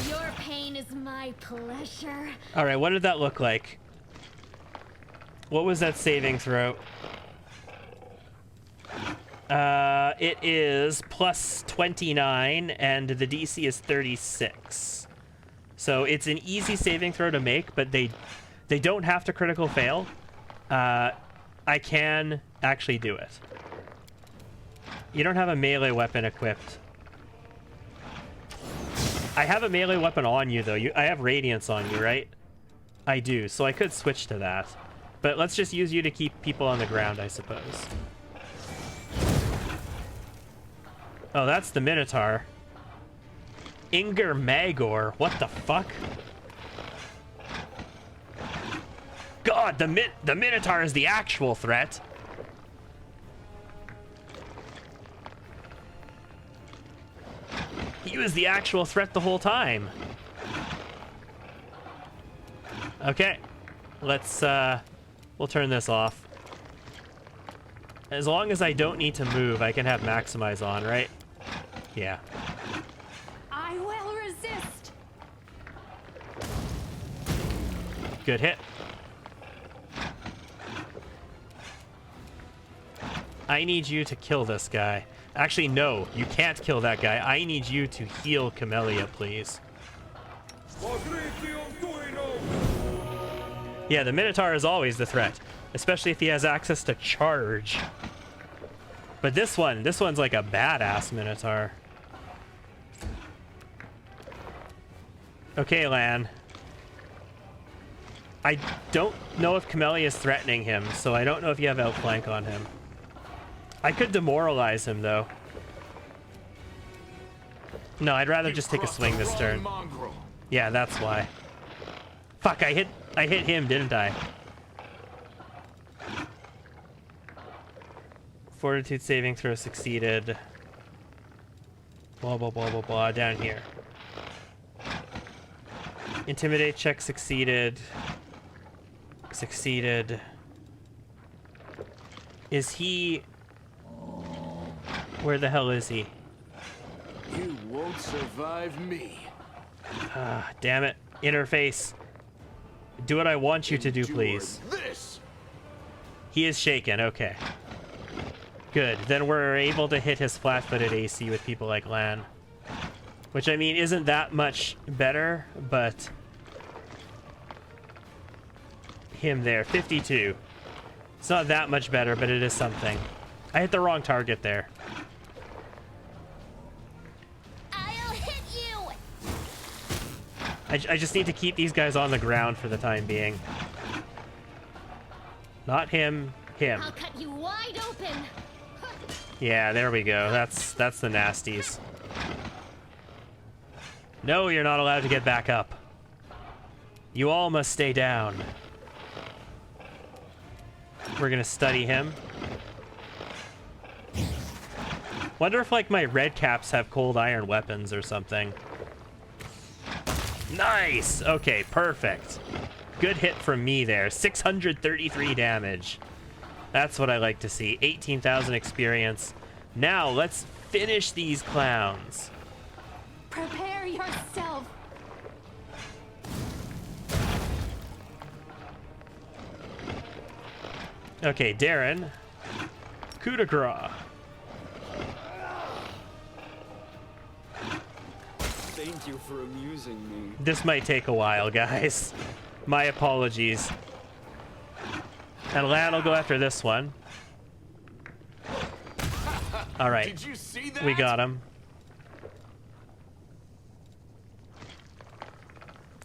Your pain is my pleasure. All right, what did that look like? What was that saving throw? It is plus 29, and the DC is 36. So it's an easy saving throw to make, but they don't have to critical fail. I can actually do it. You don't have a melee weapon equipped. I have a melee weapon on you, though. I have Radiance on you, right? I do, so I could switch to that. But let's just use you to keep people on the ground, I suppose. Oh, that's the Minotaur. Inger Magor. What the fuck? God, the Minotaur is the actual threat. He was the actual threat the whole time. Okay. Let's, we'll turn this off. As long as I don't need to move, I can have Maximize on, right? Yeah. I will resist. Good hit. I need you to kill this guy. Actually, no, you can't kill that guy. I need you to heal Camellia, please. Yeah, the Minotaur is always the threat, especially if he has access to charge. But this one's like a badass Minotaur. Okay, Lan. I don't know if Camellia is threatening him, so I don't know if you have outflank on him. I could demoralize him, though. No, I'd rather just take a swing this turn. Yeah, that's why. Fuck, I hit him, didn't I? Fortitude saving throw succeeded. Blah, blah, blah, blah, blah, down here. Intimidate check succeeded. Succeeded. Is he... Where the hell is he? You won't survive me. Ah, damn it. Interface. Do what I want you to do, please. This. He is shaken, okay. Good, then we're able to hit his flat-footed AC with people like Lan. Which, I mean, isn't that much better, but... Him there, 52. It's not that much better, but it is something. I hit the wrong target there. I'll hit you. I just need to keep these guys on the ground for the time being. Not him, him. I'll cut you wide open. Yeah, there we go. That's the nasties. No, you're not allowed to get back up. You all must stay down. We're gonna study him. Wonder if, like, my red caps have cold iron weapons or something. Nice! Okay, perfect. Good hit from me there. 633 damage. That's what I like to see. 18,000 experience. Now, let's finish these clowns. Prepare yourself. Okay, Darren. Coup de grace. Thank you for amusing me. This might take a while, guys. My apologies. And Lan will go after this one. All right. Did you see that? We got him.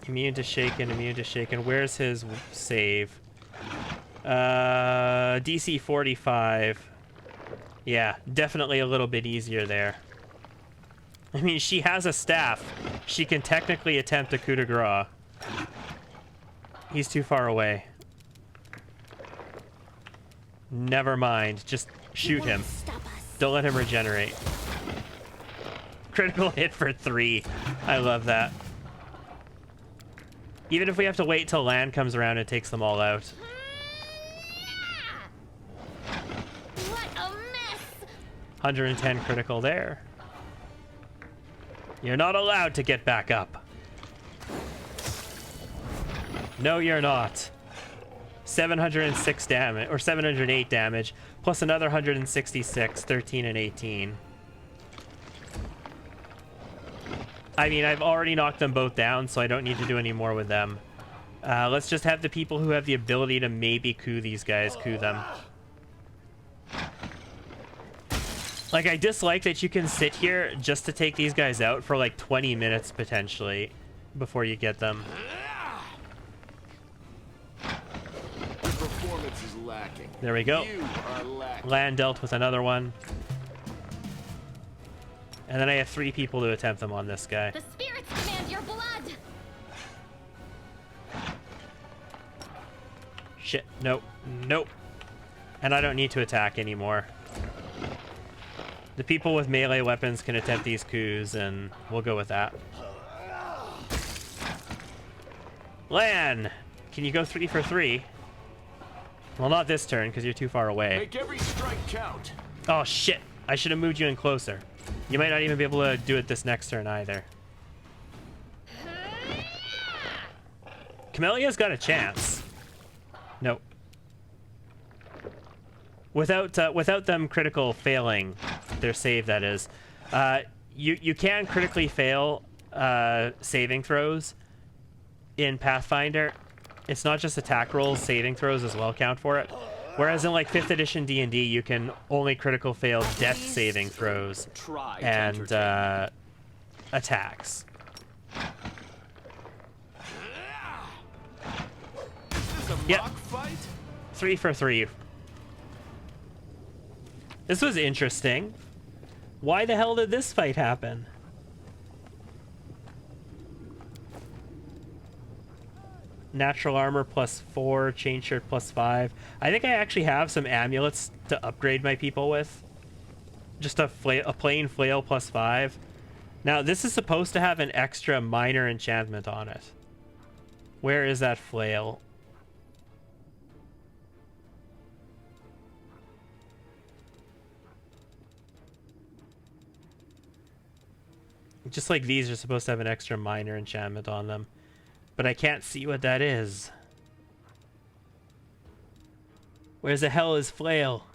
Immune to shaken, immune to shaken. Where's his save? DC 45. Yeah, definitely a little bit easier there. I mean, she has a staff. She can technically attempt a coup de grace. He's too far away. Never mind. Just shoot him. Don't let him regenerate. Critical hit for 3. I love that. Even if we have to wait till Lan comes around and takes them all out. What a mess. 110 critical there. You're not allowed to get back up. No, you're not. 706 damage, or 708 damage, plus another 166, 13 and 18. I mean, I've already knocked them both down, so I don't need to do any more with them. Let's just have the people who have the ability to maybe coup these guys, coup them. Like, I dislike that you can sit here just to take these guys out for like 20 minutes, potentially, before you get them. Performance is lacking. There we go. You are lacking. Land dealt with another one. And then I have 3 people to attempt them on this guy. The spirits command your blood. Shit. Nope. Nope. And I don't need to attack anymore. The people with melee weapons can attempt these coups, and we'll go with that. Lan! Can you go 3 for 3? Well, not this turn, because you're too far away. Make every strike count. Oh, shit. I should have moved you in closer. You might not even be able to do it this next turn, either. Camellia's got a chance. Nope. Without them critical failing their save, that is. You can critically fail saving throws in Pathfinder. It's not just attack rolls, saving throws as well count for it. Whereas in like 5th edition D&D, you can only critical fail death saving throws and attacks. Yep. 3 for 3. This was interesting. Why the hell did this fight happen? Natural armor +4, chain shirt +5. I think I actually have some amulets to upgrade my people with. Just a plain flail +5. Now, this is supposed to have an extra minor enchantment on it. Where is that flail? Just like these are supposed to have an extra minor enchantment on them. But I can't see what that is. Where's the hell is flail?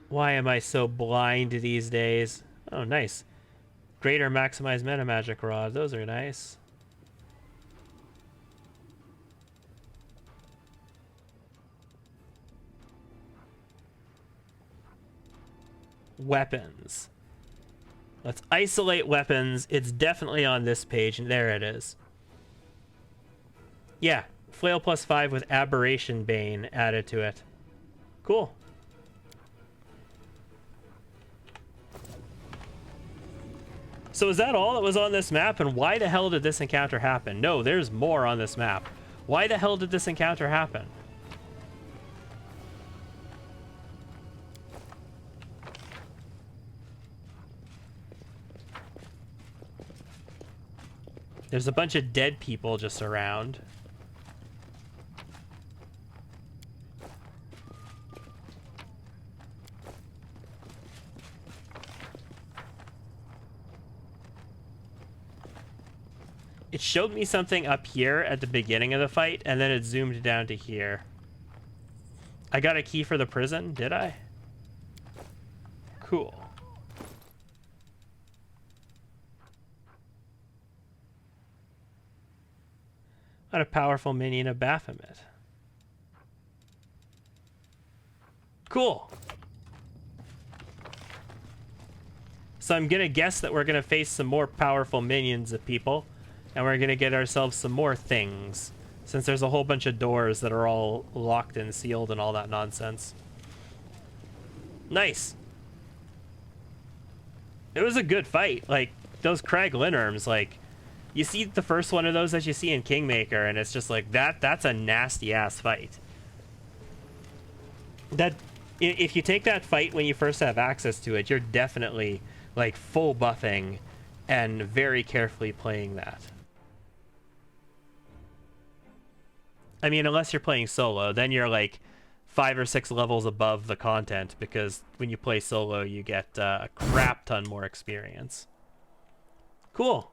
Why am I so blind these days? Oh, nice. Greater maximized meta magic rod. Those are nice. Weapons. Let's isolate weapons. It's definitely on this page, and there it is. Yeah, flail +5 with aberration bane added to it. Cool. So is that all that was on this map? And why the hell did this encounter happen? No, there's more on this map. Why the hell did this encounter happen? There's a bunch of dead people just around. It showed me something up here at the beginning of the fight, and then it zoomed down to here. I got a key for the prison, did I? Cool. What a powerful minion of Baphomet. Cool. So I'm gonna guess that we're gonna face some more powerful minions of people, and we're gonna get ourselves some more things, since there's a whole bunch of doors that are all locked and sealed and all that nonsense. Nice. It was a good fight. Like, those Crag Linorms, like, you see the first one of those that you see in Kingmaker, and it's just like, that's a nasty-ass fight. That, if you take that fight when you first have access to it, you're definitely, like, full buffing and very carefully playing that. I mean, unless you're playing solo, then you're, like, 5 or 6 levels above the content, because when you play solo, you get a crap ton more experience. Cool.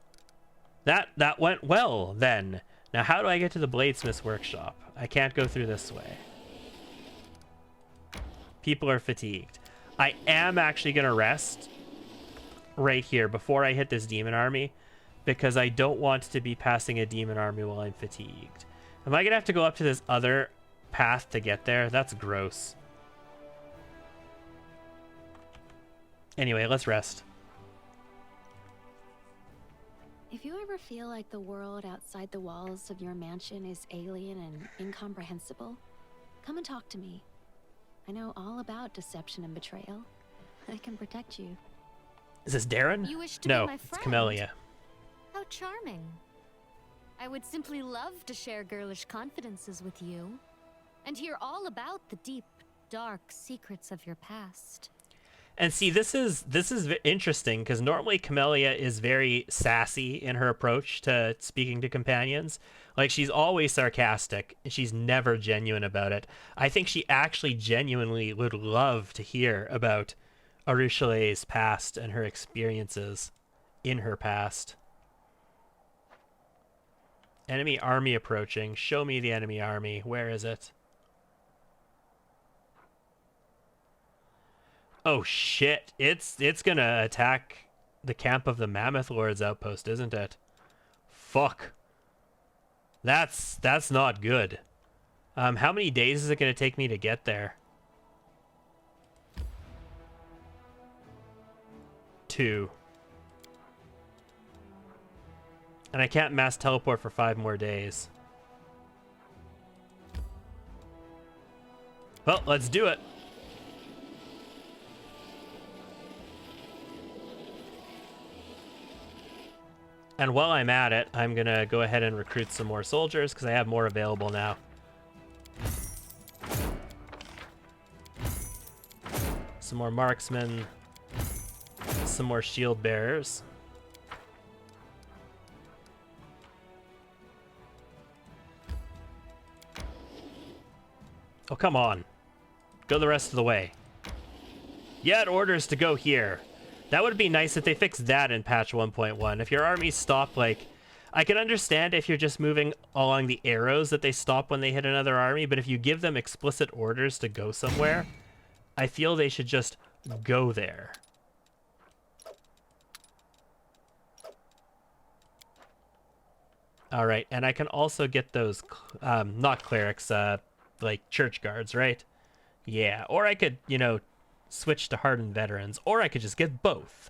That went well, then. Now, how do I get to the Bladesmith's workshop? I can't go through this way. People are fatigued. I am actually going to rest right here before I hit this demon army, because I don't want to be passing a demon army while I'm fatigued. Am I going to have to go up to this other path to get there? That's gross. Anyway, let's rest. If you ever feel like the world outside the walls of your mansion is alien and incomprehensible, come and talk to me. I know all about deception and betrayal. I can protect you. Is this Darren? You wish to No, be my it's friend? Camellia. How charming. I would simply love to share girlish confidences with you and hear all about the deep, dark secrets of your past. And see, this is interesting, because normally Camellia is very sassy in her approach to speaking to companions. Like, she's always sarcastic, and she's never genuine about it. I think she actually genuinely would love to hear about Arushale's past and her experiences in her past. Enemy army approaching. Show me the enemy army. Where is it? Oh shit, it's gonna attack the camp of the Mammoth Lord's outpost, isn't it? Fuck. That's not good. How many days is it gonna take me to get there? 2. And I can't mass teleport for 5 more days. Well, let's do it. And while I'm at it, I'm going to go ahead and recruit some more soldiers, because I have more available now. Some more marksmen. Some more shield bearers. Oh, come on. Go the rest of the way. You had orders to go here. That would be nice if they fixed that in patch 1.1. If your armies stop, like... I can understand if you're just moving along the arrows that they stop when they hit another army, but if you give them explicit orders to go somewhere, I feel they should just go there. Alright, and I can also get those, not clerics, like church guards, right? Yeah, or I could, you know, switch to hardened veterans, or I could just get both.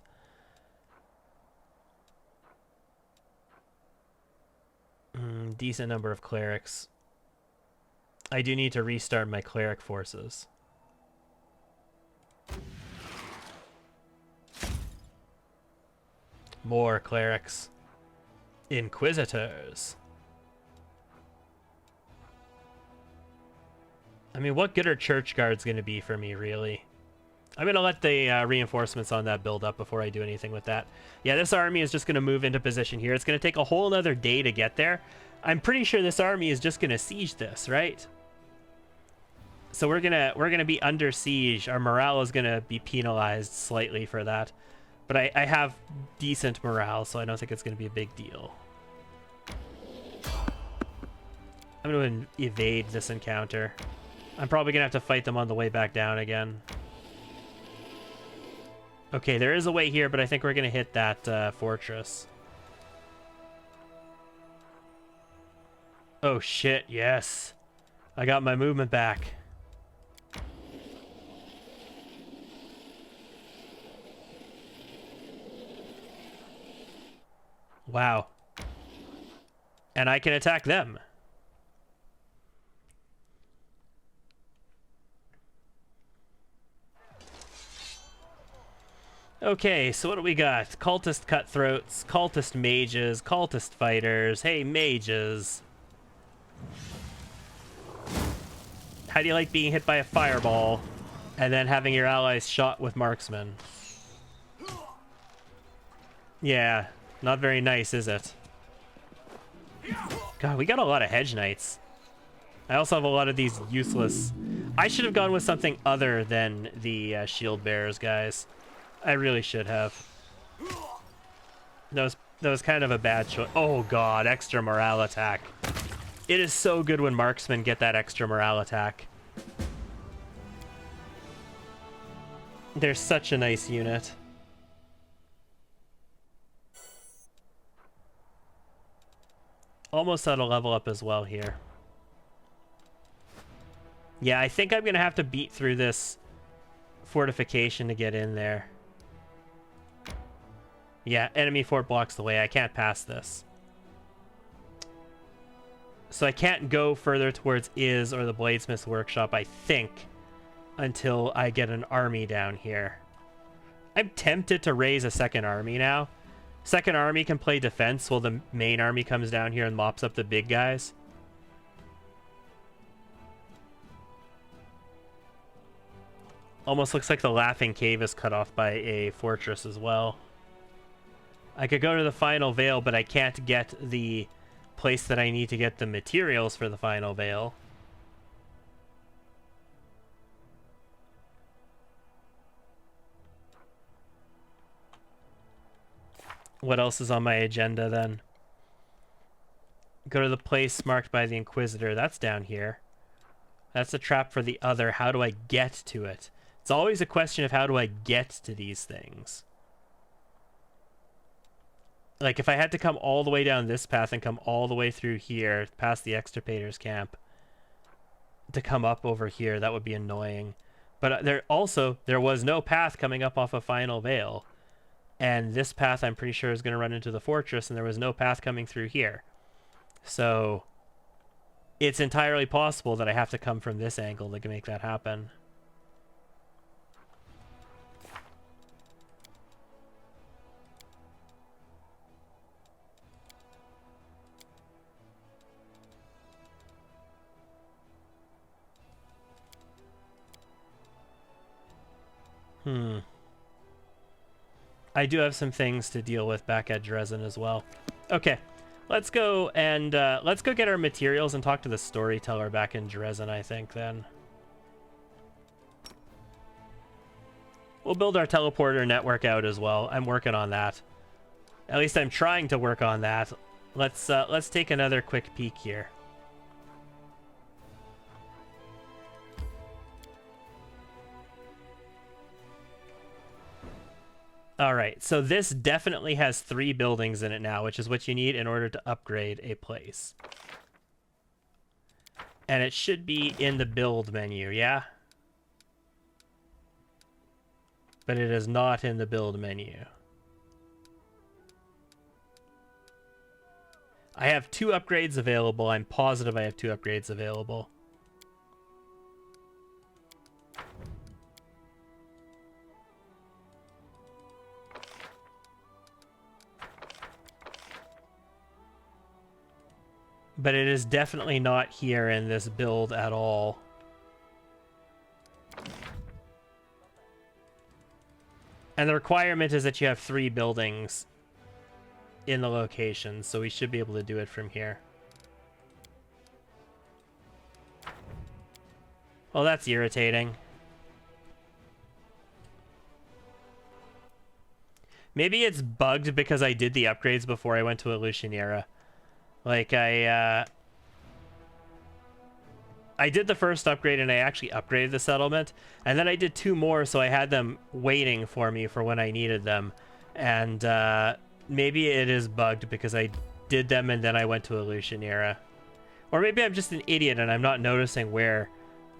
Decent number of clerics. I do need to restart my cleric forces. More clerics. Inquisitors. I mean, what good are church guards going to be for me, really? I'm going to let the reinforcements on that build up before I do anything with that. Yeah, this army is just going to move into position here. It's going to take a whole another day to get there. I'm pretty sure this army is just going to siege this, right? So we're gonna be under siege. Our morale is going to be penalized slightly for that. But I have decent morale, so I don't think it's going to be a big deal. I'm going to evade this encounter. I'm probably going to have to fight them on the way back down again. Okay, there is a way here, but I think we're going to hit that fortress. Oh shit, yes. I got my movement back. Wow. And I can attack them. Okay, so what do we got? Cultist cutthroats, cultist mages, cultist fighters. Hey, mages. How do you like being hit by a fireball and then having your allies shot with marksmen? Yeah, not very nice, is it? God, we got a lot of hedge knights. I also have a lot of these useless... I should have gone with something other than the shield bearers, guys. I really should have. Those That was kind of a bad choice. Oh god, extra morale attack. It is so good when marksmen get that extra morale attack. They're such a nice unit. Almost at a level up as well here. Yeah, I think I'm going to have to beat through this fortification to get in there. Yeah, enemy fort blocks the way. I can't pass this. So I can't go further towards Iz or the Bladesmith's workshop, I think, until I get an army down here. I'm tempted to raise a second army now. Second army can play defense while the main army comes down here and mops up the big guys. Almost looks like the Laughing Cave is cut off by a fortress as well. I could go to the Final Veil, but I can't get the place that I need to get the materials for the Final Veil. What else is on my agenda then? Go to the place marked by the Inquisitor. That's down here. That's a trap for the other. How do I get to it? It's always a question of how do I get to these things. Like, if I had to come all the way down this path and come all the way through here, past the Extirpator's camp, to come up over here, that would be annoying. But there was no path coming up off of Final Veil. And this path, I'm pretty sure, is going to run into the fortress, and there was no path coming through here. So, it's entirely possible that I have to come from this angle to make that happen. I do have some things to deal with back at Dresden as well. Okay, let's go and let's go get our materials and talk to the storyteller back in Dresden, I think, then. We'll build our teleporter network out as well. I'm working on that. At least I'm trying to work on that. Let's take another quick peek here. All right, so this definitely has 3 buildings in it now, which is what you need in order to upgrade a place. And it should be in the build menu, yeah? But it is not in the build menu. I have 2 upgrades available. I'm positive I have 2 upgrades available. But it is definitely not here in this build at all. And the requirement is that you have 3 buildings in the location, so we should be able to do it from here. Well, that's irritating. Maybe it's bugged because I did the upgrades before I went to Illusioniera. Like, I did the first upgrade and I actually upgraded the settlement. And then I did 2 more, so I had them waiting for me for when I needed them. And maybe it is bugged because I did them and then I went to Illusioniera. Or maybe I'm just an idiot and I'm not noticing where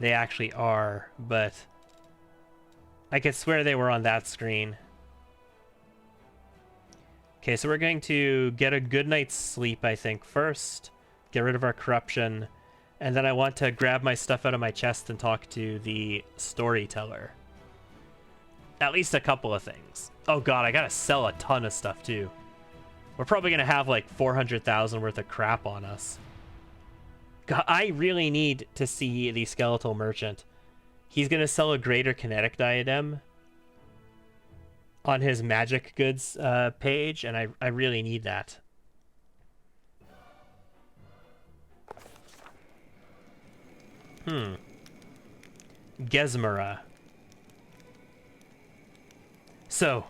they actually are. But I could swear they were on that screen. Okay, so we're going to get a good night's sleep, I think, first. Get rid of our corruption. And then I want to grab my stuff out of my chest and talk to the storyteller. At least a couple of things. Oh god, I gotta sell a ton of stuff, too. We're probably gonna have, like, 400,000 worth of crap on us. God, I really need to see the skeletal merchant. He's gonna sell a greater kinetic diadem on his magic goods page, and I really need that. Gesmera. So,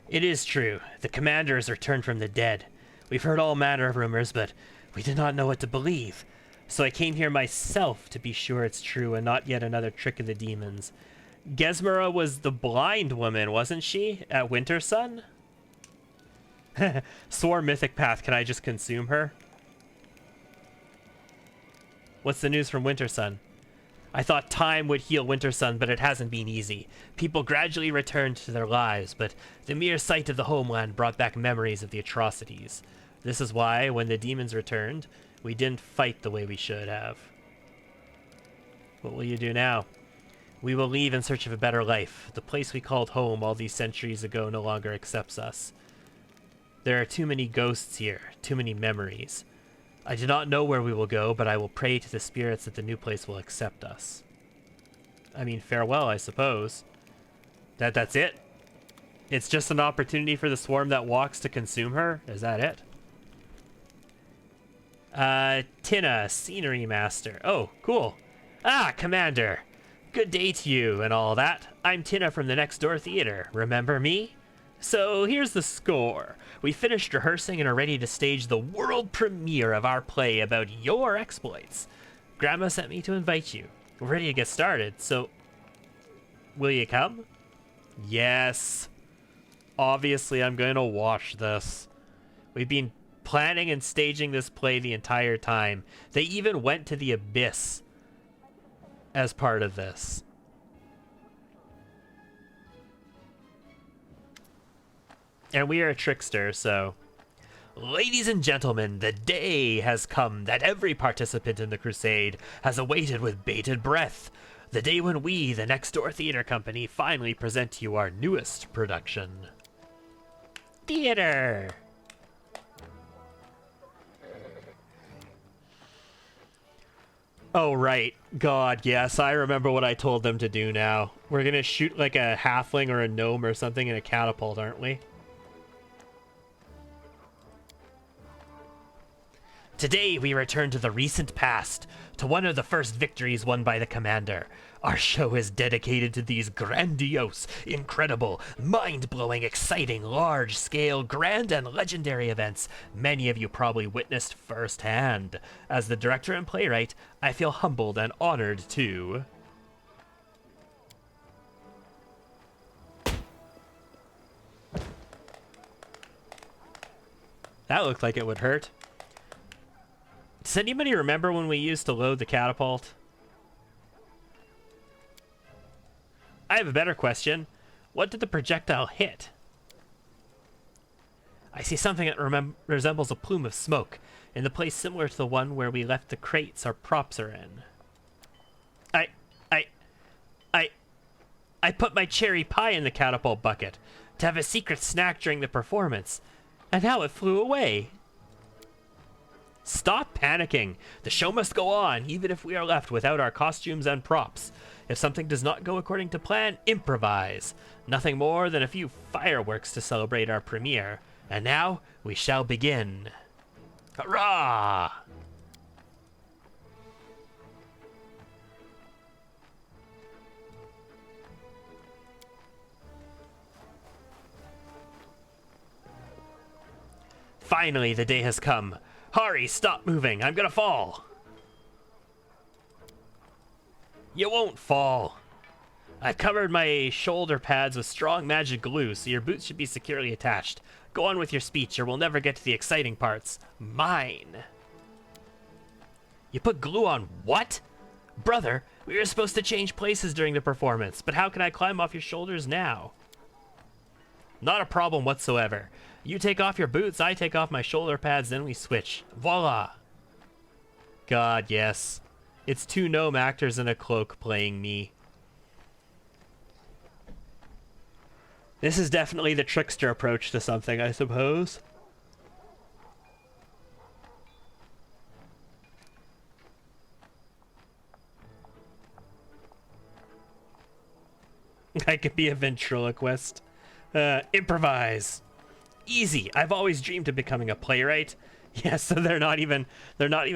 It is true. The commander has returned from the dead. We've heard all manner of rumors, but we did not know what to believe. So I came here myself to be sure it's true and not yet another trick of the demons. Gesmera was the blind woman, wasn't she? At Winter Sun? Swarm Mythic Path, can I just consume her? What's the news from Winter Sun? I thought time would heal Winter Sun, but it hasn't been easy. People gradually returned to their lives, but the mere sight of the homeland brought back memories of the atrocities. This is why, when the demons returned, we didn't fight the way we should have. What will you do now? We will leave in search of a better life. The place we called home all these centuries ago no longer accepts us. There are too many ghosts here, too many memories. I do not know where we will go, but I will pray to the spirits that the new place will accept us. I mean, farewell, I suppose. That's it? It's just an opportunity for the swarm that walks to consume her? Is that it? Tina, Scenery Master. Oh, cool. Ah, Commander. Good day to you and all that. I'm Tina from the Next Door Theater. Remember me? So here's the score. We finished rehearsing and are ready to stage the world premiere of our play about your exploits. Grandma sent me to invite you. We're ready to get started, so will you come? Yes. Obviously, I'm going to watch this. We've been planning and staging this play the entire time. They even went to the Abyss as part of this. And we are a trickster, so... Ladies and gentlemen, the day has come that every participant in the crusade has awaited with bated breath. The day when we, the Next Door Theater Company, finally present to you our newest production. Theater! Oh, right. God, yes, I remember what I told them to do now. We're gonna shoot like a halfling or a gnome or something in a catapult, aren't we? Today, we return to the recent past, to one of the first victories won by the Commander. Our show is dedicated to these grandiose, incredible, mind-blowing, exciting, large-scale, grand, and legendary events many of you probably witnessed firsthand. As the director and playwright, I feel humbled and honored to... That looked like it would hurt. Does anybody remember when we used to load the catapult? I have a better question. What did the projectile hit? I see something that resembles a plume of smoke in the place similar to the one where we left the crates our props are in. I put my cherry pie in the catapult bucket to have a secret snack during the performance, and now it flew away. Stop panicking. The show must go on, even if we are left without our costumes and props. If something does not go according to plan, improvise. Nothing more than a few fireworks to celebrate our premiere. And now, we shall begin. Hurrah! Finally, the day has come. Hari, stop moving. I'm gonna fall. You won't fall. I've covered my shoulder pads with strong magic glue, so your boots should be securely attached. Go on with your speech, or we'll never get to the exciting parts. Mine. You put glue on what? Brother, we were supposed to change places during the performance, but how can I climb off your shoulders now? Not a problem whatsoever. You take off your boots, I take off my shoulder pads, then we switch. Voila! God, yes. It's two gnome actors in a cloak playing me. This is definitely the trickster approach to something, I suppose. I could be a ventriloquist. Improvise. Easy. I've always dreamed of becoming a playwright. Yeah, so they're not even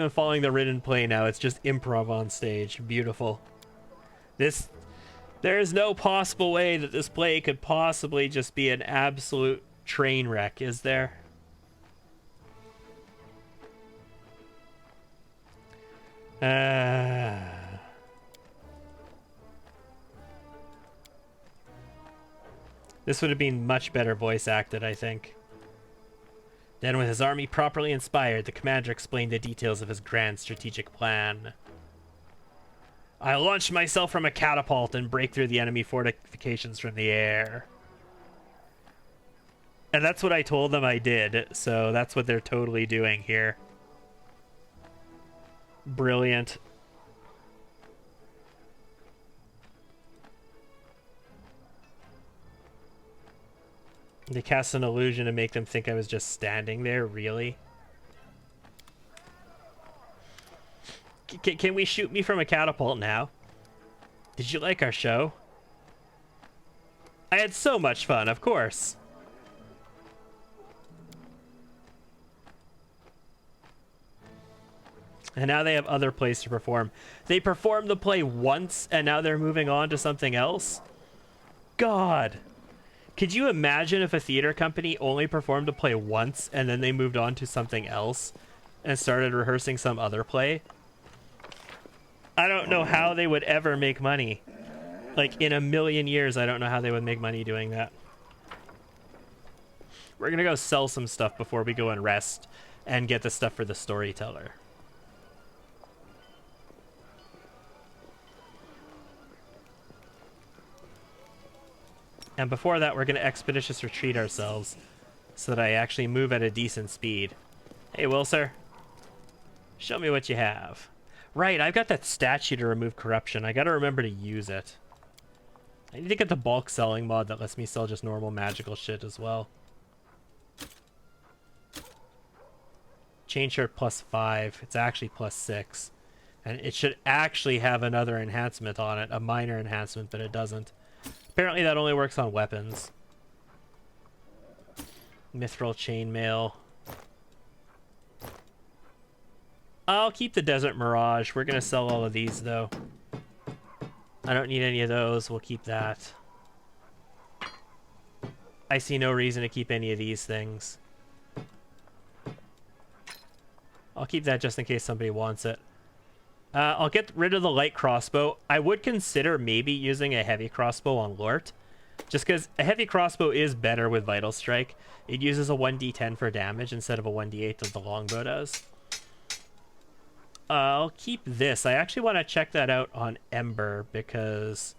following the written play now. It's just improv on stage. Beautiful. This There is no possible way that this play could possibly just be an absolute train wreck, is there? This would have been much better voice acted, I think. Then, with his army properly inspired, the commander explained the details of his grand strategic plan. I'll launch myself from a catapult and break through the enemy fortifications from the air. And that's what I told them I did, so that's what they're totally doing here. Brilliant. They cast an illusion to make them think I was just standing there, really? Can we shoot me from a catapult now? Did you like our show? I had so much fun, of course. And now they have other plays to perform. They performed the play once, and now they're moving on to something else? God. Could you imagine if a theater company only performed a play once, and then they moved on to something else, and started rehearsing some other play? I don't know how they would ever make money. Like, in a million years, I don't know how they would make money doing that. We're gonna go sell some stuff before we go and rest, and get the stuff for the storyteller. And before that, we're going to expeditious retreat ourselves so that I actually move at a decent speed. Hey, Will, sir. Show me what you have. Right, I've got that statue to remove corruption. I got to remember to use it. I need to get the bulk selling mod that lets me sell just normal magical shit as well. Chain shirt +5. It's actually +6. And it should actually have another enhancement on it. A minor enhancement, but it doesn't. Apparently that only works on weapons. Mithril chainmail. I'll keep the Desert Mirage. We're going to sell all of these, though. I don't need any of those. We'll keep that. I see no reason to keep any of these things. I'll keep that just in case somebody wants it. I'll get rid of the light crossbow. I would consider maybe using a heavy crossbow on Lort. Just because a heavy crossbow is better with Vital Strike. It uses a 1d10 for damage instead of a 1d8 that the longbow does. I'll keep this. I actually want to check that out on Ember because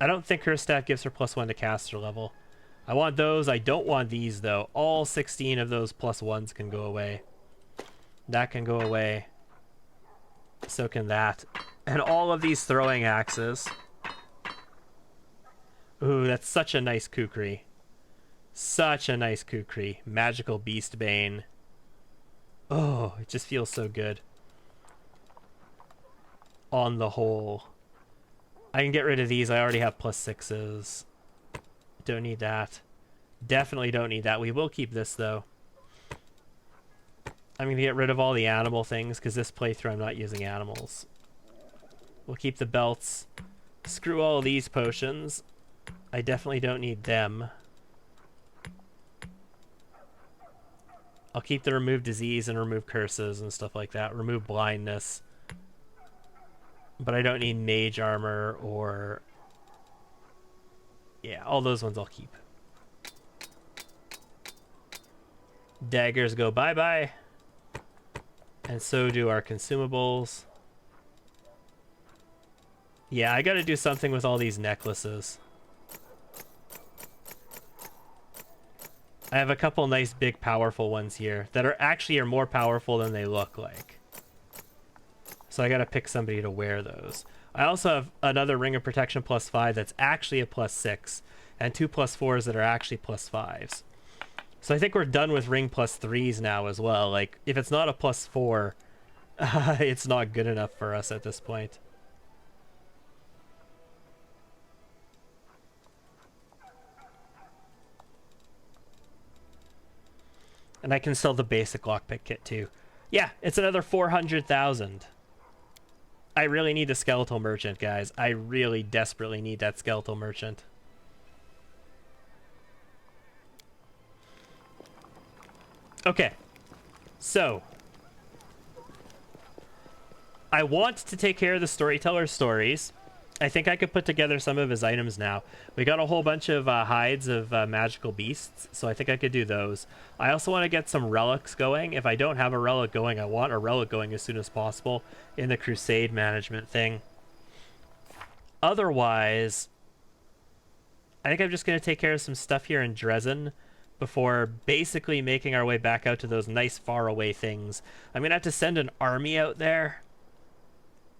I don't think her stat gives her +1 to caster level. I want those. I don't want these, though. All 16 of those +1s can go away. That can go away. So can that. And all of these throwing axes. Ooh, that's such a nice kukri. Such a nice kukri. Magical Beast Bane. Oh, it just feels so good. On the whole. I can get rid of these. I already have +6s. Don't need that. Definitely don't need that. We will keep this, though. I'm going to get rid of all the animal things, because this playthrough I'm not using animals. We'll keep the belts. Screw all of these potions. I definitely don't need them. I'll keep the remove disease and remove curses and stuff like that. Remove blindness. But I don't need mage armor or... Yeah, all those ones I'll keep. Daggers go bye-bye. And so do our consumables. Yeah, I gotta do something with all these necklaces. I have a couple nice big powerful ones here that are actually more powerful than they look like. So I gotta pick somebody to wear those. I also have another Ring of Protection +5 that's actually a +6, and 2 +4s that are actually +5s. So I think we're done with Ring +3s now as well. Like, if it's not a +4, it's not good enough for us at this point. And I can sell the basic lockpick kit too. Yeah, it's another 400,000. I really need the skeletal merchant, guys. I really desperately need that skeletal merchant. Okay. So, I want to take care of the storyteller's stories. I think I could put together some of his items now. We got a whole bunch of hides of magical beasts, so I think I could do those. I also want to get some relics going. If I don't have a relic going, I want a relic going as soon as possible in the crusade management thing. Otherwise, I think I'm just going to take care of some stuff here in Dresden before basically making our way back out to those nice faraway things. I'm going to have to send an army out there.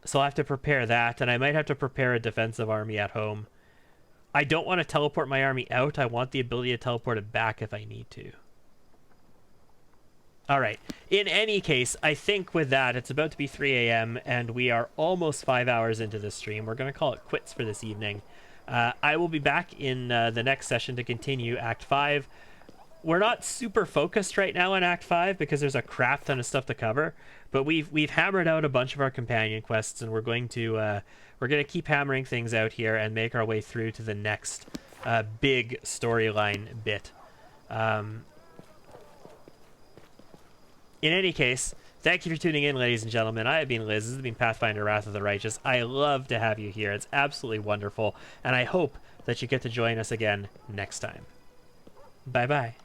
So I'll have to prepare that, and I might have to prepare a defensive army at home. I don't want to teleport my army out. I want the ability to teleport it back if I need to. All right. In any case, I think with that, it's about to be 3 a.m., and we are almost 5 hours into the stream. We're going to call it quits for this evening. I will be back in the next session to continue Act 5. We're not super focused right now on Act 5 because there's a crap ton of stuff to cover, but we've hammered out a bunch of our companion quests, and we're going to keep hammering things out here and make our way through to the next big storyline bit. In any case, thank you for tuning in, ladies and gentlemen. I have been Liz. This has been Pathfinder Wrath of the Righteous. I love to have you here. It's absolutely wonderful, and I hope that you get to join us again next time. Bye-bye.